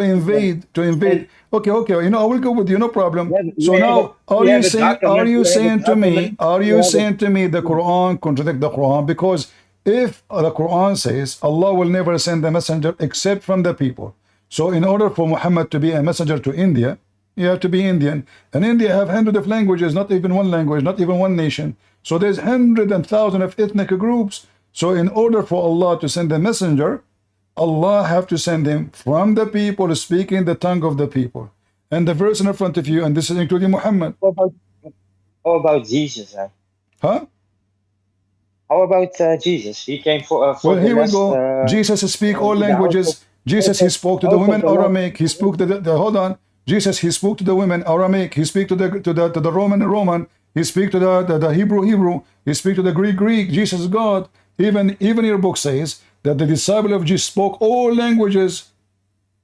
invade. Okay. You know, I will go with you, no problem. So now, are you saying to me the Quran contradict the Quran? Because if the Quran says Allah will never send a messenger except from the people, so in order for Muhammad to be a messenger to India, you have to be Indian, and India have hundreds of languages, not even one language, not even one nation. So there's hundreds and thousands of ethnic groups. So in order for Allah to send a messenger, Allah have to send him from the people, speaking the tongue of the people. And the verse in front of you, and this is including Muhammad. How about Jesus? Huh? How about Jesus? He came for well, here we go. Jesus speak all languages. Jesus, he spoke to the women Aramaic. He spoke to the hold on. Jesus, he spoke to the women Aramaic. He speak to the Roman. He speak to the Hebrew. He speak to the Greek. Jesus is God. Even your book says that the disciple of Jesus spoke all languages.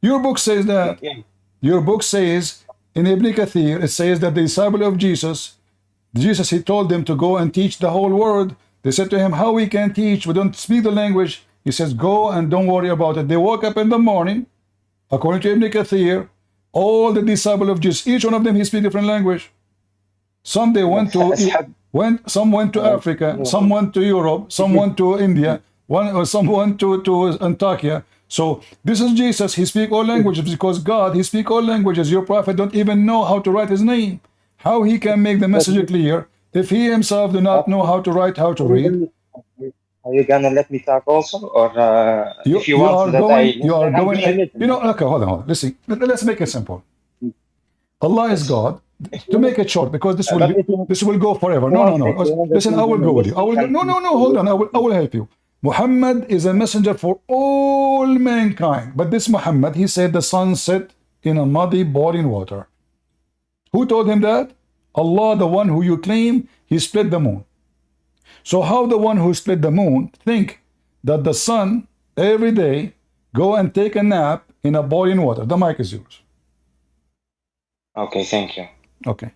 Your book says that. Your book says in Ibn Kathir, it says that the disciple of Jesus, he told them to go and teach the whole world. They said to him, how we can teach? We don't speak the language. He says, go and don't worry about it. They woke up in the morning, according to Ibn Kathir, all the disciples of Jesus, each one of them, he speak different language. Some they went to, some went to Africa, some went to Europe, some went to India. someone to Antakya. So this is Jesus. He speak all languages because God, he speak all languages. Your prophet don't even know how to write his name. How he can make the message clear if he himself do not know how to write, how to read? Are you gonna let me talk also, or if you You want are that I going, you listen, are I'm going. gonna You know, listen. okay, hold on. Listen, let's make it simple. Allah is Yes. God. If To you, make it short, because but if this will go forever. you No, no, want, no. if you want that Listen, I I'm will gonna go with you. I listen, will. can No, no, no. Hold on. I will help you. Muhammad is a messenger for all mankind. But this Muhammad, he said the sun set in a muddy, boiling water. Who told him that? Allah, the one who you claim, he split the moon. So how the one who split the moon think that the sun every day go and take a nap in a boiling water? The mic is yours. Okay, thank you. Okay.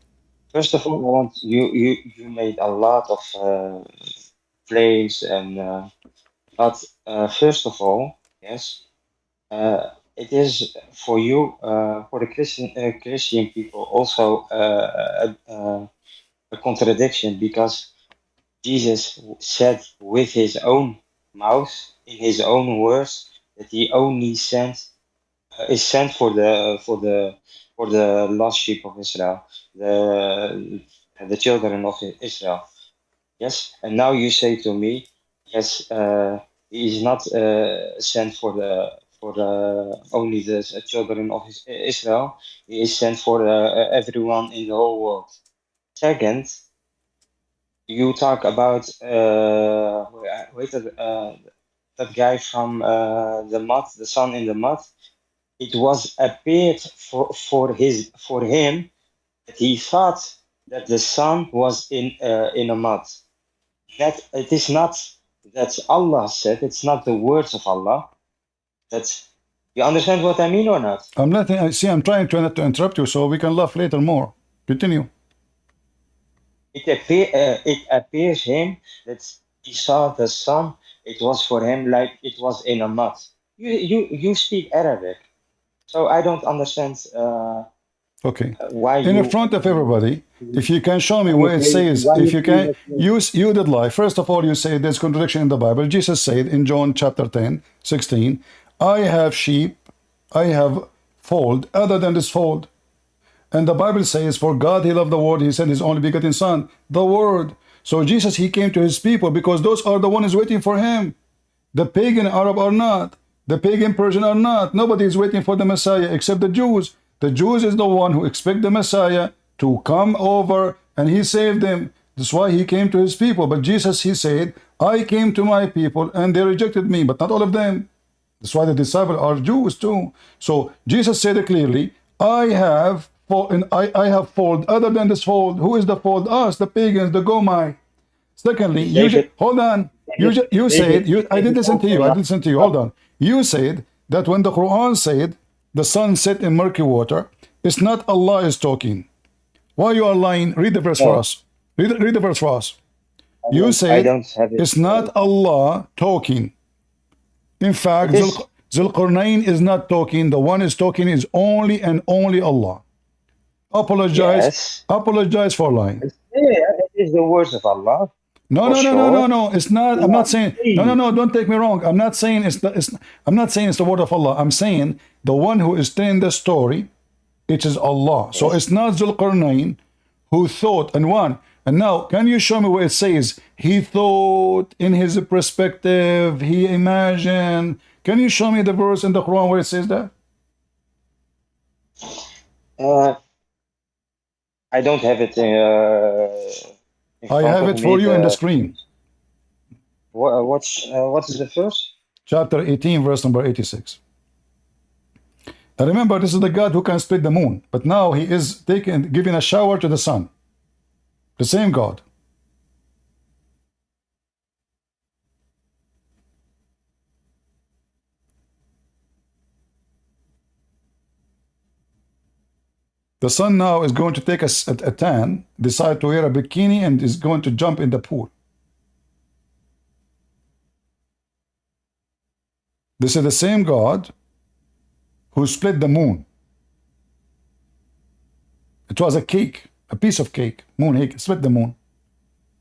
First of all, I want you made a lot of claims and but first of all, yes, it is for you for the Christian people also a contradiction because Jesus said with his own mouth in his own words that he only is sent for the lost sheep of Israel, the children of Israel. Yes, and now you say to me, yes, he is not sent for the only the children of Israel. He is sent for everyone in the whole world. Second, you talk about wait that guy from the mud, the sun in the mud. It was appeared for him that he thought that the sun was in a mud. That it is not that Allah said. It's not the words of Allah. That you understand what I mean or not? I'm not. I see. I'm trying to not to interrupt you, so we can laugh later more. Continue. It appears him that he saw the sun. It was for him like it was in a mud. You speak Arabic, so I don't understand Okay. why In you front of everybody, if you can show me why you where it play says, why if you you play can, that game. you did lie. First of all, you say there's contradiction in the Bible. Jesus said in John chapter 10, 16, I have sheep, I have fold, other than this fold. And the Bible says, for God he loved the world, he sent his only begotten son, the word. So Jesus, he came to his people because those are the ones waiting for him. The pagan Arab are not. The pagan Persian are not. Nobody is waiting for the Messiah except the Jews. The Jews is the one who expect the Messiah to come over and he saved them. That's why he came to his people. But Jesus, he said, I came to my people and they rejected me, but not all of them. That's why the disciples are Jews too. So Jesus said it clearly, I have fold other than this fold. Who is the fold? Us, the pagans, the Gomai. Secondly, David, hold on. You said I did David listen to also you. I not did listen to you. Hold on. You said that when the Quran said the sun set in murky water, it's not Allah is talking. Why you are lying? Read the verse for no, us. Read the verse for us. You I said don't have it. it's not Allah talking. In fact, It is Zulqarnain is not talking. The one is talking is only and only Allah. yes. Apologize for lying. Yeah, it is the words of Allah No, for no, no, no, no, sure. no. It's not. I'm No, not saying. No, no, please. no. Don't take me wrong. I'm not saying I'm not saying it's the word of Allah. I'm saying the one who is telling the story, it is Allah. So Yes. it's not Zulqarnain who thought and one. And now, can you show me where it says he thought in his perspective, he imagined? Can you show me the verse in the Quran where it says that? Uh, I don't have it in I front have of it me. for you in the screen. What is the first? Chapter 18, verse number 86. And remember, this is the God who can split the moon. But now he is giving a shower to the sun. The same God. The sun now is going to take a tan, decide to wear a bikini, and is going to jump in the pool. This is the same God who split the moon. It was a cake, a piece of cake. Moon, he split the moon.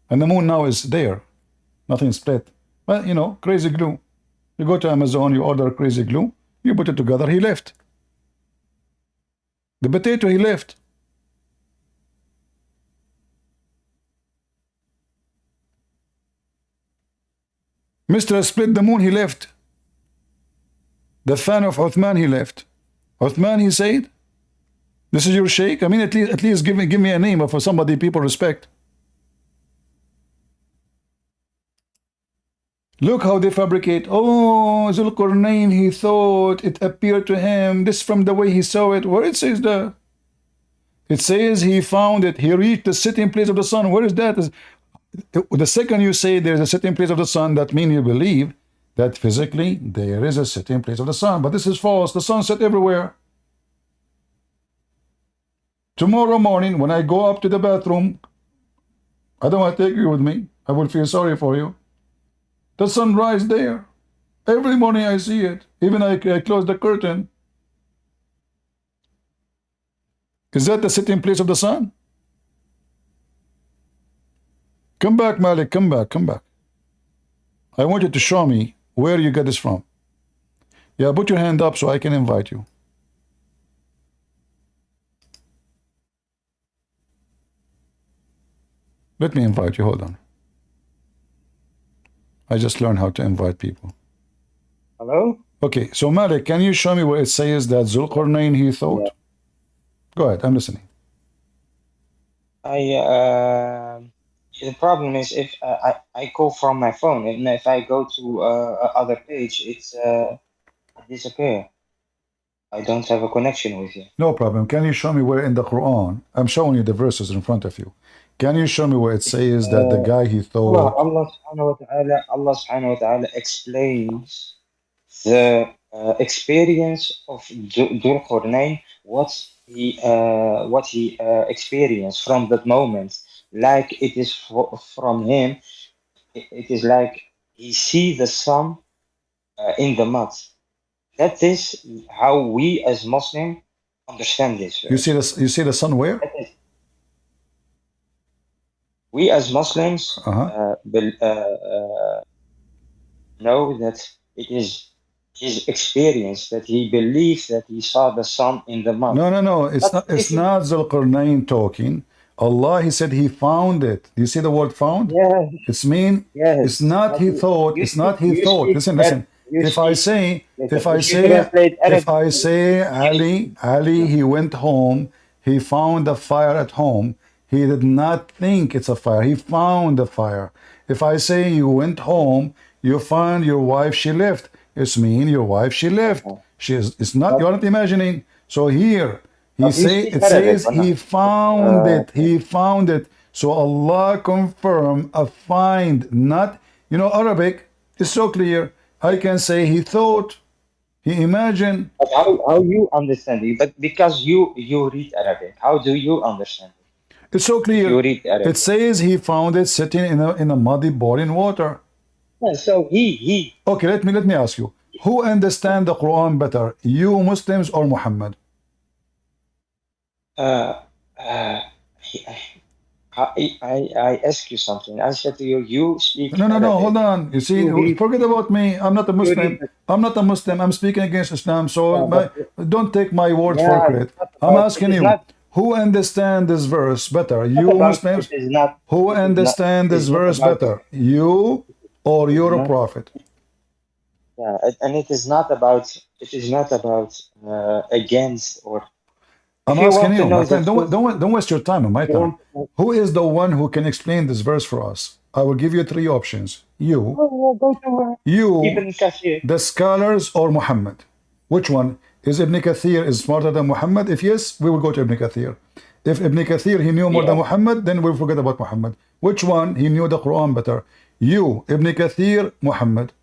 And the moon now is there. Nothing split. Well, you know, crazy glue. You go to Amazon, you order crazy glue, you put it together, he left. The potato, he left. Mr. Split the Moon, he left. The fan of Uthman, he left. Uthman, he said, this is your sheikh? I mean, at least give me a name of somebody people respect. Look how they fabricate. Oh, Zulqarnain, he thought it appeared to him. This from the way he saw it. Where it says that? It says he found it. He reached the sitting place of the sun. Where is that? The second you say there's a sitting place of the sun, that means you believe that physically there is a sitting place of the sun. But this is false. The sun set everywhere. Tomorrow morning, when I go up to the bathroom, I don't want to take you with me. I will feel sorry for you. The sun rises there. Every morning I see it. Even I close the curtain. Is that the sitting place of the sun? Come back, Malik. Come back. Come back. I want you to show me where you get this from. Yeah, put your hand up so I can invite you. Let me invite you. Hold on. I just learned how to invite people. Hello? Okay, so Malik, can you show me where it says that Zulqarnain, he thought? Yeah. Go ahead, I'm listening. The problem is if I call from my phone, and if I go to other page, it's disappear. I don't have a connection with you. No problem. Can you show me where in the Quran? I'm showing you the verses in front of you. Can you show me where it says that the guy he thought? Allah subhanahu wa ta'ala explains the experience of Dhul Qurnayn, what he experienced from that moment. Like it is from him, it is like he see the sun in the mud. That is how we as Muslim understand this. You see this? You see the sun where? We as Muslims know that it is his experience, that he believes that he saw the sun in the mud. No. It's not Zulqarnain talking. Allah, he said he found it. Do you see the word found? Yeah. It's mean. Yes. It's not he thought. It's not he thought. Listen. If I say Ali, he went home. He found a fire at home. He did not think it's a fire. He found the fire. If I say you went home, you found your wife, she left. It's mean your wife, she left. It's not, you're not imagining. So here, it says he found it. He found it. So Allah confirm a find, not, you know, Arabic is so clear. I can say he thought, he imagined. But how you understand it? But because you read Arabic, how do you understand it? It's so clear. It says he found it sitting in a muddy boiling water. Yeah, so he. Okay, let me ask you. Who understand the Quran better, you Muslims or Muhammad? I ask you something. I said to you, you speak. No, hold on. You see, forget about me. I'm not a Muslim. I'm speaking against Islam. So don't take my word for credit. I'm asking you. Who understand this verse better? You Muslims? Who understand this verse better? You or your prophet? Yeah, and it is not about against or. I'm asking you, my friend, don't waste your time on my time. Who is the one who can explain this verse for us? I will give you three options. You, the scholars, or Muhammad. Which one? Is Ibn Kathir is smarter than Muhammad? If yes, we will go to Ibn Kathir. If Ibn Kathir, he knew more than Muhammad, then we'll forget about Muhammad. Which one? He knew the Quran better. You, Ibn Kathir, Muhammad.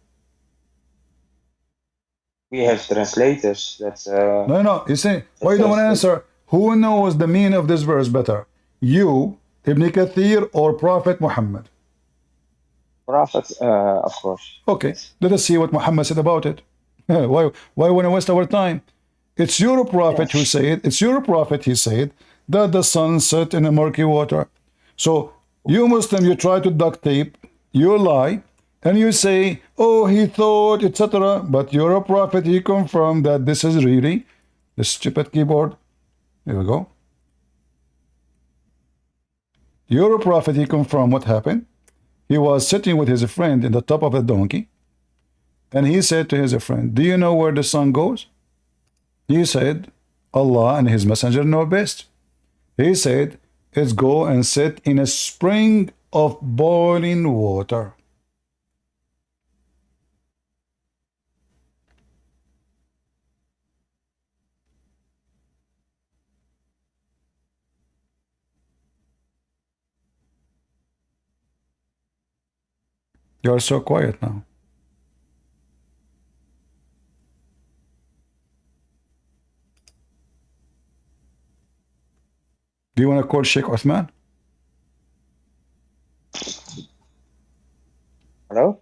We have translators that... No, you see, why you don't want to answer? Who knows the meaning of this verse better? You, Ibn Kathir, or Prophet Muhammad? Prophet, of course. Okay, let us see what Muhammad said about it. Why want to waste our time? It's your prophet who said, it's your prophet, he said, that the sun set in a murky water. So, you Muslim, you try to duct tape, you lie, And you say, oh, he thought, etc. But you're a prophet, he confirmed that this is really the stupid keyboard. There we go. You're a prophet, he confirmed what happened. He was sitting with his friend in the top of a donkey. And he said to his friend, do you know where the sun goes? He said, Allah and his messenger know best. He said, it's go and sit in a spring of boiling water. You are so quiet now. Do you want to call Sheikh Uthman? Hello?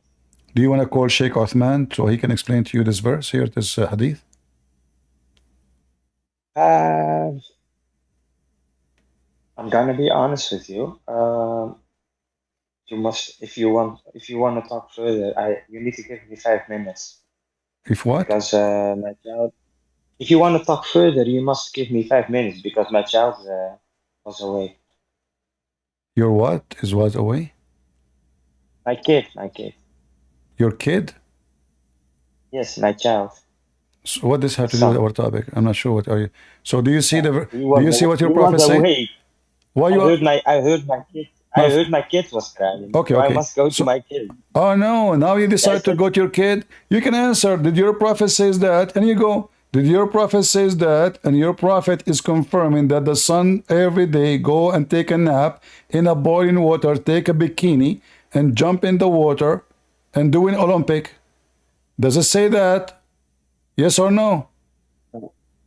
Do you want to call Sheikh Uthman so he can explain to you this verse here, this hadith? I'm gonna be honest with you. You must, if you want to talk further, you need to give me 5 minutes. If what? Because my child. If you want to talk further, you must give me 5 minutes because my child was away. Your what was away? My kid. Your kid? Yes, my child. So what does have to do with our topic? I'm not sure what are you. So do you see do you see what your He prophet was say? away. Why you I heard my kid. I heard my kid was crying. Okay, so okay. I must go to my kid. Oh no, now you decide to go to your kid. You can answer, did your prophet says that? And you go, did your prophet says that? And your prophet is confirming that the sun every day go and take a nap in a boiling water, take a bikini and jump in the water and do an Olympic. Does it say that? Yes or no?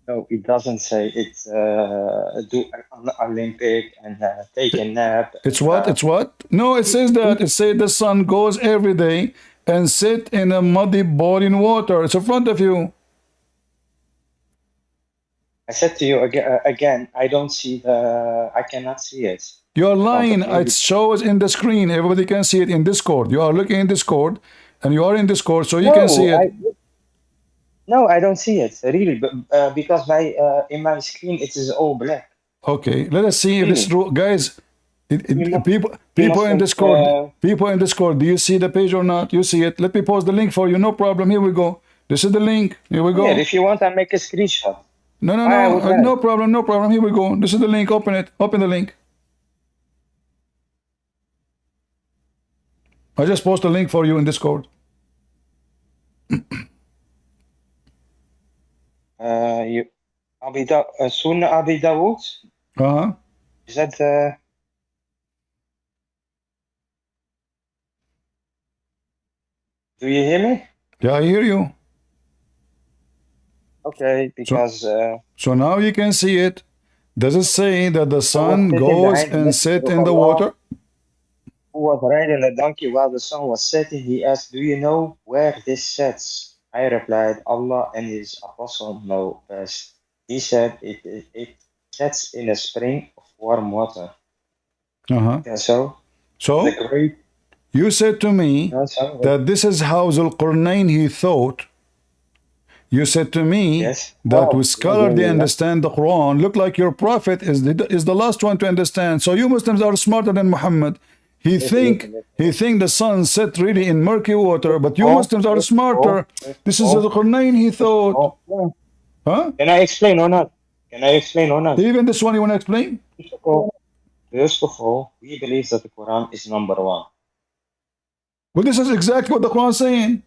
No, it doesn't say it's do an Olympic and take a nap. It's what? It's what? No, it says that. It says the sun goes every day and sit in a muddy boiling water. It's in front of you. I said to you again, I don't see I cannot see it. You're lying. It shows in the screen. Everybody can see it in Discord. You are looking in Discord and you are in Discord, so you can see it. No, I don't see it really, but because in my screen it is all black. Okay, let us see if it's true, guys. People in Discord, do you see the page or not? You see it. Let me post the link for you. No problem. Here we go. This is the link. Here we go. Yeah, if you want, I make a screenshot. No, no problem, no problem. Here we go. This is the link. Open it. Open the link. I just post a link for you in Discord. Sunnah Abi Dawood. Is that do you hear me? Yeah, I hear you. Okay, because so now you can see it. Does it say that the sun goes and sit in the water? Who was riding a donkey while the sun was setting? He asked, "Do you know where this sets?" I replied, "Allah and His Apostle know best." He said, "It sets in a spring of warm water." Yeah, so you said to me that this is how Zulqarnain he thought. You said to me that with scholar they understand the Quran. Look like your prophet is the last one to understand. So you Muslims are smarter than Muhammad. He think the sun set really in murky water, but you Muslims are smarter. This is Zulqarnain he thought. Huh? Can I explain or not? Even this one you want to explain? First of all, we believe that the Quran is number one. Well, this is exactly what the Quran is saying.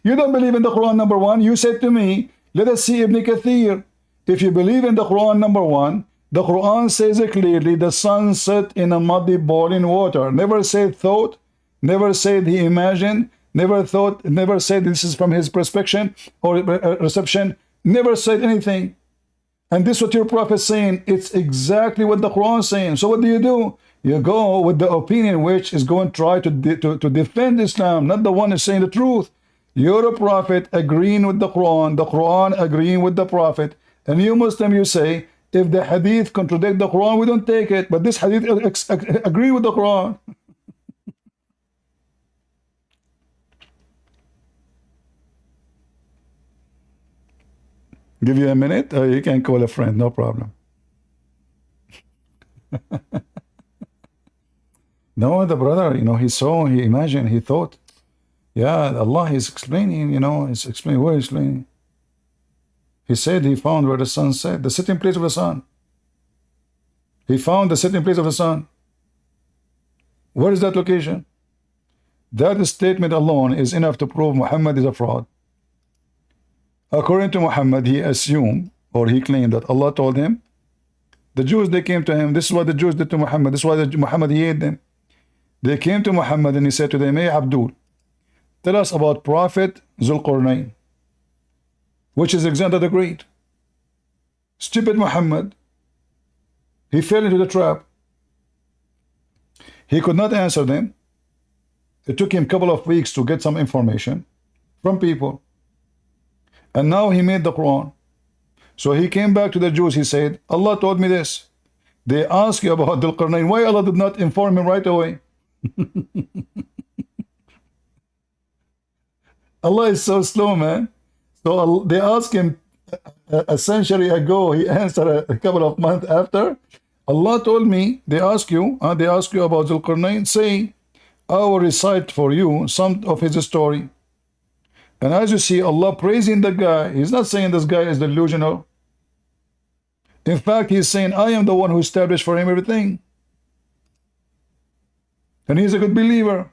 You don't believe in the Quran number one. You said to me, let us see Ibn Kathir. If you believe in the Quran number one, the Quran says it clearly, the sun set in a muddy boiling water. Never said thought, never said he imagined, never said this is from his perspective or reception, never said anything. And this is what your prophet is saying. It's exactly what the Quran is saying. So what do? You go with the opinion which is going to try to defend Islam, not the one who's saying the truth. You're a prophet agreeing with the Quran agreeing with the prophet. And you Muslim, you say, if the hadith contradict the Quran, we don't take it. But this hadith agree with the Quran. Give you a minute? You can call a friend, no problem. No, the brother, he saw, he imagined, he thought, yeah, Allah is explaining, he's explaining, what is explaining? He said he found where the sun set, the sitting place of the sun. He found the sitting place of the sun. Where is that location? That statement alone is enough to prove Muhammad is a fraud. According to Muhammad, he assumed, or he claimed that Allah told him, the Jews, they came to him, this is what the Jews did to Muhammad, this is why Muhammad hated them. They came to Muhammad and he said to them, hey Abdul, tell us about Prophet Zulqarnain, which is Alexander the Great. Stupid Muhammad, he fell into the trap. He could not answer them. It took him a couple of weeks to get some information from people. And now he made the Quran. So he came back to the Jews. He said, Allah told me this. They asked you about Dhul-Qarnayn. Why Allah did not inform him right away? Allah is so slow, man. So they asked him a century ago. He answered a couple of months after. Allah told me, they ask you about Dhul-Qarnayn. Say, I will recite for you some of his story. And as you see, Allah praising the guy. He's not saying this guy is delusional. In fact, he's saying, I am the one who established for him everything. And he's a good believer.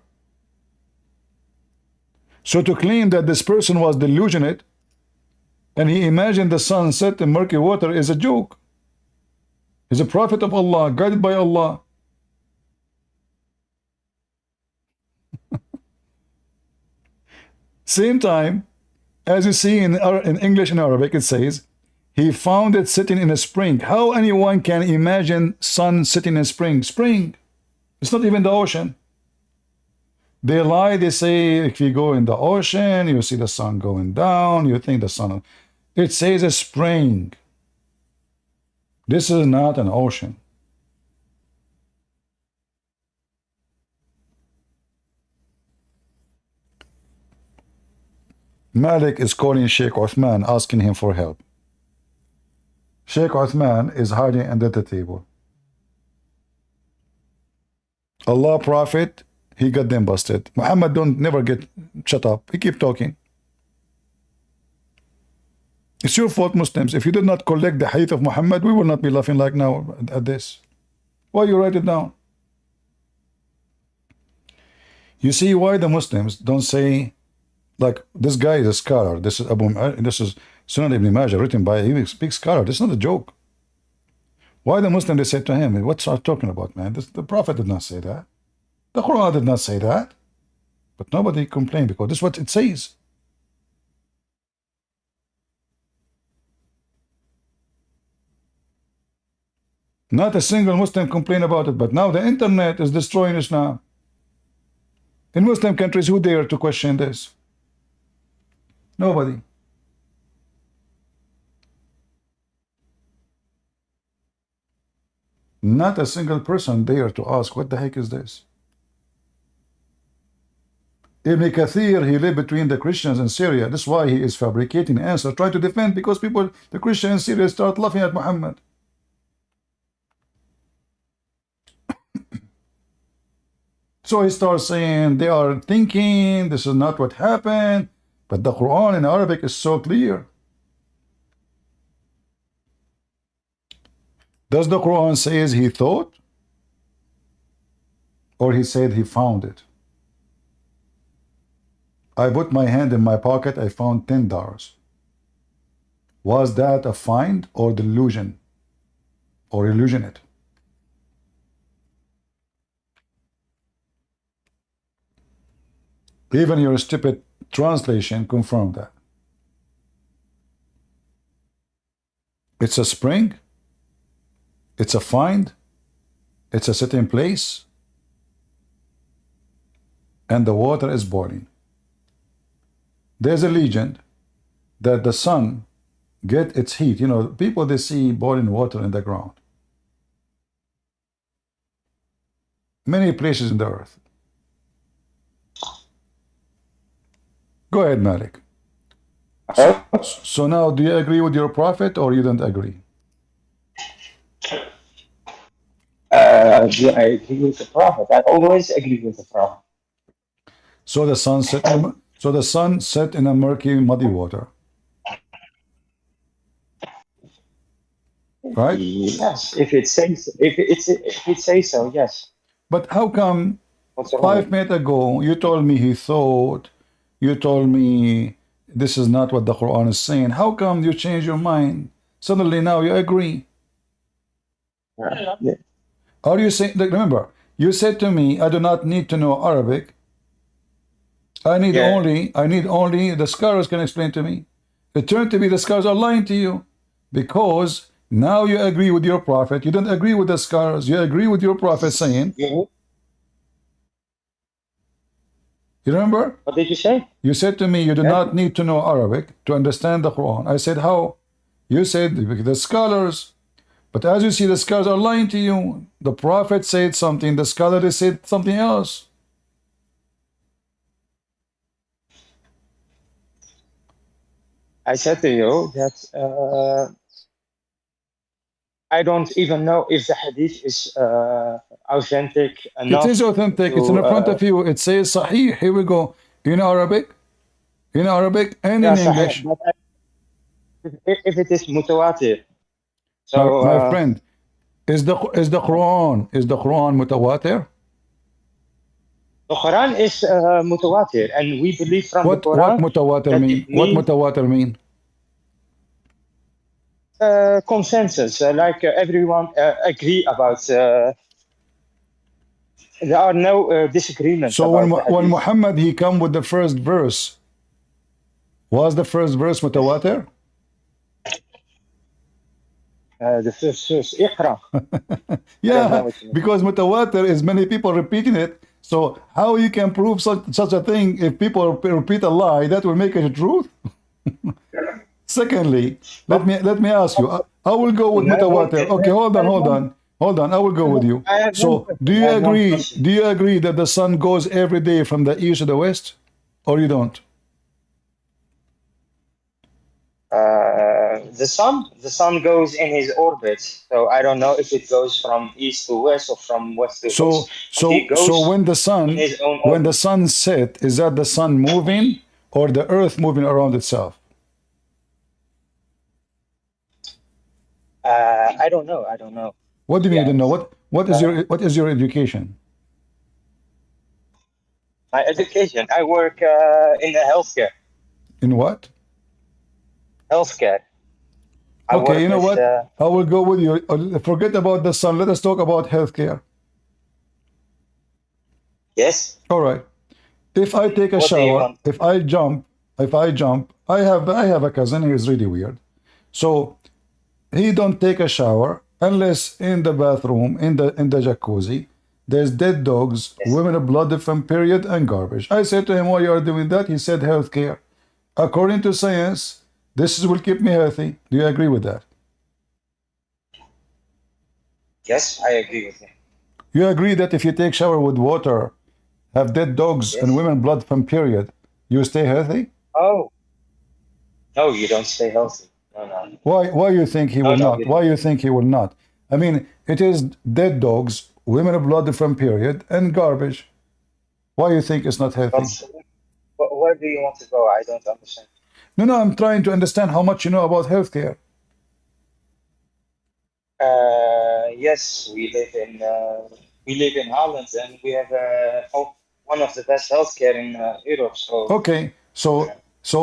So to claim that this person was delusionate and he imagined the sun set in murky water is a joke. He's a prophet of Allah, guided by Allah. Same time, as you see in English and Arabic, it says, he found it sitting in a spring. How anyone can imagine sun sitting in a spring? Spring. It's not even the ocean. They lie, they say, if you go in the ocean, you see the sun going down, you think the sun... It says a spring. This is not an ocean. Malik is calling Sheikh Uthman, asking him for help. Sheikh Uthman is hiding under the table. Allah Prophet, he got them busted. Muhammad don't never get shut up. He keep talking. It's your fault, Muslims. If you did not collect the hadith of Muhammad, we will not be laughing like now at this. Why you write it down? You see why the Muslims don't say, like, this guy is a scholar. This is Sunan Ibn Majah, written by a big scholar. This is not a joke. Why the Muslim, they say to him, what's I talking about, man? The Prophet did not say that. The Quran did not say that. But nobody complained because this is what it says. Not a single Muslim complained about it, but now the internet is destroying Islam. In Muslim countries, who dare to question this? Nobody. Not a single person dare to ask, what the heck is this? Ibn Kathir, he lived between the Christians in Syria. That's why he is fabricating answers, trying to defend, because people, the Christians in Syria, start laughing at Muhammad. So he starts saying, they are thinking, this is not what happened. But the Quran in Arabic is so clear. Does the Quran says he thought? Or he said he found it? I put my hand in my pocket, I found $10. Was that a find or delusion? Or illusionate? Even your stupid translation confirmed that. It's a spring. It's a find. It's a sitting place. And the water is boiling. There's a legend that the sun get its heat. You know, people, they see boiling water in the ground. Many places in the earth. Go ahead, Malik. So now, do you agree with your prophet or you don't agree? Do I agree with the Prophet? I always agree with the Prophet. So the sun set in a murky, muddy water, right? Yes, if it says so, yes. But how come What's wrong 5 minutes ago you told me he thought, you told me this is not what the Quran is saying? How come you change your mind? Suddenly now you agree. Yeah. Are you saying, like, remember, you said to me, I do not need to know Arabic. I need only the scholars can explain to me. It turned to be the scholars are lying to you, because now you agree with your prophet. You don't agree with the scholars. You agree with your prophet saying. You remember? What did you say? You said to me, you do not need to know Arabic to understand the Quran. I said, how? You said, the scholars. But as you see, the scholars are lying to you. The prophet said something, the scholars said something else. I said to you that I don't even know if the hadith is authentic enough. It is authentic. It's in front of you. It says Sahih. Here we go. In Arabic and in English. But if it is mutawatir, so my friend, is the Quran mutawatir? The Quran is mutawatir, and we believe from the Quran. What mutawatir mean? What mutawatir mean? Consensus, like everyone agree about. There are no disagreements. So when Muhammad he come with the first verse, was the first verse mutawatir? The first verse, Iqra. Yeah, because mutawatir is many people repeating it. So how you can prove such a thing if people repeat a lie? That will make it a truth. Secondly, let me ask you. I will go with mutawatir. Okay, hold on. I will go with you. So do you agree that the sun goes every day from the east to the west, or you don't? The sun goes in his orbit, so I don't know if it goes from east to west or from west to east. So when the sun set, is that the sun moving or the earth moving around itself? I don't know. What do you mean you don't know? What is your education? My education, I work in the healthcare. In what? Healthcare. Okay, you know what? I will go with you. Forget about the sun. Let us talk about healthcare. Yes. All right. If I take a shower, if I jump, I have a cousin. He is really weird. So he don't take a shower unless in the bathroom, in the jacuzzi, there's dead dogs, women of blood from period, and garbage. I said to him, why you are doing that? He said, healthcare. According to science, this will keep me healthy. Do you agree with that? Yes, I agree with you. You agree that if you take shower with water, have dead dogs and women blood from period, you stay healthy? Oh. No, you don't stay healthy. No. Why you think he will not? Why you think he will not? I mean, it is dead dogs, women of blood from period, and garbage. Why you think it's not healthy? Where do you want to go? I don't understand. No, I'm trying to understand how much you know about healthcare. Yes, we live in Holland, and we have one of the best healthcare in Europe. So okay, so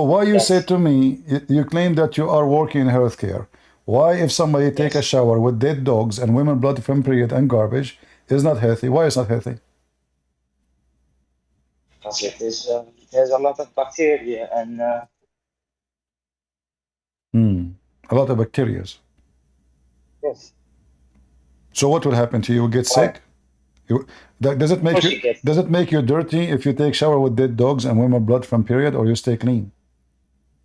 why you say to me, you claim that you are working in healthcare? Why, if somebody take a shower with dead dogs and women blood from period and garbage, is not healthy? Why is not healthy? Because there's a lot of bacteria and. A lot of bacteria. Yes. So what will happen to you? You get sick? Does it make you dirty if you take shower with dead dogs and women blood from period, or you stay clean?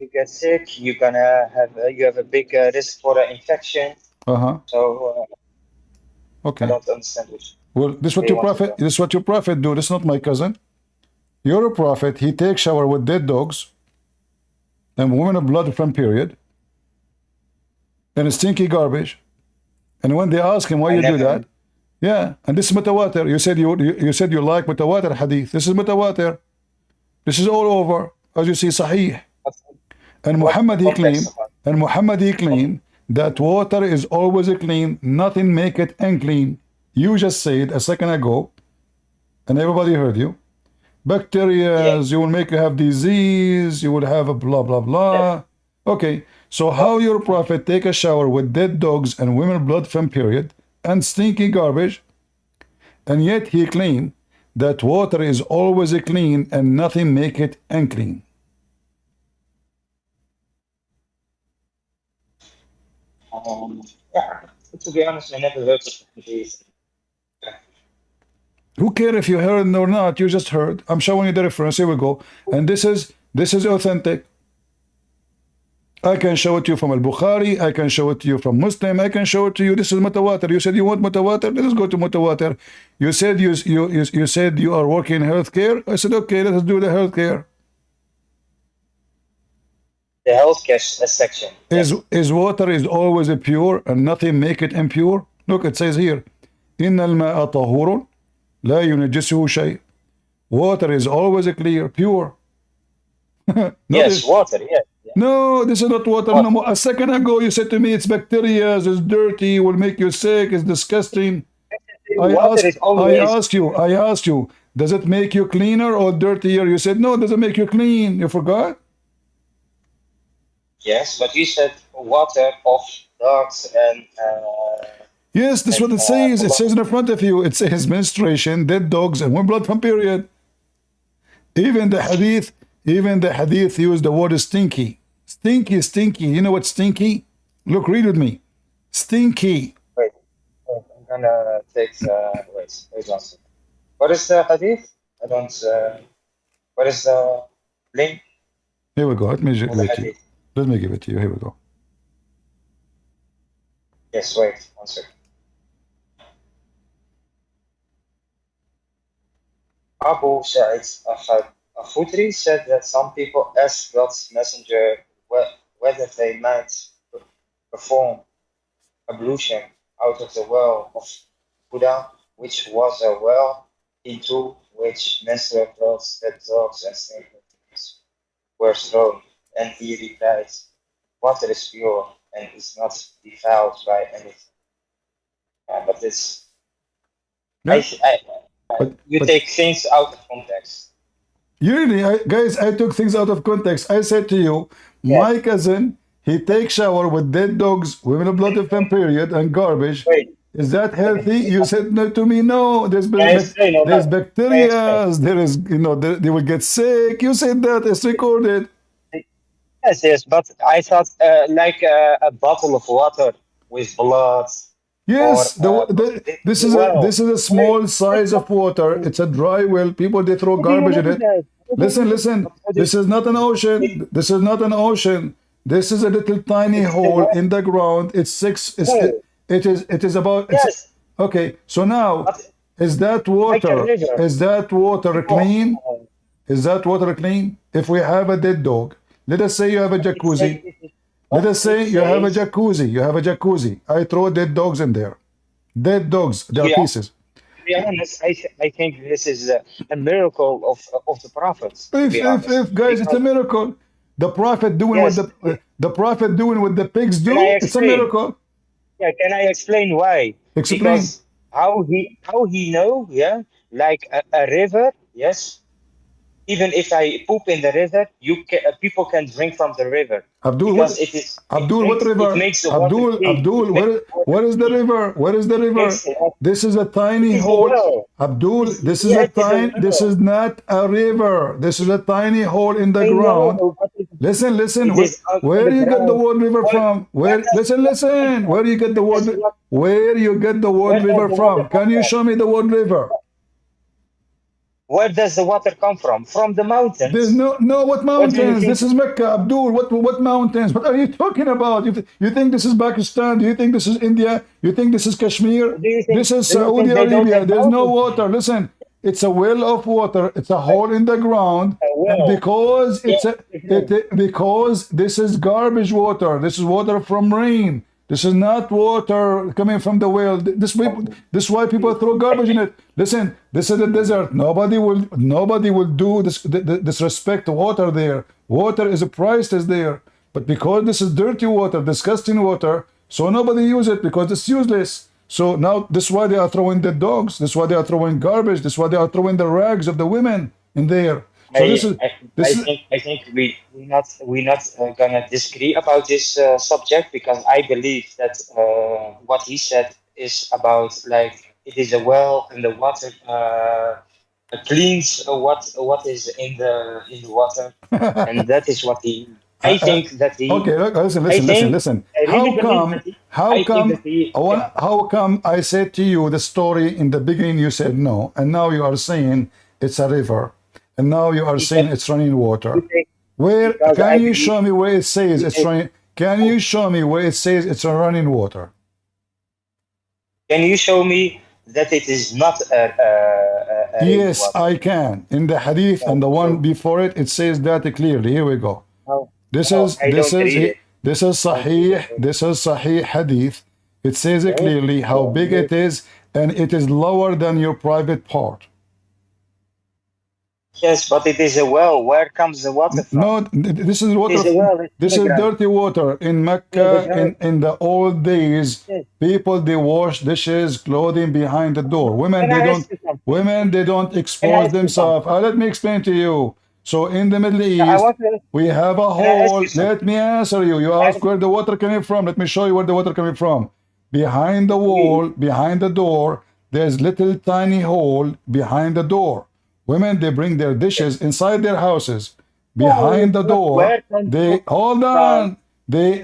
You get sick. You're gonna have a big risk for an infection. So. Okay. I don't understand which. Well, this is what your prophet do. This is not my cousin. Your prophet, he takes shower with dead dogs and women of blood from period, and stinky garbage. And when they ask him why you do that, yeah, and this is mutawatir. You said you like mutawatir hadith. This is mutawatir. This is all over, as you see, sahih. And Muhammad he claimed that water is always clean, nothing make it unclean. You just said a second ago, and everybody heard you. Bacteria, you will make you have disease, you will have a blah blah blah. Okay, so how your prophet take a shower with dead dogs and women blood from period and stinky garbage, and yet he claimed that water is always clean and nothing make it unclean? Yeah, to be honest, I never heard of this. Who cares if you heard or not? You just heard. I'm showing you the reference. Here we go. And this is authentic. I can show it to you from Al-Bukhari. I can show it to you from Muslim. I can show it to you. This is mutawatir. You said you want mutawatir. Let's go to mutawatir. You said you said you are working in healthcare. I said okay. Let's do the healthcare. The healthcare section. Is water is always pure and nothing make it impure? Look, it says here, إن الماء طهور لا ينجسه شيء. Water is always clear, pure. Yes, water. Yes. No, this is not water. No, a second ago you said to me it's bacteria, it's dirty, will make you sick, it's disgusting. I asked you, does it make you cleaner or dirtier? You said no, it doesn't make you clean. You forgot? Yes, but you said water of dogs and yes, this is what it says. It says in front of you. It says menstruation, dead dogs, and one blood from period. Even the hadith used the word stinky. Stinky. You know what stinky? Look, read with me. Stinky. Wait, I'm gonna take wait 1 second. What is the hadith? I don't what is the link? Here we go. Let me give it to you. Let me give it to you. Here we go. Yes, wait 1 second. Abu Sa'id al-Khudri said that some people asked God's messenger whether they might perform ablution out of the well of Buddha, which was a well into which menstrual clothes, dead dogs, and snake were thrown. And he replied, water is pure and is not defiled by anything. But this, you take things out of context. Guys, I took things out of context. I said to you, my cousin, he takes shower with dead dogs, women of blood from period, and garbage. Is that healthy? You said no to me. No, there's bacteria. There is, they will get sick. You said that. It's recorded. Yes, but I thought like a bottle of water with blood. Yes, this is a small size of water. It's a dry well. People, they throw garbage in it. Listen. This is not an ocean. This is not an ocean. This is a little tiny hole in the ground. It's six. It is about. Okay. So now, is that water? Is that water clean? Is that water clean? If we have a dead dog, let us say you have a jacuzzi. Let us say you have a jacuzzi. You have a jacuzzi. I throw dead dogs in there. Dead dogs. They are pieces. To be honest, I think this is a miracle of the prophets. If guys, it's a miracle. The prophet doing what the prophet doing what the pigs do. It's a miracle. Yeah, can I explain why? Explain. Because how he know? Yeah, like a river. Yes. Even if I poop in the river, people can drink from the river. Abdul, what river? Abdul, where is the river? Where is the river? This is a tiny hole. Abdul, this is not a river. This is a tiny hole in the ground. Listen. Where you get the word river from? Listen. Where you get the word river from? Can you show me the word river? Where does the water come from? From the mountains. There's no what mountains? This is Mecca, Abdul. What mountains? What are you talking about? You think this is Pakistan? Do you think this is India? You think this is Kashmir? This is Saudi Arabia. There's no water. Listen, It's a well of water. It's a hole in the ground, and because it's because this is garbage water. This is water from rain. This is not water coming from the well. This is why people throw garbage in it. Listen, this is the desert. Nobody will do this disrespect water there. Water is priceless there. But because this is dirty water, disgusting water, so nobody use it because it's useless. So now this is why they are throwing dead dogs. This is why they are throwing garbage. This is why they are throwing the rags of the women in there. So I think we're not gonna disagree about this subject, because I believe that what he said is about, like, it is a well and the water cleans what is in the water, and that is what he. I think that he. Okay, look, listen. How come I said to you the story in the beginning? You said no, and now you are saying it's a river, and now you are saying it's running water. Where can you show me where it says it's running? Can you show me where it says it's a running water? Can you show me that it is not a yes, water? I can. In the hadith and the one before it, it says that clearly. Here we go. This is Sahih. This is Sahih hadith. It says it clearly how big it is, and it is lower than your private part. Yes, but it is a well. Where comes the water from? No, this is water. This is dirty water. In Mecca, in the old days, people, they wash dishes, clothing behind the door. Women they don't expose themselves. Let me explain to you. So in the Middle East, we have a hole. Let me answer you. You ask where the water coming from. Let me show you where the water coming from. Behind the wall, behind the door, there's little tiny hole behind the door. Women, they bring their dishes inside their houses. Behind the door, they hold on. They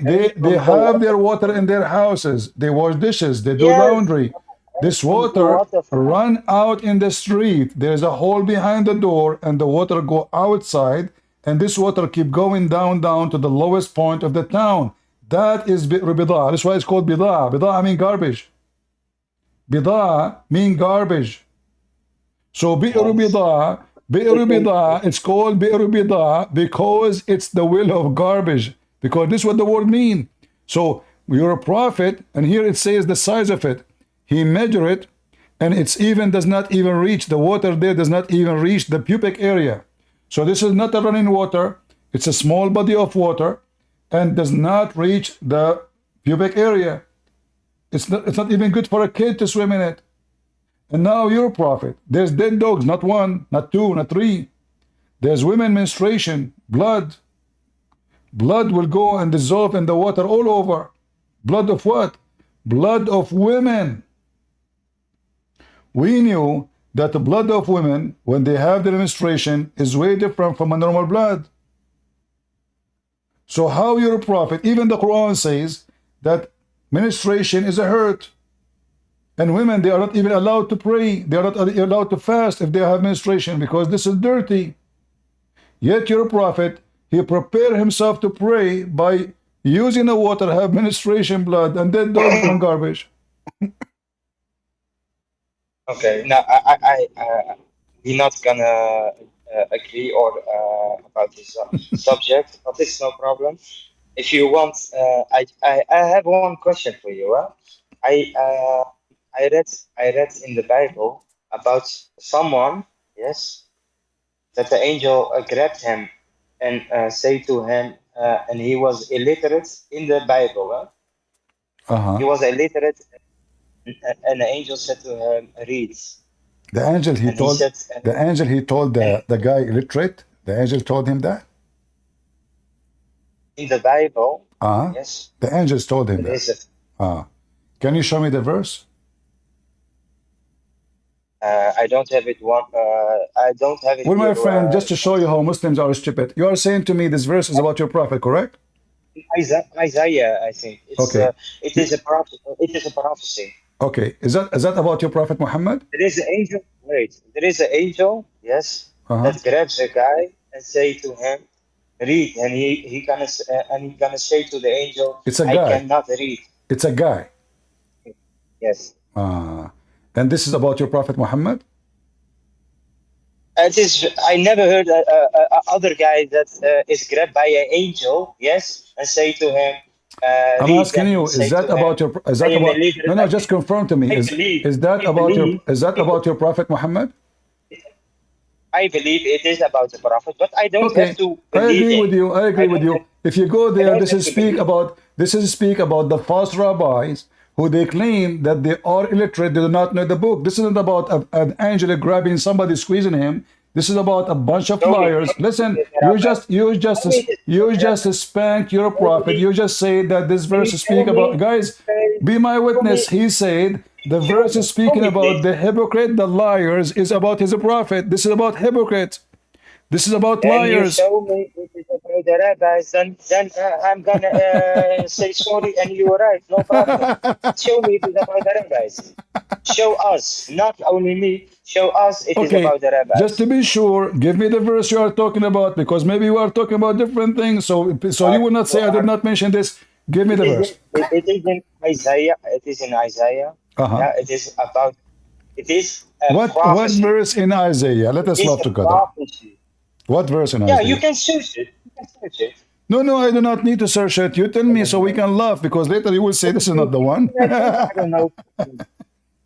have their water in their houses. They wash dishes. They do laundry. This water run out in the street. There's a hole behind the door, and the water go outside, and this water keep going down to the lowest point of the town. That is bi'r bida. That's why it's called bida. Bida mean garbage. Bida mean garbage. So bi'r bida, it's called bi'r bida because it's the well of garbage. Because this is what the word mean. So you're a prophet, and here it says the size of it. He measured it, and it's even does not even reach the water there, does not even reach the pubic area. So this is not a running water. It's a small body of water and does not reach the pubic area. It's not even good for a kid to swim in it. And now you're a prophet. There's dead dogs, not one, not two, not three. There's women menstruation, blood. Blood will go and dissolve in the water all over. Blood of what? Blood of women. We knew that the blood of women, when they have their menstruation, is way different from a normal blood. So how you're a prophet? Even the Quran says that menstruation is a hurt. And women, they are not even allowed to pray. They are not allowed to fast if they have menstruation, because this is dirty. Yet you're a prophet. He prepared himself to pray by using the water, have menstruation blood, and dead dogs and garbage. Okay, now we're not gonna agree or about this subject, but it's no problem. If you want, I have one question for you. I read in the Bible about someone, yes, that the angel grabbed him and say to him, and he was illiterate in the Bible. He was illiterate. And the angel said to him, read. The angel he told the guy illiterate. The angel told him that in the Bible. Yes. The angels told him that. Can you show me the verse? I don't have it. I don't have it. Well, my friend, just to show you how Muslims are stupid, you are saying to me this verse is about your prophet, correct? Isaiah, I think. Okay. It is a prophet. It is a prophecy. Okay, is that about your prophet Muhammad? There is an angel. Wait, there is an angel. Yes, that grabs a guy and say to him, "Read," and he gonna say to the angel, "It's a guy. I cannot read." It's a guy. Yes. And this is about your prophet Muhammad? It is. I never heard a other guy that is grabbed by an angel, yes, and say to him, I'm read asking them you, and say is that to him, about your, is I that am a about, leader. no, no, just confirm to me, I believe, is that I about your, believe, is that about your Prophet Muhammad? I believe it is about the Prophet, but I don't have Okay, to I believe agree him. with you. I agree with you. If you go I there, don't this have is to speak believe. about the false rabbis who they claim that they are illiterate, they do not know the book. This isn't about an angel grabbing somebody, squeezing him. This is about a bunch of Show me, liars. Listen, show me this you just spank your prophet. You just say that this can verse you speak show about, me, guys, be my show me, witness. He said the verse is show speaking me, about please. the hypocrite, the liars, is about his prophet. This is about hypocrites. This is about Then you liars. show me it is about the rabbis, then I'm gonna say sorry and you're right, no problem. Show me it is about the rabbis. Show us, not only me, show us it is Okay, about the just to rabbis. be sure, give me the verse you are talking about, because maybe you are talking about different things. So you will not say I did not mention this. Give me the verse. It is in Isaiah. It is in Isaiah. Uh-huh. Yeah, it is about. It is a What prophecy. verse in Isaiah? Let It us is love a together. prophecy. What verse in Yeah, you Isaiah? can search it. You can search it. No, no, I do not need to search it. You tell me so we can laugh, because later you will say this is not the one. I don't know.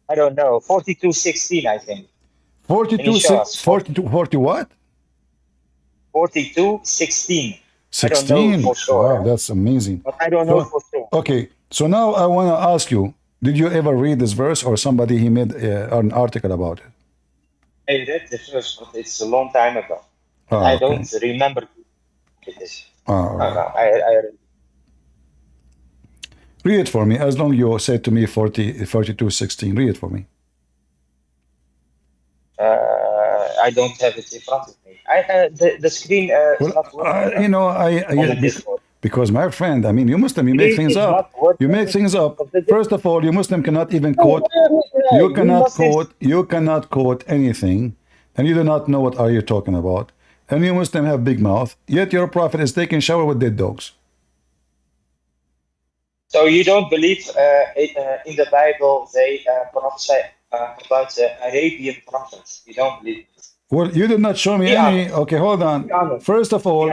I don't know. 42:16, I think. Can you 42, show us? 42, 40 what? 42:16. I don't know 16. for sure. Wow, that's amazing. But I don't know for sure. Okay, so now I want to ask you, did you ever read this verse, or somebody he made an article about it? I read the first, but it's a long time ago. Ah, I okay. don't remember it is. All right. I Read it for me, as long you said to me 42:16. Read it for me. I don't have it in front of me. The screen is not working. You know, because my friend, I mean, you Muslim, you make things up. You make things up. First of all, you Muslim cannot even quote. You cannot quote anything, and you do not know what are you talking about. And you Muslim have big mouth. Yet your prophet is taking shower with dead dogs. So you don't believe in the Bible they prophesy about the Arabian prophets? You don't believe? Well, you did not show me any. Okay, hold on. First of all,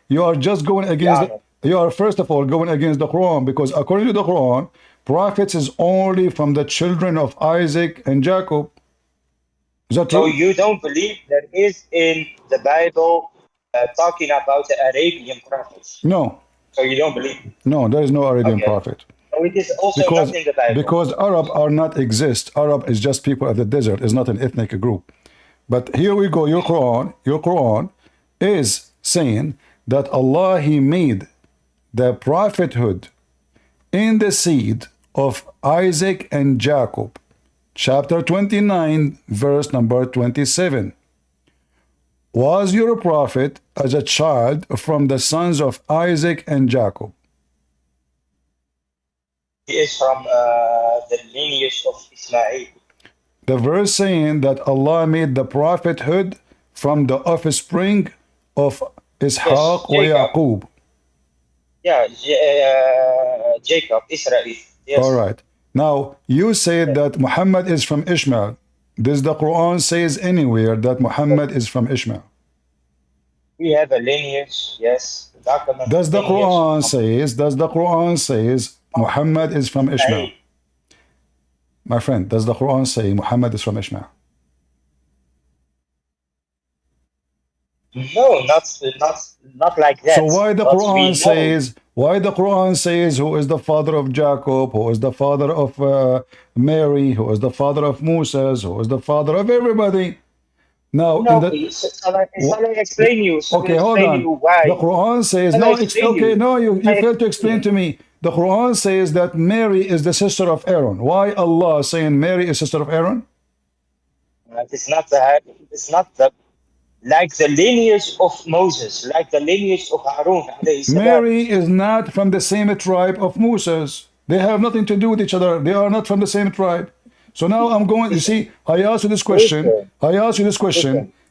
you are just going against. You are first of all going against the Quran, because according to the Quran, prophets is only from the children of Isaac and Jacob. Is that true? So you don't believe there is in the Bible talking about the Arabian prophets? No. So you don't believe? No, there is no Arabian prophet. So it is also not in the Bible. Because Arab are not exist. Arab is just people of the desert. It's not an ethnic group. But here we go. Your Quran is saying that Allah, He made the prophethood in the seed of Isaac and Jacob. Chapter 29, verse number 27. Was your prophet as a child from the sons of Isaac and Jacob? He is from the lineage of Ismail. The verse saying that Allah made the prophethood from the offspring of Ishaq or Yaqub. Yeah, Jacob, Israel. Yes. All right. Now, you said that Muhammad is from Ishmael. Does the Quran says anywhere that Muhammad is from Ishmael? We have a lineage, yes. Does the Quran says Muhammad is from Ishmael? My friend, does the Quran say Muhammad is from Ishmael? No, not like that. So why the Quran says who is the father of Jacob, who is the father of Mary, who is the father of Moses, who is the father of everybody? Now, shall I explain you? Okay, hold on. The Quran says you failed to explain to me. The Quran says that Mary is the sister of Aaron. Why Allah saying Mary is sister of Aaron? It's not the like the lineage of Moses, like the lineage of Harun. Mary is not from the same tribe of Moses. They have nothing to do with each other. They are not from the same tribe. So now I'm going, you see, I asked you this question.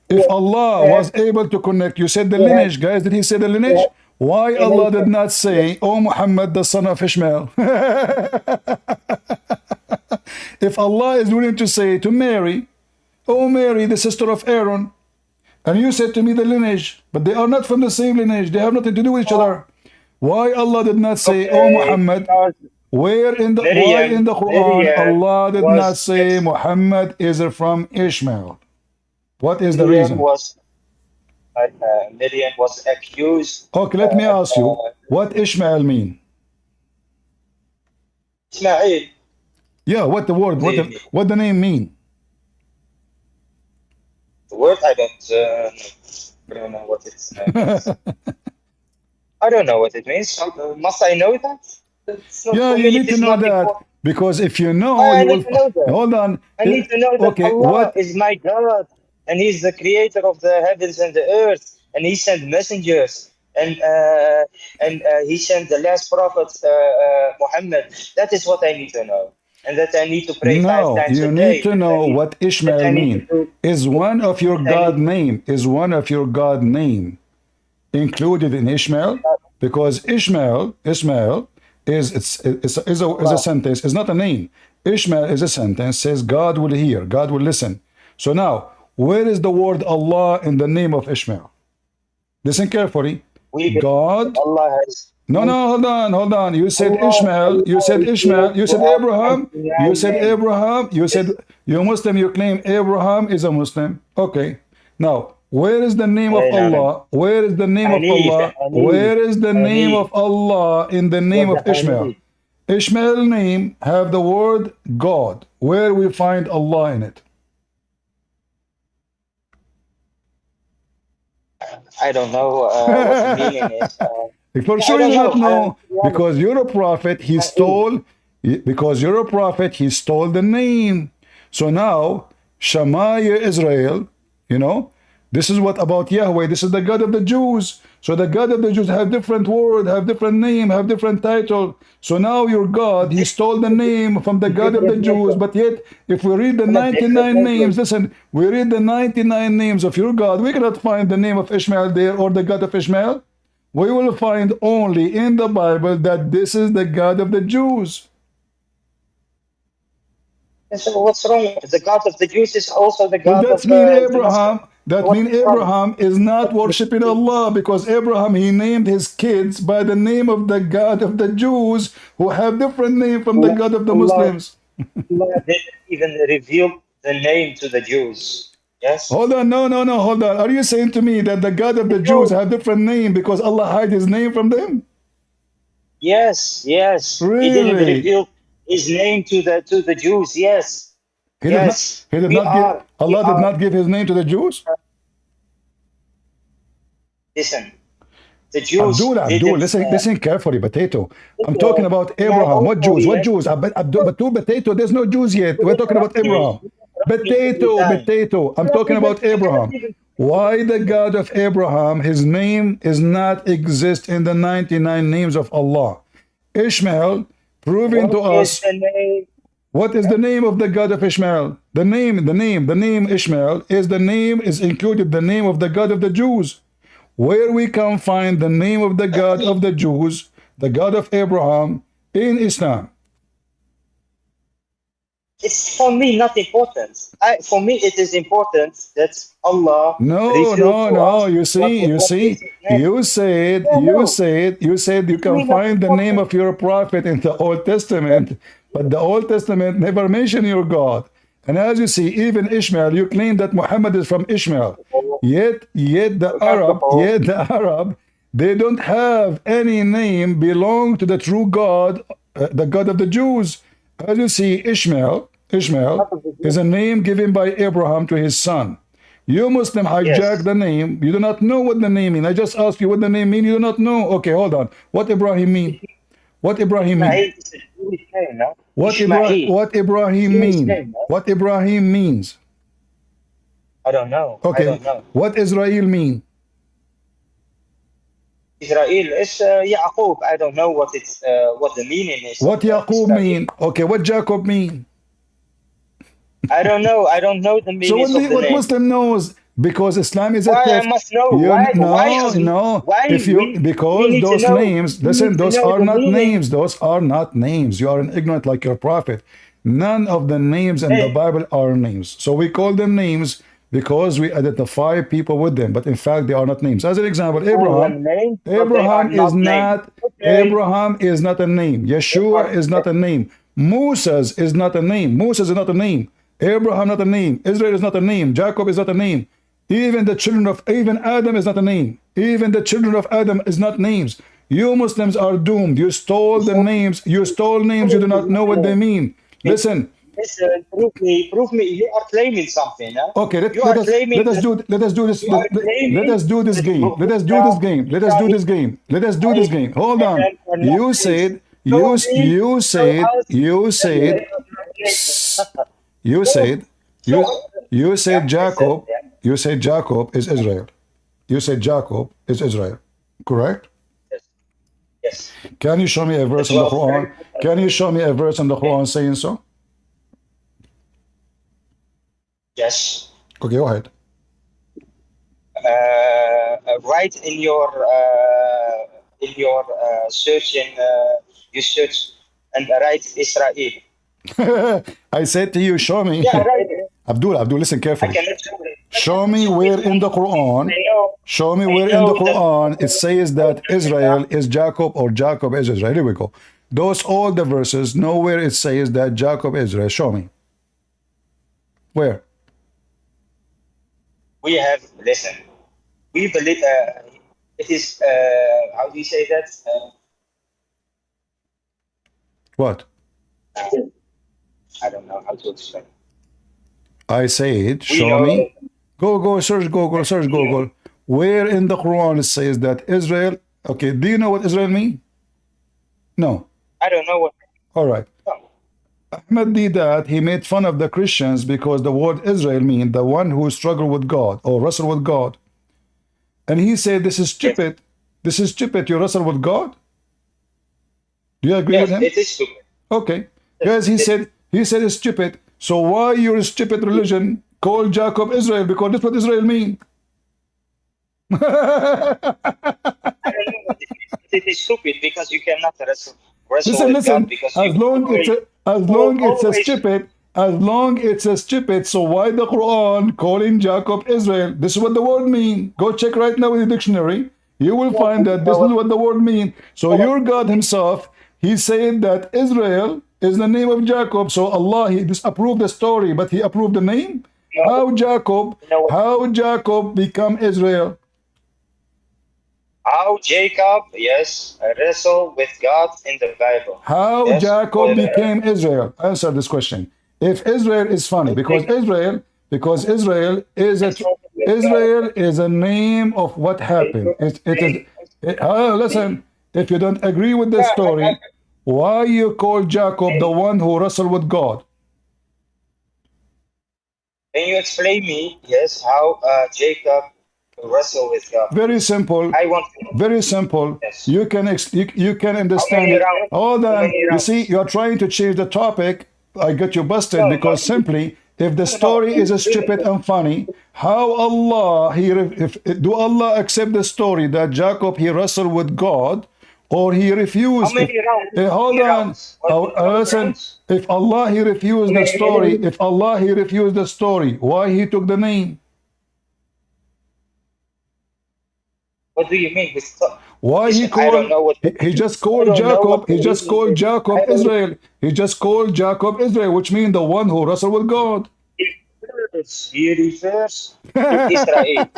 If Allah was able to connect, you said the lineage, guys, did he say the lineage? Why Allah did not say, oh Muhammad, the son of Ishmael? If Allah is willing to say to Mary, oh Mary, the sister of Aaron, And you said to me the lineage, but they are not from the same lineage. They have nothing to do with each other. Why Allah did not say, "Oh Muhammad"? Why in the Quran Allah did not say Muhammad is from Ishmael? What is the reason? Miriam was accused. Okay, let me ask you, what Ishmael mean? Ismail. Yeah, what the word, what the name mean? The word I don't know what it means. I don't know what it means. Must I know that? Yeah, you need to know that because if you know, you will. Hold on. I need to know that Allah is my God, and He's the creator of the heavens and the earth, and He sent messengers, and He sent the last prophet Muhammad. That is what I need to know, and that I need to pray 5 times a day. You need to know what Ishmael mean. Is one of your God name? Is one of your God name included in Ishmael? Because Ishmael is a sentence. It's not a name. Ishmael is a sentence. Says God will hear. God will listen. So now, where is the word Allah in the name of Ishmael? Listen carefully. God. Allah has. No, hold on. You said Ishmael. You said Ishmael. You said Abraham. You said Abraham. You said you're Muslim. You claim Abraham is a Muslim. Okay. Now, where is the name of Allah? Where is the name of Allah? Where is the name of Allah in the name of Ishmael? Ishmael name have the word God. Where we find Allah in it? I don't know what the meaning is. For sure you do not know, because you're a prophet, he stole, because you're a prophet, he stole the name. So now, Shema Ye Israel, you know, this is what about Yahweh, this is the God of the Jews. So the God of the Jews have different word, have different name, have different title. So now your God, he stole the name from the God of the Jews, but yet if we read the 99 names, listen, we read the 99 names of your God, we cannot find the name of Ishmael there or the God of Ishmael. We will find only in the Bible that this is the God of the Jews. So what's wrong? The God of the Jews is also the God of Abraham. That means Abraham is not worshiping Allah, because Abraham, he named his kids by the name of the God of the Jews, who have different name from the God of the Muslims. Allah didn't even reveal the name to the Jews. Yes. Hold on, no, hold on. Are you saying to me that the God of the Jews have different name because Allah hide his name from them? Yes. Really? He didn't reveal his name to the Jews. Yes. Allah did not give his name to the Jews? Listen. The Jews. Abdul, listen carefully, Potato. I'm talking about Abraham. What Jews? What Jews? But to Potato, there's no Jews yet. We're talking about Abraham. Potato. I'm talking about Abraham. Why the God of Abraham, his name is not exist in the 99 names of Allah? Ishmael, proving to us. What is the name of the God of Ishmael? The name Ishmael is included the name of the God of the Jews. Where we can find the name of the God of the Jews, the God of Abraham, in Islam? It's for me not important. For me, it is important that Allah. No. You said you can find the name of your prophet in the Old Testament, but the Old Testament never mentioned your God. And as you see, even Ishmael, you claim that Muhammad is from Ishmael. Yet the Arab, they don't have any name belong to the true God, the God of the Jews. As you see, Ishmael is a name given by Abraham to his son. You Muslim hijack the name. You do not know what the name means. I just asked you what the name means. You do not know. Okay, hold on. What Ibrahim mean? What Ibrahim mean? What Ibrahim mean? What Ibrahim means? I don't know. Okay. I don't know. What Israel mean? Israel is Yaqub. I don't know what the meaning is. What Yaqub mean? Okay. What Jacob mean? I don't know. I don't know the meaning of the name. What Muslim knows? Because Islam is a I must know. Because those names, listen, those are not names. Those are not names. You are an ignorant like your prophet. None of the names in the Bible are names. So we call them names because we identify people with them, but in fact they are not names. As an example, Call Abraham. them names, but they are Abraham is named. not. Okay. Abraham is not a name. Yeshua is not a name. Moses is not a name. Moses is not a name. Abraham not a name. Israel is not a name. Jacob is not a name. Even the children of Adam is not a name. Even the children of Adam is not names. You Muslims are doomed. You stole the names. You stole names. You do not know what they mean. Listen. Listen, prove me. You are claiming something, huh? Okay, You are claiming let us do this. Let us do this game. Let us do now this game. Let us do this game. Let us do this game. Hold on. You said Jacob. You said Jacob is Israel. You said Jacob is Israel. Correct? Yes. Can you show me a verse in the Quran? Can you show me a verse in the Quran saying so? Yes. Okay, go ahead. Right in your search you search and write Israel. I said to you, show me. Yeah, right. Abdul, listen carefully. I cannot show it. Show me where in the Quran. Show me where in the Quran it says that Israel is Jacob or Jacob is Israel. Here we go. Those all the verses, nowhere it says that Jacob is Israel. Show me. Where? We have, listen, we believe it is, how do you say that? What? I don't know how to explain. I said, show me. Go, search Google, search Google. Where in the Quran it says that Israel, okay, do you know what Israel means? No. I don't know what. All right. Ahmed did that. He made fun of the Christians because the word Israel means the one who struggle with God or wrestle with God. And he said, this is stupid. This is stupid. You wrestle with God? Do you agree with him? It is stupid. Okay. Yes, he said it's stupid. So why your stupid religion called Jacob Israel? Because that's what Israel means. I don't know what it is stupid because you cannot wrestle with God because as long it's a stupid, so why the Quran calling Jacob Israel? This is what the word means. Go check right now in the dictionary. You will find that this is what the word means. So your God himself, he said that Israel is the name of Jacob. So Allah, he disapproved the story, but he approved the name. How Jacob become Israel? How Jacob, yes, wrestled with God in the Bible. How Jacob became Israel? Answer this question. If Israel is funny, because Israel is a name of what happened. Listen, if you don't agree with the story, why you call Jacob the one who wrestled with God? Can you explain me, yes, how Jacob wrestle with God? Very simple. Very simple. Yes. You can understand it. Hold on. You see, you're trying to change the topic. I got you busted because simply, if the story is stupid and funny, how Allah do Allah accept the story that Jacob he wrestled with God, or he refused? How many rounds? Hold on. Listen. If Allah he refused the story, why he took the name? What do you mean? Why he called? He just called Jacob. He just called Jacob Israel. He just called Jacob Israel, which means the one who wrestled with God. He refers to Israel.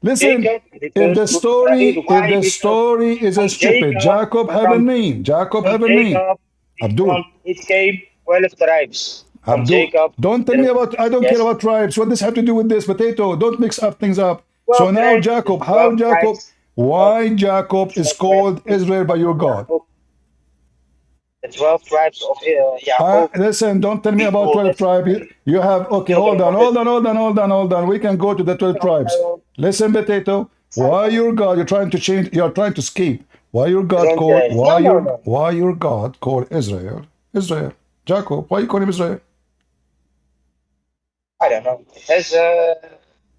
Listen, if the story is a stupid, Jacob have a name. Jacob have a name. Abdul. It came 12 tribes. Abdul, don't tell me about. I don't care about tribes. What does this have to do with this? Potato. Don't mix up things up. So now Jacob, why Jacob is called Israel by your God? The 12 tribes of Jacob. Listen, don't tell me about 12 tribes. You have, okay, hold on. We can go to the 12 tribes. Listen, Potato, why your God, you're trying to escape. Why your God called Israel? Jacob, why you call him Israel? I don't know.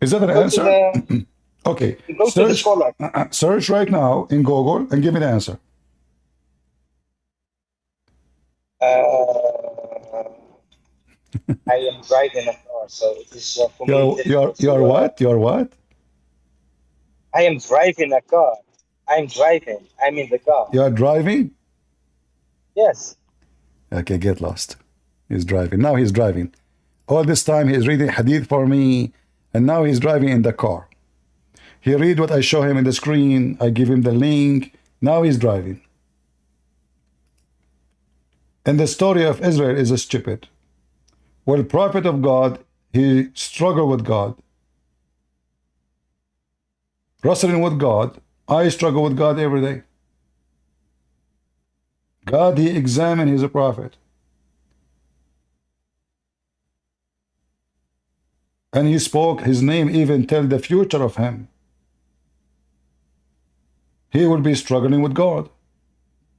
Is that an answer? Okay. Search right now in Google and give me the answer. I am driving a car, so it is for me difficult You're to. what? You're what? I am driving a car. I'm driving. I'm in the car. You're driving? Yes. Okay, get lost. He's driving. Now he's driving. All this time he's reading hadith for me, and now he's driving in the car. He read what I show him in the screen. I give him the link. Now he's driving. And the story of Israel is stupid. Well, prophet of God, he struggled with God. Wrestling with God. I struggle with God every day. God, he examined his prophet. And he spoke his name, even tell the future of him. He will be struggling with God.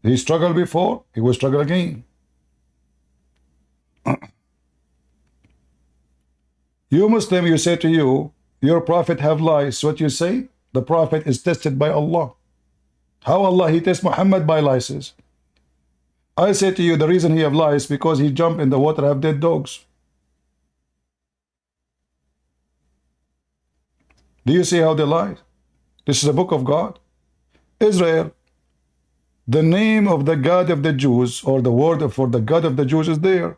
He struggled before, he will struggle again. You Muslim, you say to you, your prophet have lies. What you say? The prophet is tested by Allah. How Allah, he tests Muhammad by lies. I say to you, the reason he have lies because he jumped in the water, have dead dogs. Do you see how they lie? This is a book of God. Israel, the name of the God of the Jews, or the word for the God of the Jews is there.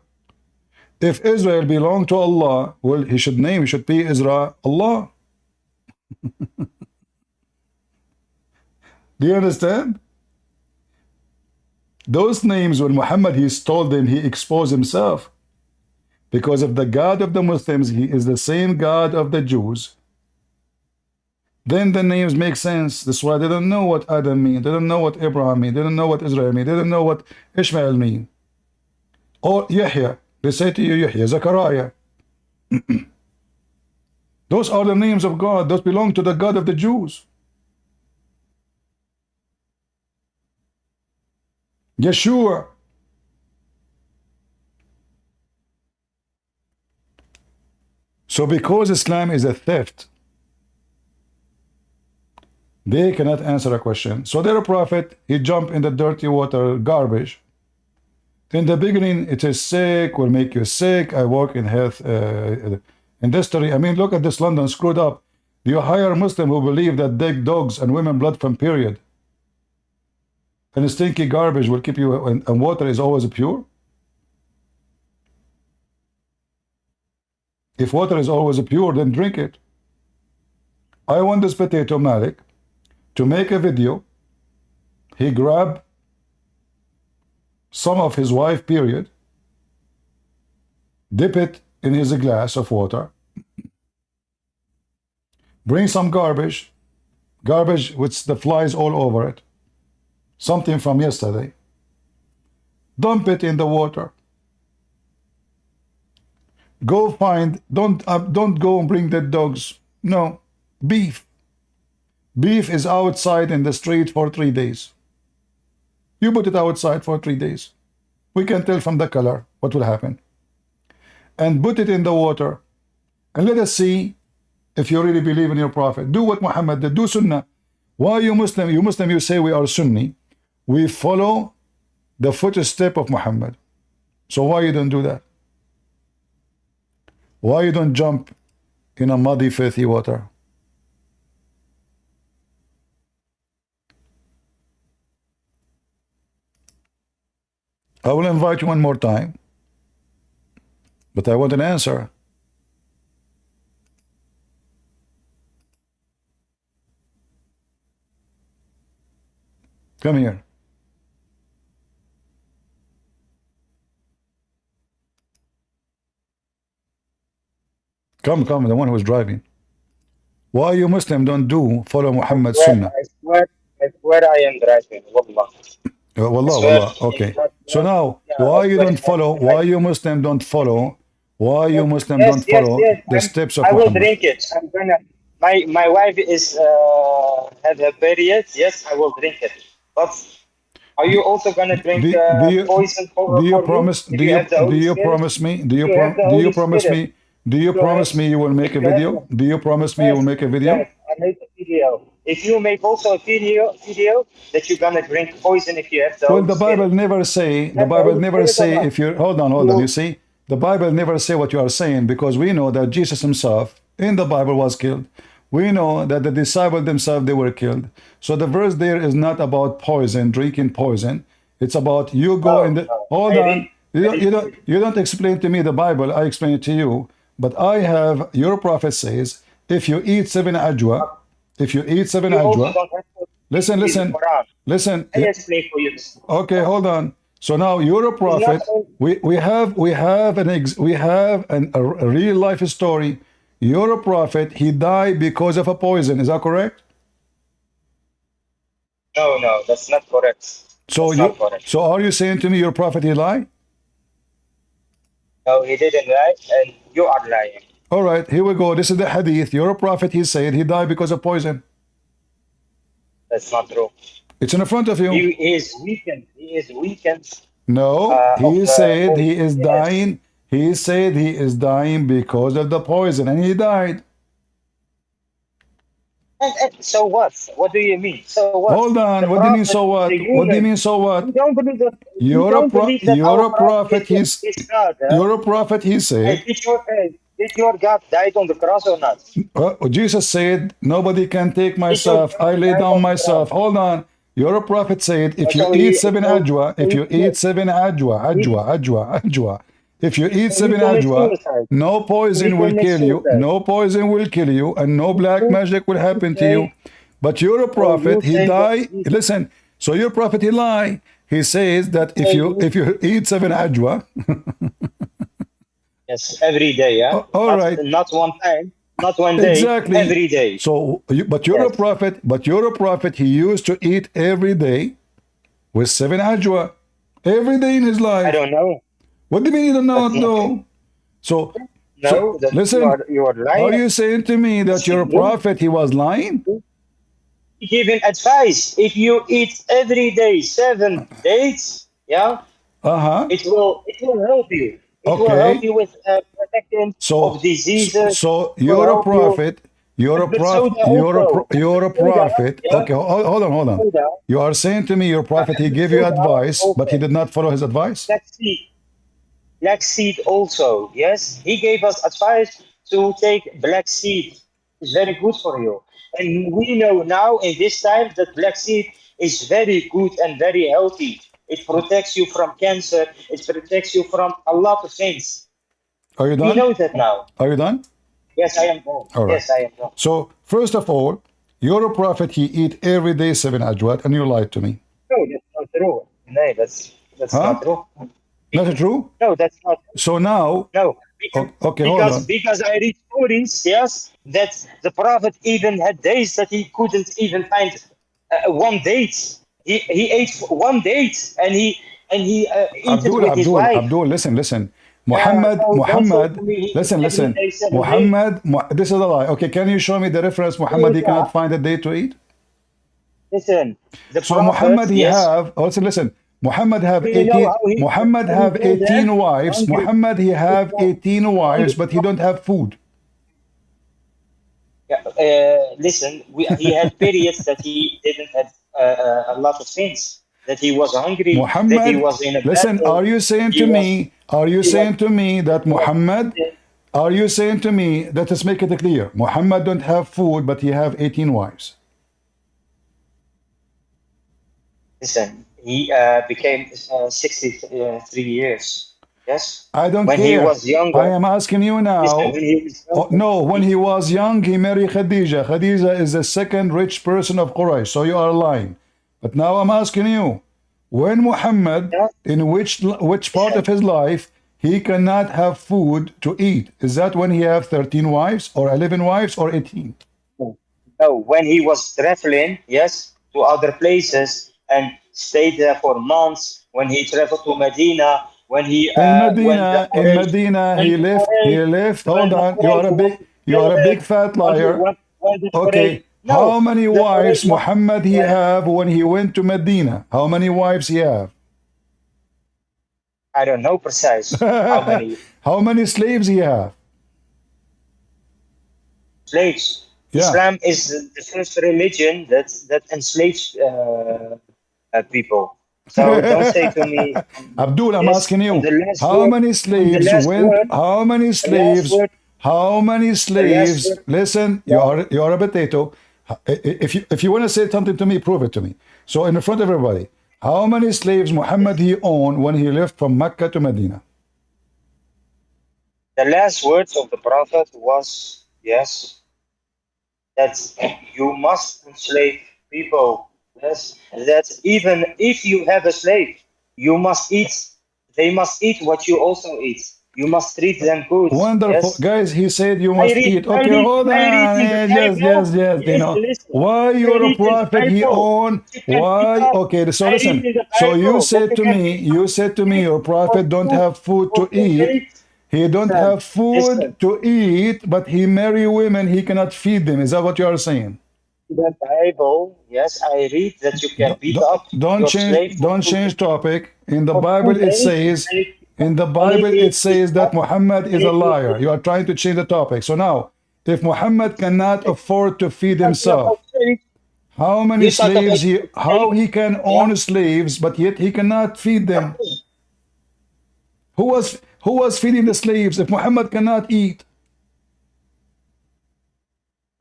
If Israel belonged to Allah, well, he should be Israel Allah. Do you understand? Those names, when Muhammad, he stole them, he exposed himself. Because of the God of the Muslims, he is the same God of the Jews. Then the names make sense. That's why they don't know what Adam means. They don't know what Abraham means. They don't know what Israel means. They don't know what Ishmael means. Or Yahya. They say to you, Yahya, Zechariah. Those are the names of God. Those belong to the God of the Jews. Yeshua. So because Islam is a theft, they cannot answer a question. So their prophet, he jumped in the dirty water, garbage. In the beginning, it is sick, will make you sick. I work in health industry. I mean, look at this London screwed up. You hire a Muslim who believe that dead dogs and women blood from period. And stinky garbage will keep you, and water is always pure. If water is always pure, then drink it. I want this potato Malik to make a video. He grabbed some of his wife period, dip it in his glass of water, bring some garbage with the flies all over it, something from yesterday, dump it in the water. Go find, don't go and bring dead dogs. No, beef. Beef is outside in the street for 3 days. You put it outside for 3 days. We can tell from the color what will happen. And put it in the water. And let us see if you really believe in your prophet. Do what Muhammad did. Do Sunnah. Why you Muslim? You Muslim, you say we are Sunni. We follow the footstep of Muhammad. So why you don't do that? Why you don't jump in a muddy, filthy water? I will invite you one more time, but I want an answer. Come here. Come, the one who is driving. Why you Muslim don't follow Muhammad's Sunnah? I swear I am driving. Wallah. Wallah, okay. So now, why you don't follow? Why you Muslim don't follow? Why you Muslim don't follow the steps of I will Muhammad? drink it. I'm gonna. My wife is had her period. Yes, I will drink it. But are you also gonna drink poison for do you me? promise? If Do you have the Holy you Spirit? promise me? Do you If you have the do you Holy promise Spirit, me? Do you go promise ahead. me you will make a If you have video? Do you promise me you will make a video? Yes, I make a video. If you make also a video that you're gonna drink poison if you have the Well, Holy the Bible Spirit. never say. The Have the Bible Holy never Spirit or say not? if you hold on. You see, The Bible never say what you are saying, because we know that Jesus himself in the Bible was killed. We know that the disciples themselves, they were killed. So the verse there is not about poison, drinking poison. It's about you go in the, hold on. You don't explain to me the Bible, I explain it to you. But I have, your prophet says, if you eat 7 ajwa, if you eat 7 You also ajwa, don't have to listen, read the listen, Quran. listen. I explain for you. Okay, hold on. So now you're a It's not prophet. We have a real life story. You're a prophet. He died because of a poison. Is that correct? no, that's not correct. So That's not correct. so are you saying to me your prophet he lied? No, he didn't lie, and you are lying. All right, here we go. This is the hadith. You're a prophet. He said he died because of poison. That's not true. It's in front of you. He is weakened. He is weakened. No, he said he is Yes. dying. He said he is dying because of the poison, and he died. And so what? What do you mean? So what? Hold on. The What do you mean? prophet, So what? the What do you human, mean? So what? you don't believe that. You're a prophet. Is God. You're a prophet. He And said. did your God died on the cross or not? Jesus said, "Nobody can take myself. I lay down myself." Hold on. You're a prophet. Said, if you eat 7 ajwa, if you eat 7 ajwa, if you eat 7 ajwa, no poison will kill you. No poison will kill you, and no black magic will happen to you. But you're a prophet. He died. Listen. So your prophet, he lied. He says that if you eat 7 ajwa. Yes, every day, yeah. All right. Not one time, not one day. Exactly. Every day. So, but you're a prophet. But you're a prophet. He used to eat every day with 7 ajwa, every day in his life. I don't know. What do you mean you don't know? No. So, listen. You are lying. Are you saying to me that you're a prophet? He was lying. He gave him advice. If you eat every day 7 days, yeah, it will help you. It will help you with protection of diseases. So you're a prophet. You're a prophet. You're a prophet. Okay, hold on. You are saying to me, your prophet, he gave you advice, but he did not follow his advice. Black seed also. Yes, he gave us advice to take black seed. It's very good for you. And we know now in this time that black seed is very good and very healthy. It protects you from cancer. It protects you from a lot of things. Are you done? We know that now. Are you done? Yes, I am done. All right. Yes, I am done. So, first of all, you're a prophet. He eat every day 7 ajwat, and you lied to me. No, that's not true. No, that's not true. Not true? No, that's not true. So now... No. Okay, hold on. Because I read stories, yes, that the prophet even had days that he couldn't even find one date. He ate one date, and he ate it with his wife. Abdul, listen. Muhammad, listen. Muhammad, this is a lie. Okay, can you show me the reference? Muhammad, he cannot find a date to eat. Listen, so Muhammad, he have. Listen. Muhammad have 18. Muhammad have 18 wives. Muhammad, he have 18 wives, but he don't have food. Listen, he had periods that he didn't have a lot of things. That he was hungry. Muhammad, that he was in a listen. battle. Are you saying to me? Are you saying to me that Muhammad? Are you saying to me? Let us make it clear. Muhammad don't have food, but he have 18 wives. Listen, he became 63 years. Yes. I don't when care. He was younger. I am asking you now. Listen, when he was young, he married Khadija. Khadija is the second rich person of Quraysh. So you are lying. But now I'm asking you, when Muhammad, in which part of his life he cannot have food to eat? Is that when he have 13 wives or 11 wives or 18? No, when he was traveling, yes, to other places and stayed there for months. When he traveled to Medina, when he in Medina, he left. Hold on, you are a big fat liar. Okay. How many wives Muhammad he have when he went to Medina? How many wives he have? I don't know precise how many. How many slaves he have? Slaves. Yeah. Islam is the first religion that enslaves people. So don't say to me, Abdul, I'm yes, asking on you, the last how word, many on the slaves last went, word, how many the last slaves, word, how many the last slaves, word. listen, Yeah. you are a potato. If you want to say something to me, prove it to me. So in front of everybody, how many slaves Muhammad he owned when he left from Mecca to Medina? The last words of the Prophet was, yes, that you must enslave people. Yes, that even if you have a slave, you must eat. They must eat what you also eat. You must treat them good. Wonderful. Yes. Guys, he said you I must read, eat. I Okay, read, hold I read on. in the Yes, Bible. you know. Listen. Why I you're a read in the prophet he Bible. own? You can pick Why? up. Okay, so I read listen. in the So you Bible, but said you to can me, pick up your for prophet don't food, have food for to food eat. rate. He don't Listen, have food listen. to eat, but he marry women, he cannot feed them. Is that what you are saying? The Bible, yes, I read that you can beat up your slave for Don't food, change topic. In the for Bible food it rate, says, and it, in the and Bible it it says that not, Muhammad is and a it liar. You are trying to change the topic. So now, if Muhammad cannot it's afford to feed talking himself, about slave. how many You talk about slaves how slave, he can yeah? own slaves, but yet he cannot feed them? Who was feeding the slaves if Muhammad cannot eat?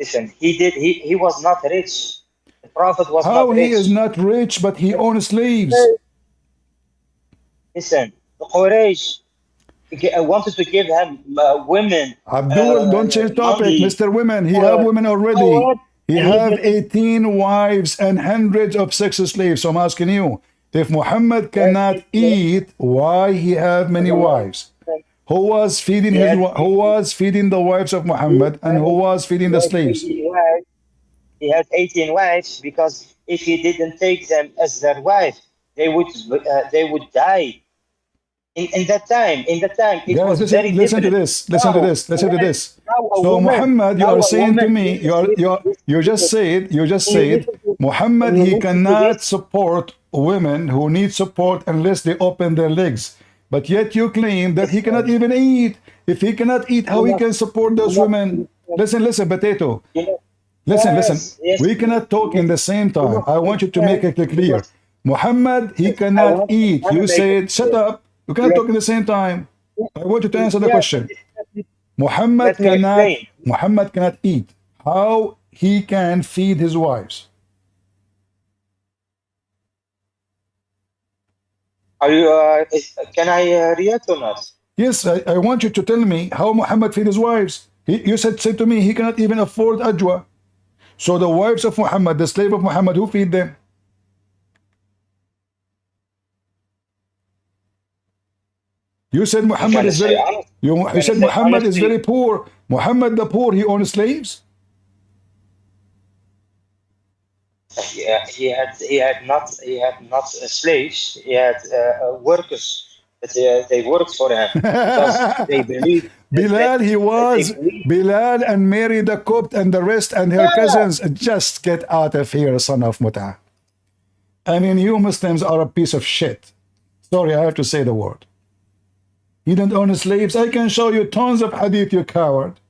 Listen, he was not rich. The Prophet was How not he is rich. not rich, but he owns slaves? Listen, the Quraysh wanted to give him women, Abdul, don't change topic. money Mr. Women, he have for women already. power, He and he have didn't. 18 wives and hundreds of sex slaves. So I'm asking you, if Muhammad Yes, cannot eat, why he have many wives? Who was feeding he had who was feeding the wives of Muhammad and who was feeding he the had slaves? 18 wives. He had 18 wives because if he didn't take them as their wife, they would die. In that time, it Guys, was very listen to different. this. Listen to this. Listen to this. So Muhammad, you Now are a saying to woman, me, you just said, when Muhammad, you he listen to cannot this, support women who need support unless they open their legs. But yet you claim that he cannot even eat. If he cannot eat, how you he must, can support you those must women? understand, Listen, potato. you know, Listen. yes, We cannot talk in the same you time. must I want you to make understand, it you clear. must, Muhammad, he yes, I cannot eat. want to You make it said, shut clear. up. You cannot Let, talk in the same time. I want you to answer the yeah, question. let, let me explain. Muhammad cannot eat. How he can feed his wives? Are you, can I react or not? Yes, I want you to tell me how Muhammad feed his wives. You said to me he cannot even afford ajwa. So the wives of Muhammad, the slave of Muhammad, who feed them? You said I'm Muhammad gonna is say very honest. I'm you gonna said say Muhammad is very honestly. poor. Muhammad the poor, he owns slaves? He had not slaves. He had workers that they worked for him because they believe Bilal, they believe. Bilal and Mary the Copt and the rest and her cousins, just get out of here, son of Muta. I mean, you Muslims are a piece of shit. Sorry, I have to say the word. You don't own slaves. I can show you tons of hadith, you coward.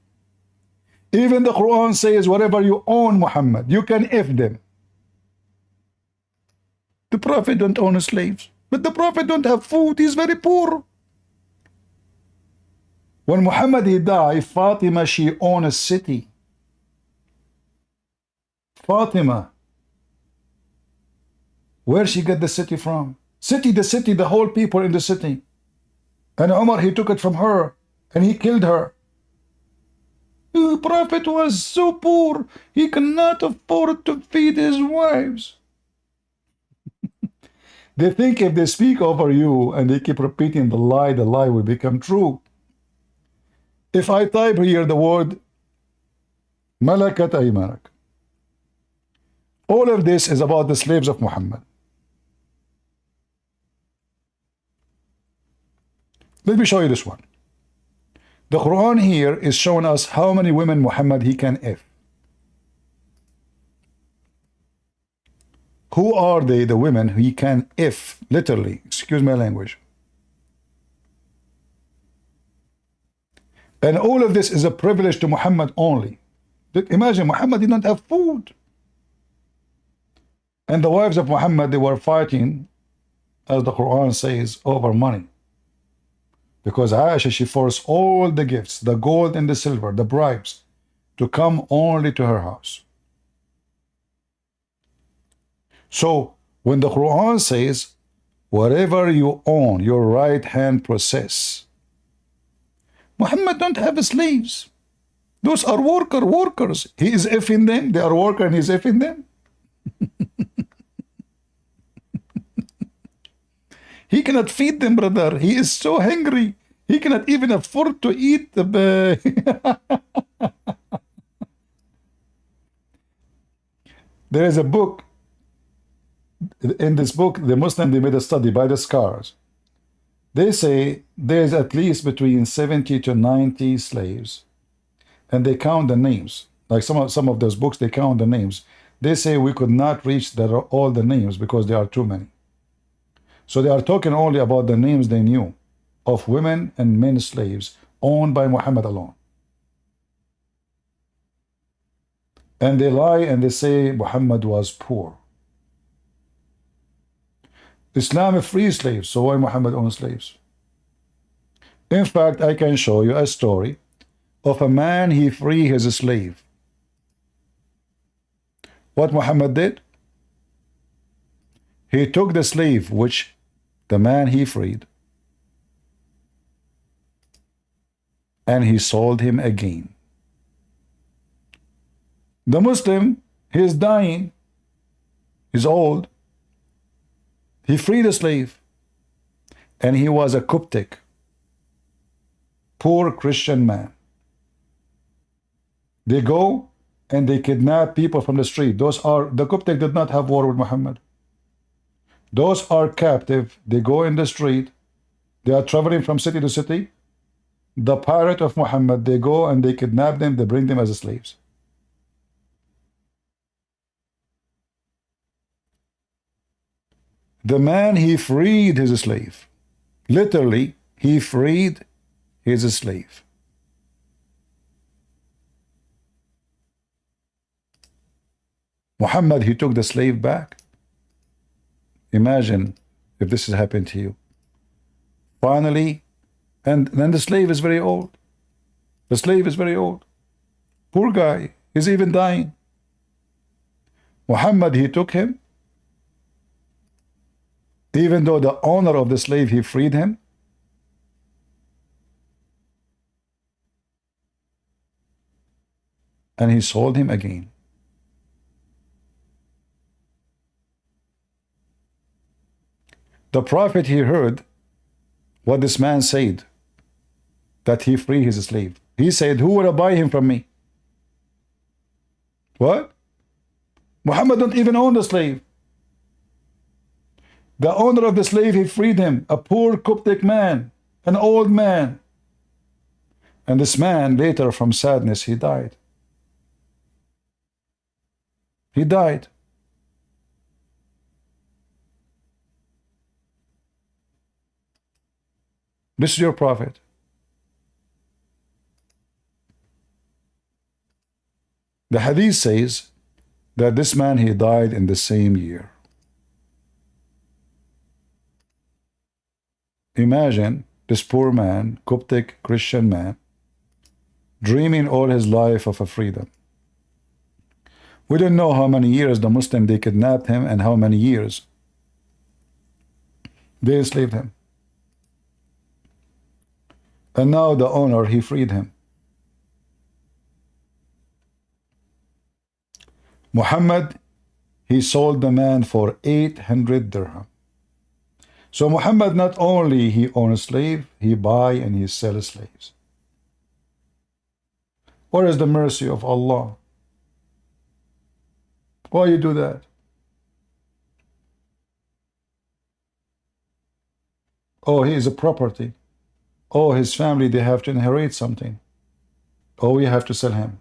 Even the Quran says whatever you own, Muhammad, you can F them. The Prophet don't own slaves. But the Prophet don't have food. He's very poor. When Muhammad he died, Fatima, she owned a city. Fatima, where she get the city from? The city, the whole people in the city. And Umar, he took it from her and he killed her. The Prophet was so poor, he cannot afford to feed his wives. They think if they speak over you and they keep repeating the lie will become true. If I type here the word Malakat Aymanak, all of this is about the slaves of Muhammad. Let me show you this one. The Quran here is showing us how many women Muhammad he can F. Who are they, the women he can F, literally, excuse my language. And all of this is a privilege to Muhammad only. Imagine, Muhammad did not have food. And the wives of Muhammad, they were fighting as the Quran says, over money. Because Aisha, she forced all the gifts, the gold and the silver, the bribes, to come only to her house. So when the Quran says, whatever you own, your right hand possess, Muhammad don't have slaves. Those are workers. He is effing them. They are worker and he's effing them. He cannot feed them, brother. He is so hungry. He cannot even afford to eat the... There is a book. In this book, the Muslim, they made a study by the scholars. They say there's at least between 70 to 90 slaves. And they count the names. Like some of those books, they count the names. They say we could not reach all the names because there are too many. So they are talking only about the names they knew of women and men slaves owned by Muhammad alone. And they lie and they say Muhammad was poor. Islam is free slaves, so why Muhammad owned slaves? In fact, I can show you a story of a man, he freed his slave. What Muhammad did? He took the slave which the man he freed and he sold him again. The Muslim, he is dying, he's old. He freed a slave and he was a Coptic, poor Christian man. They go and they kidnap people from the street. The Coptic did not have war with Muhammad. Those are captive. They go in the street. They are traveling from city to city. The pirate of Muhammad, they go and they kidnap them. They bring them as slaves. The man, he freed his slave. Literally, he freed his slave. Muhammad, he took the slave back. Imagine if this has happened to you. Finally, and then the slave is very old. The slave is very old. Poor guy, he's even dying. Muhammad, he took him. Even though the owner of the slave, he freed him. And he sold him again. The Prophet, he heard what this man said, that he freed his slave. He said, who will buy him from me? What? Muhammad don't even own the slave. The owner of the slave, he freed him, a poor Coptic man, an old man. And this man, later from sadness, he died. He died. This is your prophet. The hadith says that this man, he died in the same year. Imagine this poor man, Coptic Christian man, dreaming all his life of a freedom. We don't know how many years the Muslim, they kidnapped him and how many years they enslaved him. And now the owner, he freed him. Muhammad, he sold the man for 800 dirham. So Muhammad, not only he own a slave, he buy and he sell slaves. What is the mercy of Allah? Why you do that? Oh, he is a property. Oh, his family, they have to inherit something. Oh, we have to sell him.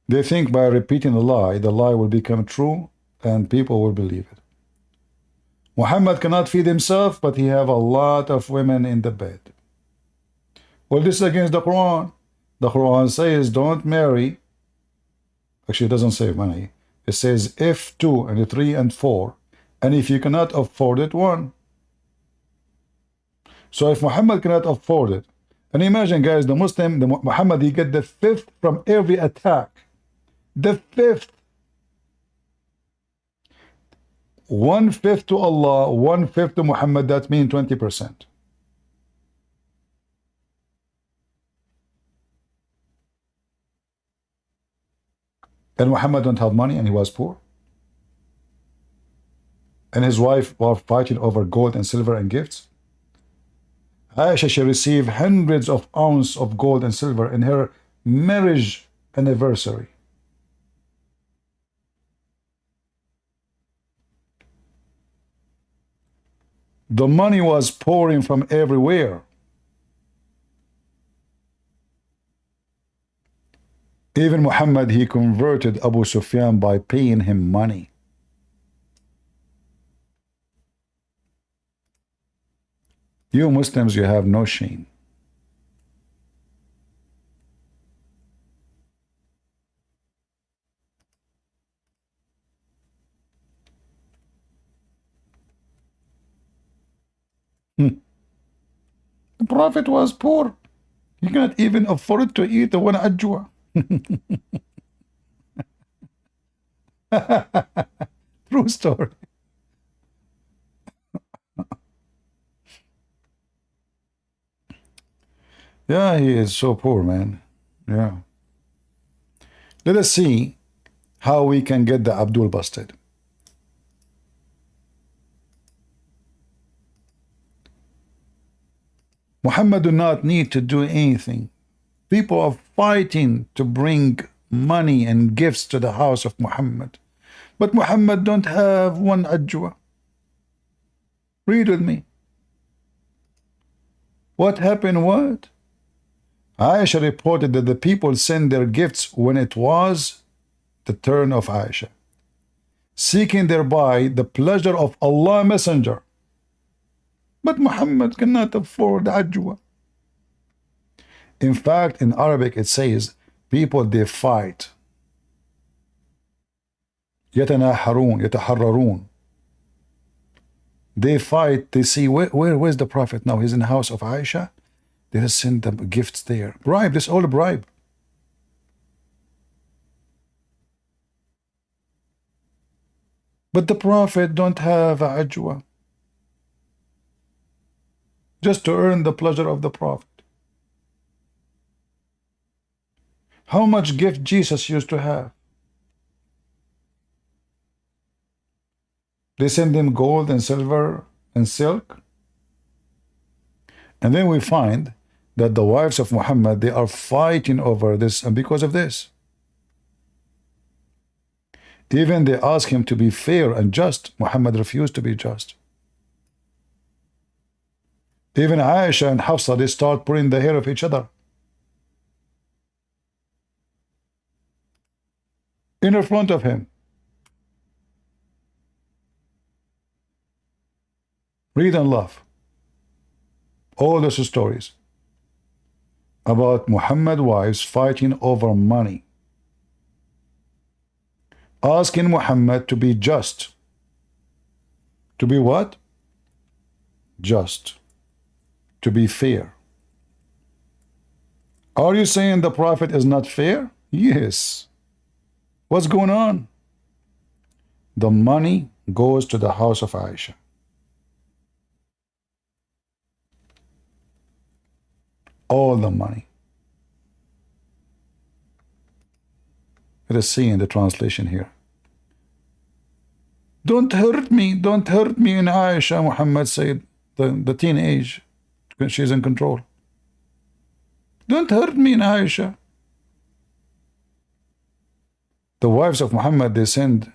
They think by repeating the lie will become true and people will believe it. Muhammad cannot feed himself, but he have a lot of women in the bed. Well, this is against the Quran. The Quran says don't marry Actually, it doesn't say money. It says if 2 and 3 and 4, and if you cannot afford it, 1. So if Muhammad cannot afford it, and imagine, guys, the Muslim, the Muhammad, he get the 5th from every attack. The 5th. 1/5 to Allah, 1/5 to Muhammad. That means 20%. And Muhammad don't have money, and he was poor. And his wife was fighting over gold and silver and gifts. Aisha, she received hundreds of ounces of gold and silver in her marriage anniversary. The money was pouring from everywhere. Even Muhammad, he converted Abu Sufyan by paying him money. You Muslims, you have no shame. The Prophet was poor. He cannot even afford to eat the one ajwa. True story. Yeah, he is so poor, man. Yeah. Let us see how we can get the Abdul busted. Muhammad do not need to do anything. People are fighting to bring money and gifts to the house of Muhammad. But Muhammad don't have one ajwa. Read with me. What happened? What? Aisha reported that the people sent their gifts when it was the turn of Aisha, seeking thereby the pleasure of Allah Messenger. But Muhammad cannot afford ajwa. In fact, in Arabic it says, people, they fight. يتناحرون يتحررون. They fight, they see, where's the Prophet now? He's in the house of Aisha. They just send them gifts there. Bribe, this all a bribe. But the Prophet don't have ajwa. Just to earn the pleasure of the Prophet. How much gift Jesus used to have? They send him gold and silver and silk. And then we find that the wives of Muhammad, they are fighting over this, and because of this. Even they ask him to be fair and just. Muhammad refused to be just. Even Aisha and Hafsa, they start pulling the hair of each other. In front of him. Read and laugh. All those stories about Muhammad wives fighting over money, asking Muhammad to be just. To be what? Just. To be fair. Are you saying the Prophet is not fair? Yes. What's going on? The money goes to the house of Aisha. All the money. Let us see in the translation here. Don't hurt me in Aisha, Muhammad said, the teenage, she's in control. Don't hurt me in Aisha. The wives of Muhammad, they send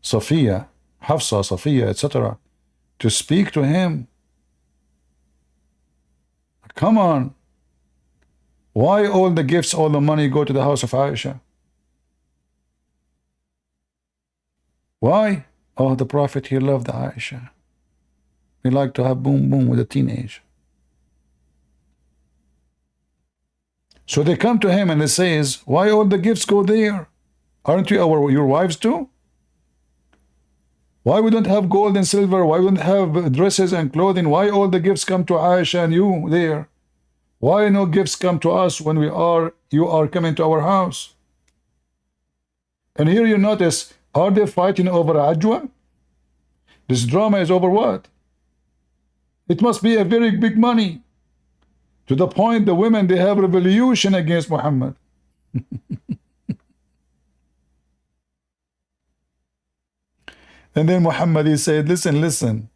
Safiya, Hafsa, Safiya, etc., to speak to him. Come on. Why all the gifts, all the money go to the house of Aisha? Why? Oh, the Prophet, he loved Aisha. He liked to have boom boom with a teenage. So they come to him and they says, why all the gifts go there? Aren't you your wives too? Why we don't have gold and silver? Why we don't have dresses and clothing? Why all the gifts come to Aisha and you there? Why no gifts come to us when you are coming to our house? And here you notice, are they fighting over Ajwa? This drama is over what? It must be a very big money. To the point the women, they have revolution against Muhammad. And then Muhammad, he said, listen,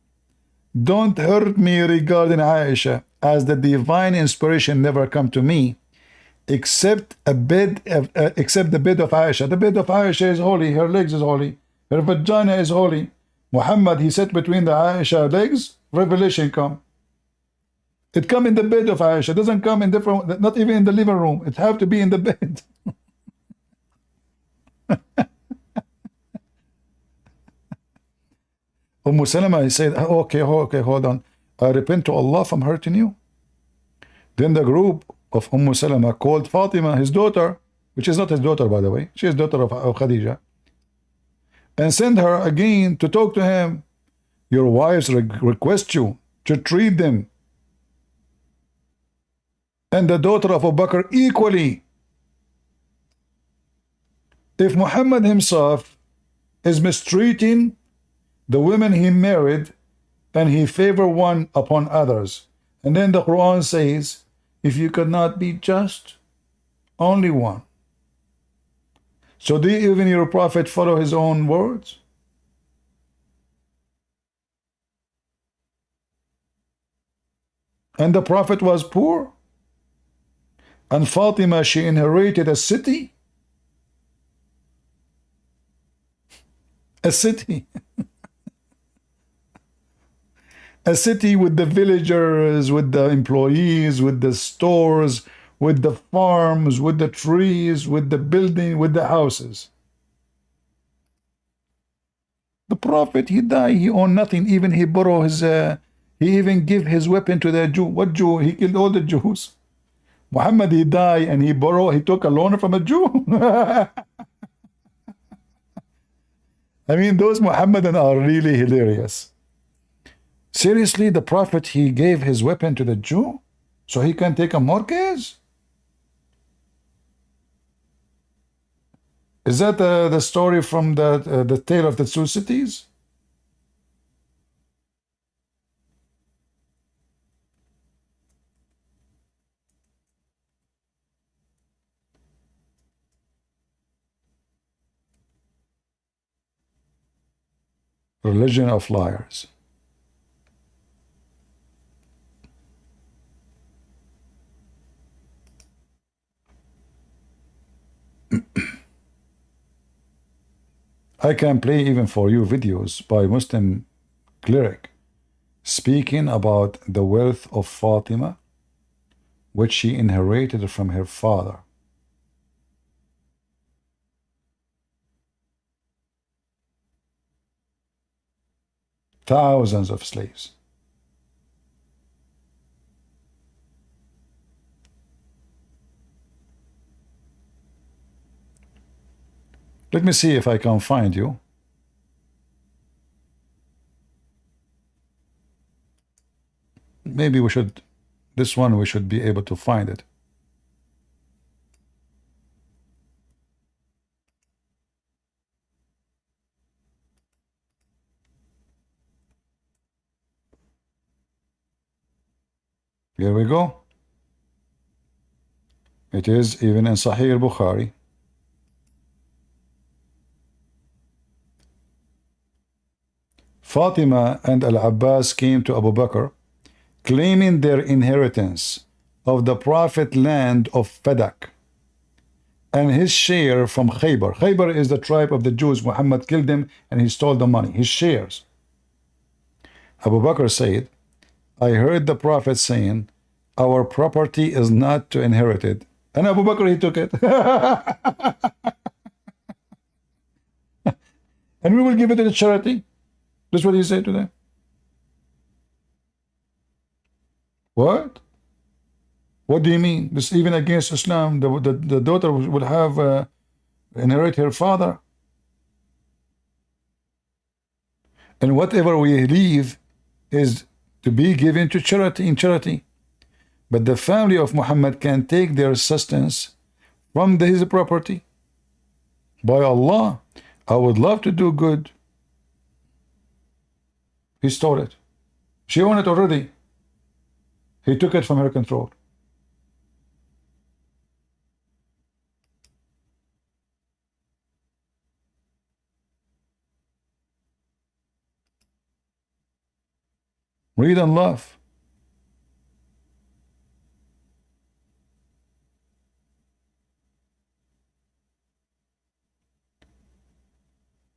don't hurt me regarding Aisha, as the divine inspiration never come to me, except the bed of Aisha. The bed of Aisha is holy, her legs is holy, her vagina is holy. Muhammad, he sat between the Aisha legs, revelation come. It come in the bed of Aisha. It doesn't come in different, not even in the living room. It have to be in the bed. Salama, he said, okay, hold on. I repent to Allah from hurting you. Then the group of Salama called Fatima, his daughter, which is not his daughter, by the way. She is daughter of Khadija. And send her again to talk to him. Your wives request you to treat them. And the daughter of Abu Bakr equally. If Muhammad himself is mistreating the women he married and he favor one upon others, and then the Quran says, if you cannot be just, only one. So do even your prophet follow his own words? And the prophet was poor. And Fatima, she inherited a city. A city. A city with the villagers, with the employees, with the stores, with the farms, with the trees, with the building, with the houses. The prophet, he died, he owned nothing. Even he borrowed his, he even gave his weapon to the Jew. What Jew? He killed all the Jews. Muhammad, he died and he took a loan from a Jew. I mean, those Muhammadan are really hilarious. Seriously, the prophet, he gave his weapon to the Jew so he can take a mortgage? Is that the story from the tale of the two cities? Religion of liars. I can play even for you videos by Muslim cleric speaking about the wealth of Fatima, which she inherited from her father. Thousands of slaves. Let me see if I can find you. Maybe we should, this one we should be able to find it. Here we go. It is even in Sahih al-Bukhari. Fatima and Al-Abbas came to Abu Bakr, claiming their inheritance of the Prophet land of Fadak and his share from Khaybar. Khaybar is the tribe of the Jews. Muhammad killed them and he stole the money, his shares. Abu Bakr said, I heard the Prophet saying, our property is not to inherit it. And Abu Bakr, he took it. And we will give it to the charity. That's what he said to them. What? What do you mean? This even against Islam. The daughter will have inherit her father. And whatever we leave is to be given to charity, in charity. But the family of Muhammad can take their sustenance from his property. By Allah, I would love to do good. He stole it. She owned it already. He took it from her control. Read and laugh.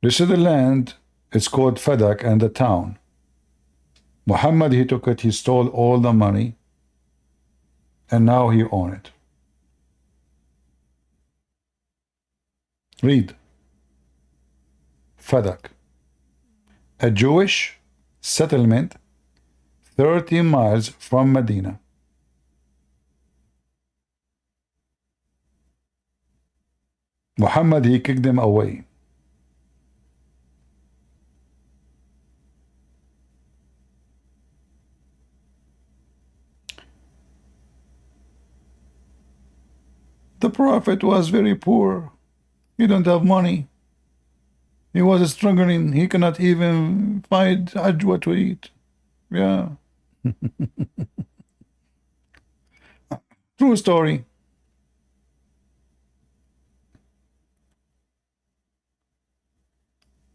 This is the land. It's called Fadak, and the town. Muhammad, he took it. He stole all the money. And now he owns it. Read. Fadak. A Jewish settlement 30 miles from Medina. Muhammad, he kicked them away. The Prophet was very poor. He don't have money. He was struggling. He cannot even find ajwa to eat. Yeah. True story.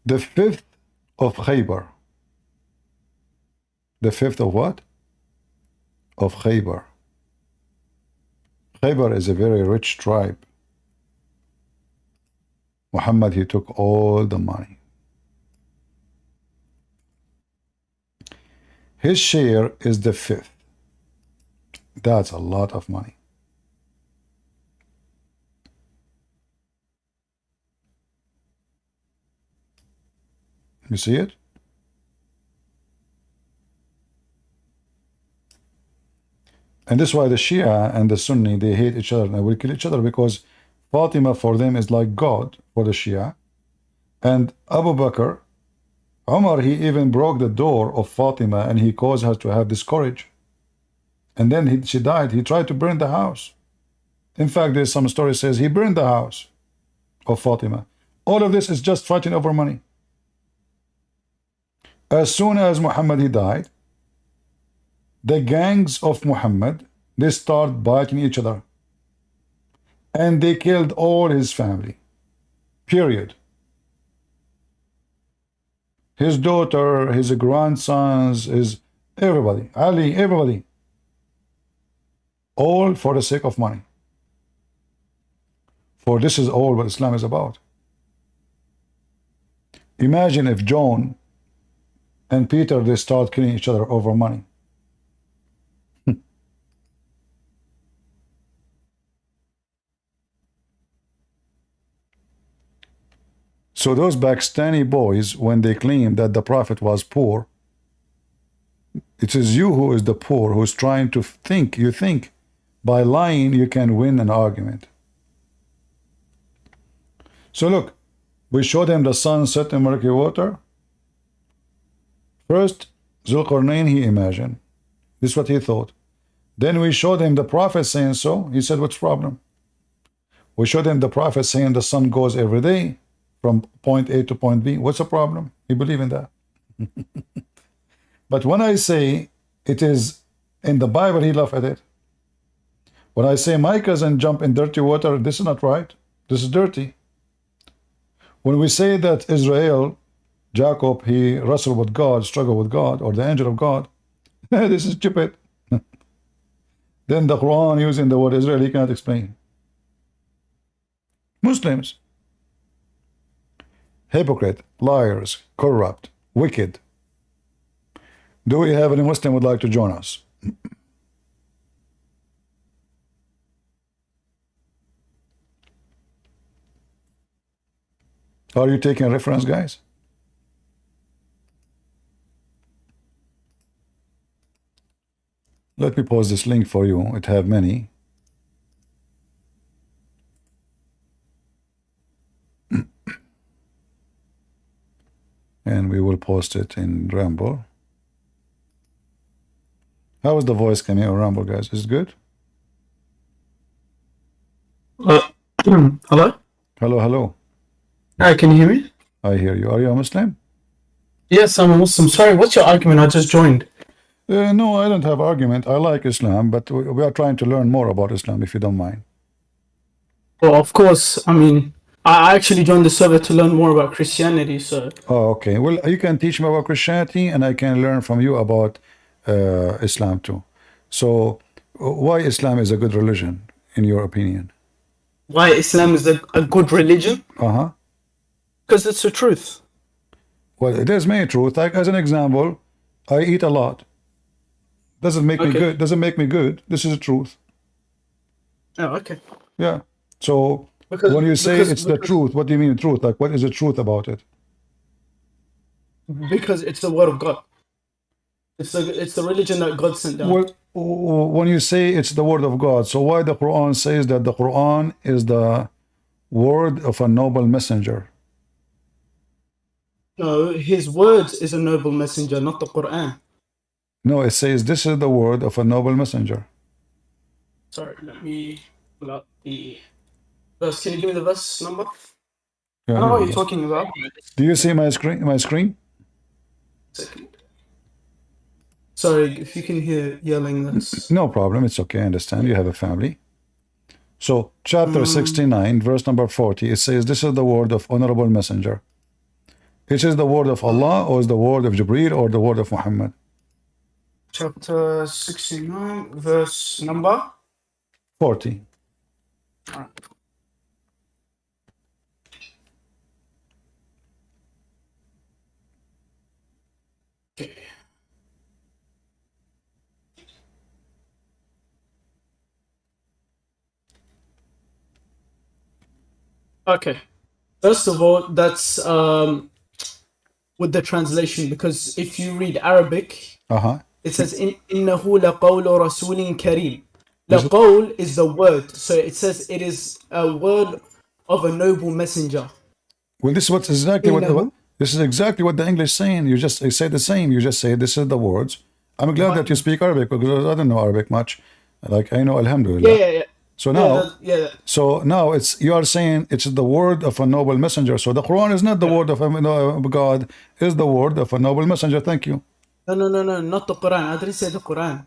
The 5th of Khaybar. The 5th of what? Of Khaybar. Khaybar is a very rich tribe. Muhammad, he took all the money. His share is the 5th. That's a lot of money. You see it? And this is why the Shia and the Sunni, they hate each other and they will kill each other, because Fatima for them is like God for the Shia. And Abu Bakr, Umar, he even broke the door of Fatima and he caused her to have this courage. And then she died. He tried to burn the house. In fact, there's some story says he burned the house of Fatima. All of this is just fighting over money. As soon as Muhammad he died, the gangs of Muhammad, they start biting each other. And they killed all his family. Period. His daughter, his grandsons, his everybody, Ali, everybody. All for the sake of money. For this is all what Islam is about. Imagine if John and Peter, they start killing each other over money. So those Pakistani boys, when they claim that the Prophet was poor, it is you who is the poor, who's trying to think. You think by lying you can win an argument. So look, we showed him the sun set in murky water. First, Zulqarnain, he imagined. This is what he thought. Then we showed him the Prophet saying so. He said, what's the problem? We showed him the Prophet saying the sun goes every day from point A to point B. What's the problem? He believed in that. But when I say it is in the Bible, he laughed at it. When I say my cousin jumped in dirty water, this is not right. This is dirty. When we say that Israel, Jacob, he wrestled with God, struggled with God, or the angel of God, this is stupid. Then the Quran using the word Israel, he cannot explain. Muslims, hypocrite, liars, corrupt, wicked. Do we have any Muslim would like to join us? Are you taking reference, guys? Let me post this link for you. It have many. and we will post it in Rumble. How is the voice coming on Rumble, guys? Is it good? Hello? Hello, hello. Hi, can you hear me? I hear you. Are you a Muslim? Yes, I'm a Muslim. Sorry, what's your argument? I just joined. No, I don't have argument. I like Islam, but we are trying to learn more about Islam, if you don't mind. Well, of course. I mean, I actually joined the server to learn more about Christianity, so... Oh, okay. Well, you can teach me about Christianity, and I can learn from you about Islam too. So, why Islam is a good religion, in your opinion? Why Islam is a good religion? Uh-huh. Because it's the truth. Well, it is many truth. Like, as an example, I eat a lot. Doesn't make me good. Doesn't make me good. This is the truth. Oh, okay. Yeah. So, when you say it's the truth, what do you mean truth? Like, what is the truth about it? Because it's the word of God. It's the religion that God sent down. Well, when you say it's the word of God, so why the Quran says that the Quran is the word of a noble messenger? No, his words is a noble messenger, not the Quran. No, it says this is the word of a noble messenger. Sorry, let me pull out the verse. Can you give me the verse number? Yeah, I know what you're talking about. Do you see my screen? My screen? Second. Sorry, if you can hear yelling, that's... No problem. It's okay. I understand. You have a family. So, chapter 69, verse number 40, it says, this is the word of honorable messenger. It is the word of Allah, or is the word of Jibreel, or the word of Muhammad? Chapter 69, verse number? 40. All right. Okay. Okay. First of all, that's with the translation, because if you read Arabic, it says إِنَّهُ لَقَوْلُ رَسُولٍ كَرِيمٍ. Laqawl is the word, so it says it is a word of a noble messenger. Well, this is what this is exactly what the English saying. You say the same. You just say this is the words. I'm glad that you speak Arabic, because I don't know Arabic much. Like, I know Alhamdulillah. Yeah. So now, you are saying it's the word of a noble messenger. So the Quran is not the word of God, is the word of a noble messenger. Thank you. No, not the Quran. I didn't say the Quran.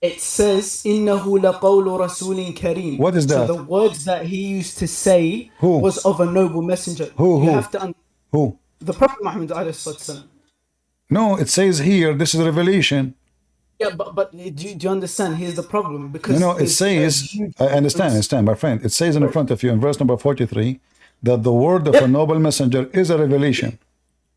It says إِنَّهُ لَقَوْلُ رَسُولٍ كَرِيمٍ. What is that? So the words that he used to say was of a noble messenger. Who? The Prophet Muhammad alayhi. No, it says here, this is revelation. Yeah, but do you understand? Here's the problem. Because it says, I understand, my friend. It says in front of you in verse number 43 that the word of a noble messenger is a revelation.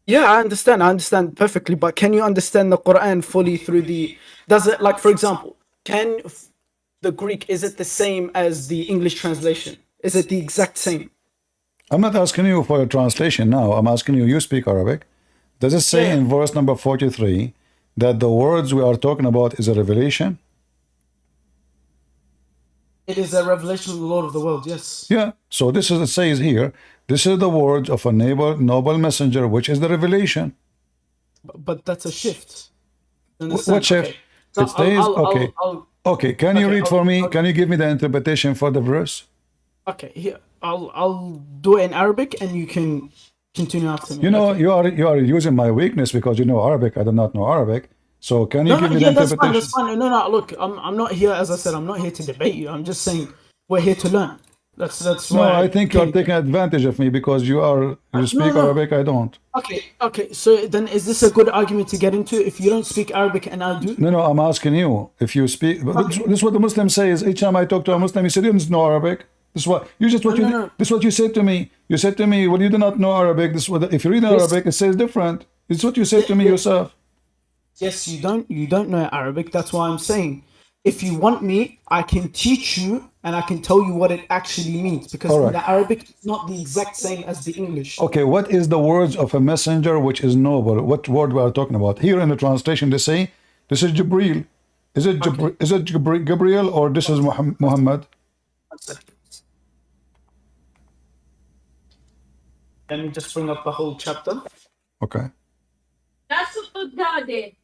Yeah, I understand perfectly. But can you understand the Quran fully through the... Does it, like, for example, can the Greek, is it the same as the English translation? Is it the exact same? I'm not asking you for a translation now. I'm asking you, you speak Arabic. Does it say in verse number 43 that the words we are talking about is a revelation? It is a revelation of the Lord of the world, yes. Yeah, so this is, it says here, this is the words of a noble messenger, which is the revelation. But that's a shift. What shift? Okay. So it says, okay, can you read for me? Can you give me the interpretation for the verse? Okay, here, I'll do it in Arabic and you can continue after me. You know, you are using my weakness because you know Arabic. I do not know Arabic. So can you give me the interpretation? That's fine. No, look, I'm not here, as I said, I'm not here to debate you. I'm just saying we're here to learn. That's why. No, I think you're taking advantage of me because you speak Arabic, I don't. Okay. So then is this a good argument to get into if you don't speak Arabic and I do? No, I'm asking you if you speak. This is what the Muslim says. Each time I talk to a Muslim, he said, you don't know Arabic. This is what this is what you said to me. You said to me, well, you do not know Arabic. This is what, if you read Arabic, it says different. It's what you said to me yourself. Yes, you don't know Arabic. That's why I'm saying, if you want me, I can teach you and I can tell you what it actually means, because the Arabic is not the exact same as the English. Okay, what is the words of a messenger which is noble? What word we are talking about? Here in the translation, they say this is Jibreel. Is it Gabriel or this is Muhammad? Let me just bring up the whole chapter. Okay. That's what God did.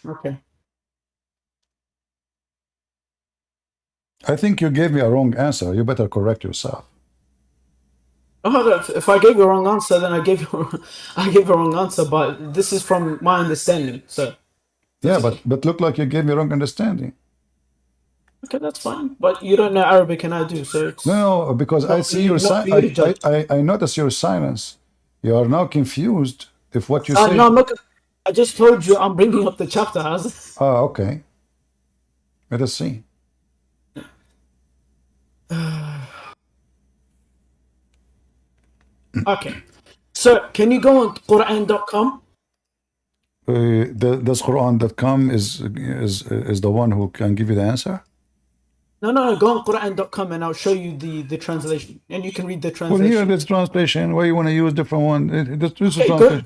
Okay. I think you gave me a wrong answer. You better correct yourself. Oh, if I gave you a wrong answer, then I gave you I gave a wrong answer. But this is from my understanding, so. Yeah, but look like you gave me wrong understanding. Okay, that's fine. But you don't know Arabic and I do, so it's No, because I see your I notice your silence. You are now confused if what you say. No, I'm not. I just told you I'm bringing up the chapter. Oh, okay. Let us see. Okay. So, can you go on Qur'an.com? Does Qur'an.com is the one who can give you the answer? No. Go on Qur'an.com and I'll show you the translation, and you can read the translation. Well, here there's translation. Why you want to use different one? This is Okay,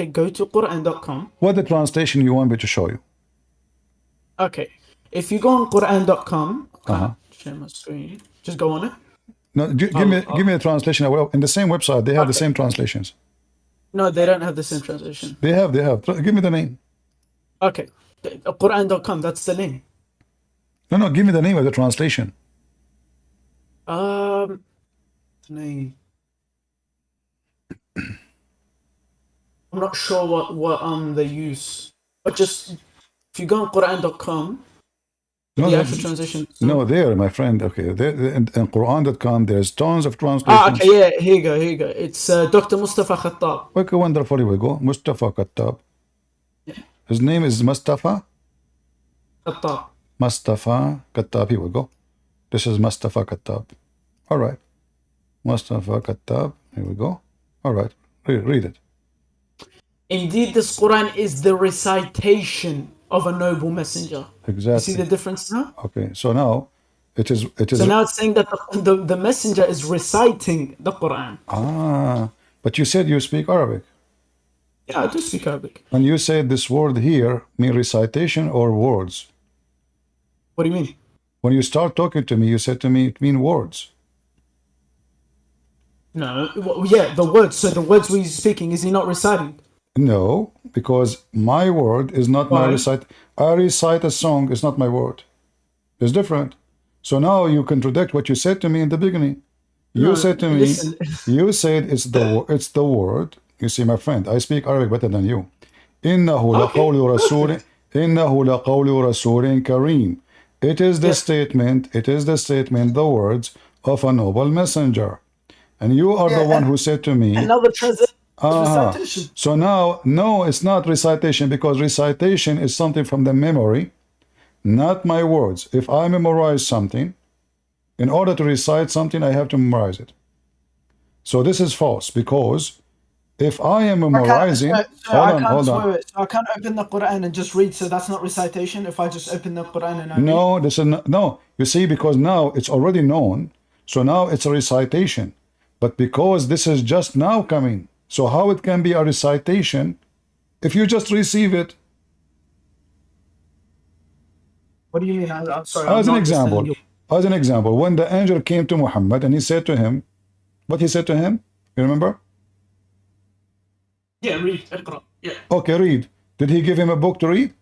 translation. go to Qur'an.com. What the translation you want me to show you? Okay, if you go on Qur'an.com, share my screen. Just go on it. No, give me a translation. Well, in the same website, they have the same translations. No, they don't have the same translation. They have. Give me the name. Okay, Qur'an.com. That's the name. No. Give me the name of the translation. Name. I'm not sure what they use, but just if you go on Qur'an.com, the actual translation. No, there, my friend. Okay, in Quran.com, there's tons of translations. Okay, yeah, here you go. It's Dr. Mustafa Khattab. Okay, wonderful. Here we go. Mustafa Khattab. Yeah. His name is Mustafa. Khattab. Mustafa Khattab. Here we go. This is Mustafa Khattab. All right. Mustafa Khattab. Here we go. All right. Read it. Indeed, this Quran is the recitation of a noble messenger. Exactly. You see the difference now? Okay, so now it is. So now it's saying that the messenger is reciting the Quran. But you said you speak Arabic. Yeah, I do speak Arabic. And you said this word here mean recitation or words. What do you mean? When you start talking to me, you said to me it mean words. No, yeah, the words. So the words we're speaking, is he not reciting? No, because my word is not my recite. I recite a song, it's not my word. It's different. So now you contradict what you said to me in the beginning. You said to me, you said it's the word. You see, my friend, I speak Arabic better than you. إنه لقول رسول إنه لقول رسول كريم. It is the statement, the words of a noble messenger. And you are the one who said to me. Another recitation. So now, no, it's not recitation, because recitation is something from the memory, not my words. If I memorize something, in order to recite something, I have to memorize it. So this is false, because if I am memorizing, hold on. So I can't open the Quran and just read. So that's not recitation. If I just open the Quran and I no, this is not, no. You see, because now it's already known, so now it's a recitation. But because this is just now coming, so how it can be a recitation if you just receive it? What do you mean? I'm sorry. As an example, when the angel came to Muhammad and he said to him, what he said to him, you remember? Yeah, read. Yeah. Okay, read. Did he give him a book to read?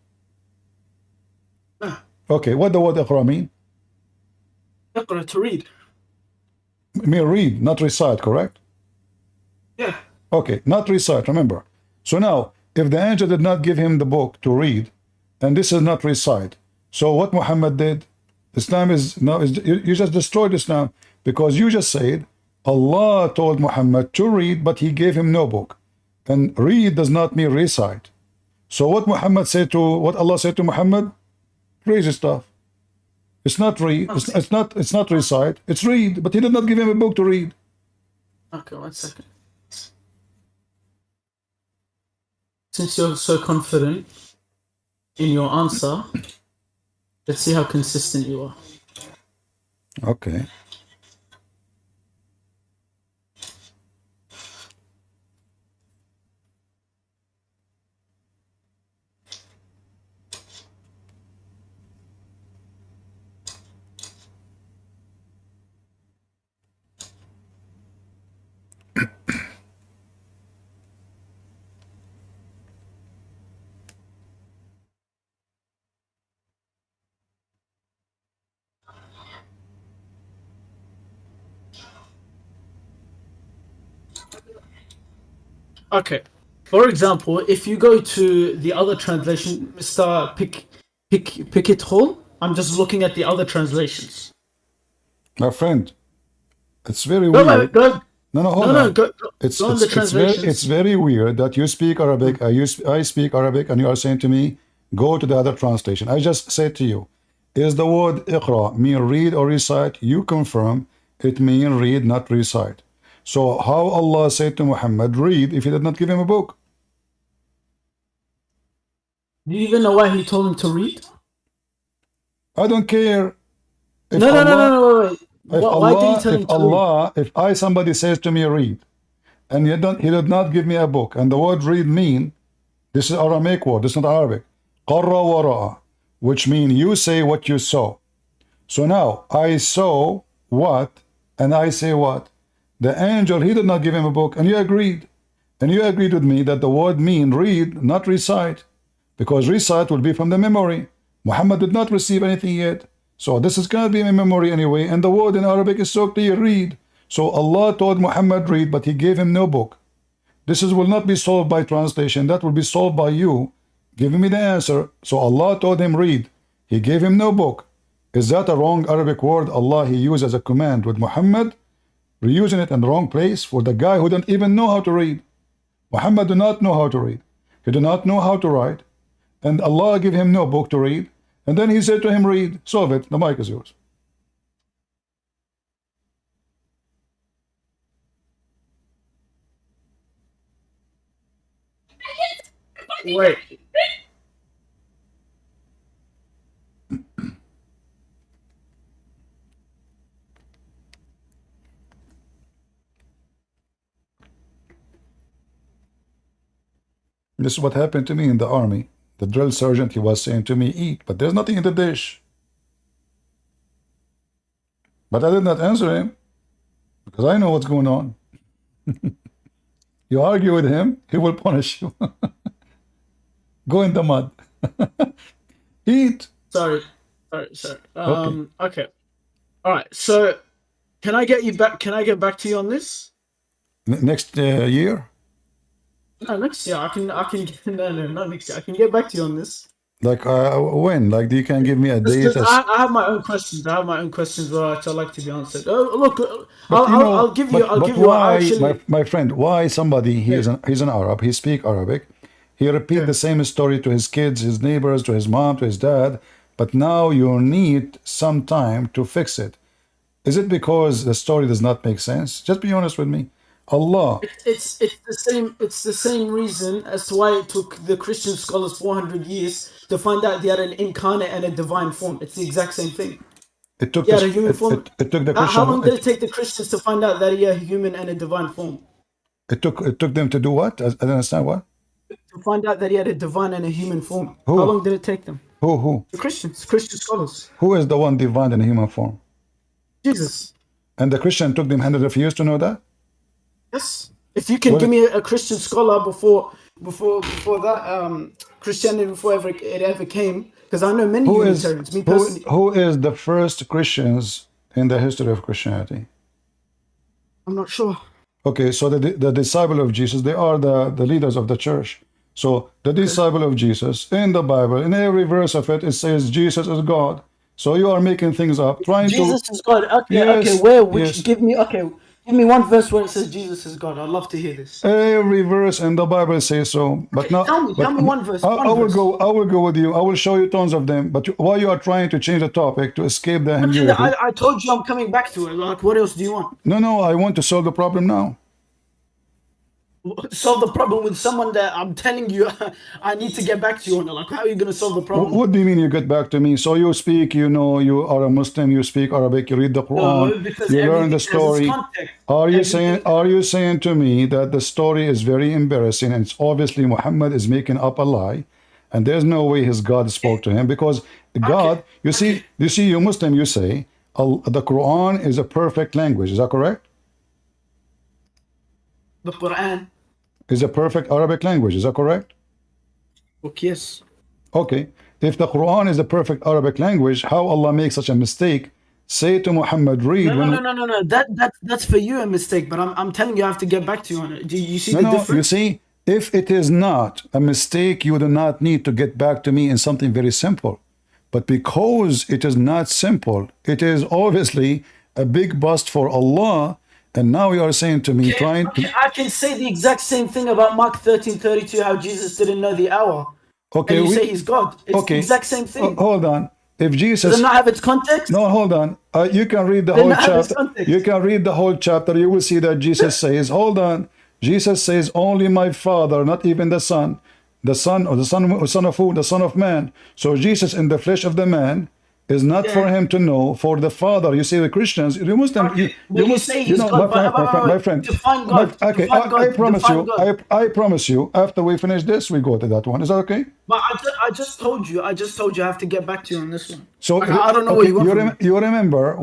No. Okay, what the word Iqra mean? Iqra, to read. I mean read, not recite, correct? Yeah. Okay, not recite, remember. So now, if the angel did not give him the book to read, and this is not recite, so what Muhammad did, Islam is, no, you just destroyed Islam, because you just said, Allah told Muhammad to read, but he gave him no book. And read does not mean recite. So what Allah said to Muhammad, crazy stuff. It's not read, it's not recite, it's read, but he did not give him a book to read. Okay, 1 second. Since you're so confident in your answer, let's see how consistent you are. Okay. Okay. For example, if you go to the other translation, Mr. Pickett Hall, I'm just looking at the other translations. My friend, it's very Go, weird. go. No, hold No, on. go It's on the translations. it's very weird that you speak Arabic, I speak Arabic, and you are saying to me, go to the other translation. I just said to you, is the word iqra mean read or recite? You confirm it mean read, not recite. So how Allah said to Muhammad, read, if he did not give him a book? Do you even know why he told him to read? I don't care. If No, Allah, wait. If Why did he tell him if to read? Allah, if somebody says to me read, and he did not give me a book, and the word read mean, this is Aramaic word, this is not Arabic. Qarra wara'a, which mean you say what you saw. So now I saw what, and I say what? The angel, he did not give him a book, and you agreed. And you agreed with me that the word mean read, not recite, because recite will be from the memory. Muhammad did not receive anything yet. So this is going to be in memory anyway, and the word in Arabic is so clear, read. So Allah told Muhammad read, but he gave him no book. This will not be solved by translation, that will be solved by you giving me the answer. So Allah told him read, he gave him no book. Is that a wrong Arabic word Allah he used as a command with Muhammad? Reusing it in the wrong place for the guy who don't even know how to read. Muhammad do not know how to read. He do not know how to write. And Allah gave him no book to read. And then he said to him, read. Solve it. The mic is yours. Wait. This is what happened to me in the army. The drill sergeant, he was saying to me, eat, but there's nothing in the dish. But I did not answer him because I know what's going on. You argue with him, he will punish you. Go in the mud. Eat. Sorry. Okay. All right. So, can I get you back? Can I get back to you on this? Next year? No, next year. I can. No, not next year. I can get back to you on this. Like when? Like you can give me a date? I have my own questions. I have my own questions which I'd like to be answered. Look, I'll give you. Why, actually, my friend? Why somebody? He's an Arab. He speak Arabic. He repeat the same story to his kids, his neighbors, to his mom, to his dad. But now you need some time to fix it. Is it because the story does not make sense? Just be honest with me. Allah. It's the same. It's the same reason as to why it took the Christian scholars 400 years to find out they had an incarnate and a divine form. It's the exact same thing. It took a human form. It took the Christian. How long did it take the Christians to find out that he had a human and a divine form? It took them to do what? I don't understand what. To find out that he had a divine and a human form. Who? How long did it take them? Who? The Christians, Christian scholars. Who is the one divine in human form? Jesus. And the Christian took them hundreds of years to know that? Yes. If you can give me a Christian scholar before that Christianity before it ever came, because I know many Unitarians. Me personally. Who is the first Christians in the history of Christianity? I'm not sure. Okay, so the disciple of Jesus, they are the leaders of the church. So the disciple of Jesus, in the Bible, in every verse of it, it says Jesus is God. So you are making things up, trying Jesus to... is God. Okay, yes, okay. Give me one verse where it says Jesus is God. I'd love to hear this. Every verse in the Bible says so, but now tell me one verse. I will go with you. I will show you tons of them. But while you are trying to change the topic to escape the ambiguity, I told you I'm coming back to it. Like, what else do you want? No, I want to solve the problem now. Solve the problem with someone that I'm telling you I need to get back to you on. Like, how are you going to solve the problem? What do you mean you get back to me? So you speak, you are a Muslim, you speak Arabic, you read the Quran, you learn the story. Are you saying to me that the story is very embarrassing and it's obviously Muhammad is making up a lie and there's no way his God spoke to him? Because God, you see, you Muslim, you say the Quran is a perfect language. Is that correct? The Quran is a perfect Arabic language. Is that correct? Okay, yes. Okay. If the Quran is a perfect Arabic language, how Allah makes such a mistake say to Muhammad, read. No. That's for you a mistake, but I'm telling you, I have to get back to you on it. Do you see the difference? You see, if it is not a mistake, you do not need to get back to me in something very simple. But because it is not simple, it is obviously a big bust for Allah. And now you are saying to me, I can say the exact same thing about Mark 13:32, how Jesus didn't know the hour. Okay, and you say he's God. It's the exact same thing. Hold on. If Jesus does it not have its context? No, hold on. You can read the whole chapter. You can read the whole chapter. You will see that Jesus says, hold on. Jesus says, only my Father, not even the Son. The Son, or the Son of who? The Son of Man. So Jesus in the flesh of the man is not for him to know, for the Father. You see, the Christians, you Muslim, you must say, my friend. Okay, I promise you, after we finish this, we go to that one. Is that okay? But I just told you I have to get back to you on this one. So I don't know what you want. You remember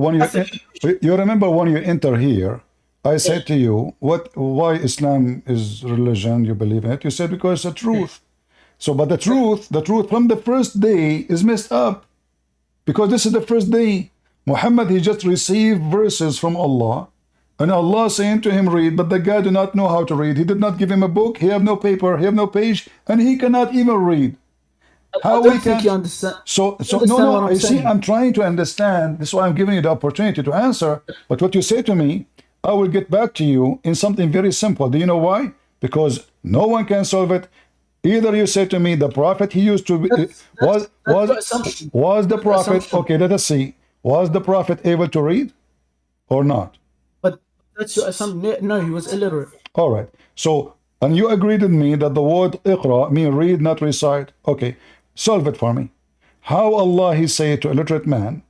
when you enter here, I said to you, why Islam is religion, you believe in it? You said because it's the truth. So, but the truth from the first day is messed up. Because this is the first day. Muhammad, he just received verses from Allah. And Allah saying to him, read. But the guy did not know how to read. He did not give him a book. He have no paper. He have no page. And he cannot even read. How I don't think you understand. No, you see, I'm trying to understand. This is why I'm giving you the opportunity to answer. But what you say to me, I will get back to you in something very simple. Do you know why? Because no one can solve it. Either you say to me, the prophet he used to be, was the prophet, okay, let us see, was the prophet able to read or not? But that's no, he was illiterate. All right. So, and you agreed with me that the word iqra mean read, not recite. Okay, solve it for me. How Allah he say to a illiterate man,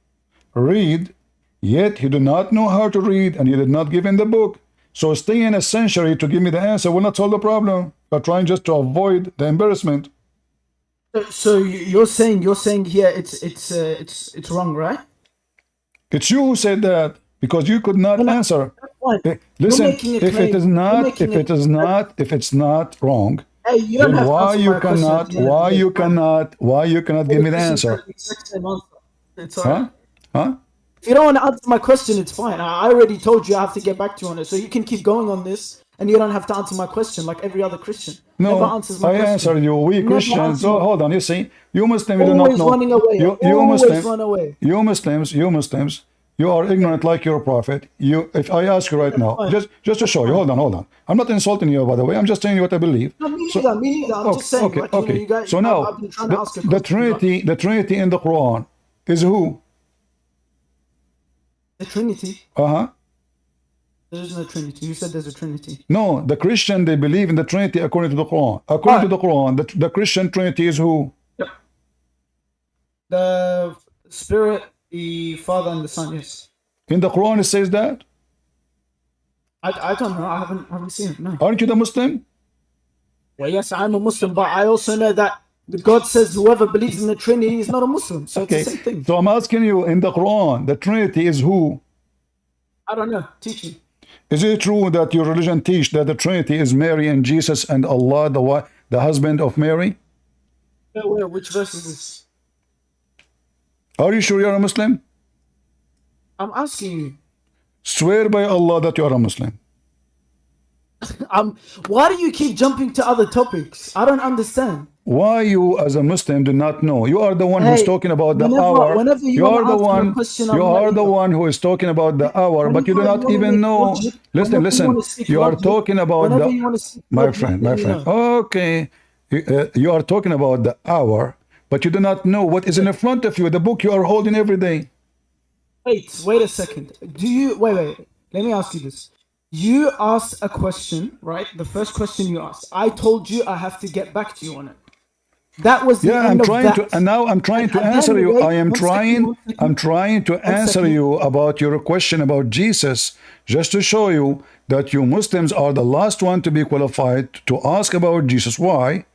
read, yet he do not know how to read and he did not give him the book. So staying a century to give me the answer will not solve the problem. But trying just to avoid the embarrassment. So you're saying here it's wrong, right? It's you who said that because you could not answer. Listen, if it's not wrong, then why you cannot give me the answer? It's all right. Huh? If you don't want to answer my question, it's fine. I already told you I have to get back to you on it, so you can keep going on this. And you don't have to answer my question like every other Christian. No, I answered you. We Christians. Oh, hold on. You see, you Muslims do not know. Running away. You Muslims. Run away. You Muslims. You are ignorant like your prophet. If I ask you right now, just to show you. Hold on. I'm not insulting you, by the way. I'm just telling you what I believe. No, me neither. I'm just saying. Okay. Okay. You guys, so now, the Trinity in the Quran is who? The Trinity. There is no Trinity. You said there's a Trinity. No, the Christian, they believe in the Trinity according to the Quran. According to the Quran, the Christian Trinity is who? The Spirit, the Father, and the Son, yes. In the Quran it says that? I don't know. I haven't seen it, no. Aren't you the Muslim? Well, yes, I'm a Muslim, but I also know that God says whoever believes in the Trinity is not a Muslim. So it's the same thing. So I'm asking you, in the Quran, the Trinity is who? I don't know. Teach me. Is it true that your religion teach that the Trinity is Mary and Jesus and Allah, the husband of Mary? Where? Which verse is this? Are you sure you're a Muslim? I'm asking you. Swear by Allah that you are a Muslim. Why do you keep jumping to other topics? I don't understand. Why you as a Muslim do not know? You are the one who's talking about the hour. You are the one who is talking about the hour, but you do not even know. Listen. You are talking about my friend. Okay. You are talking about the hour, but you do not know what is in front of you, the book you are holding every day. Wait a second. Wait. Let me ask you this. You asked a question, right? The first question you asked. I told you I have to get back to you on it. That was the end of that. And now I'm trying to answer you. I'm trying to answer you about your question about Jesus, just to show you that you Muslims are the last one to be qualified to ask about Jesus. Why?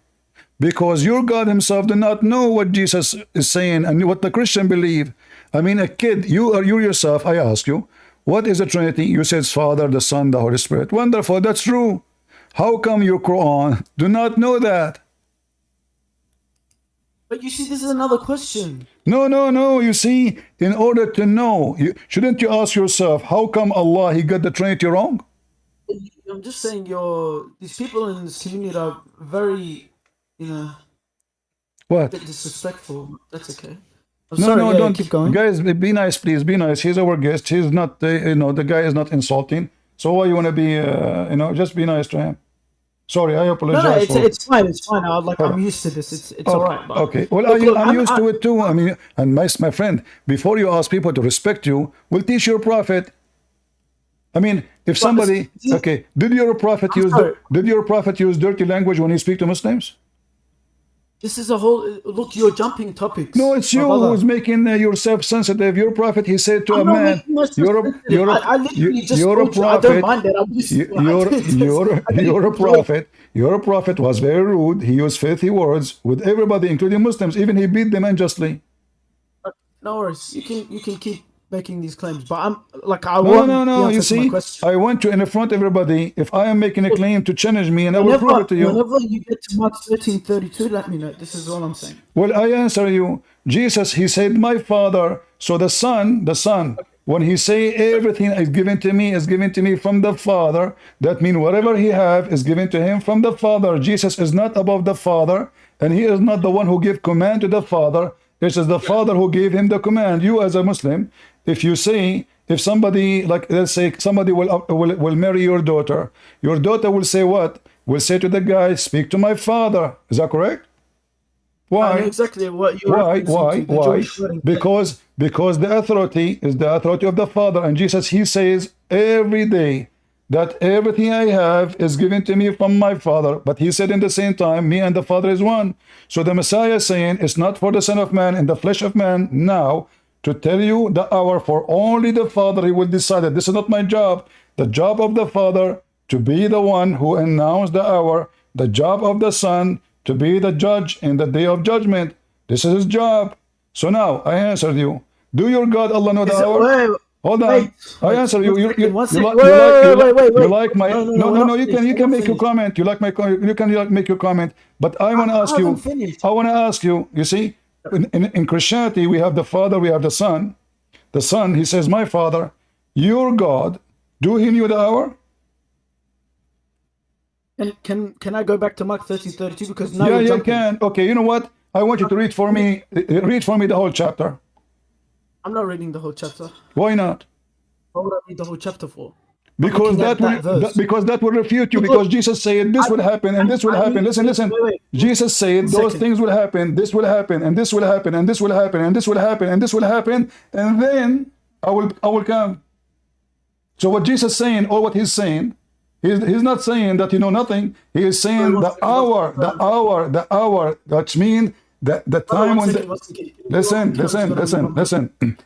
Because your God himself did not know what Jesus is saying and what the Christian believe. I mean, a kid, you yourself, I ask you, what is the Trinity? You said Father, the Son, the Holy Spirit. Wonderful, that's true. How come your Quran do not know that? But you see, this is another question. No. You see, in order to know, shouldn't you ask yourself, how come Allah, he got the Trinity wrong? I'm just saying, these people in this community are very, What? a bit disrespectful. That's okay. No, don't. Keep going. Guys, be nice, please. Be nice. He's our guest. He's not, the guy is not insulting. So why you want to be, just be nice to him. Sorry, I apologize. No, it's fine. It's fine. I'm used to this. It's all right. But okay. Well, I'm used to it too. I mean, and my friend, before you ask people to respect you, we'll teach your prophet. I mean, if somebody, okay, did your prophet use dirty language when he speak to Muslims? This is a whole look. You're jumping topics. No, it's you who's making yourself sensitive. Your prophet, he said to a man, "You're a prophet. You're a prophet was very rude. He used filthy words with everybody, including Muslims. Even he beat them unjustly." No worries. You can keep making these claims, but I'm no. You see, I want you in front of everybody. If I am making a claim to challenge me, and I will prove it to you. Whenever you get to Mark 13:32, let me know. This is all I'm saying. Well, I answer you. Jesus, he said, "My Father." So the Son, when he say everything is given to me from the Father, that means whatever he have is given to him from the Father. Jesus is not above the Father, and he is not the one who give command to the Father. This is the Father who gave him the command. You as a Muslim, if somebody, like, let's say somebody will marry your daughter will say what? Will say to the guy, "Speak to my father." Is that correct? Why? I know exactly what you Why? Because the authority is the authority of the Father, and Jesus, he says every day that everything I have is given to me from my Father. But he said in the same time, me and the Father is one. So the Messiah is saying it's not for the Son of Man in the flesh of man now to tell you the hour, for only the Father he will decide it. This is not my job. The job of the Father to be the one who announced the hour. The job of the Son to be the judge in the day of judgment. This is his job. So now I answered you. Do your God Allah know the hour? Hold on. I answer you. You like my no. You can make your comment. You can make your comment. But I want to ask you. I want to ask you. You see, in Christianity we have the Father, we have the Son. The Son, he says, "My Father, your God, do he knew the hour?" Can I go back to Mark 13:32 because now you can. Okay, you know what? I want you to read for me. Read for me the whole chapter. I'm not reading the whole chapter. Why not? What would I read the whole chapter for? Because that will refute you. Because Jesus said this will happen and this will happen. Listen. Jesus said those things will happen. This will happen and this will happen and this will happen and this will happen and this will happen, and then I will come. So what Jesus is saying, or what he's saying, he's not saying that you know nothing. He is saying the hour. That means the time when. Listen.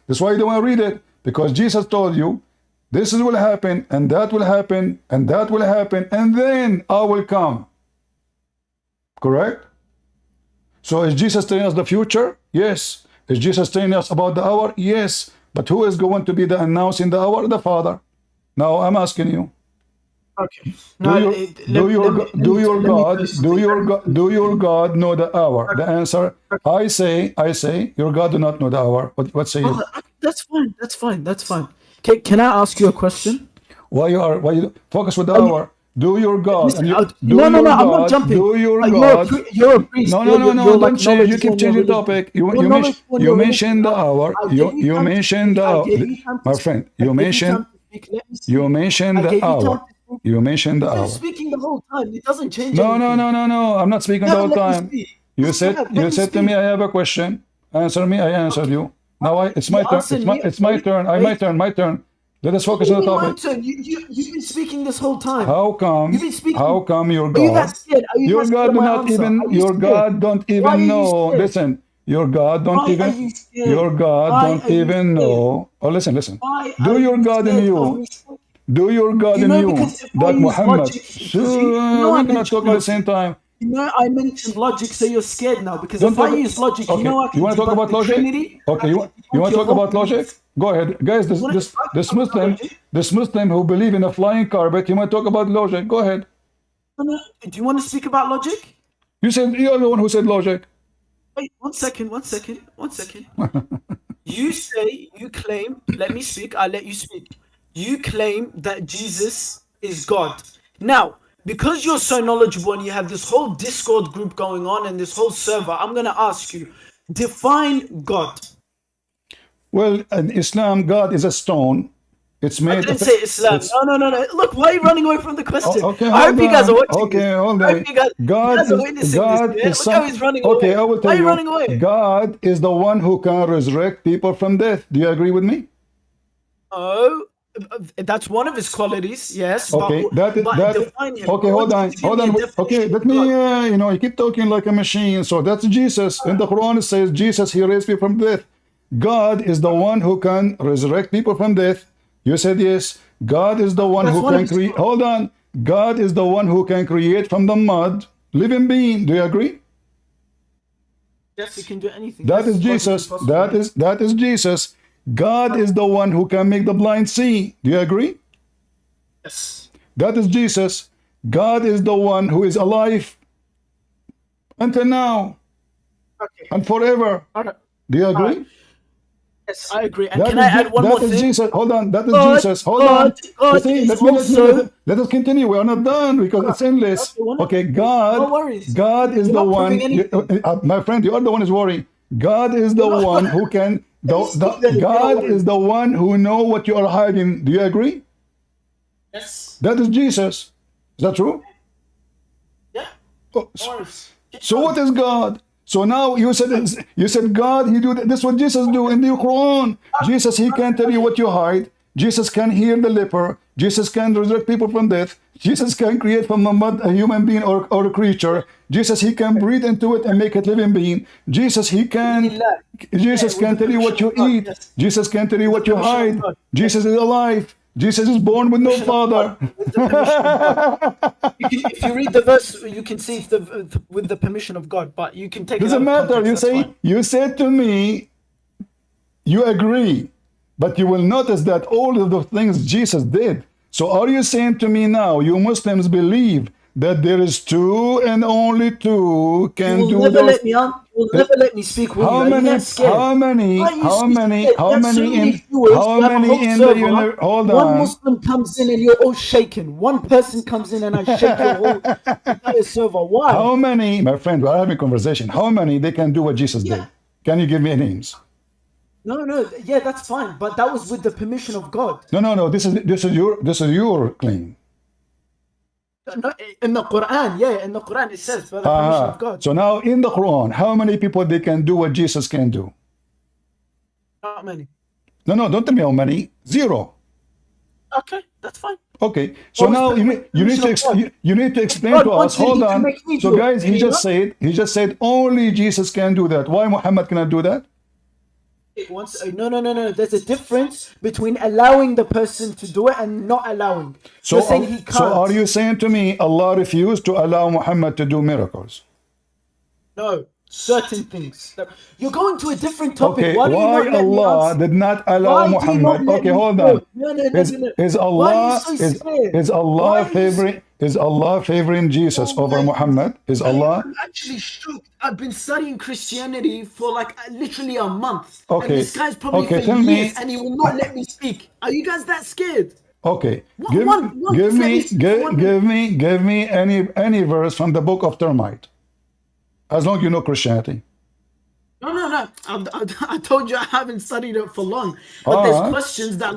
That's why you don't want to read it, because Jesus told you this will happen and that will happen and that will happen, and then I will come. Correct? So is Jesus telling us the future? Yes. Is Jesus telling us about the hour? Yes. But who is going to be the announcing the hour? The Father. Now I'm asking you. Okay. Do your God know the hour? The answer, I say, your God do not know the hour. What say you? That's fine. Okay, can I ask you a question? Why you focus with the hour? Do your God? I'm not jumping. Do your God? You're a priest. No. Don't change. You keep changing the topic. You mentioned the hour. You mentioned the hour. My friend, you mentioned the hour. You mentioned the hour. I'm speaking the whole time. It doesn't change. No. I'm not speaking the whole time. You said to me, I have a question. Answer me. I answered you. Now it's my turn. It's my turn. My turn. Let us focus on the topic. You've been speaking this whole time. How come your God? Your God don't even know. Listen. Your God don't even know. Oh, listen. Do your God in you? Do your God in you that Muhammad? We cannot talk at the same time. I mentioned logic, so you're scared now because if I use logic, okay. You want to talk about logic? Trinity, okay, you want to talk about logic? Go ahead, guys. This Muslim who believe in a flying carpet, you want to talk about logic? Go ahead. Do you want to speak about logic? You're the one who said logic. Wait, 1 second, 1 second, 1 second. You say, you claim, let me speak, I'll let you speak. You claim that Jesus is God. Now, because you're so knowledgeable and you have this whole Discord group going on and this whole server, I'm going to ask you, define God. Well, in Islam, God is a stone. It's made. I didn't say Islam. No. Look, why are you running away from the question? I hope you guys are watching. Okay, hold I on. hope you guys are witnessing this. Look how he's running away. Okay, I will tell why are you. you running away? God is the one who can resurrect people from death. Do you agree with me? Oh, that's one of his qualities. Yes. Okay, define him. Okay, hold on. Okay, let me. You keep talking like a machine. So that's Jesus. In the Quran, it says Jesus, he raised people from death. God is the one who can resurrect people from death. You said yes. God is the one who can create. Hold on. God is the one who can create from the mud living being. Do you agree? Yes, he can do anything. That is Jesus. That is Jesus. God is the one who can make the blind see. Do you agree? Yes. That is Jesus. God is the one who is alive until now and forever. Do you agree? Yes, I agree. And can I add one more thing? That is Jesus. Hold on. That is Jesus. Hold on. Let us continue. We are not done because it's endless. Okay, God is the one. My friend, you are the one who's worrying. God is the one who can. God is the one who know what you are hiding. Do you agree? Yes. That is Jesus. Is that true? Yeah. Oh, so what is God? So now you said God, he do that. This is what Jesus do in the Quran. Jesus, he can tell you what you hide. Jesus can heal the leper. Jesus can resurrect people from death. Jesus can create from the mud a human being or a creature. Jesus, he can breathe into it and make it living being. Jesus, can tell you what you eat. Jesus can tell you what you hide. Jesus is alive. Jesus is born with no father. If you read the verse, you can see with the permission of God, but you can take doesn't it out of matter. context, You said to me, you agree, but you will notice that all of the things Jesus did. So are you saying to me now, you Muslims believe that there is two and only two can do never those? let me on. You will never let me speak. How many in the universe? Hold on. One Muslim comes in and you're all shaken. One person comes in and I shake your whole entire server. Why? How many, my friend, we're having a conversation. How many they can do what Jesus did? Can you give me names? No. Yeah, that's fine. But that was with the permission of God. No. This is your claim. No, in the Quran, in the Quran it says by the permission of God. So now in the Quran, how many people they can do what Jesus can do? Not many. No, don't tell me how many. Zero. Okay, that's fine. Okay, so now you need to explain to us. Hold on. So guys, he just said only Jesus can do that. Why Muhammad cannot do that? No. There's a difference between allowing the person to do it and not allowing. So are you saying to me Allah refused to allow Muhammad to do miracles? No, certain things. You're going to a different topic. Okay, why Allah did not allow Muhammad? Okay, hold on. Is Allah favoring Jesus over Muhammad? Is Allah? I'm actually shocked. I've been studying Christianity for like literally a month. Okay. And this guy's probably for years and he will not let me speak. Are you guys that scared? Okay. Give me any verse from the book of Termite. As long as you know Christianity. No. I told you I haven't studied it for long. But there's questions that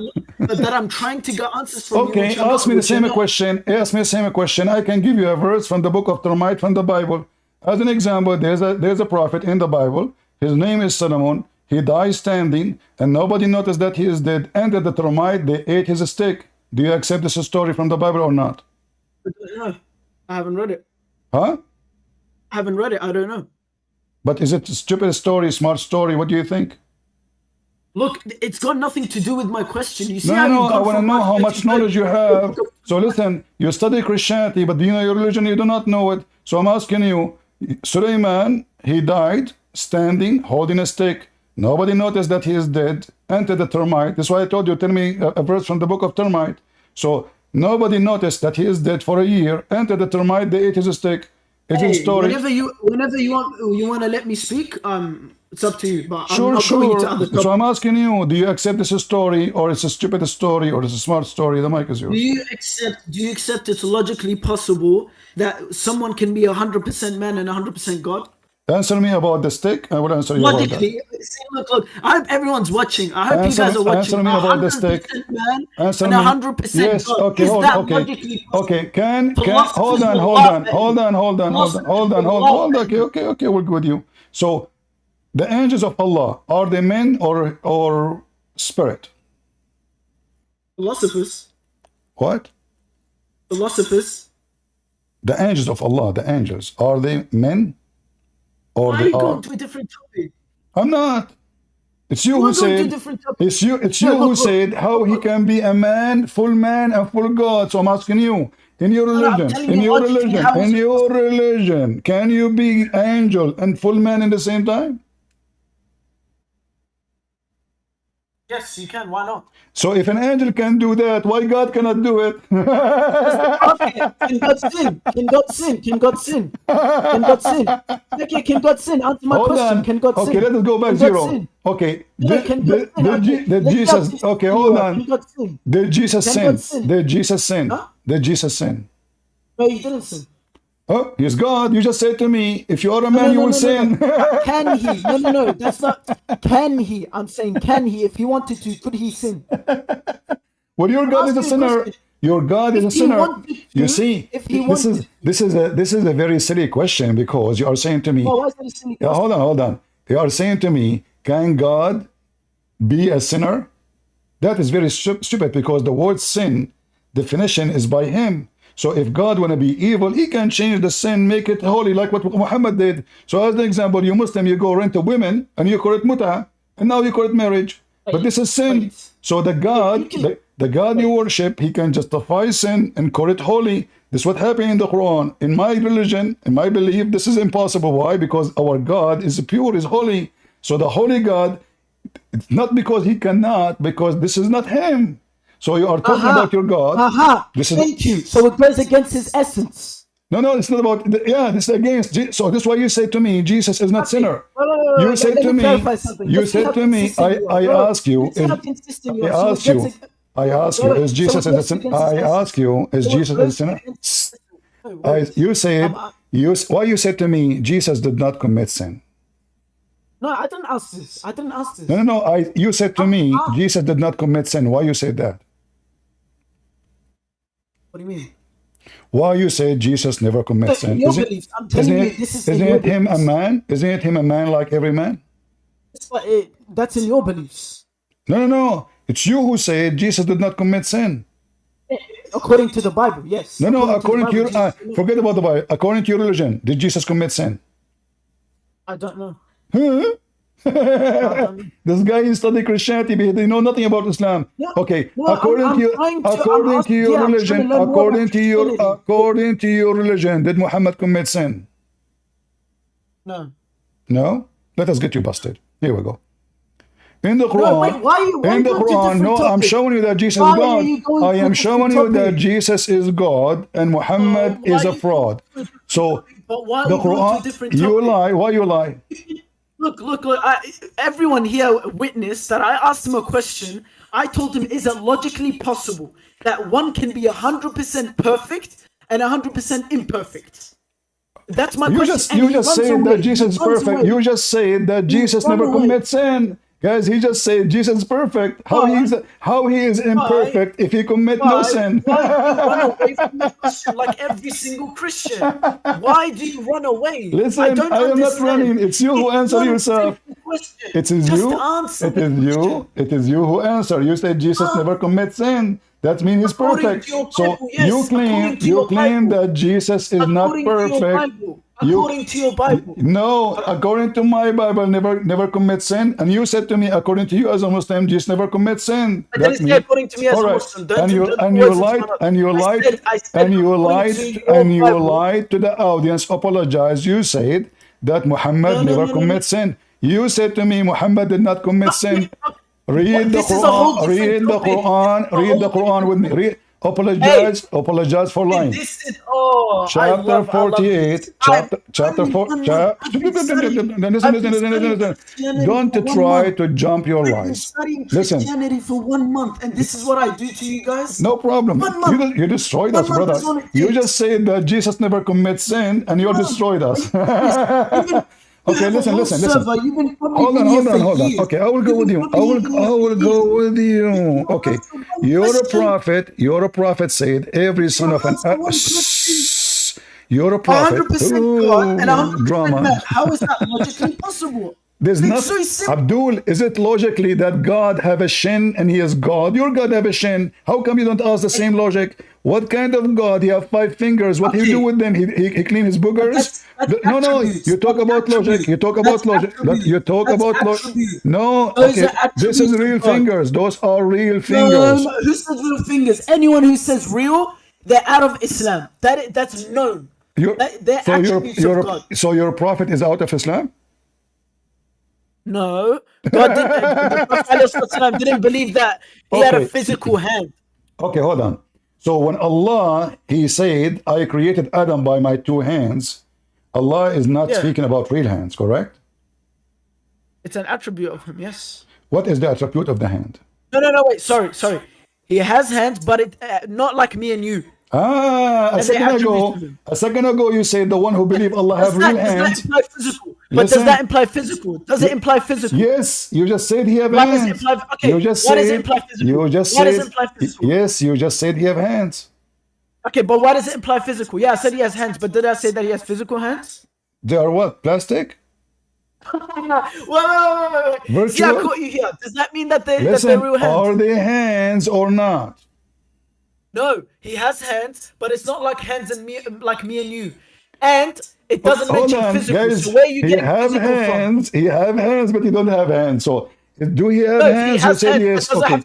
I'm trying to get answers from. Okay, ask me the same question. Ask me the same question. I can give you a verse from the book of Termite from the Bible. As an example, there's a prophet in the Bible. His name is Solomon. He died standing, and nobody noticed that he is dead. Entered the termite, they ate his stick. Do you accept this story from the Bible or not? No, I haven't read it. Huh? I haven't read it. I don't know. But is it a stupid story, smart story? What do you think? Look, it's got nothing to do with my question. You see No, I want to know how much knowledge you have. So listen, you study Christianity, but do you know your religion? You do not know it. So I'm asking you, Suleiman, he died standing, holding a stick. Nobody noticed that he is dead. Entered the termite. That's why I told you, tell me a verse from the book of Termite. So nobody noticed that he is dead for a year. Entered the termite, they ate his stick. It's a story. Whenever you want to let me speak, it's up to you. But I'm Sure, not going into sure. other So topics. I'm asking you, do you accept this a story, or it's a stupid story, or it's a smart story? The mic is yours. Do you accept it's logically possible that someone can be 100% man and 100% God? Answer me about the stick. I will answer you about that. Logically, see, look. I hope everyone's watching. I hope you guys are watching. Answer me about the stick. 100% man Answer and me. 100% Yes. God. Okay. Is Hold. that Okay. logically possible? Okay. Can Philosophers hold on. will Hold laugh on. at Hold you. on. Hold on. Hold on. Hold on. Philosophers will Hold on. laugh at Okay. you. Okay. Okay. We're good with you. So, the angels of Allah, are they men or spirit? Philosophers. What? Philosophers. The angels of Allah, the angels, are they men or Why are they you are? going to a different topic? I'm not. It's you You who are going to a said. different topic. It's you who said how he can be a man and full God. So I'm asking you, in your No, I'm religion, telling you logically, how is in it your religion, can you be angel and full man in the same time? Yes, you can. Why not? So if an angel can do that, why God cannot do it? Okay. Can God sin? Can God sin? Can God sin? Can God sin? Okay, can God sin? Answer my Hold question. on. Can God sin? Okay, let us go back Can God zero. sin? Okay. Yeah, can God sin? Okay. Did Let's Jesus? have this Okay, scenario. hold on. Can God sin? Did Jesus Can sin? God sin? Did Jesus sin? Huh? Did Jesus sin? No, he didn't sin. Oh, he's God. You just said to me, if you are a No, man, no, you no, will no, no, sin. no. Can he? No, no, no. That's not. Can he? I'm saying, can he? If he wanted to, could he sin? Well, your God is a sinner. Your God is a If he sinner. wanted You to, see, if he this wanted is a very silly question, because you are saying to me, Well, why is that a silly yeah, question? hold on. You are saying to me, can God be a sinner? That is very stupid, because the word sin definition is by him. So if God want to be evil, he can change the sin, make it holy, like what Muhammad did. So as an example, you Muslim, you go rent a women and you call it mut'a, and now you call it marriage. But this is sin. So the God, the God you worship, he can justify sin and call it holy. This is what happened in the Quran. In my religion, in my belief, this is impossible. Why? Because our God is pure, is holy. So the holy God, it's not because he cannot, because this is not him. So you are talking about your God. This is, Thank you. So it goes against his essence. no, it's not about, yeah, this is against. So this is why you say to me, Jesus is not sinner. No, You said to me, clarify something. you Let's see said how to me, consistent you are. I No, ask you, let's see how consistent you are. I ask you, is Jesus a sinner? I ask you, is Jesus a sinner? You said, why you said to me, Jesus did not commit sin? No, I didn't ask this. I didn't ask this. No. You said to me, Jesus did not commit sin. Why you said that? What do you mean? Why you say Jesus never commits sin? Your beliefs. I'm telling you, this is isn't it him a man? Isn't it him a man like every man? That's in your beliefs. No. It's you who said Jesus did not commit sin. According to the Bible, yes. No. According to your, forget about the Bible. According to your religion, did Jesus commit sin? I don't know. Huh? This guy is studying Christianity, but he know nothing about Islam. Okay, according to your religion, did Muhammad commit sin? No. No? Let us get you busted. Here we go. In the Quran, I'm showing you that Jesus is God. I am showing you that Jesus is God and Muhammad is a fraud. So the Quran, you lie. Why you lie? Look, everyone here witnessed that I asked him a question. I told him, is it logically possible that one can be 100% perfect and 100% imperfect? That's my question. You just said that Jesus is perfect. You just said that Jesus never commits sin. Guys, he just said Jesus is perfect. How he is imperfect if he commit no sin? Why do you run away from the question like every single Christian? Why do you run away? Listen, I am not running. It's you who answer yourself. It is you. It is you who answer. You said Jesus never commits sin. That means he's perfect. So you claim that Jesus is not perfect. According to your Bible. No, according to my Bible, never commit sin. And you said to me, according to you as a Muslim, Jesus never commits sin. I didn't say according to me as a Muslim. And you lied to the audience. Apologize. You said that Muhammad never commits sin. You said to me, Muhammad did not commit sin. Read the Quran with me. Apologize. Apologize for lying. This is oh. Chapter 48. Chapter 4. Listen. Don't try to jump your lies. Studying Listen. Christianity for 1 month, and this is what I do to you guys. No problem. You destroyed us, brother. You just said that Jesus never commits sin, and you destroyed us. Okay, listen. Hold on. Okay, I will go with you. I will go with you. Okay, you're a prophet said every son of an you're a prophet. 100% God and 100% drama. man. How is that logically possible? There's It's not so simple. Abdul, is it logically that God have a shin and he is God? Your God have a shin. How come you don't ask the same logic? What kind of God? He have 5 fingers. What he do with them? He clean his boogers? No. You talk about logic. You talk about logic. You talk about logic. No. Okay. This is real fingers. Those are real fingers. No. Who says real fingers? Anyone who says real, they're out of Islam. That's known. They're attributes of God. So your prophet is out of Islam? No, God the Prophet didn't believe that he had a physical hand. Okay, hold on. So when Allah, he said, I created Adam by my 2 hands, Allah is not speaking about real hands, correct? It's an attribute of him, yes. What is the attribute of the hand? No, wait, sorry. He has hands, but it not like me and you. A second ago you said the one who believe Allah have real hands. Does that imply physical? But does that imply physical? Does it imply physical? Yes, you just said he have hands. Why does it imply physical? Yes, you just said he have hands. Okay, but why does it imply physical? Yeah, I said he has hands, but did I say that he has physical hands? They are what? Plastic? wait. Virtual? See, I caught you here. Does that mean that they're real hands? Are they hands or not? No, he has hands, but it's not like hands and me, like me and you. And it doesn't mention physical. Guys, so where you get physical hands, from? He have hands, but he don't have hands. So do he have hands? You said yes. Okay,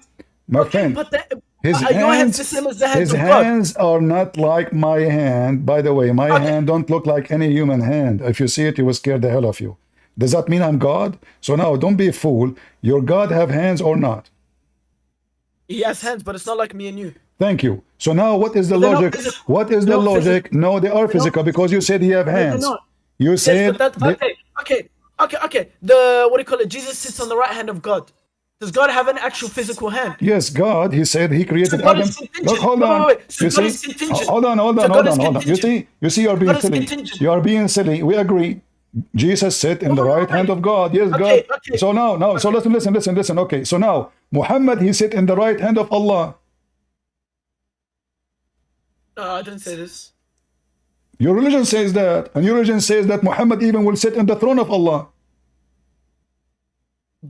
my friend. But his hands are not like my hand. By the way, my hand don't look like any human hand. If you see it, it will scare the hell of you. Does that mean I'm God? So now, don't be a fool. Your God have hands or not? He has hands, but it's not like me and you. Thank you. So now what is the logic? What is the logic? No, they are physical because you said he have hands. You said... Okay. The, what do you call it? Jesus sits on the right hand of God. Does God have an actual physical hand? Yes, God, he said he created Adam. Look, hold on. You see? Hold on. You see, you're being silly. You are being silly. We agree. Jesus sit in the right hand of God. Yes, God. So now, so listen. Okay, so now, Muhammad, he sit in the right hand of Allah. No, I didn't say this. Your religion says that, and your religion says that Muhammad even will sit in the throne of Allah.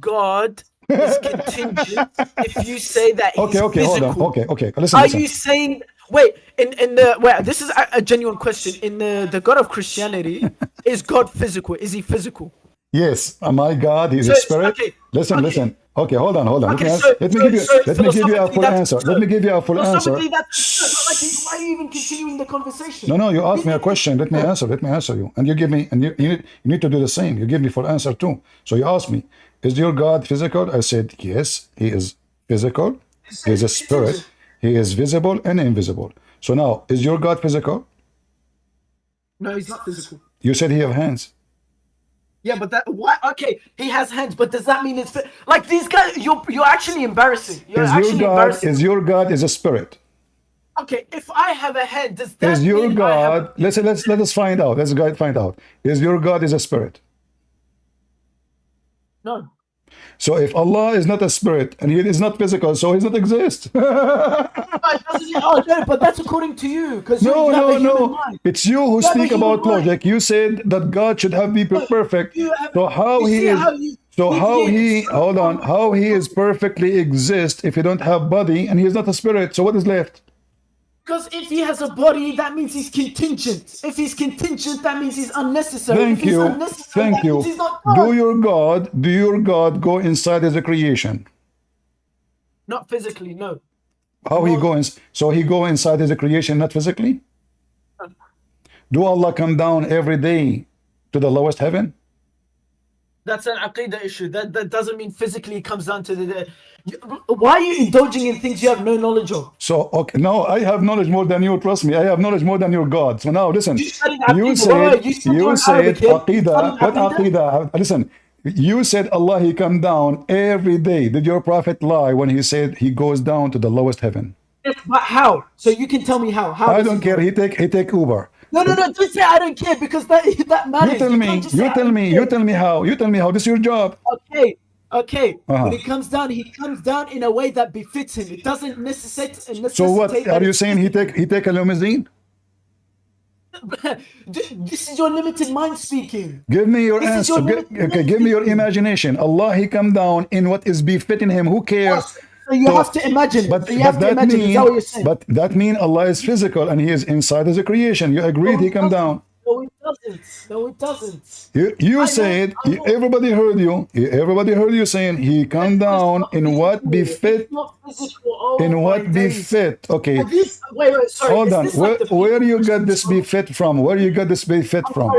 God is contingent if you say that he's okay, physical. Hold on. Okay. Listen. Are you saying... Wait, this is a genuine question. In the God of Christianity, is God physical? Is he physical? Yes, my God, he's a spirit. Listen. Okay, hold on. Let me give you a full answer. Let me give you a full answer. Why are you even continuing the conversation? No, you asked me a question. Let me answer you. And you give me, and you need to do the same. You give me full answer too. So you asked me, is your God physical? I said, yes, he is physical. He is a spirit. He is visible and invisible. So now, is your God physical? No, he's not physical. You said he have hands. Yeah, but why? Okay, he has hands, but does that mean it's like these guys? You're actually embarrassing. Is your God is a spirit? Okay, if I have a hand, does that is your God? Let us find out. Let's find out. Is your God is a spirit? No. So if Allah is not a spirit and he is not physical, so he does not exist. But that's according to you. No. It's you who speak about logic. You said that God should have be perfect. So how he is? So how he is perfectly exist if he don't have body and he is not a spirit? So what is left? Because if he has a body, that means he's contingent. If he's contingent, that means he's unnecessary. Thank you. Do your God go inside as a creation? Not physically, no. How he goes? So he go inside as a creation, not physically? Do Allah come down every day to the lowest heaven? That's an aqidah issue. That doesn't mean physically it comes down to why are you indulging in things you have no knowledge of? So, okay, no, I have knowledge more than you, trust me. I have knowledge more than your God. So now, listen, you said aqidah, what aqidah? Listen, you said Allah, he come down every day. Did your prophet lie when he said he goes down to the lowest heaven? Yes, but how? So you can tell me how. I don't care. He take Uber. No, don't say I don't care, because that matters. You tell me how. This is your job. Okay. When it comes down, he comes down in a way that befits him. It doesn't necessitate. So what are you saying? He take a limousine? This is your limited mind speaking. Give me your answer. Give me your imagination. Allah, he come down in what is befitting him. Who cares? So you have to imagine. But that means Allah is physical and he is inside as a creation. You agreed he come down. No, it doesn't. You said, everybody heard you. Everybody heard you saying he come down in what befit. In what befit. Okay. Wait, sorry. Hold on. Where you got this befit from? Where you got this befit from?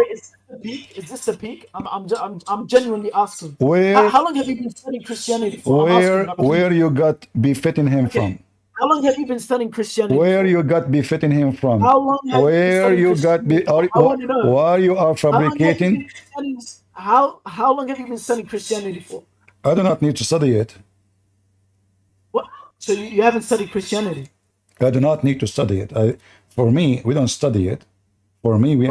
Is this the peak? I'm genuinely asking. Where? How long have you been studying Christianity for? Where you got befitting him from? How long have you been studying Christianity? Where you got befitting him from? How long have where you got why you are fabricating? How long have you been studying Christianity for? I do not need to study it. What? So you haven't studied Christianity? I do not need to study it. For me, we don't study it. For me, we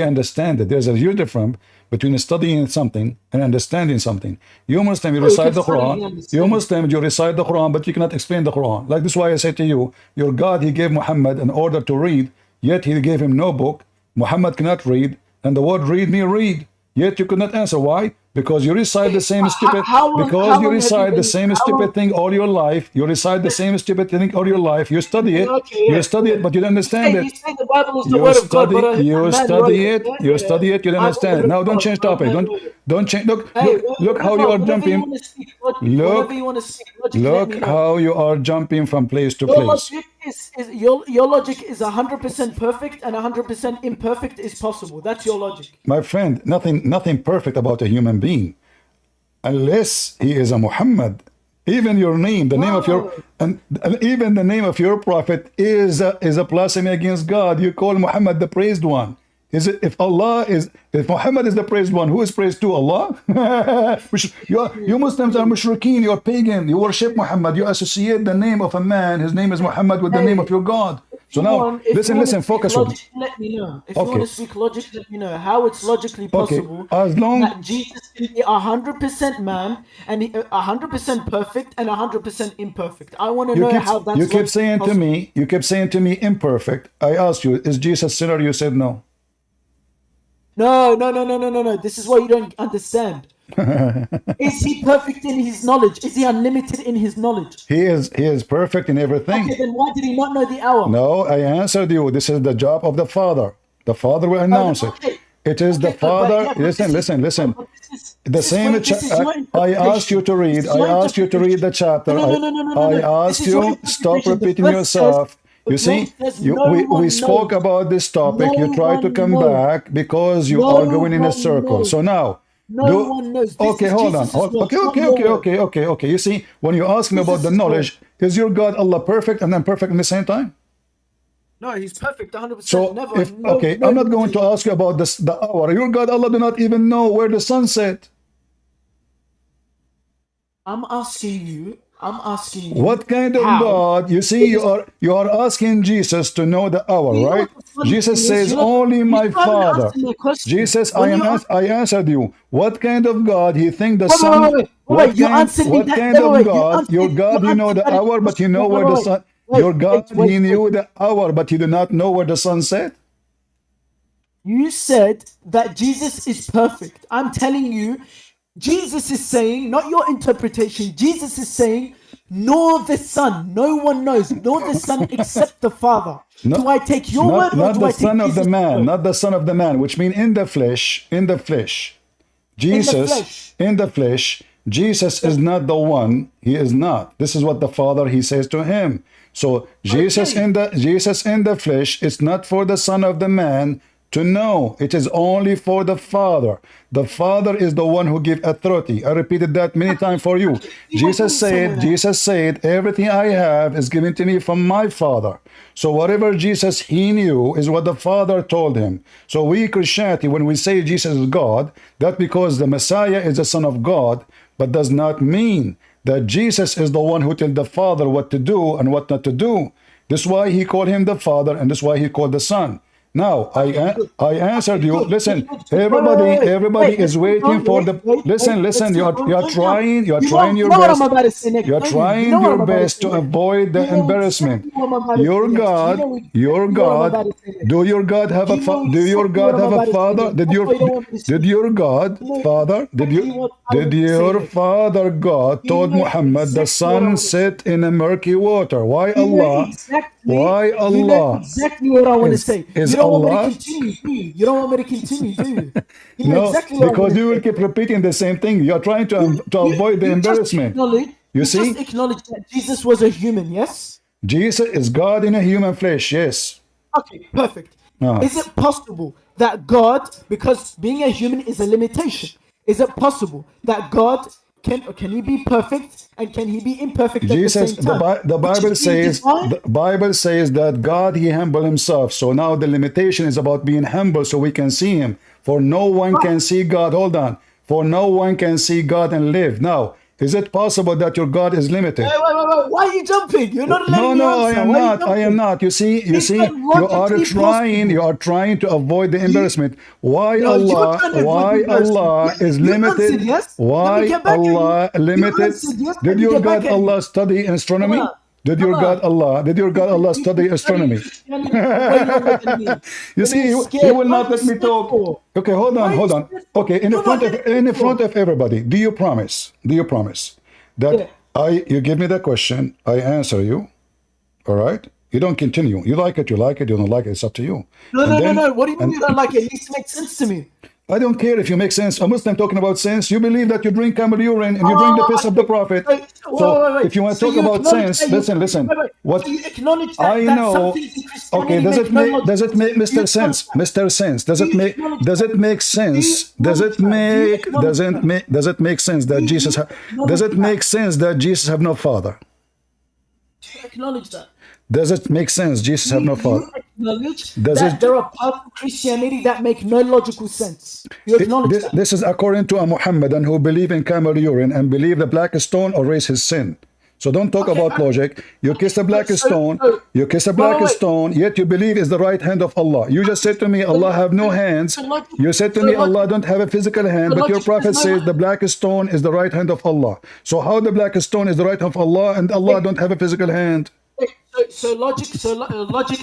understand that there's a huge difference between studying something and understanding something. You Muslim, you recite the Quran. You Muslim, you recite the Quran, but you cannot explain the Quran. Like this is why I say to you, your God, he gave Muhammad an order to read, yet he gave him no book. Muhammad cannot read, and the word read me read. Yet you could not answer. Why? Because you recite the same stupid. Because you recite the same stupid thing all your life. You recite the same stupid thing all your life. You study it. You study it, but you don't understand it. You say the Bible is the word of God. You study it. You study it. You don't understand it. Now don't change topic. Don't change. Look how you are jumping. Look how you are jumping from place to place. Your logic is 100% perfect and 100% imperfect is possible. That's your logic. My friend, nothing perfect about a human being, unless he is a Muhammad. Even your name, the name of your, and even the name of your prophet is a blasphemy against God. You call Muhammad the praised one. Is it if Muhammad is the praised one, who is praised to? Allah? you Muslims are mushrikeen, you're pagan, you worship Muhammad, you associate the name of a man, his name is Muhammad, with the name of your God. So now, listen, focus on it. Let me know. If you want to speak logic, let me know how it's logically possible that Jesus can be 100% man and 100% perfect and 100% imperfect. I want to know how that's You kept saying to me, imperfect. I asked you, is Jesus sinner? You said no. No. This is what you don't understand. Is he perfect in his knowledge? Is he unlimited in his knowledge? He is perfect in everything. Okay, then why did he not know the hour? No, I answered you. This is the job of the Father. The Father will announce it. It is the Father. Listen. The same. I asked you to read. I asked you to read the chapter. I asked you, stop repeating yourself. You see, we spoke about this topic. You try to come back because you are going in a circle. So now, one knows. Okay, hold on. Okay. You see, when you ask me about the knowledge, is your God Allah perfect and imperfect at the same time? No, he's perfect 100%. So, I'm not going to ask you about the hour. Your God Allah do not even know where the sun set. I'm asking you. What kind of God? You see, you are asking Jesus to know the hour, right? Jesus says, only my Father. Jesus, I answered you. What kind of God he think the sun? What kind of God? Your God, you know the hour, but you know where the sun. Your God, he knew the hour, but he did not know where the sun set. You said that Jesus is perfect. I'm telling you. Jesus is saying, not your interpretation, Jesus is saying, nor the Son, no one knows, nor the Son except the Father. Do I take your word or not do the I take Son of Jesus' the man, word? not the Son of the man, which means in the flesh. Jesus, in the flesh, Jesus is not the one, he is not. This is what the Father, he says to him. So Jesus in the flesh is not for the Son of the man To know. It is only for the Father. The Father is the one who gives authority. I repeated that many times for you. Jesus said, everything I have is given to me from my Father. So whatever Jesus he knew is what the Father told him. So we Christianity, when we say Jesus is God, that's because the Messiah is the Son of God, but does not mean that Jesus is the one who tells the Father what to do and what not to do. This is why he called him the Father, and this is why he called the Son. Now, I answered you. Listen, everybody is waiting for the. Listen. You are trying your best. You are trying your best to avoid the embarrassment. Your God. Do your God have a father? Did your God father? Did your father God told Muhammad the sun set in a murky water? Why Allah? Why Allah? Exactly what I want to say. Is You don't Allah? want me to continue, do you? You don't want me to continue, do you? You know No, exactly what because I you want will to say. keep repeating the same thing. You are trying to avoid the embarrassment. You see? Just acknowledge that Jesus was a human, yes? Jesus is God in a human flesh, yes. Okay, perfect. Is it possible that God, because being a human is a limitation, is it possible that God can he be perfect and can he be imperfect Jesus, at the same time? the Bible says that God he humbled himself. So now the limitation is about being humble so we can see him. For no one can see God. Hold on. For no one can see God and live. Now, is it possible that your God is limited? Wait. Why are you jumping? You're not letting me No, answer. I am not. You see, you are trying to avoid the embarrassment. Why Allah is limited? Why Allah limited? Did your God Allah study astronomy? Did your God Allah study astronomy? You see, he will not let me talk. Okay, hold on. Okay, in front of everybody, do you promise that you give me the question, I answer you, all right? You don't continue. You like it, you don't like it, it's up to you. No. What do you mean you don't like it? It needs to make sense to me. I don't care if you make sense. A Muslim talking about sense. You believe that you drink camel urine and you drink the piss of the Prophet. So if you want to talk about sense, listen. What you acknowledge that, I know. Okay, does it make Mr. Sense? Mr. Sense. Does it make sense? Does it make sense that Jesus does it make sense that Jesus have no father? Do you acknowledge that? Does it make sense Jesus have no father? There are parts of Christianity that make no logical sense. You acknowledge that? This is according to a Muhammadan who believe in camel urine and believe the black stone erase his sin. So don't talk about logic. You kiss a black stone, yet you believe is the right hand of Allah. You just said to me, Allah have no hands. You said to me, Allah don't have a physical hand, but your prophet says the black stone is the right hand of Allah. So how the black stone is the right hand of Allah and Allah don't have a physical hand? So logic,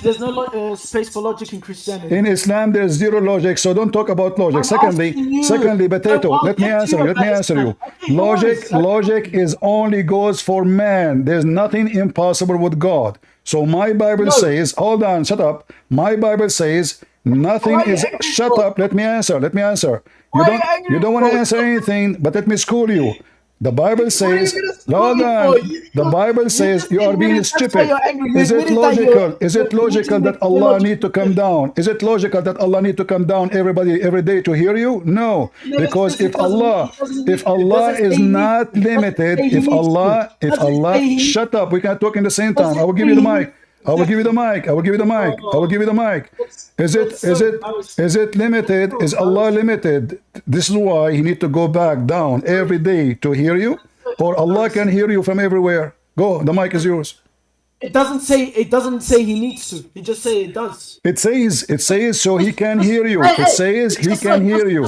there's no space for logic in Christianity. In Islam, there's zero logic, so don't talk about logic. Secondly, potato, let me answer you. Logic is only goes for man. There's nothing impossible with God. So my Bible says, hold on, shut up. My Bible says nothing is, shut up, let me answer. You don't want to answer anything, but let me school you. The Bible says, the Bible says you are being stupid. Is it logical? Is it logical that Allah need to come down? Is it logical that Allah need to come down every day to hear you? No, because if Allah is not limited, if Allah, shut up. We can't talk in the same time. I will give you the mic. Is it limited? Is Allah limited? This is why he need to go back down every day to hear you, or Allah can hear you from everywhere. Go, the mic is yours. It doesn't say he needs to. It just say it does. It says so he can hear you. It says he can hear you.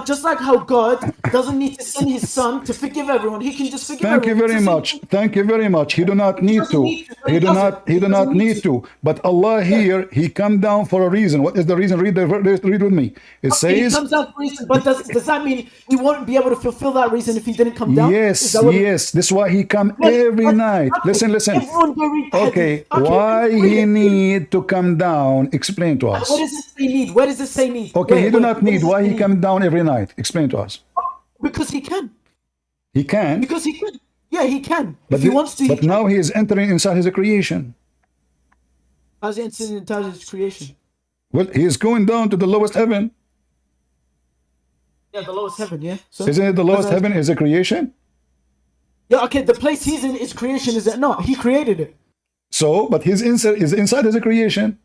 Just like how God doesn't need to send his son to forgive everyone. He can just forgive everyone. Thank you very much. He do not need to. He do not need to. But Allah here, he come down for a reason. What is the reason? Read with me. It says he comes down for a reason. But does that mean he won't be able to fulfill that reason if he didn't come down? Yes. This is why he come every night. Listen. Okay, why he need to come down? Explain to us. What does it say need? Where does it say need? Okay, he do not need. Why he come down every night? Explain to us. Because he can. He can? Because he can. Yeah, he can. If he wants to. But now he is entering inside his creation. How's he entering inside his creation? Well, he is going down to the lowest heaven. Yeah, the lowest heaven, yeah. So, isn't it the lowest heaven is a creation? Yeah, okay, the place he's in is creation, is it not? He created it. So, but his inside is a creation.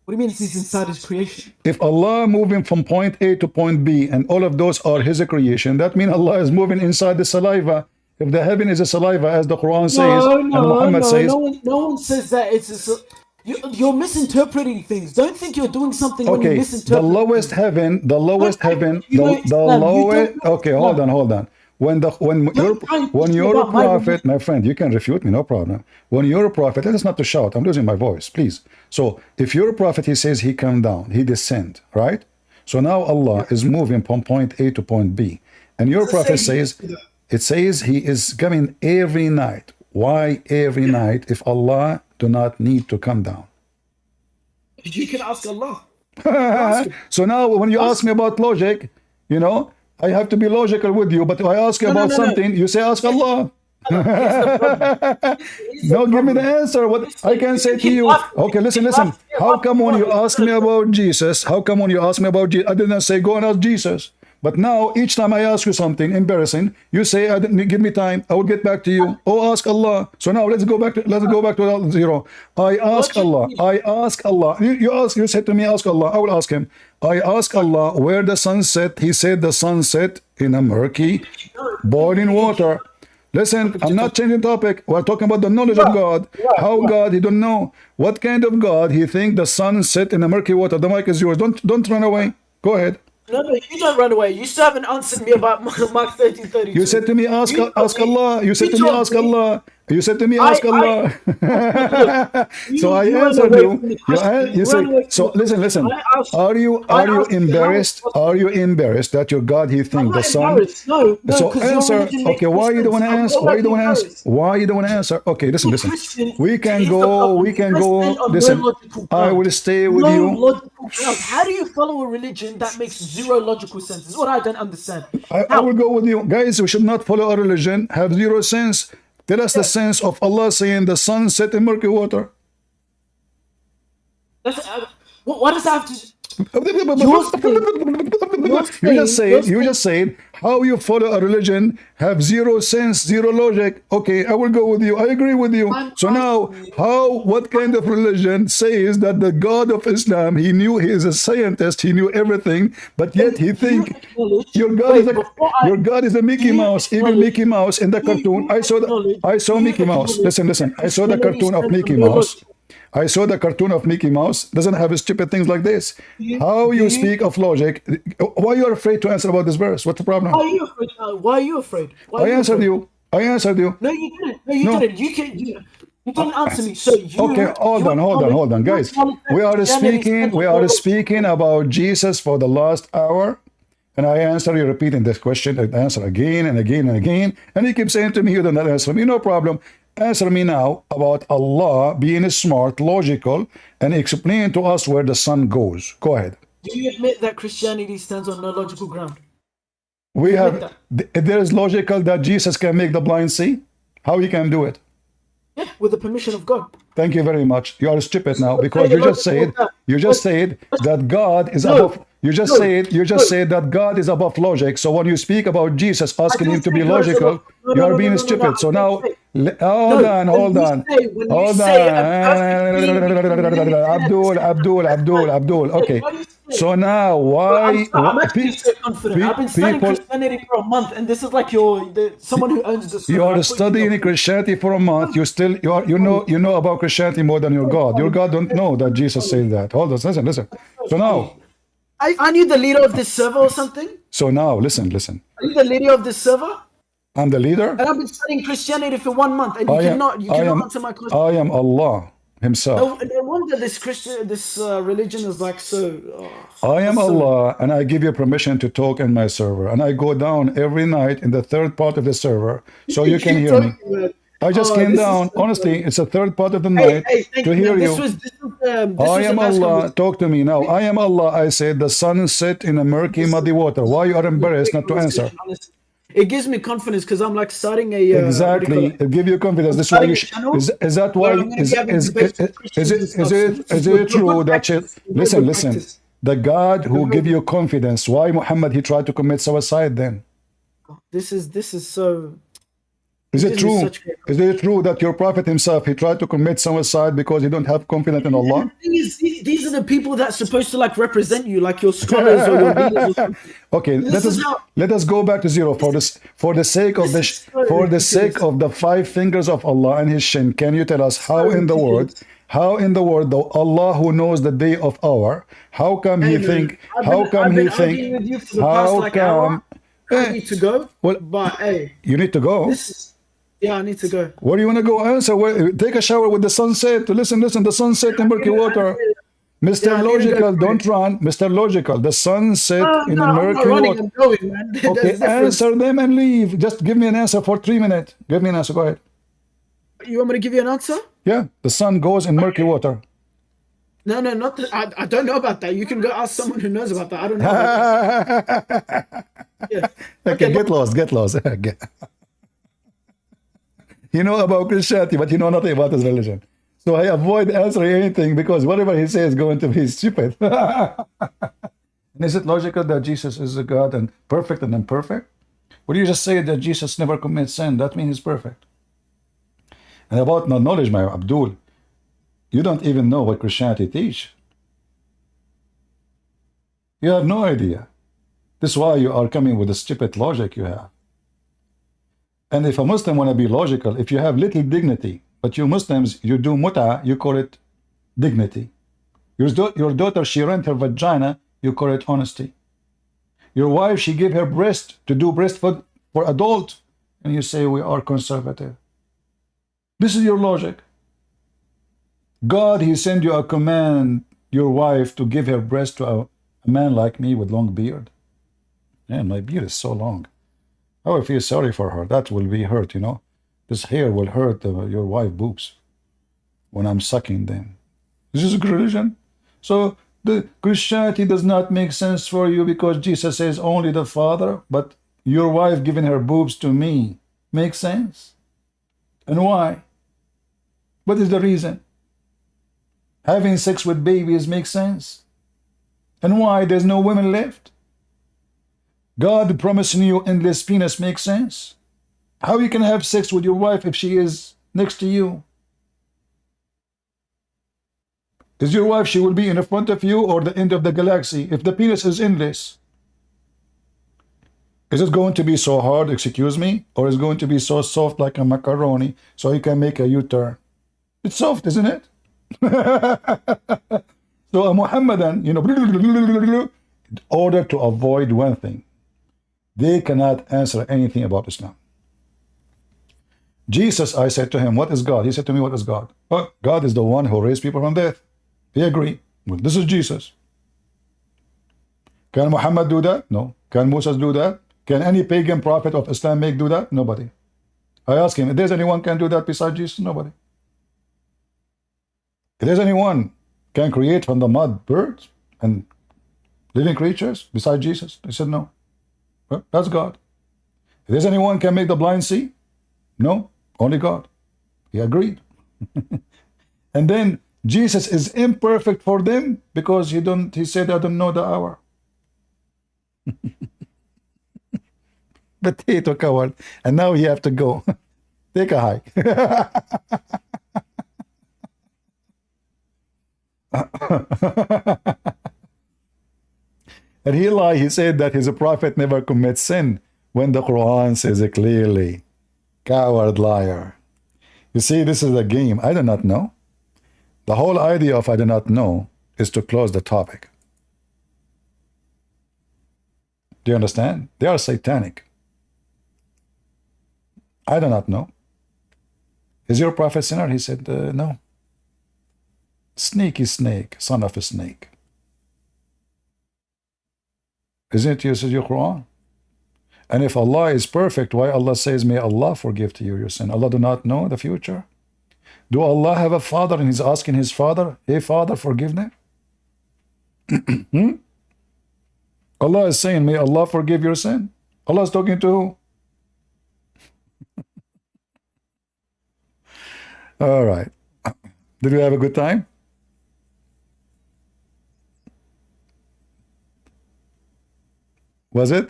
What do you mean he's inside his creation? If Allah moving from point A to point B and all of those are his creation, that means Allah is moving inside the saliva. If the heaven is a saliva, as the Quran says, and Muhammad says, no one says that it's a, you're misinterpreting things. Don't think you're doing something when you misinterpret. The lowest heaven, the lowest heaven, the lowest. Okay, hold on. When you're a prophet, my friend, you can refute me, no problem. When you're a prophet, let us not to shout. I'm losing my voice, please. So if you're a prophet, he says he come down, he descend, right? So now Allah is moving from point A to point B, and your prophet says, it says he is coming every night. Why every night if Allah do not need to come down? You can ask Allah. So now when you ask me about logic, you know, I have to be logical with you, but if I ask you about something, you say ask Allah. No, give me the answer. What I can say to you. Okay, listen. How come when you ask me about Jesus, I didn't say go and ask Jesus. But now each time I ask you something embarrassing, you say I didn't give me time. I will get back to you. Oh, ask Allah. So now let's go back to zero. I ask Allah. You said to me ask Allah. I will ask him. I ask Allah where the sun set. He said the sun set in a murky boiling water. Listen, I'm not changing topic. We're talking about the knowledge of God. How God, he don't know. What kind of God he think the sun set in a murky water? The mic is yours. Don't run away. Go ahead. No, you don't run away. You still haven't answered me about Mark 13:32. You said to me, ask Allah. You said to me, ask Allah. You said to me, ask Allah. So I answered you. You say, so listen. Are you embarrassed? Are you embarrassed that your God, he think the sun? No, so answer. Okay, why you don't want to answer? Why you don't want to answer? Okay, listen. We can go. Listen, I will stay with you. How do you follow a religion that makes zero logical sense? This is what I don't understand. I will go with you. Guys, we should not follow a religion, have zero sense. Tell us the sense of Allah saying the sun set in murky water. What does that have to... You just said how you follow a religion have zero sense, zero logic. Okay, I will go with you. I agree with you. So now, what kind of religion says that the God of Islam, he knew, he is a scientist, he knew everything, but yet he think your God is a Mickey Mouse, even Mickey Mouse in the cartoon. I saw Mickey Mouse. Listen. I saw the cartoon of Mickey Mouse. I saw the cartoon of Mickey Mouse. Doesn't have stupid things like this. How you speak of logic? Why you are afraid to answer about this verse? What's the problem? Why are you afraid? I answered you. No, you didn't. You didn't answer me. So okay, hold on, guys. We are speaking about Jesus for the last hour, and I answer you, repeating this question, and answer again and again and again, and you keep saying to me you don't answer me. No problem. Answer me now about Allah being smart, logical, and explain to us where the sun goes. Go ahead. Do you admit that Christianity stands on no logical ground? There is logical that Jesus can make the blind see. How he can do it? Yeah, with the permission of God. Thank you very much. You are stupid now because you just said that God is above. You just said that God is above logic. So when you speak about Jesus asking him to be logical, you are being stupid. So now, hold on. Abdul. Okay. So now, why? I'm actually so confident. I've been studying Christianity for a month, and this is like someone who owns this. You are studying Christianity for a month. You know about Christianity more than your God. Your God don't know that Jesus said that. Hold on, listen. So now, I knew the leader of this server or something. So now, listen. Are you the leader of this server? I'm the leader. And I've been studying Christianity for 1 month, and you cannot answer my question. I am Allah Himself. No wonder this religion is like so. I am Allah, and I give you permission to talk in my server, and I go down every night in the third part of the server, so you can hear me. I just came down. Honestly, it's a third part of the night to hear you. I am Allah. Talk to me now. I am Allah. I said the sun set in a murky, muddy water. Why you are embarrassed not to answer? it gives me confidence because I'm like starting a exactly. It give you confidence. This is why you is that why is it true that listen the God who give you confidence, why Muhammad he tried to commit suicide then? This is so. Is it true? Is it true that your prophet himself he tried to commit suicide because he don't have confidence in Allah? These are the people that's supposed to like represent you, like your scholars or your leaders. Or something. Okay, let us go back to zero for the sake of the 5 fingers of Allah and His shin. Can you tell us how in the world the Allah who knows the day of hour, how come he think? How come he think? How come? I need to go. Well, but hey, you need to go. Yeah, I need to go. Where do you want to go? Answer. Take a shower with the sunset. Listen, the sunset in murky water. Mr. Logical, don't run. Mr. Logical, the sunset in the murky water. I'm going, man. Okay, answer them and leave. Just give me an answer for 3 minutes. Give me an answer. Go ahead. You want me to give you an answer? Yeah, the sun goes in murky water. No, not I don't know about that. You can go ask someone who knows about that. I don't know about that. Yeah. Okay, get lost. You know about Christianity, but you know nothing about his religion. So I avoid answering anything because whatever he says is going to be stupid. And is it logical that Jesus is a God and perfect and imperfect? Would you just say that Jesus never commits sin? That means he's perfect. And about knowledge, my Abdul, you don't even know what Christianity teach. You have no idea. This is why you are coming with the stupid logic you have. And if a Muslim want to be logical, if you have little dignity, but you Muslims, you do mut'a, you call it dignity. Your daughter, she rent her vagina, you call it honesty. Your wife, she give her breast to do breastfeed for adult, and you say we are conservative. This is your logic. God, he send you a command, your wife, to give her breast to a man like me with long beard. Man, my beard is so long. I will feel sorry for her. That will be hurt, you know. This hair will hurt your wife boobs when I'm sucking them. This is a religion. So the Christianity does not make sense for you because Jesus says only the Father, but your wife giving her boobs to me makes sense. And why? What is the reason? Having sex with babies makes sense. And why? There's no women left. God promising you endless penis makes sense. How you can have sex with your wife if she is next to you? Is your wife, she will be in the front of you or the end of the galaxy? If the penis is endless, is it going to be so hard, excuse me? Or is it going to be so soft like a macaroni so you can make a U-turn? It's soft, isn't it? So a Muhammadan, you know, in order to avoid one thing, they cannot answer anything about Islam. Jesus, I said to him, what is God? He said to me, what is God? Oh, God is the one who raised people from death. He agreed. Well, this is Jesus. Can Muhammad do that? No. Can Moses do that? Can any pagan prophet of Islam do that? Nobody. I asked him, if there's anyone can do that besides Jesus? Nobody. If there's anyone can create from the mud birds and living creatures besides Jesus? He said no. Well, that's God. If there's anyone can make the blind see? No, only God. He agreed. And then Jesus is imperfect for them because he said, I don't know the hour. Potato coward. And now you have to go. Take a hike. And he lied. He said that his prophet never commits sin when the Quran says it clearly. Coward liar. You see, this is a game. I do not know. The whole idea of I do not know is to close the topic. Do you understand? They are satanic. I do not know. Is your prophet sinner? He said, no. Sneaky snake, son of a snake. Isn't it your Quran? And if Allah is perfect, why Allah says, may Allah forgive to you your sin? Allah do not know the future? Do Allah have a father and he's asking his father, hey father, forgive them? Allah is saying, may Allah forgive your sin. Allah is talking to who? All right. Did you have a good time? Was it?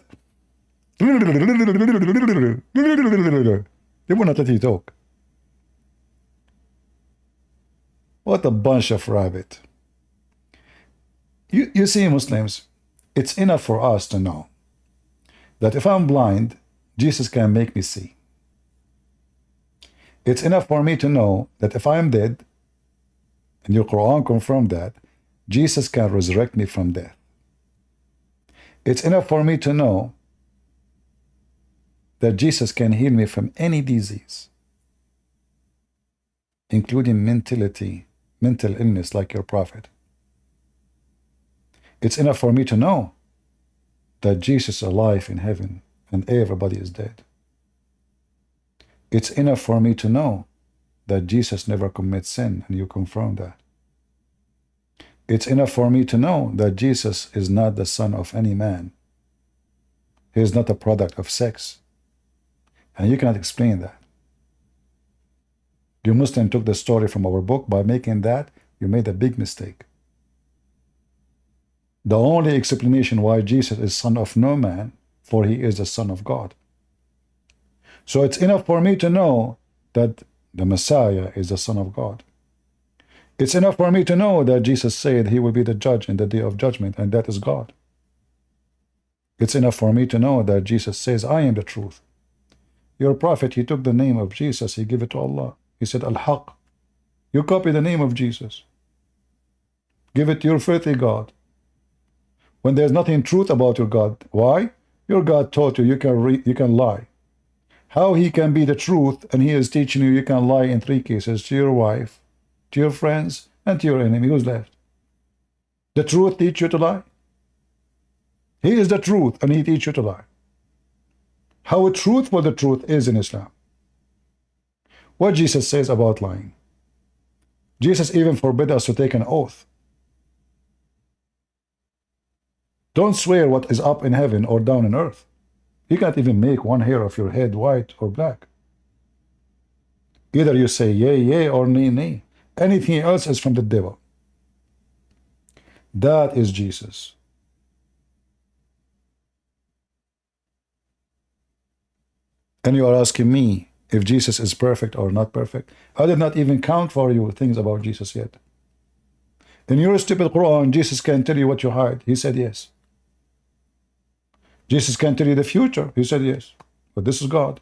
They will not let you talk. What a bunch of rabbit. You see, Muslims, it's enough for us to know that if I'm blind, Jesus can make me see. It's enough for me to know that if I'm dead, and your Quran confirmed that, Jesus can resurrect me from death. It's enough for me to know that Jesus can heal me from any disease, including mental illness like your prophet. It's enough for me to know that Jesus is alive in heaven and everybody is dead. It's enough for me to know that Jesus never commits sin, and you confirm that. It's enough for me to know that Jesus is not the son of any man. He is not a product of sex. And you cannot explain that. You Muslim took the story from our book. By making that, you made a big mistake. The only explanation why Jesus is son of no man, for he is the son of God. So it's enough for me to know that the Messiah is the son of God. It's enough for me to know that Jesus said he will be the judge in the day of judgment, and that is God. It's enough for me to know that Jesus says, I am the truth. Your prophet, he took the name of Jesus, he gave it to Allah. He said, Al-Haq. You copy the name of Jesus. Give it to your filthy God. When there's nothing truth about your God. Why? Your God taught you you can lie. How he can be the truth, and he is teaching you can lie in 3 cases, to your wife, to your friends, and to your enemy. Who's left? The truth teach you to lie? He is the truth, and he teach you to lie. How truthful the truth is in Islam. What Jesus says about lying. Jesus even forbid us to take an oath. Don't swear what is up in heaven or down in earth. You can't even make one hair of your head white or black. Either you say yea, yea, or nay, nay. Anything else is from the devil. That is Jesus. And you are asking me if Jesus is perfect or not perfect. I did not even count for you things about Jesus yet. In your stupid Quran, Jesus can tell you what you hide. He said yes. Jesus can tell you the future. He said yes. But this is God.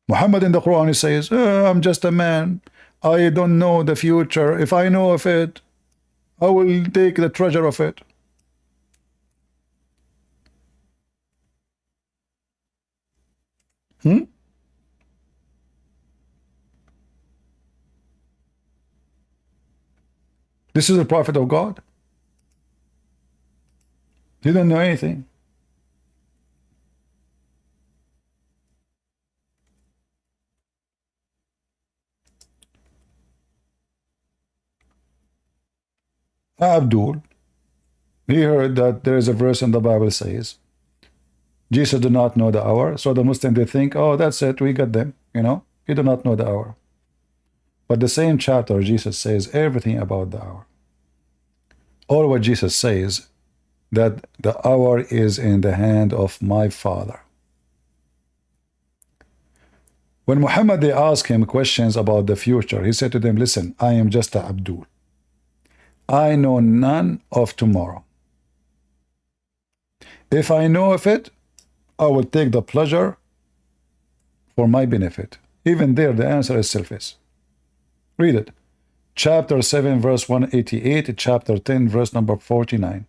Muhammad in the Quran, he says, I'm just a man. I don't know the future. If I know of it, I will take the treasure of it. This is the prophet of God. He didn't know anything. Abdul, he heard that there is a verse in the Bible says, Jesus did not know the hour. So the Muslim, they think, oh, that's it, we got them, you know. He did not know the hour. But the same chapter, Jesus says everything about the hour. All what Jesus says, that the hour is in the hand of my Father. When Muhammad, they asked him questions about the future, he said to them, listen, I am just a Abdul. I know none of tomorrow. If I know of it, I will take the pleasure for my benefit. Even there, the answer is selfish. Read it. Chapter 7, verse 188, chapter 10, verse number 49.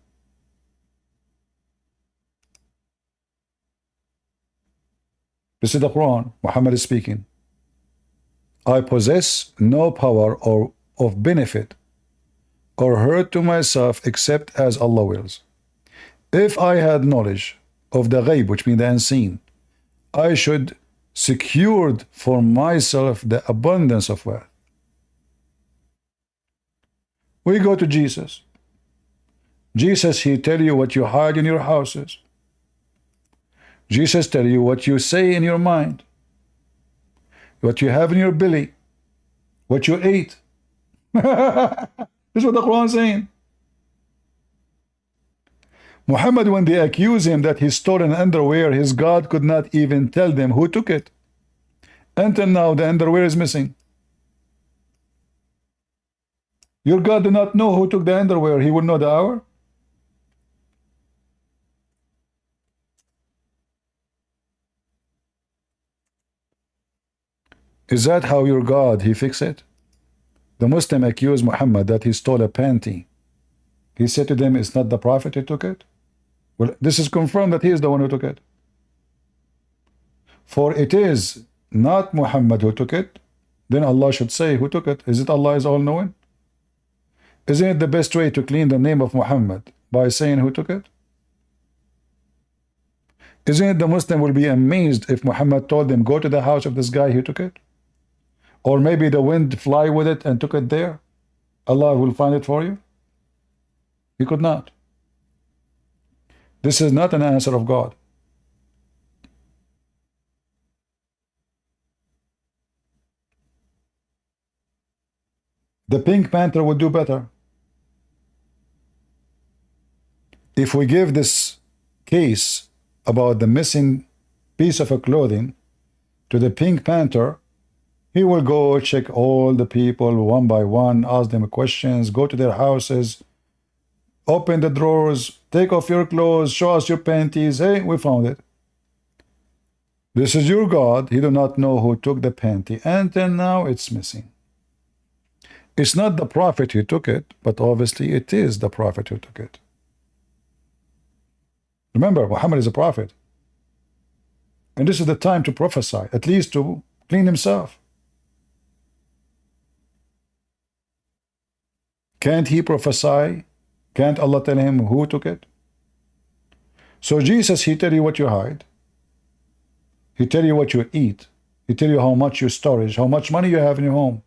This is the Quran. Muhammad is speaking. I possess no power or of benefit or hurt to myself except as Allah wills. If I had knowledge of the ghaib, which means the unseen, I should secured for myself the abundance of wealth. We go to Jesus. Jesus, he tell you what you hide in your houses. Jesus tell you what you say in your mind. what you have in your belly, what you ate. This is what the Quran is saying. Muhammad, when they accuse him that he stole an underwear, his God could not even tell them who took it. Until now, the underwear is missing. Your God do not know who took the underwear. He will know the hour. Is that how your God, he fix it? The Muslim accused Muhammad that he stole a panty. He said to them, it's not the Prophet who took it. Well, this is confirmed that he is the one who took it. For it is not Muhammad who took it. Then Allah should say who took it. Is it Allah is all-knowing? Isn't it the best way to clean the name of Muhammad by saying who took it? Isn't it the Muslim will be amazed if Muhammad told them, go to the house of this guy who took it? Or maybe the wind fly with it and took it there. Allah will find it for you. He could not. This is not an answer of God. The Pink Panther would do better. If we give this case about the missing piece of a clothing to the Pink Panther, he will go check all the people one by one, ask them questions, go to their houses, open the drawers, take off your clothes, show us your panties. Hey, we found it. This is your God. He do not know who took the panty. Until now, it's missing. It's not the Prophet who took it, but obviously it is the Prophet who took it. Remember, Muhammad is a prophet. And this is the time to prophesy, at least to clean himself. Can't he prophesy? Can't Allah tell him who took it? So Jesus, he tell you what you hide. He tell you what you eat. He tell you how much you storage, how much money you have in your home.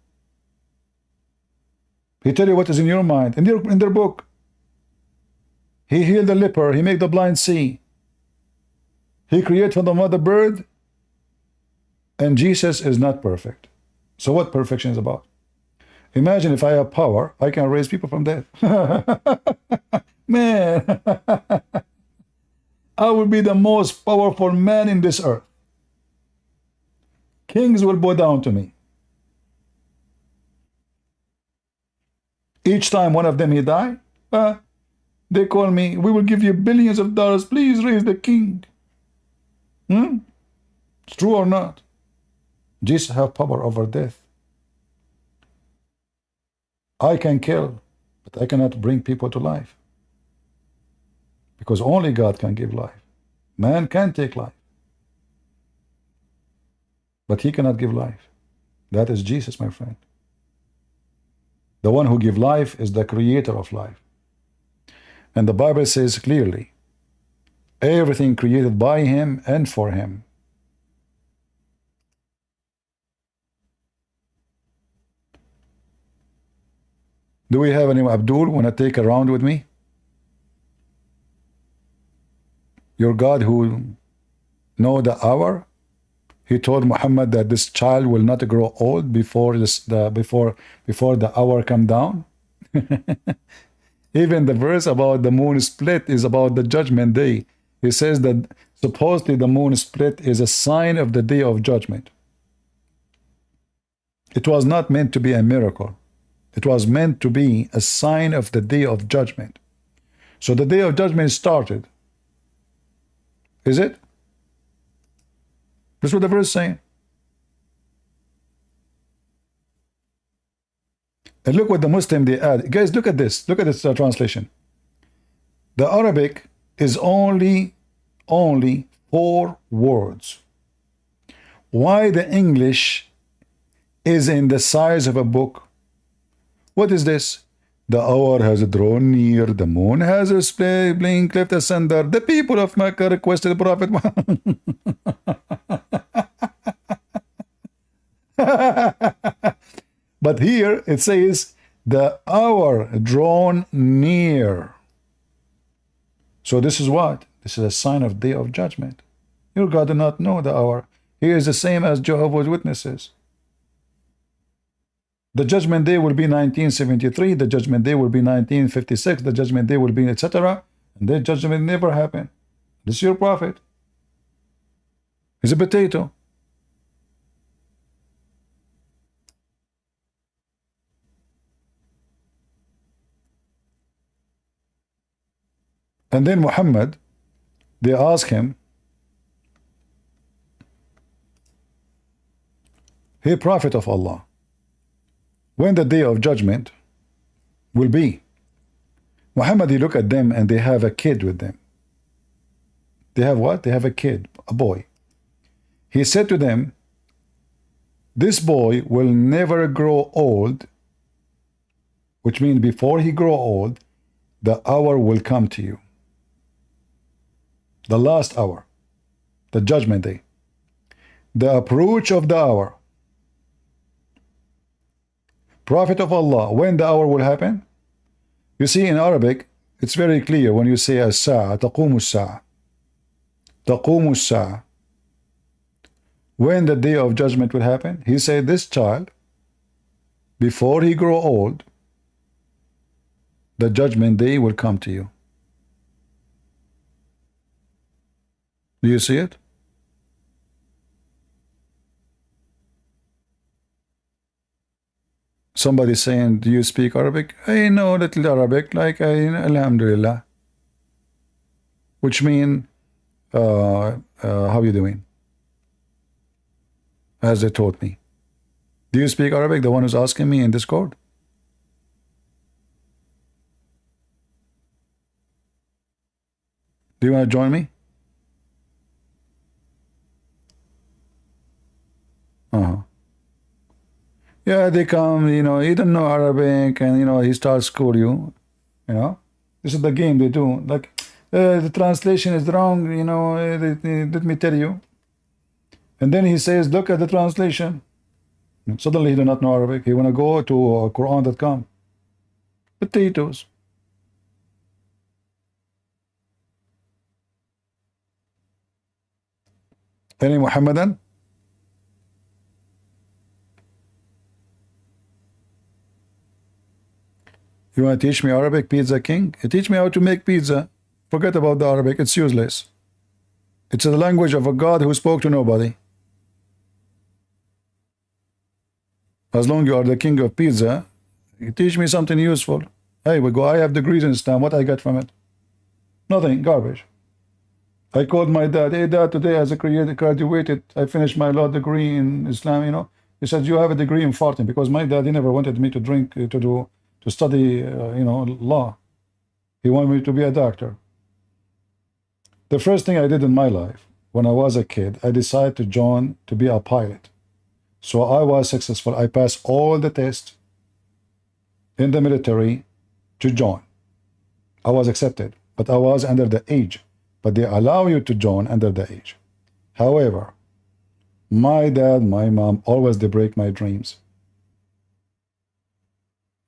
He tell you what is in your mind, in their book. He healed the leper. He made the blind see. He created from the mother bird. And Jesus is not perfect. So what perfection is about? Imagine if I have power, I can raise people from death. Man, I will be the most powerful man in this earth. Kings will bow down to me. Each time one of them he die, they call me, we will give you billions of dollars, please raise the king. It's true or not? Jesus have power over death. I can kill, but I cannot bring people to life. Because only God can give life. Man can take life. But he cannot give life. That is Jesus, my friend. The one who gives life is the creator of life. And the Bible says clearly, everything created by him and for him. Do we have any Abdul want to take a round with me? Your God who know the hour, he told Muhammad that this child will not grow old before the hour come down. Even the verse about the moon split is about the judgment day. He says that supposedly the moon split is a sign of the day of judgment. It was not meant to be a miracle. It was meant to be a sign of the day of judgment. So the day of judgment started. Is it? That's what the verse is saying. And look what the Muslim they add. Guys, look at this. Look at this translation. The Arabic is only 4 words. Why the English is in the size of a book? What is this? The hour has drawn near, the moon has a blink left asunder. The people of Mecca requested the Prophet Muhammad. But here it says, the hour drawn near. So this is what? This is a sign of day of judgment. Your God do not know the hour. He is the same as Jehovah's Witnesses. The judgment day will be 1973, the judgment day will be 1956, the judgment day will be etc. And the judgment never happened. This is your prophet. He's a potato. And then Muhammad, they ask him, hey, prophet of Allah, when the day of judgment will be? Muhammad, he look at them and they have a kid with them. They have what? They have a kid, a boy. He said to them, this boy will never grow old, which means before he grow old, the hour will come to you. The last hour, the judgment day, the approach of the hour. Prophet of Allah, when the hour will happen? You see, in Arabic, it's very clear when you say as-sa'a, taqumu as-sa'a. Taqumu as-sa'a. When the day of judgment will happen? He said, this child, before he grow old, the judgment day will come to you. Do you see it? Somebody saying, do you speak Arabic? I know little Arabic, like Alhamdulillah. Which mean, how you doing? As they taught me. Do you speak Arabic? The one who's asking me in Discord? Do you want to join me? Yeah, they come, you know, he don't know Arabic, and, you know, he starts school you know. This is the game they do. Like, the translation is wrong, you know, let me tell you. And then he says, look at the translation. And suddenly he do not know Arabic. He want to go to Qur'an.com. Potatoes. Any Muhammadan? You want to teach me Arabic, Pizza King? You teach me how to make pizza. Forget about the Arabic. It's useless. It's the language of a God who spoke to nobody. As long as you are the king of pizza, you teach me something useful. Hey, we go. I have degrees in Islam. What I got from it? Nothing. Garbage. I called my dad. Hey, dad, today as a graduated, I finished my law degree in Islam, you know. He said, you have a degree in farting, because my dad, he never wanted me to drink, to study, you know, law. He wanted me to be a doctor. The first thing I did in my life, when I was a kid, I decided to join to be a pilot. So I was successful. I passed all the tests in the military to join. I was accepted, but I was under the age. But they allow you to join under the age. However, my dad, my mom, always they break my dreams.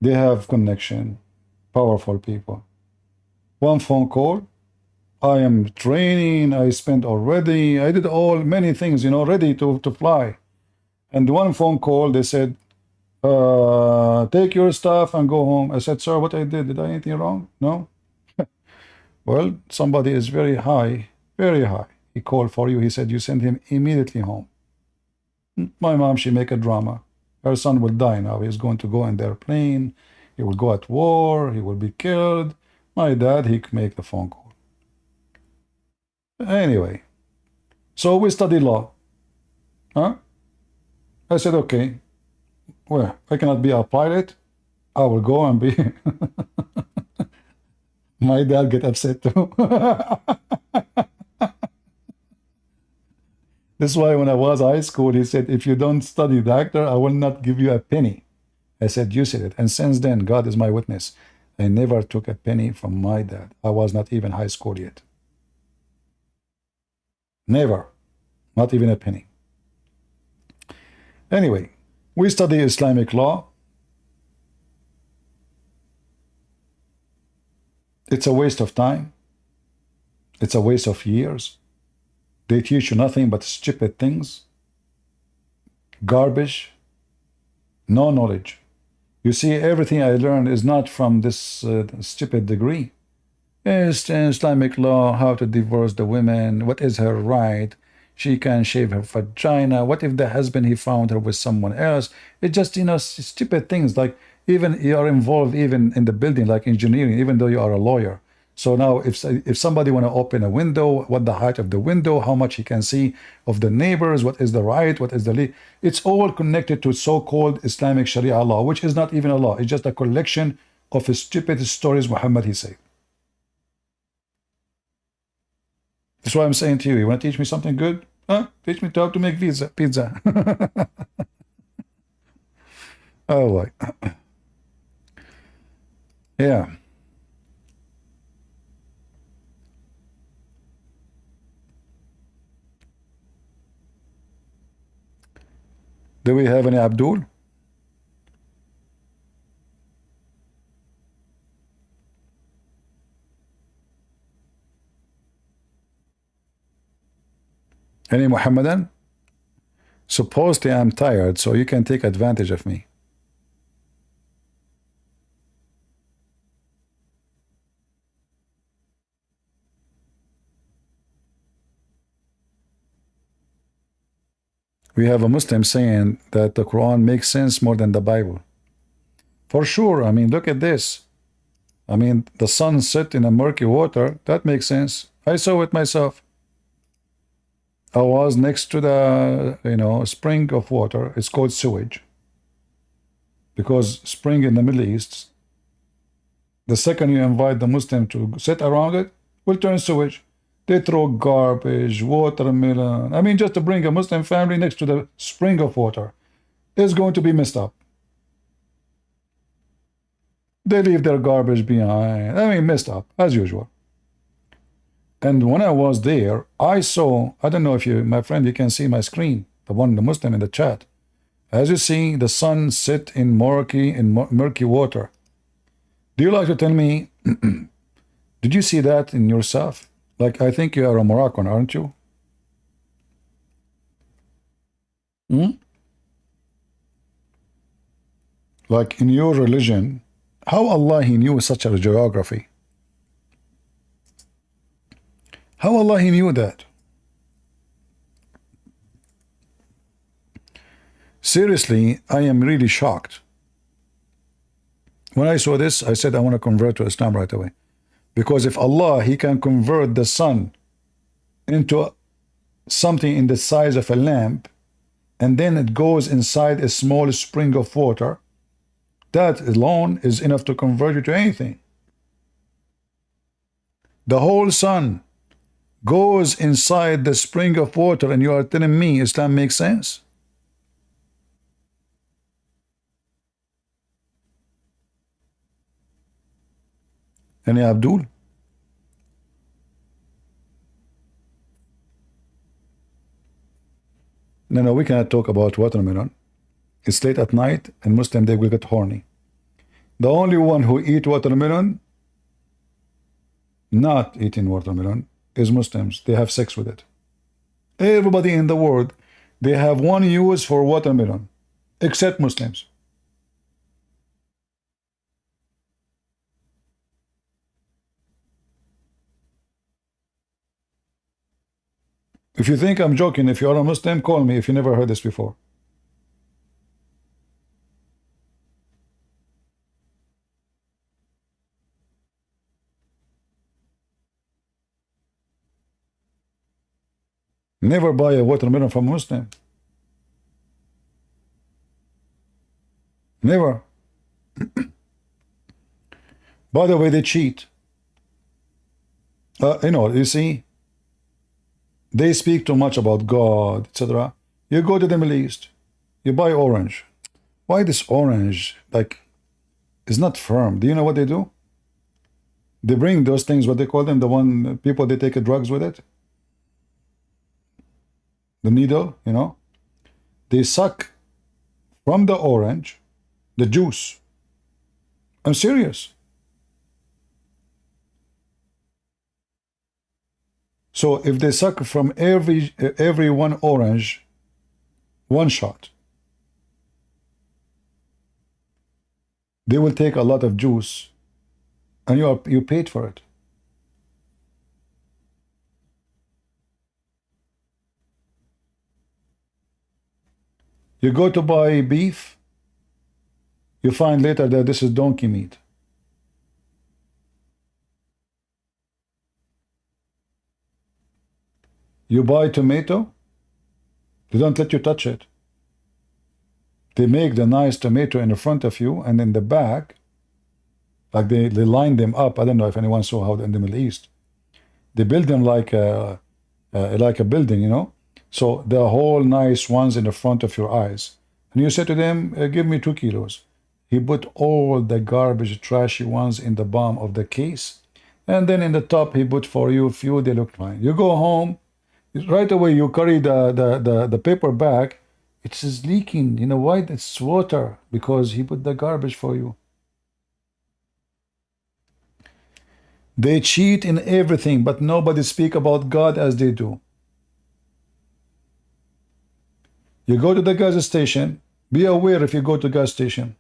They have connection, powerful people. One phone call, I am training, I spent already, I did many things, you know, ready to fly. And one phone call, they said, take your stuff and go home. I said, sir, what I did I anything wrong? No? Well, somebody is very high, very high. He called for you. He said, you send him immediately home. My mom, she make a drama. Her son will die now. He's going to go in their plane. He will go at war. He will be killed. My dad, he make the phone call. Anyway, so we study law. Huh? I said, okay, well, I cannot be a pilot. I will go and be... My dad get upset too. That's why when I was high school, he said, if you don't study doctor, I will not give you a penny. I said, you said it. And since then, God is my witness. I never took a penny from my dad. I was not even high school yet. Never. Not even a penny. Anyway, we study Islamic law. It's a waste of time. It's a waste of years. They teach you nothing but stupid things. Garbage. No knowledge. You see, everything I learned is not from this stupid degree. It's Islamic law, how to divorce the women, what is her right, she can shave her vagina, what if the husband, he found her with someone else. It's just, you know, stupid things, like even you are involved even in the building, like engineering, even though you are a lawyer. So now if somebody want to open a window, what the height of the window, how much he can see of the neighbors, what is the right, what is the it's all connected to so-called Islamic Sharia law, which is not even a law. It's just a collection of stupid stories Muhammad he said. That's why I'm saying to you, you want to teach me something good? Huh? Teach me how to make pizza. Oh, boy. Yeah. Do we have any Abdul? Any Muhammadan? Supposedly I'm tired, so you can take advantage of me. We have a Muslim saying that the Quran makes sense more than the Bible. For sure. I mean, look at this. I mean, the sun set in a murky water. That makes sense. I saw it myself. I was next to the, you know, spring of water. It's called sewage. Because spring in the Middle East, the second you invite the Muslim to sit around it, will turn sewage. They throw garbage, watermelon. I mean, just to bring a Muslim family next to the spring of water is going to be messed up. They leave their garbage behind. I mean, messed up, as usual. And when I was there, I saw, I don't know if you, my friend, you can see my screen, the one, the Muslim in the chat. As you see, the sun set in murky water. Do you like to tell me, did you see that in yourself? Like, I think you are a Moroccan, aren't you? Like in your religion, how Allah he knew such a geography? How Allah he knew that? Seriously, I am really shocked. When I saw this, I said I want to convert to Islam right away. Because if Allah, he can convert the sun into something in the size of a lamp, and then it goes inside a small spring of water, that alone is enough to convert you to anything. The whole sun goes inside the spring of water, and you are telling me Islam makes sense? Any Abdul? No, we cannot talk about watermelon. It's late at night, and Muslim, they will get horny. The only one who eat watermelon, not eating watermelon, is Muslims. They have sex with it. Everybody in the world, they have one use for watermelon, except Muslims. If you think I'm joking, if you're a Muslim, call me if you never heard this before. Never buy a watermelon from a Muslim. Never. By the way, they cheat. You know, you see, they speak too much about God, etc. You go to the Middle East, you buy orange. Why this orange, like, is not firm? Do you know what they do? They bring those things, what they call them, the one people, they take drugs with it. The needle, you know. They suck from the orange the juice. I'm serious. So if they suck from every one orange, one shot, They will take a lot of juice, and you paid for it. You go to buy beef, you find later that this is donkey meat. You buy tomato, they don't let you touch it. They make the nice tomato in the front of you, and in the back, like they line them up. I don't know if anyone saw how in the Middle East. They build them like a building, you know. So the whole nice ones in the front of your eyes. And you say to them, give me 2 kilos. He put all the garbage, trashy ones in the bottom of the case. And then in the top, he put for you a few, they look fine. You go home, right away you carry the paper bag. It is leaking. You know why? It's water, because he put the garbage for you. They cheat in everything, but nobody speak about God as they do. You go to the gas station, be aware if you go to gas station.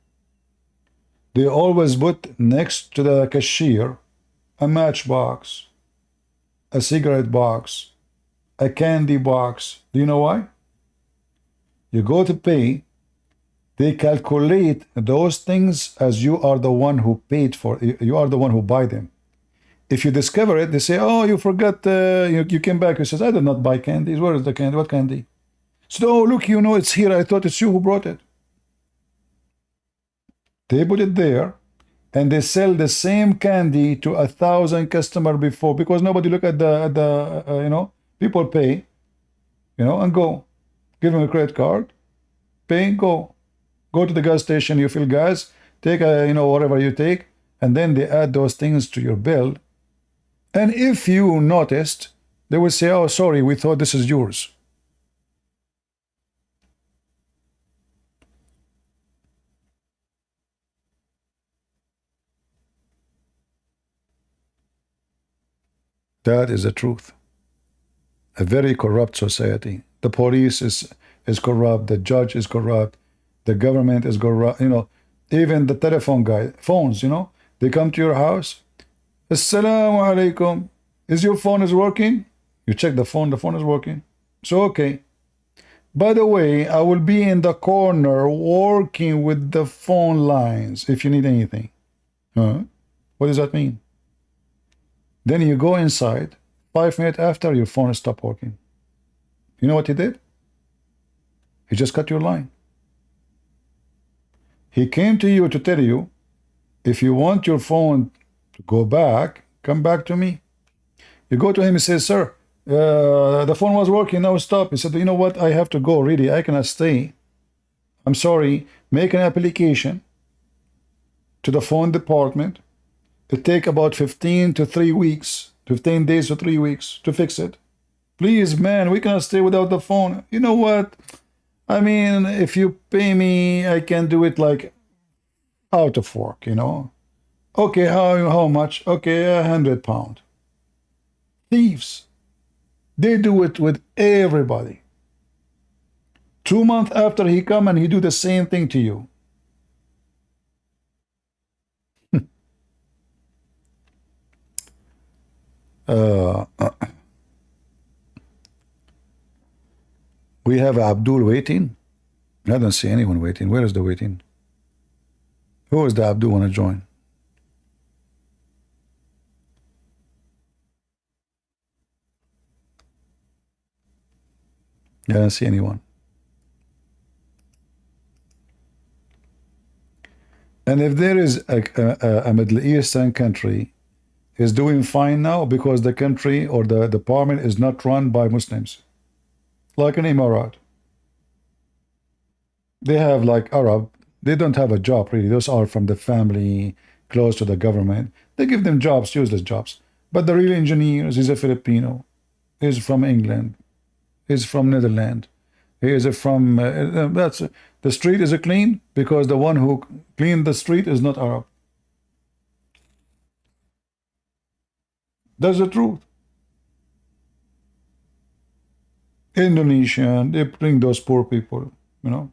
They always put next to the cashier a matchbox, a cigarette box, a candy box. Do you know why? You go to pay, they calculate those things as you are the one who paid for it. You are the one who buy them. If you discover it, they say, oh, you forgot, you came back. You says, I did not buy candies. Where is the candy? What candy? So, oh, look, you know, it's here. I thought it's you who brought it. They put it there, and they sell the same candy to 1,000 customers before, because nobody look at the you know, people pay, you know, and go. Give them a credit card, pay, go. Go to the gas station, you fill gas, take you know, whatever you take, and then they add those things to your bill. And if you noticed, they will say, oh, sorry, we thought this is yours. That is the truth. A very corrupt society. The police is corrupt. The judge is corrupt. The government is corrupt. You know, even the telephone guy, phones, you know, they come to your house. Assalamu alaikum. Is your phone is working? You check the phone is working. So, okay. By the way, I will be in the corner working with the phone lines if you need anything. Huh? What does that mean? Then you go inside. 5 minutes after, your phone stopped working. You know what he did? He just cut your line. He came to you to tell you, if you want your phone to go back, come back to me. You go to him and say, sir, the phone was working, now stop. He said, you know what, I have to go, really, I cannot stay. I'm sorry, make an application to the phone department. It take about 15 to 3 weeks, 15 days to 3 weeks to fix it. Please, man, we cannot stay without the phone. You know what? I mean, if you pay me, I can do it like out of work, you know. Okay, how much? Okay, £100. Thieves. They do it with everybody. 2 months after he come and he do the same thing to you. We have Abdul waiting. I don't see anyone waiting. Where is the waiting? Who is the Abdul want to join? I don't see anyone. And if there is a Middle Eastern country is doing fine now because the country or the department is not run by Muslims, like an Emirat. They have like Arab, they don't have a job really. Those are from the family, close to the government. They give them jobs, useless jobs. But the real engineers is a Filipino, is from England, is from Netherlands. He is from, that's, the street is clean because the one who cleaned the street is not Arab. That's the truth. Indonesian, they bring those poor people, you know.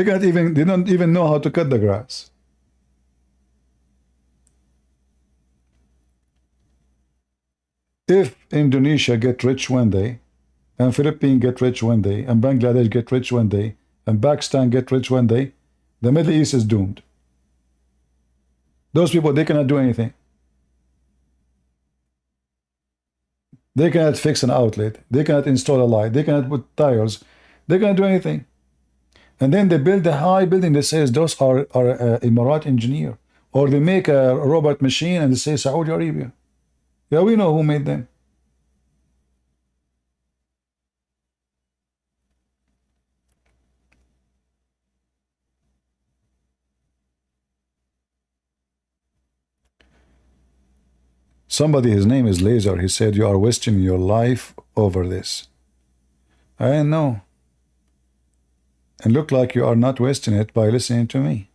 They don't even know how to cut the grass. If Indonesia get rich one day, and Philippines get rich one day, and Bangladesh get rich one day, and Pakistan get rich one day, the Middle East is doomed. Those people, they cannot do anything. They cannot fix an outlet. They cannot install a light. They cannot put tires. They cannot do anything. And then they build a high building that says those are Emirati engineer. Or they make a robot machine and they say Saudi Arabia. Yeah, we know who made them. Somebody, his name is Laser, he said, you are wasting your life over this. I know. And look like you are not wasting it by listening to me.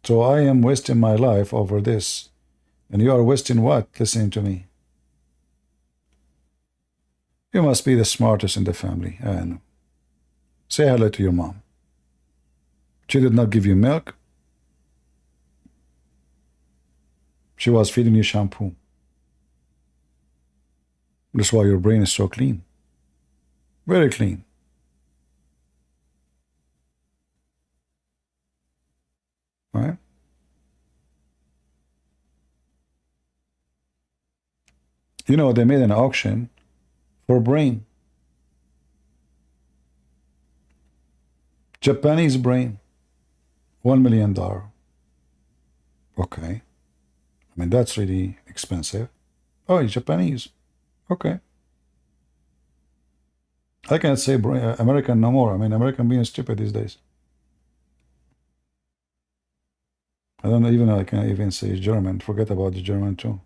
So I am wasting my life over this. And you are wasting what? Listening to me. You must be the smartest in the family. I know. Say hello to your mom. She did not give you milk. She was feeding you shampoo. That's why your brain is so clean. Very clean. Right? You know, they made an auction for brain. Japanese brain. $1 million. Okay. I mean, that's really expensive. Oh, it's Japanese. Okay. I can't say American no more. I mean, American being stupid these days. I don't even know. I can't even say German. Forget about the German too.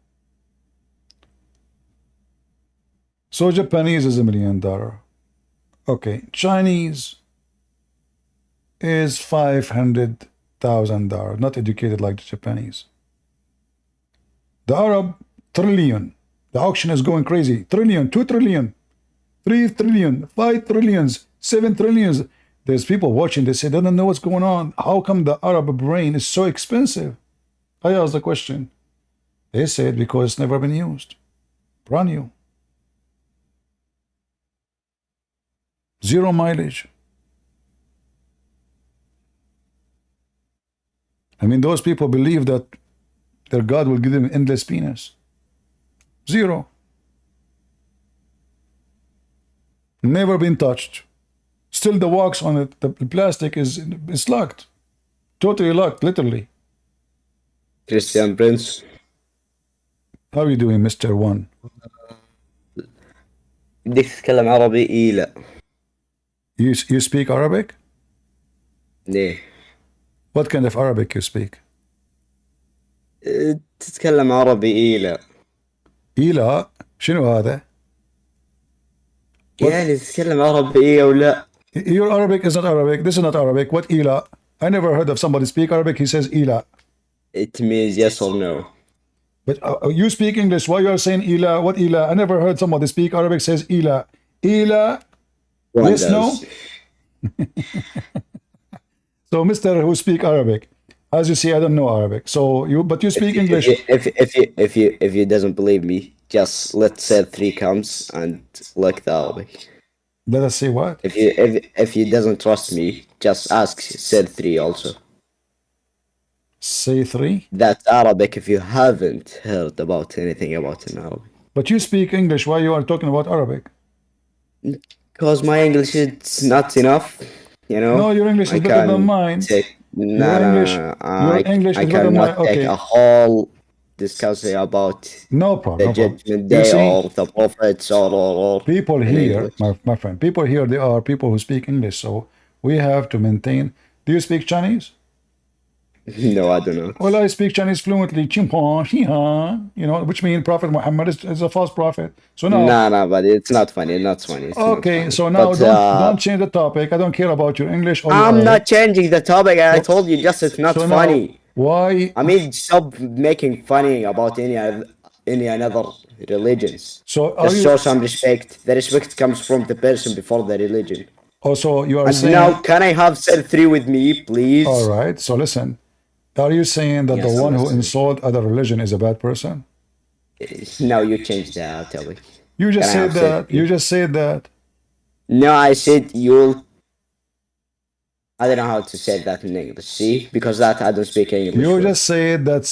So Japanese is $1 million. Okay. Chinese is $500,000. Not educated like the Japanese. The Arab, trillion. The auction is going crazy. Trillion, 2 trillion, 3 trillion, 5 trillions, 7 trillions. There's people watching. They say they don't know what's going on. How come the Arab brain is so expensive? I asked the question. They said because it's never been used. Brand new. 0 mileage. I mean, those people believe that their God will give them endless penis. 0. Never been touched. Still the wax on it, the plastic is locked. Totally locked, literally. Christian Prince. How are you doing, Mr. One? بدك تتكلم عربي؟ إيه لا. You speak Arabic? ليه؟ What kind of Arabic you speak? تتكلم عربي؟ إيه لا. إيه لا؟ شنو هذا؟ يعني تتكلم عربي إيه أو لا. Your Arabic is not Arabic. This is not Arabic. What ila? I never heard of somebody speak Arabic. He says ila. It means yes or no. But you speak English. Why you are saying ila? What ila? I never heard somebody speak Arabic says ila. Ila. One yes, does. no. So, Mr. who speak Arabic, as you see, I don't know Arabic. So but you speak English. If you doesn't believe me, just let said 3 comes and look the Arabic. Let us see what. If you doesn't trust me, just ask said 3 also. Say 3? That's Arabic if you haven't heard about anything about an Arabic. But you speak English. Why you are talking about Arabic? Because my English is not enough, you know. No, your English is better than mine. Your English I is better than mine. cannot take a whole discussion about no problem, the judgment day or the prophets or people here, my friend, people here, they are people who speak English, so we have to maintain. Do you speak Chinese? No, I do not. Well, I speak Chinese fluently, you know, which means Prophet Muhammad is a false prophet. So now, no, but it's not funny. It's not funny. So now don't change the topic. I don't care about your English. Or I'm not changing the topic. I told you just it's not funny. Now, why? I mean, stop making funny about any another religions. So just show some respect. The respect comes from the person before the religion. Also, you are And saying. now, can I have cell 3 with me, please? All right. So listen. Are you saying that Yes, the one who listen. insult other religion is a bad person? No, you changed the topic. You just Can I said have cell that. 3? You just said that. No, I said you'll. I don't know how to say that in English. See, because that I don't speak English. You well. just said that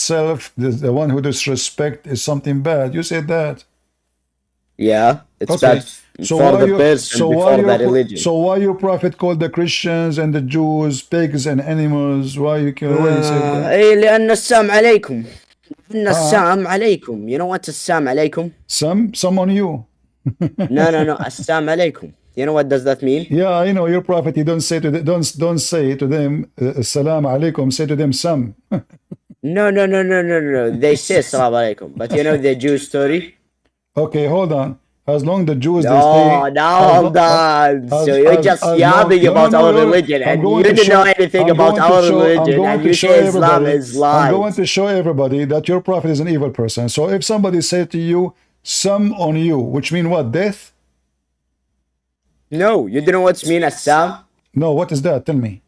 the one who disrespect is something bad. You said that. Yeah, it's Okay. bad for the person before the religion. So why your prophet called the Christians and the Jews pigs and animals? Why you kill? Why you say that? إيه لأن السلام عليكم. إن السلام عليكم. You know what السلام عليكم? Some on you. No. السلام عليكم. You know what does that mean? Yeah, I know your prophet. He don't say to don't say to them salam alaikum. Say to them some. No. They say salam alaikum. But you know the Jewish story? Okay, hold on. As long the Jews No, they say. hold on. So you're just yapping about our religion, and you didn't know anything about our religion, and you say Islam is lies. I'm going to show everybody that your prophet is an evil person. So if somebody said to you, "Some on you," which mean what? Death? No, you don't know what's mean Assam? No, what is that? Tell me.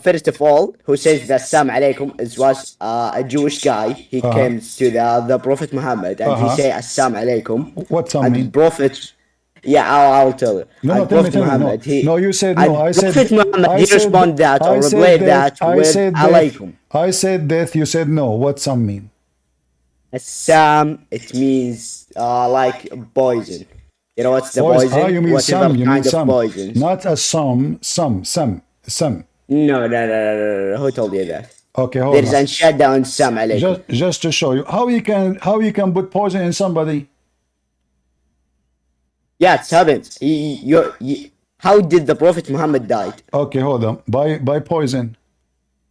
First of all, who says that Assam alaikum was a Jewish guy. He came to the Prophet Muhammad and he say Assam alaikum. What's that mean? Prophet, yeah, I'll tell you. No, tell me. Muhammad, no, you said no. I said Prophet Muhammad. He responded that or replied that with alaikum. I said death. You said no. What's some mean? Assam, it means like poison. You know what's the poison? You mean some? You mean some? Poison. Not a some. No. Who told you that? Okay, hold There's on. a shutdown Sam alaikum. Just to show you how you can put poison in somebody. Yeah, it happens. How did the Prophet Muhammad died? Okay, hold on. By poison.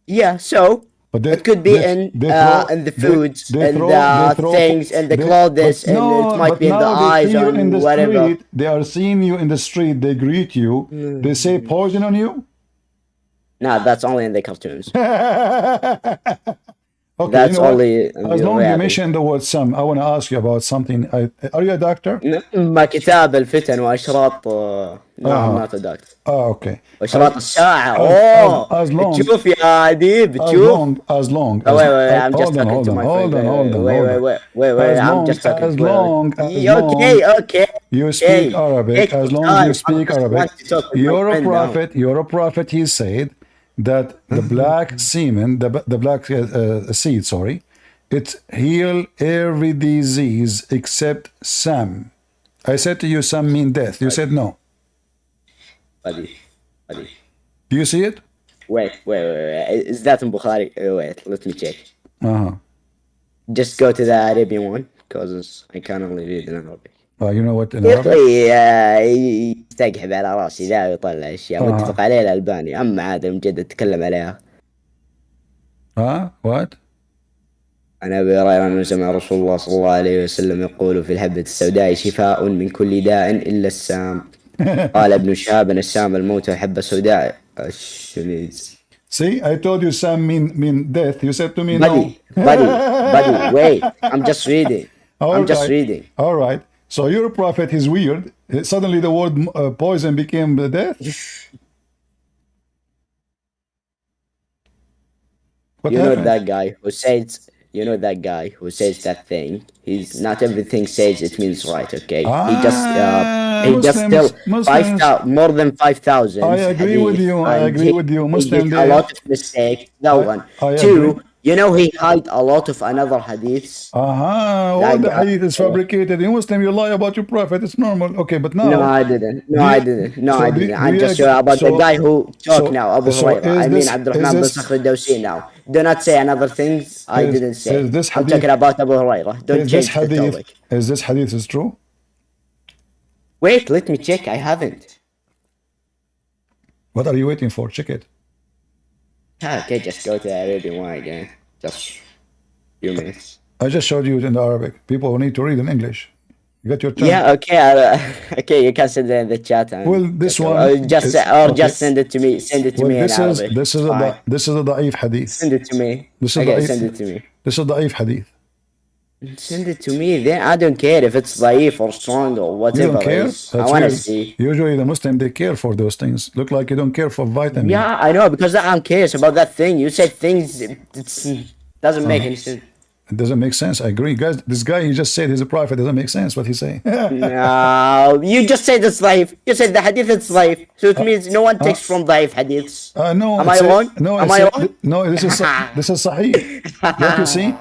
Yeah, so it could be in the foods and the things and the clothes, and it might be in the eyes or whatever. Street, they are seeing you in the street. They greet you. They say poison on you. No, that's only in the cartoons. Okay, that's only as long as you mention the word some, I want to ask you about something. Are you a doctor? ما كتاب الفتن واشراط. No, I'm not a doctor. Okay. واشراط الساعة. As long. بتشوف يا أديب بتشوف. As long. Wait, I'm just talking to my friend. Wait, I'm just talking. As long. Okay. You speak Arabic. As long as you speak Arabic. You're a prophet. He said that the black semen, the black seed, it heal every disease except some. I said to you, some mean death. You said no. Buddy. Do you see it? Wait. Is that in Bukhari? Wait, let me check. Just go to the Arabian one, because I can only read in Arabic. You know what in Arabic? يستقحب على راسي لا يطلع اشياء متفق عليها الالباني، اما عاد من جد اتكلم عليها. What؟ عن ابي هريره انه سمع رسول الله صلى الله عليه وسلم يقول في الحبة السوداء شفاء من كل داء الا السام. قال ابن شهاب ان السام الموت والحبة السوداء الشميز. See, I told you some mean death. You said to me buddy, no. buddy, wait. I'm just reading. Just reading. All right. So your prophet is weird. Suddenly the word poison became the death. What happened? That guy who says, that thing. He's not everything says it means right. Okay. He just tell more than 5,000. I agree with you. Muslim. A lot of mistakes. That one. Two. You know, he hide a lot of another hadiths. All the hadith is fabricated. You Muslim, you lie about your prophet. It's normal. Okay, but now. No, I didn't. I'm just sure about the guy who talk now, Abu Hurairah. I mean, Abdurrahman bin Sakhr al-Dawsi now. Do not say another things I didn't say. I'm talking about Abu Hurairah. Don't change the topic. Is this hadith is true? Wait, let me check. I haven't. What are you waiting for? Check it. Okay, just go to the Arabian one again. Just a few minutes. I just showed you it in the Arabic. People need to read in English. You got your turn. Yeah, okay. Okay, you can send it in the chat. Well, this one. Just send it to me. Send it to me in Arabic. This is a da'if hadith. Send it to me. Send it to me. This is a da'if hadith. Send it to me. Then I don't care if it's daif or strong or You whatever don't it care? is. I That's want to weird. see. Usually the Muslim, they care for those things. Look like you don't care for vitamin. Yeah, I know, because I'm curious about that thing. You said things, it doesn't make any sense. It doesn't make sense. I agree. Guys, this guy, he just said he's a prophet. Doesn't make sense what he's saying. No, you just said it's daif. You said the hadith is daif. So it means no one takes from daif hadiths. No. Am I wrong? No, Am I wrong? No, this is sahih. Don't you see?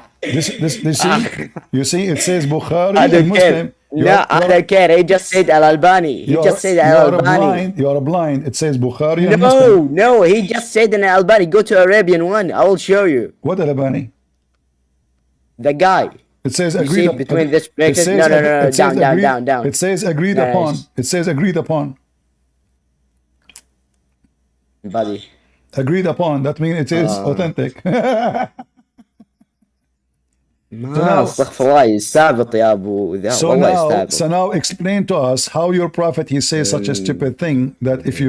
You see, it says Bukhari I don't and care. Muslim. No, I don't care. He just said Al-Albani. He just said Al-Albani. You are blind. It says Bukhari and Muslim. No, he just said an Albani. Go to Arabian one. I will show you. What Albani? The guy. It says You agreed see between this bracket. No, down. It says agreed Nice. upon. It says agreed upon. Buddy. Agreed upon. That means it is authentic. So now explain to us how your prophet, he says such a stupid thing that if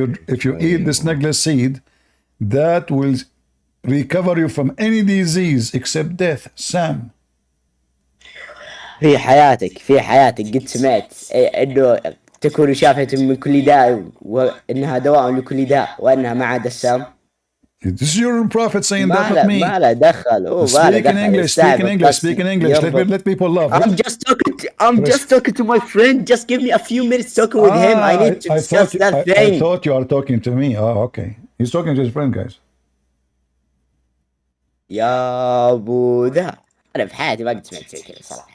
you eat this necklace seed, that will recover you from any disease except death. Sam. في حياتك قد سمعت انه تكون شافية من كل داء وانها دواء لكل داء وانها ما عدا السام. This is your prophet saying that, not me. ما له دخل. Speak in English. Speak in English. Let people laugh. I'm just talking to my friend. Just give me a few minutes talking with him. I need to discuss that thing. I thought you are talking to me. Oh, okay. He's talking to his friend, guys. يا ابو ذا انا في حياتي ما قد سمعت زي كذا صراحه.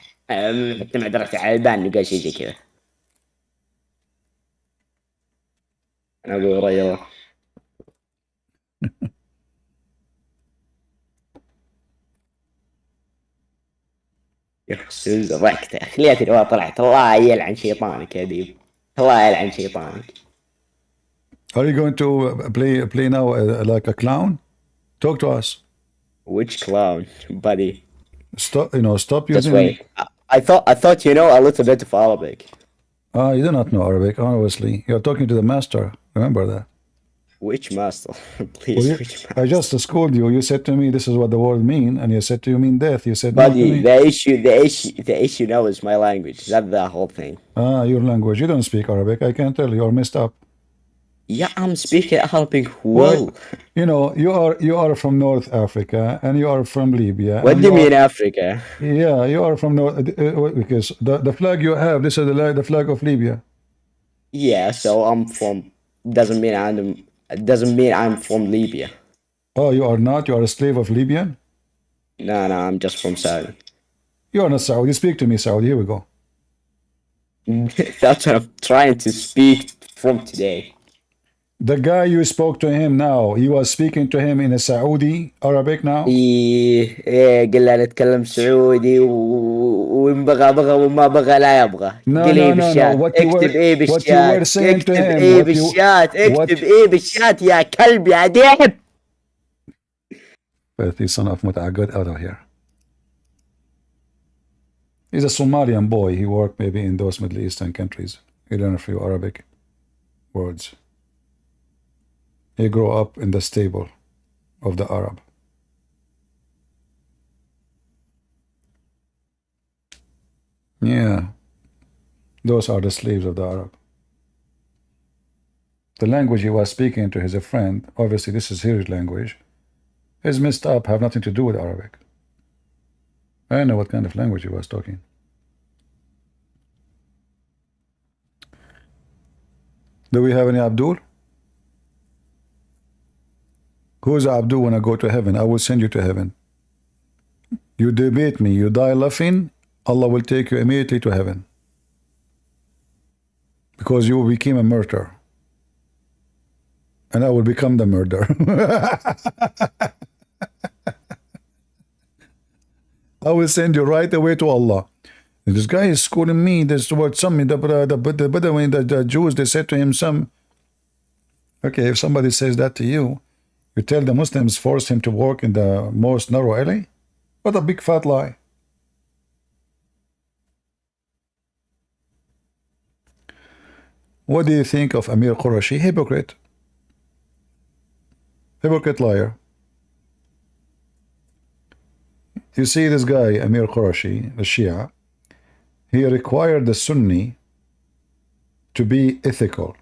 حتى ما درت على البان انه قال شيء زي كذا. انا اقول رايي الله. يخسز ضحكته خليتني لو طلعت. الله يلعن شيطانك يا ديب. الله يلعن شيطانك. Are you going to play now like a clown? Talk to us. Which clown, buddy? Stop using. Just wait. I thought you know a little bit of Arabic. You do not know Arabic, obviously. You're talking to the master. Remember that. Which master? Please, which master? I just schooled you. You said to me, this is what the word mean, and you said to you mean death. You said, buddy, the issue now is my language. That's the whole thing. Your language. You don't speak Arabic. I can tell you're messed up. Yeah, I'm speaking Arabic well. You are from North Africa, and you are from Libya. What do you mean Africa? Yeah, you are from North, because the flag you have, this is the flag of Libya. Yeah, so I'm from. Doesn't mean I'm from Libya. Oh, you are not? You are a slave of Libyan? No, I'm just from Saudi. You are not Saudi. Speak to me, Saudi. Here we go. That's what I'm trying to speak from today. The guy you spoke to him now, you was speaking to him in a Saudi Arabic now? إيه قلنا نتكلم سعودي وإن بغى وما بغى لا يبغى. قل إيه بالشات. اكتب إيه بالشات. اكتب إيه بالشات. اكتب إيه بالشات يا كلب يا ديب. Filthy son of متعقد out of here. He's a Somalian boy. He worked maybe in those Middle Eastern countries. He learned a few Arabic words. He grew up in the stable of the Arab. Yeah, those are the slaves of the Arab. The language he was speaking to his friend, obviously this is his language, is messed up, have nothing to do with Arabic. I don't know what kind of language he was talking. Do we have any Abdul? Who's Abdul when I go to heaven? I will send you to heaven. You debate me, you die laughing, Allah will take you immediately to heaven. Because you became a murderer. And I will become the murderer. I will send you right away to Allah. And this guy is schooling me. This word, the Bedouin, the Jews, they said to him, okay, if somebody says that to you, you tell the Muslims force him to walk in the most narrow alley? What a big fat lie. What do you think of Amir Qurashi? Hypocrite. Hypocrite liar. you see this guy, Amir Qurashi, the Shia, he required the Sunni to be ethical.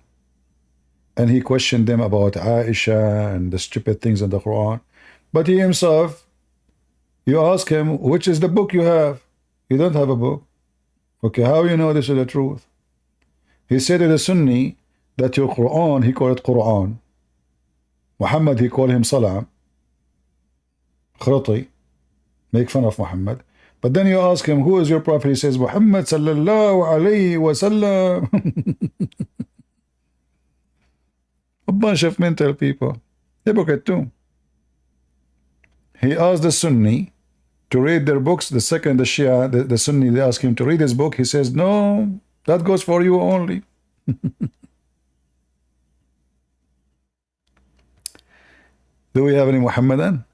And he questioned them about Aisha and the stupid things in the Quran. But he himself, you ask him, which is the book you have? You don't have a book. Okay, how you know this is the truth? He said to the Sunni that your Quran, he called it Quran. Muhammad, he called him Salam. Khrati. Make fun of Muhammad. But then you ask him, who is your prophet? He says, Muhammad sallallahu alayhi wa sallam. A bunch of mental people. Hypocrite too. He asked the Sunni to read their books. The second the Shia, the Sunni, they ask him to read his book. He says, no, that goes for you only. Do we have any Muhammadan?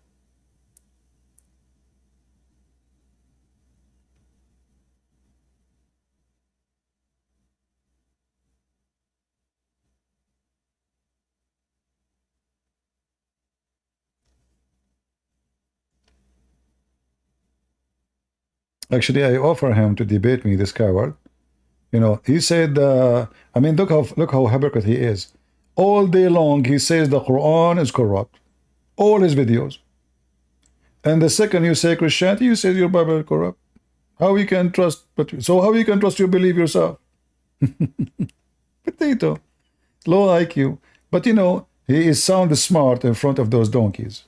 Actually, I offer him to debate me, this coward. You know, he said, I mean, look how hypocrite he is. All day long, he says the Quran is corrupt. All his videos. And the second you say Christianity, you say your Bible is corrupt. How we can trust, so how you can trust you believe yourself? Potato. Low IQ. But you know, he is sound smart in front of those donkeys.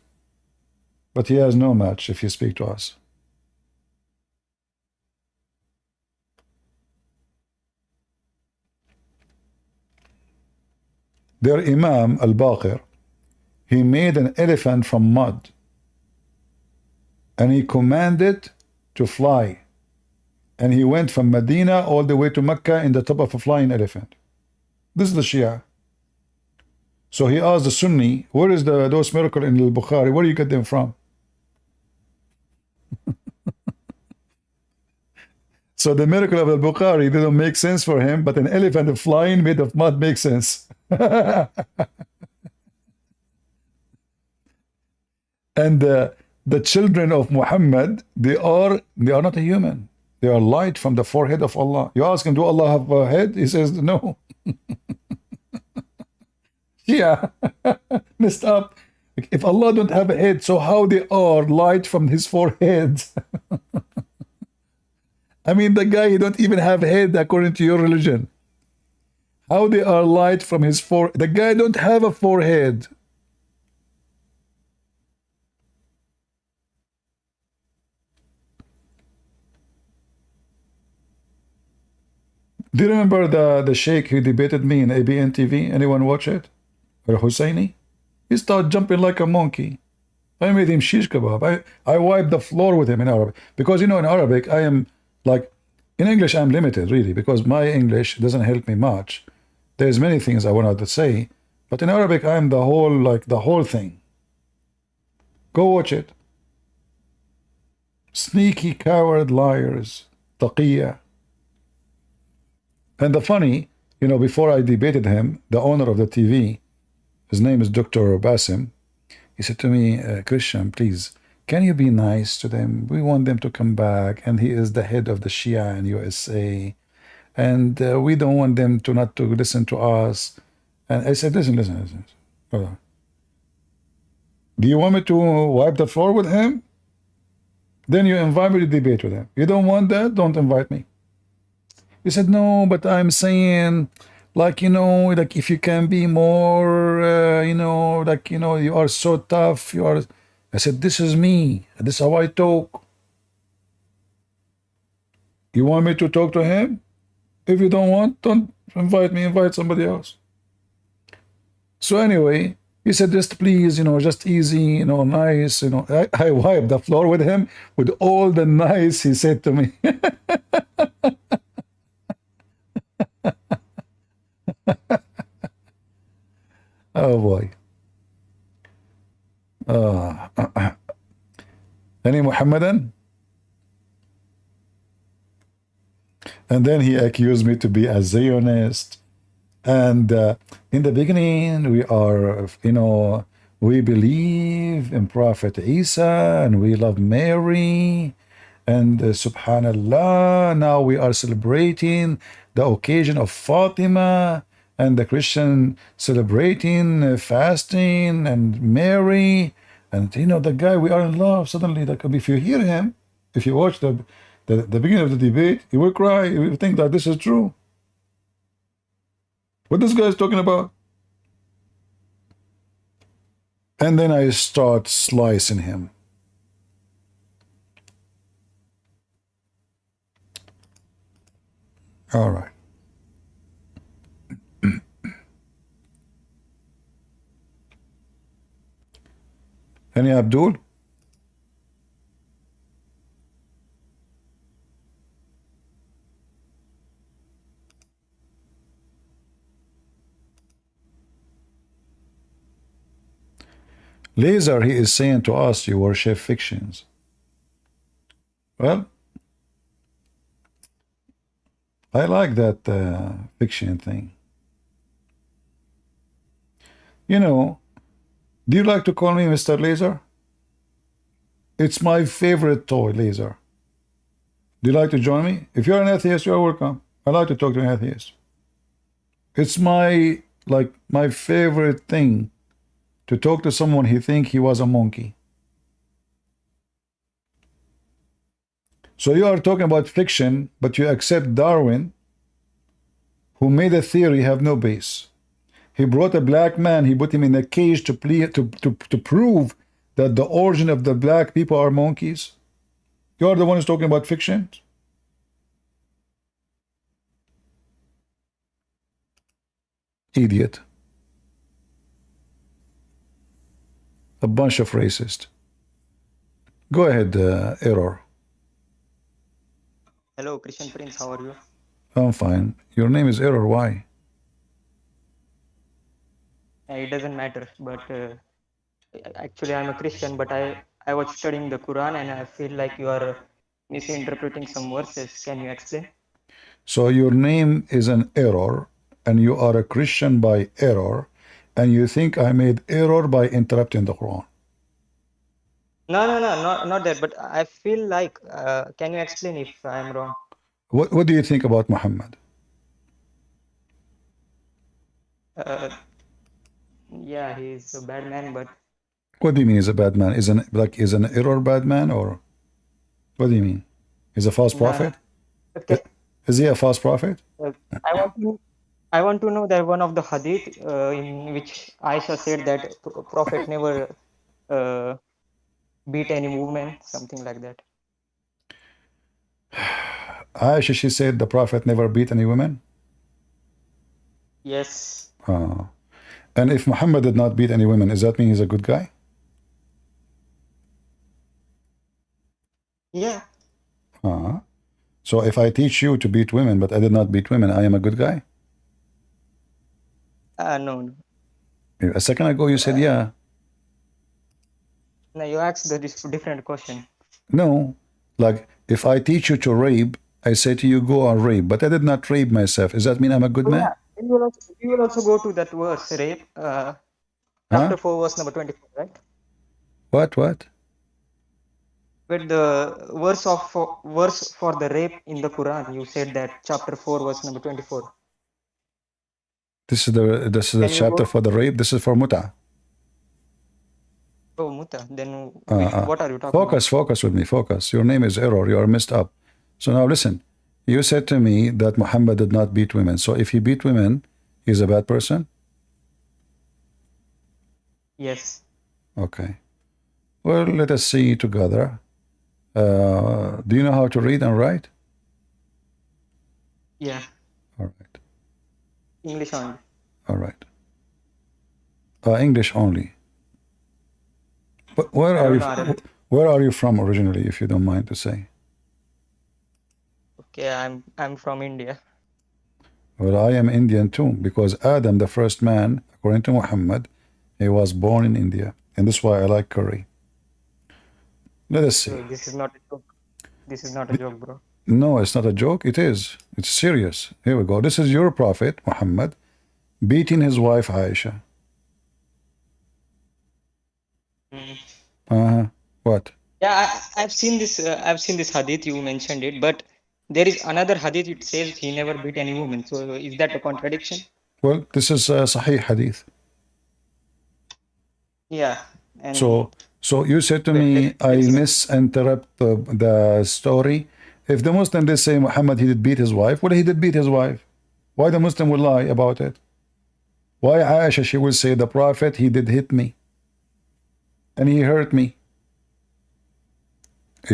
But he has no match if you speak to us. Their Imam al-Baqir, he made an elephant from mud and he commanded to fly, and he went from Medina all the way to Mecca in the top of a flying elephant. This is the Shia. So he asked the Sunni, where is those miracles in al-Bukhari? Where do you get them from? So the miracle of al-Bukhari didn't make sense for him, but an elephant flying made of mud makes sense. And the children of Muhammad, they are not a human. They are light from the forehead of Allah. You ask him, do Allah have a head? He says no. Yeah, messed up. If Allah don't have a head, so how they are light from his forehead? I mean, the guy, he don't even have a head according to your religion. How they are light from his forehead? The guy don't have a forehead. Do you remember the sheikh who debated me in ABN TV? Anyone watch it? Or Husseini? He started jumping like a monkey. I made him shish kebab. I wiped the floor with him in Arabic. Because, you know, in Arabic, I am like, in English, I'm limited, really, because my English doesn't help me much. There's many things I wanted to say, but in Arabic, I'm the whole thing. Go watch it. Sneaky, coward, liars, taqiyya. And the funny, you know, before I debated him, the owner of the TV, his name is Dr. Basim, he said to me, Christian, please, can you be nice to them? We want them to come back, and he is the head of the Shia in USA, and we don't want them to not to listen to us. And I said, listen. Hold on. Do you want me to wipe the floor with him? Then you invite me to debate with him. You don't want that? Don't invite me. He said, no, but I'm saying, like, you know, like if you can be more, you know, like, you know, you are so tough. You are. I said, this is me. This is how I talk. You want me to talk to him? If you don't want, don't invite me. Invite somebody else. So anyway, he said, just please, you know, just easy, you know, nice, you know. I wiped the floor with him with all the nice he said to me. Oh boy. Any Muhammadan? And then he accused me to be a Zionist. And in the beginning, we are, you know, we believe in Prophet Isa and we love Mary and subhanallah, now we are celebrating the occasion of Fatima, and the Christian celebrating fasting and Mary, and you know, the guy, we are in love. Suddenly, like, if you hear him, if you watch the beginning of the debate, you will cry. You will think that this is true. What this guy is talking about? And then I start slicing him. All right. Any Abdul? Laser, he is saying to us, you worship fictions. Well, I like that fiction thing. You know, do you like to call me Mr. Laser? It's my favorite toy, Laser. Do you like to join me? If you're an atheist, you're welcome. I like to talk to an atheist. It's my favorite thing to talk to someone he think he was a monkey. So you are talking about fiction, but you accept Darwin, who made a theory have no base. He brought a black man, he put him in a cage to prove that the origin of the black people are monkeys. You are the one who's talking about fiction? Idiot. A bunch of racist. Go ahead, Error. Hello, Christian Prince, how are you? I'm fine. Your name is Error, why? It doesn't matter, but actually I'm a Christian, but I was studying the Quran and I feel like you are misinterpreting some verses. Can you explain? So your name is an error, and you are a Christian by error, and you think I made error by interrupting the Quran. No, not that, but I feel like, can you explain if I'm wrong? What do you think about Muhammad? Yeah, he's a bad man, but... What do you mean he's a bad man? Is an error bad man, or what do you mean? He's a false prophet? Okay. Is he a false prophet? I want to know that one of the hadith in which Aisha said that Prophet never beat any woman, something like that. Aisha, she said the Prophet never beat any woman? Yes. And if Muhammad did not beat any women, does that mean he's a good guy? Yeah. So if I teach you to beat women, but I did not beat women, I am a good guy? No. A second ago you said yeah. No, you asked the different question. No, like if I teach you to rape, I say to you, go and rape, but I did not rape myself. Does that mean I'm a good man? Yeah. You will also go to that verse, rape, chapter 4, verse number 24, right? What? With the verse for the rape in the Quran, you said that chapter 4, verse number 24. This is the chapter for the rape. This is for muta. Oh, muta. Then what are you talking about? Focus with me. Focus. Your name is Error. You are messed up. So now listen. You said to me that Muhammad did not beat women. So if he beat women, he's a bad person? Yes. Okay. Well, let us see together. Do you know how to read and write? Yeah. All right. English only. All right. English only. But where are you from originally, if you don't mind to say? Okay, I'm from India. Well, I am Indian too, because Adam, the first man, according to Muhammad, he was born in India, and that's why I like curry. Let us see. So this is not a joke. This is not a joke, bro. No, it's not a joke. It is. It's serious. Here we go. This is your prophet, Muhammad, beating his wife, Aisha. Mm. What? Yeah, I've seen this. I've seen this hadith. You mentioned it, but there is another hadith. It says he never beat any woman. So is that a contradiction? Well, this is Sahih Hadith. Yeah, and So you said to wait, me, I let's see. misinterpret the story. If the Muslim they say Muhammad he did beat his wife, well he did beat his wife. Why the Muslim will lie about it? Why Aisha she will say the Prophet he did hit me, and he hurt me.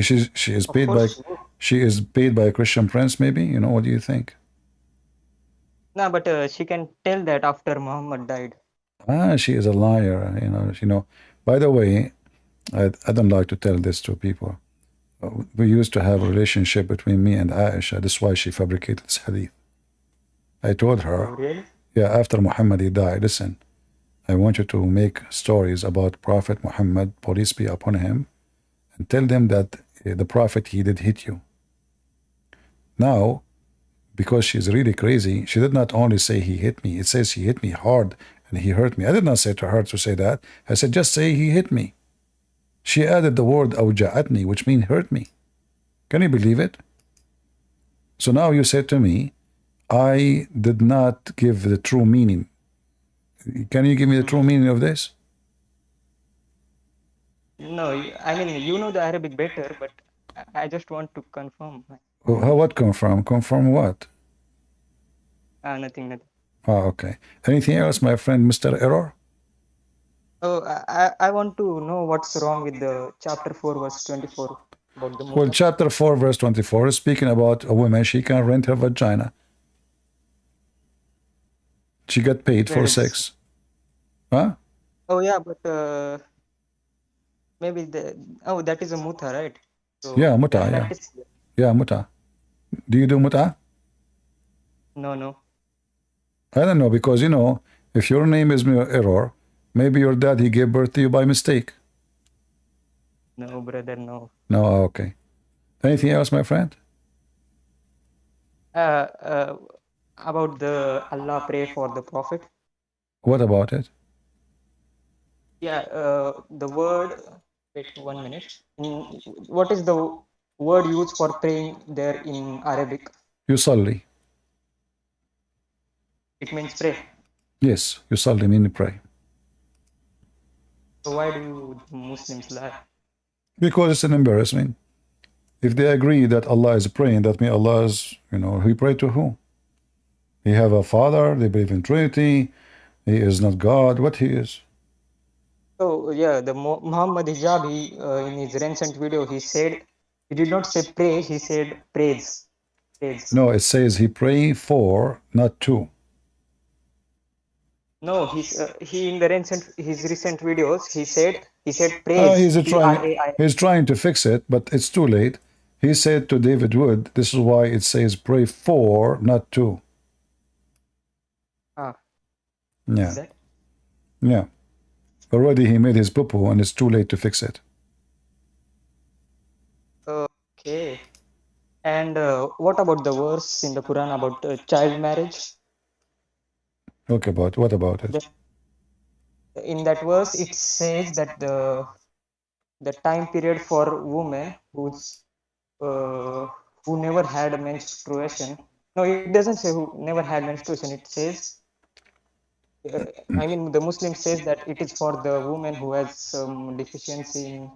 She is paid by a Christian prince maybe. You know, what do you think? No, but she can tell that after Muhammad died. She is a liar. You know. By the way, I don't like to tell this to people. We used to have a relationship between me and Aisha. That's why she fabricated this hadith. I told her, Oh, really? yeah, after Muhammad he died, listen, I want you to make stories about Prophet Muhammad, peace be upon him, and tell them that the Prophet he did hit you. Now, because she's really crazy, she did not only say he hit me, it says he hit me hard and he hurt me. I did not say to her to say that. I said, just say he hit me. She added the word awja'atni, which means hurt me. Can you believe it? So now you said to me, I did not give the true meaning. Can you give me the true meaning of this? No, I mean you know the Arabic better, but I just want to confirm. What confirm? Confirm what? Nothing. Okay. Anything else, my friend, Mr. Error? Oh, I want to know what's wrong with the chapter 4, verse 24 about the Well, muta. chapter 4, verse 24 is speaking about a woman, she can rent her vagina. She got paid Where for is this? sex. Huh? Oh yeah, but maybe that is a muta, right? So Yeah, muta, then yeah. that is Yeah, muta. Do you do muta? no. I don't know, because, you know, if your name is Error, maybe your dad, he gave birth to you by mistake. No, brother, no. No, okay. Anything else, my friend? About the Allah pray for the Prophet. What about it? Yeah, the word. Wait 1 minute. What is the word used for praying there in Arabic? Yusalli. It means pray. Yes, yusalli means pray. So why do Muslims lie? Because it's an embarrassment. If they agree that Allah is praying, that means Allah is, you know, he prayed to who? He have a father, they believe in Trinity, he is not God, what he is? So yeah, the Muhammad Hijab, in his recent video, he said, he did not say pray, he said praise. No, it says he pray for, not to. No, he in the his recent videos, he said praise. He's trying to fix it, but it's too late. He said to David Wood, this is why it says pray for, not to. Yeah. Yeah. Already he made his poo-poo and it's too late to fix it. Okay. And what about the verse in the Quran about child marriage? Okay, but what about it? In that verse, it says that the time period for women who never had menstruation. No, it doesn't say who never had menstruation. It says, I mean, the Muslim says that it is for the woman who has some deficiency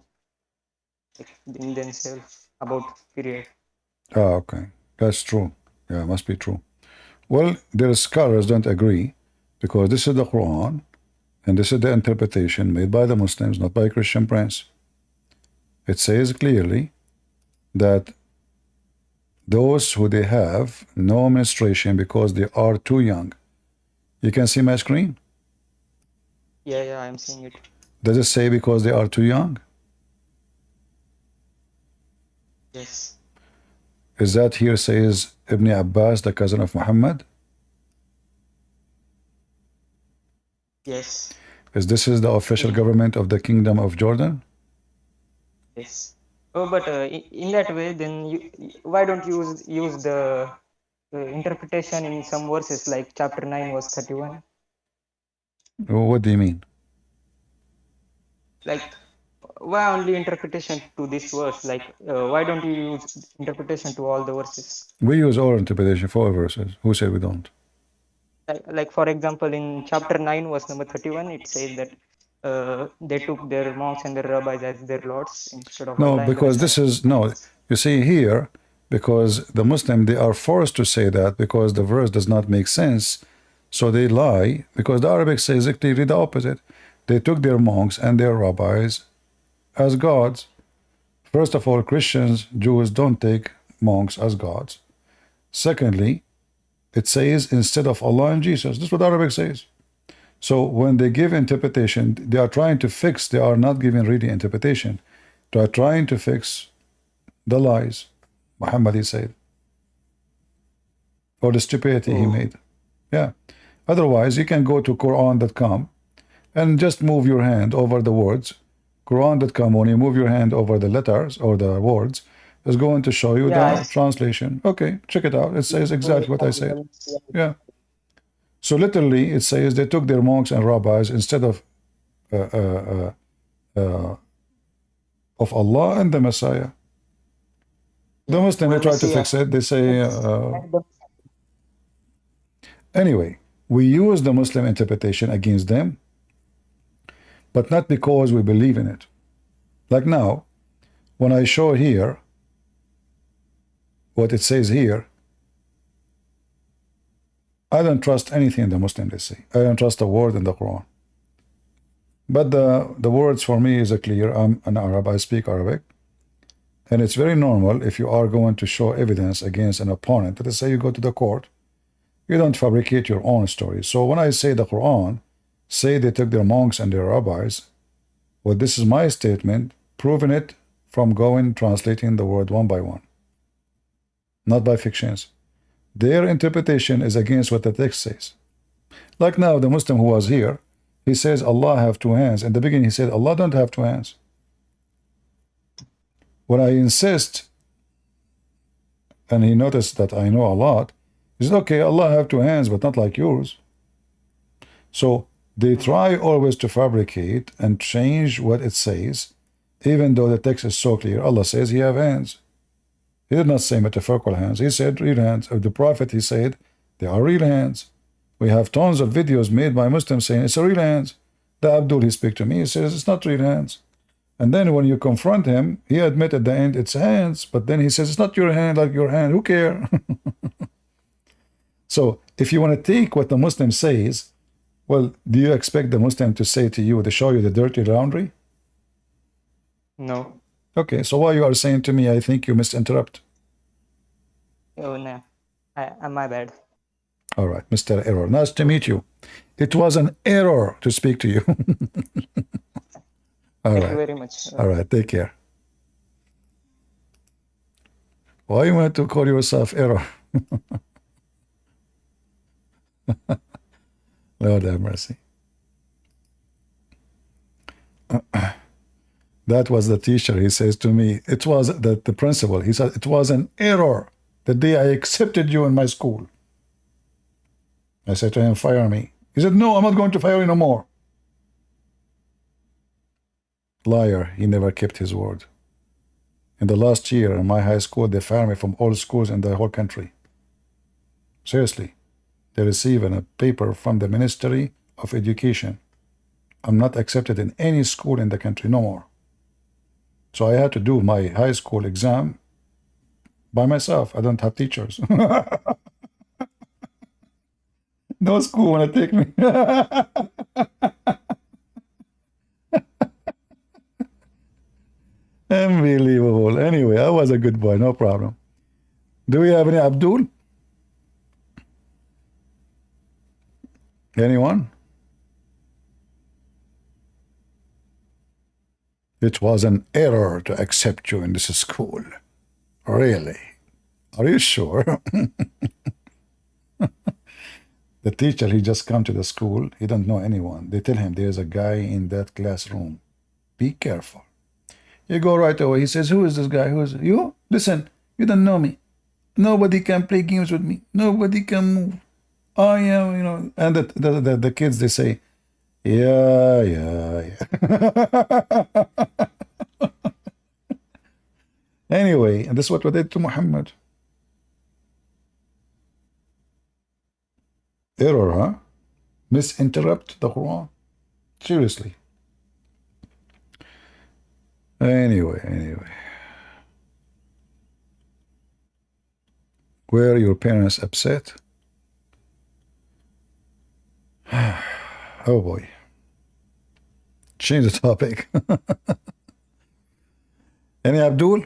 in themselves about period. Ah, okay. That's true. Yeah, must be true. Well, their scholars don't agree because this is the Quran and this is the interpretation made by the Muslims, not by Christian prince. It says clearly that those who they have no menstruation because they are too young. You can see my screen? Yeah, I'm seeing it. Does it say because they are too young? Yes. Is that here says Ibn Abbas, the cousin of Muhammad? Yes. Is this the official government of the Kingdom of Jordan? Yes. Oh, but in that way, then why don't you use the interpretation in some verses like chapter 9, verse 31? What do you mean? Like why only interpretation to this verse? Like, why don't you use interpretation to all the verses? We use our interpretation for all verses. Who said we don't? Like for example, in chapter 9, verse number 31, it says that they took their monks and their rabbis as their lords instead of No, Allah and the because this Messiah. is no. You see here, because the Muslim they are forced to say that because the verse does not make sense, so they lie. Because the Arabic says exactly the opposite. They took their monks and their rabbis as gods. First of all, Christians, Jews don't take monks as gods. Secondly, it says instead of Allah and Jesus. This is what Arabic says. So when they give interpretation, they are trying to fix, they are not giving really interpretation. They are trying to fix the lies Muhammad said, or the stupidity he made. Yeah. Otherwise, you can go to Qur'an.com and just move your hand over the words. Qur'an.com, when you move your hand over the letters or the words, is going to show you the translation. Okay, check it out. It says exactly what I said. Yeah. So literally, it says they took their monks and rabbis instead of Allah and the Messiah. The Muslim, they try to fix it. They say, anyway, we use the Muslim interpretation against them, but not because we believe in it. Like now, when I show here what it says here, I don't trust anything the Muslim they say. I don't trust a word in the Quran. But the words for me is clear. I'm an Arab, I speak Arabic. And it's very normal if you are going to show evidence against an opponent. Let's say you go to the court, you don't fabricate your own story. So when I say the Quran, say they took their monks and their rabbis, well, this is my statement, proving it from going translating the word one by one, not by fictions. Their interpretation is against what the text says. Like now, the Muslim who was here, he says Allah have two hands. In the beginning, he said Allah don't have two hands. When I insist, and he noticed that I know a lot, he said, okay, Allah have two hands, but not like yours. So they try always to fabricate and change what it says, even though the text is so clear. Allah says he have hands. He did not say metaphorical hands. He said real hands. Of the Prophet, he said they are real hands. We have tons of videos made by Muslims saying it's a real hands. The Abdul, he speak to me, he says it's not real hands. And then when you confront him, he admit at the end it's hands, but then he says it's not your hand like your hand. Who care? So if you want to take what the Muslim says, well, do you expect the Muslim to say to you, to show you the dirty laundry? No. Okay, so why you are saying to me, I think you misinterpret? Oh, no. My bad. All right, Mr. Error. Nice to meet you. It was an error to speak to you. All Thank right. you very much. All right, take care. Why you want to call yourself error? Lord have mercy. That was the teacher. He says to me, it was the principal. He said, it was an error the day I accepted you in my school. I said to him, fire me. He said, no, I'm not going to fire you no more. Liar, he never kept his word. In the last year in my high school, they fired me from all schools in the whole country. Seriously. They received a paper from the Ministry of Education. I'm not accepted in any school in the country, no more. So I had to do my high school exam by myself. I don't have teachers. No school want to take me. Unbelievable. Anyway, I was a good boy, no problem. Do we have any Abdul? Anyone? It was an error to accept you in this school. Really? Are you sure? The teacher, he just come to the school. He don't know anyone. They tell him there's a guy in that classroom. Be careful. You go right away. He says, who is this guy? Who is it? You? Listen, you don't know me. Nobody can play games with me. Nobody can move. I am, you know. And the kids, they say, yeah. Anyway, and this is what we did to Muhammad. Error, huh? Misinterrupt the Quran. Seriously. Anyway. Were your parents upset? Oh boy. Change the topic. Any Abdul?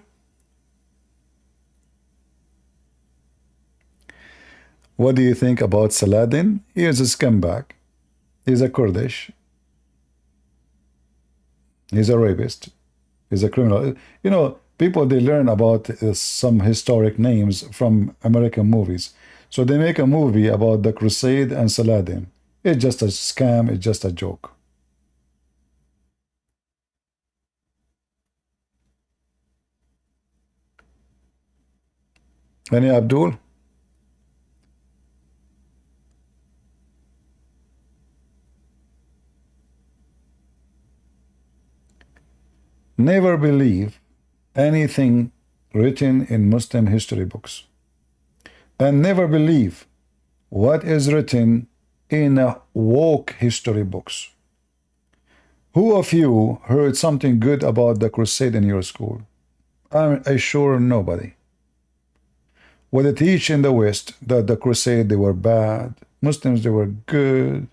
What do you think about Saladin? He is a scumbag. He's a Kurdish. He's a rapist. He's a criminal. You know, people, they learn about some historic names from American movies. So they make a movie about the Crusade and Saladin. It's just a scam. It's just a joke. Any Abdul? Never believe anything written in Muslim history books. And never believe what is written in woke history books. Who of you heard something good about the Crusade in your school? I'm sure nobody. What they teach in the West, that the Crusade, they were bad. Muslims, they were good.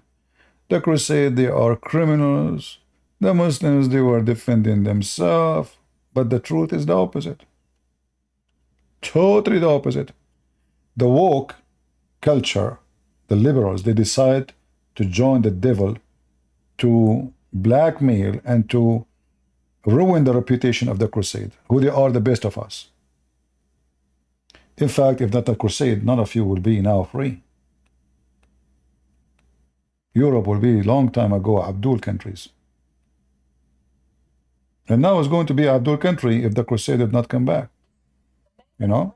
The Crusade, they are criminals. The Muslims, they were defending themselves. But the truth is the opposite. Totally the opposite. The woke culture, the liberals, they decide to join the devil to blackmail and to ruin the reputation of the Crusade, who they are the best of us. In fact, if not a Crusade, none of you will be now free. Europe will be long time ago Abdul countries. And now it's going to be Abdul country if the Crusade did not come back. You know?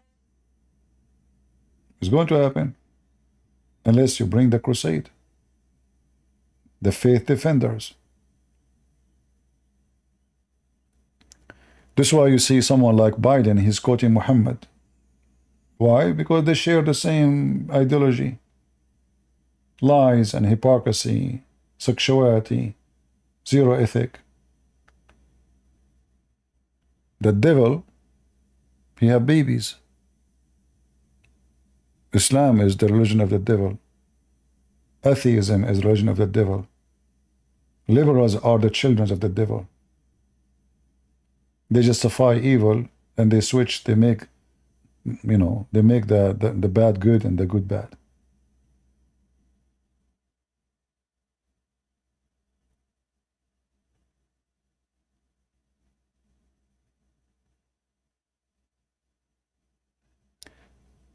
It's going to happen. Unless you bring the Crusade. The faith defenders. This is why you see someone like Biden, he's quoting Muhammad. Why? Because they share the same ideology. Lies and hypocrisy, sexuality, zero ethic. The devil, he have babies. Islam is the religion of the devil. Atheism is the religion of the devil. Liberals are the children of the devil. They justify evil and they switch, they make, you know, they make the bad good and the good bad.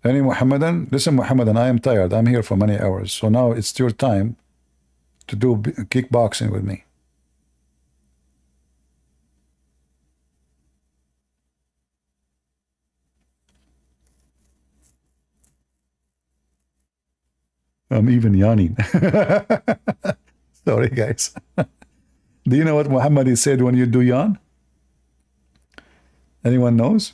Any Muhammadan? Listen, Muhammadan, I am tired. I'm here for many hours. So now it's your time to do kickboxing with me. I'm even yawning. Sorry, guys. Do you know what Muhammad said when you do yawn? Anyone knows?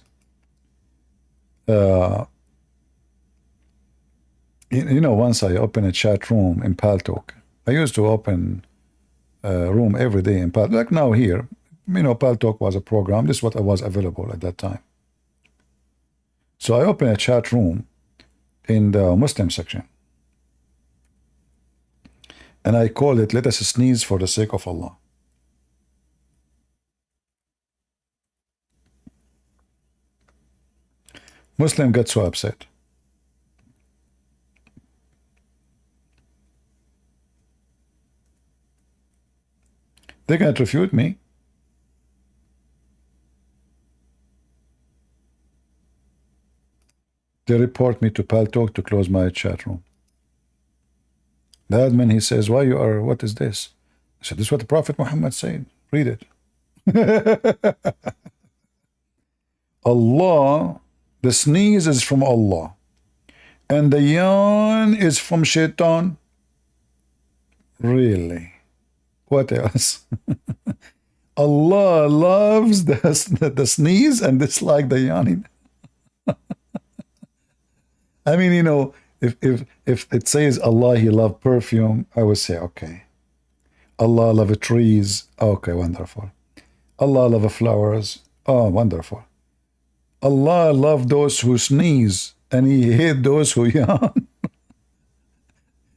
You know, once I opened a chat room in Paltalk. I used to open a room every day in Paltalk, like now here. You know, Paltalk was a program. This is what was available at that time. So I opened a chat room in the Muslim section. And I called it, "Let us sneeze for the sake of Allah." Muslim got so upset. They can't refute me. They report me to Paltalk to close my chat room. The admin, he says, "Why you are, what is this?" I said, "This is what the Prophet Muhammad said. Read it." Allah, the sneeze is from Allah. And the yawn is from Shaitan. Really? What else? Allah loves the sneeze and dislike the yawning. I mean, you know, if it says Allah, He love perfume, I would say, okay. Allah love trees, okay, wonderful. Allah love flowers, oh, wonderful. Allah love those who sneeze, and He hate those who yawn.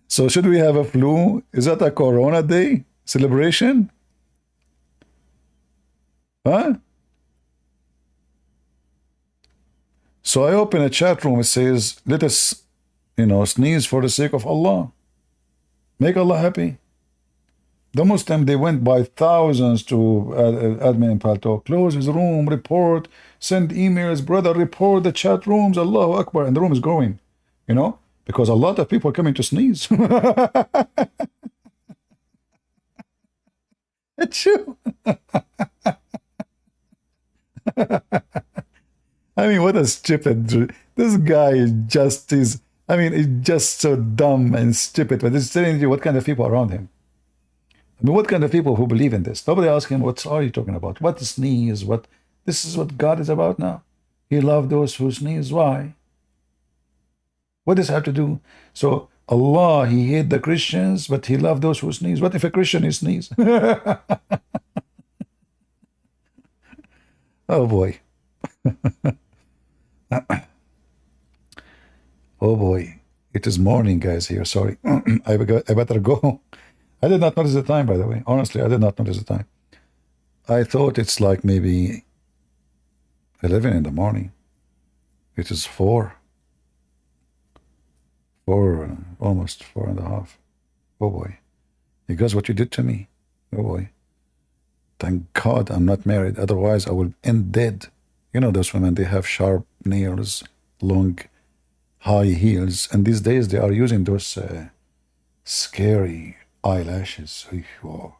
So should we have a flu? Is that a Corona Day celebration? Huh? So I open a chat room. It says, let us, you know, sneeze for the sake of Allah. Make Allah happy. The Muslim, they went by thousands to admin in Palto. Close his room, report, send emails, brother, report the chat rooms, Allahu Akbar. And the room is growing, you know, because a lot of people are coming to sneeze. It's true. I mean, what a stupid. This guy just is, I mean, he's just so dumb and stupid. But it's telling you what kind of people are around him. I mean, what kind of people who believe in this? Nobody asks him, what are you talking about? What sneeze? What? This is what God is about now. He loved those who sneeze. Why? What does it have to do? So Allah, He hate the Christians, but He loved those who sneeze. What if a Christian is sneeze? Oh boy. Oh boy. It is morning, guys, here. Sorry. I better go. I did not notice the time, by the way. Honestly, I did not notice the time. I thought it's like maybe 11 in the morning. It is 4. Almost 4.5. Oh boy. You guys, what you did to me. Oh boy. Thank God I'm not married. Otherwise, I will end dead. You know, those women, they have sharp nails, long, high heels. And these days, they are using those scary eyelashes. Whoa.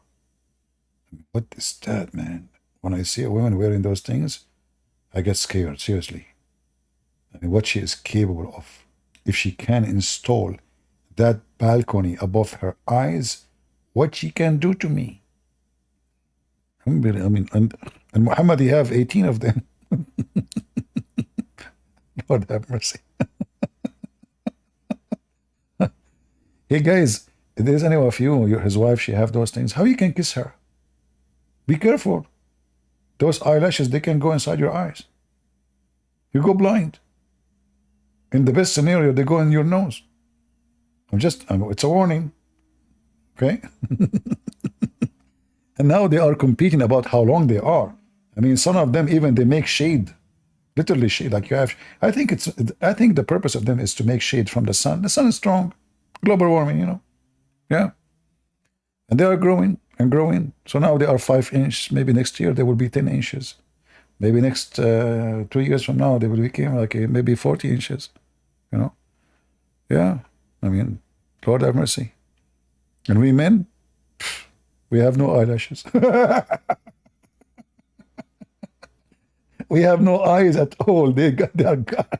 What is that, man? When I see a woman wearing those things, I get scared, seriously. I mean, what she is capable of. If she can install that balcony above her eyes, what she can do to me. I mean, and Muhammad, he have 18 of them. Lord have mercy. Hey guys, if there's any of you, his wife, she have those things, how you can kiss her? Be careful. Those eyelashes, they can go inside your eyes. You go blind. In the best scenario, they go in your nose. It's a warning. Okay? And now they are competing about how long they are. I mean, some of them even, they make shade. Literally shade, like you have. I think the purpose of them is to make shade from the sun. The sun is strong. Global warming, you know. Yeah. And they are growing and growing. So now they are 5 inches. Maybe next year they will be 10 inches. Maybe next 2 years from now they will become like maybe 40 inches. You know? Yeah. I mean, Lord have mercy. And we men, we have no eyelashes. We have no eyes at all. They are gone.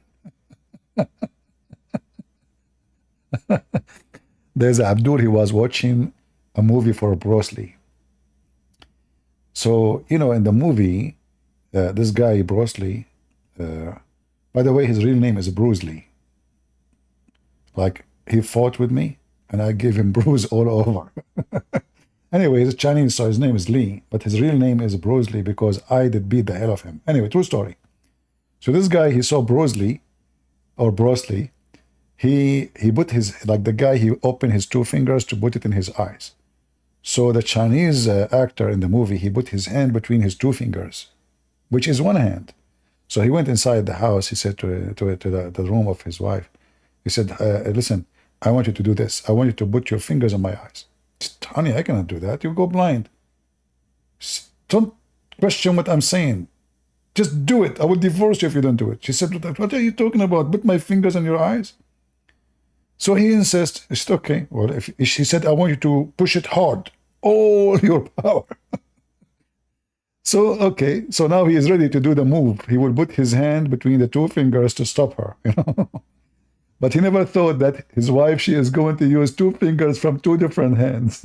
There's Abdul, he was watching a movie for Bruce Lee. So, you know, in the movie, this guy, Bruce Lee, by the way, his real name is Bruce Lee. Like, he fought with me, and I gave him bruise all over. Anyway, he's Chinese, so his name is Lee, but his real name is Bruce Lee because I did beat the hell of him. Anyway, true story. So this guy, he saw Bruce Lee, or Bruce Lee. He put his, like the guy, he opened his 2 fingers to put it in his eyes. So the Chinese actor in the movie, he put his hand between his 2 fingers, which is 1 hand. So he went inside the house, he said to the room of his wife, he said, listen, I want you to do this. I want you to put your fingers in my eyes. She said, honey, I cannot do that. You go blind. Don't question what I'm saying. Just do it. I will divorce you if you don't do it. She said, what are you talking about? Put my fingers in your eyes? So he insists. He said, okay. Well, if she said, I want you to push it hard. All your power. So, okay. So now he is ready to do the move. He will put his hand between the 2 fingers to stop her. You know? But he never thought that his wife, she is going to use 2 fingers from 2 different hands.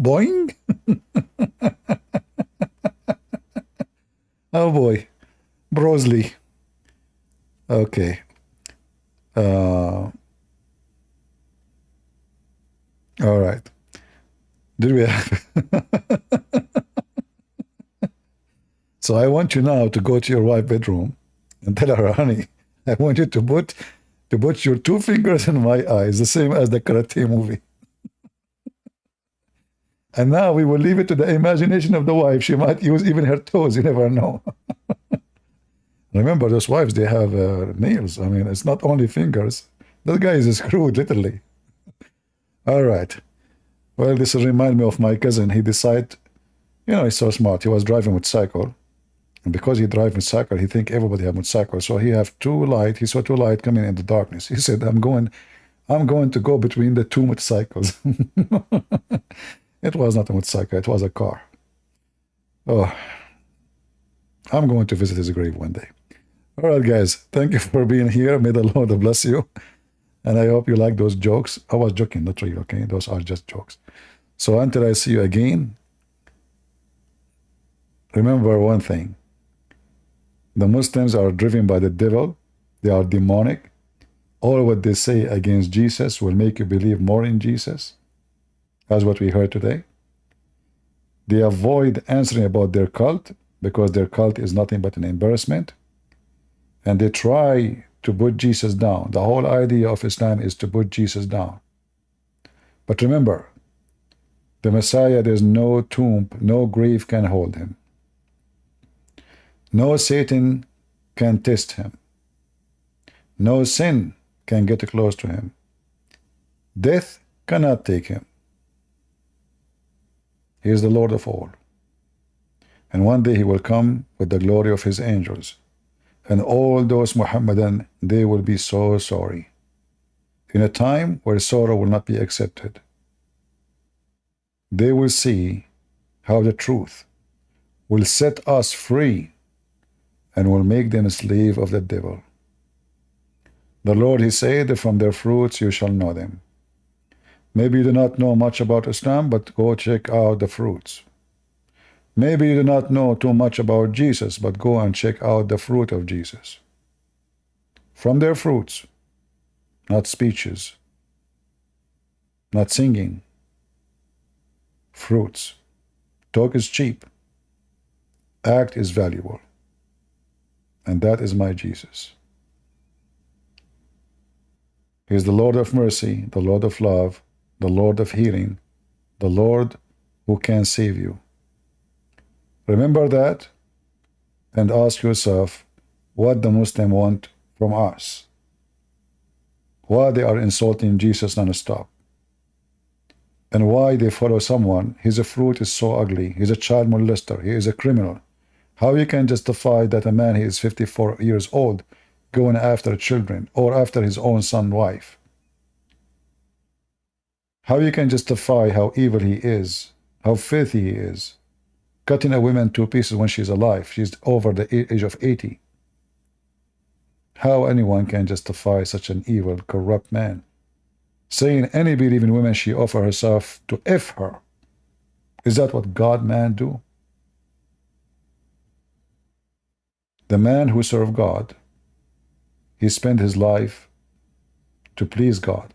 Boing. Oh boy. Brosley. Okay. All right. Did we have... So I want you now to go to your wife's bedroom and tell her, honey, I want you to put your 2 fingers in my eyes, the same as the karate movie. And now we will leave it to the imagination of the wife. She might use even her toes. You never know. Remember, those wives, they have nails. I mean, it's not only fingers. That guy is screwed, literally. All right. Well, this remind me of my cousin. He decided, you know, he's so smart. He was driving motorcycle. And because he drives motorcycle, he think everybody have motorcycle. So he have 2 light. He saw 2 light coming in the darkness. He said, I'm going to go between the 2 motorcycles. It was not a motorcycle. It was a car. Oh, I'm going to visit his grave one day. All right, guys. Thank you for being here. May the Lord bless you. And I hope you like those jokes. I was joking, not real, okay? Those are just jokes. So until I see you again, remember one thing. The Muslims are driven by the devil. They are demonic. All what they say against Jesus will make you believe more in Jesus. That's what we heard today. They avoid answering about their cult because their cult is nothing but an embarrassment. And they try to put Jesus down. The whole idea of Islam is to put Jesus down. But remember, the Messiah, there's no tomb, no grave can hold him. No Satan can test him. No sin can get close to him. Death cannot take him. He is the Lord of all. And one day he will come with the glory of his angels. And all those Muhammadan, they will be so sorry. In a time where sorrow will not be accepted. They will see how the truth will set us free and will make them a slave of the devil. The Lord, he said, from their fruits you shall know them. Maybe you do not know much about Islam, but go check out the fruits. Maybe you do not know too much about Jesus, but go and check out the fruit of Jesus. From their fruits, not speeches, not singing. Fruits. Talk is cheap. Act is valuable. And that is my Jesus. He is the Lord of mercy, the Lord of love, the Lord of healing, the Lord who can save you. Remember that and ask yourself what the Muslims want from us. Why they are insulting Jesus non-stop. And why they follow someone. His fruit is so ugly. He's a child molester. He is a criminal. How you can justify that a man, he is 54 years old, going after children or after his own son, wife? How you can justify how evil he is, how filthy he is, cutting a woman to pieces when she's alive. She's over the age of 80. How anyone can justify such an evil, corrupt man? Saying any believing woman she offer herself to F her. Is that what God man do? The man who served God, he spent his life to please God.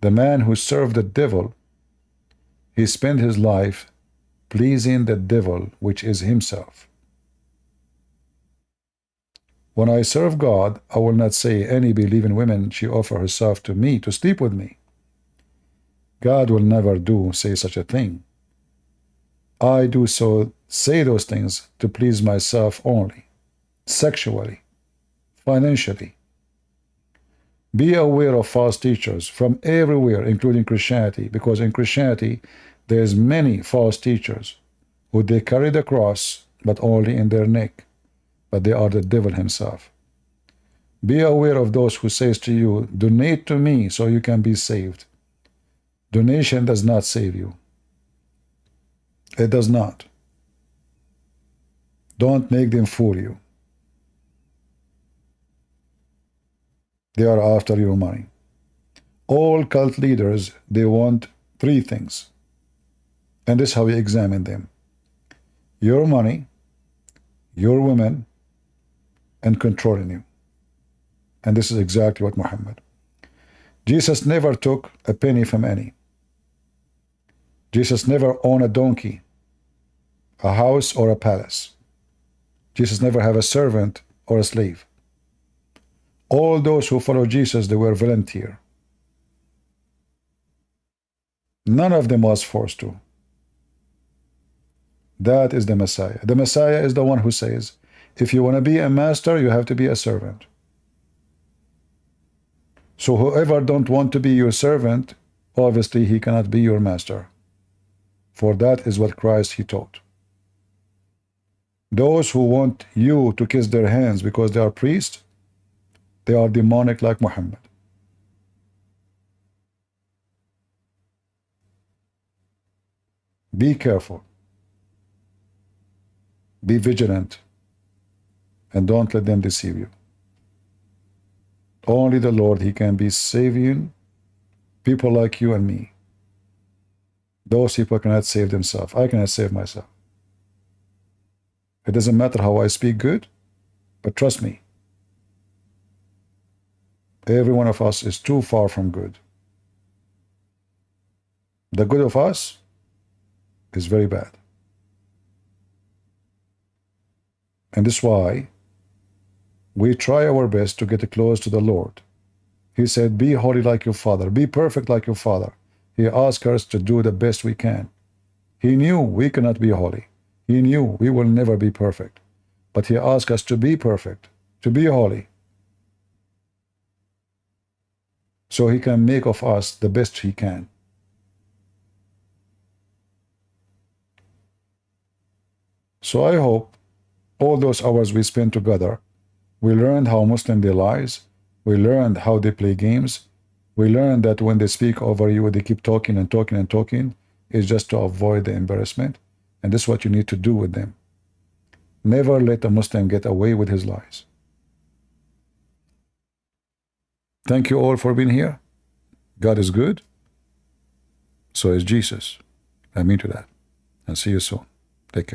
The man who served the devil, he spent his life pleasing the devil, which is himself. When I serve God, I will not say any believing woman she offer herself to me to sleep with me. God will never say such a thing. I do so, say those things to please myself only, sexually, financially. Be aware of false teachers from everywhere, including Christianity, because in Christianity, there's many false teachers who they carry the cross, but only in their neck, but they are the devil himself. Be aware of those who says to you, donate to me so you can be saved. Donation does not save you. It does not. Don't make them fool you. They are after your money. All cult leaders, they want 3 things. And this is how we examine them. Your money, your women, and controlling you. And this is exactly what Muhammad. Jesus never took a penny from any. Jesus never owned a donkey, a house, or a palace. Jesus never had a servant or a slave. All those who follow Jesus, they were volunteer. None of them was forced to. That is the Messiah. The Messiah is the one who says, if you want to be a master, you have to be a servant. So whoever don't want to be your servant, obviously he cannot be your master. For that is what Christ he taught. Those who want you to kiss their hands because they are priests, they are demonic like Muhammad. Be careful. Be vigilant. And don't let them deceive you. Only the Lord, he can be saving people like you and me. Those people cannot save themselves. I cannot save myself. It doesn't matter how I speak good, but trust me, every one of us is too far from good. The good of us is very bad. And this is why we try our best to get close to the Lord. He said, be holy like your Father. Be perfect like your Father. He asked us to do the best we can. He knew we cannot be holy. He knew we will never be perfect. But he asked us to be perfect, to be holy. So he can make of us the best he can. So I hope all those hours we spent together, we learned how Muslim they lies. We learned how they play games. We learned that when they speak over you, they keep talking and talking and talking. It's just to avoid the embarrassment. And this is what you need to do with them. Never let a Muslim get away with his lies. Thank you all for being here. God is good. So is Jesus. I mean to that. And see you soon. Take care.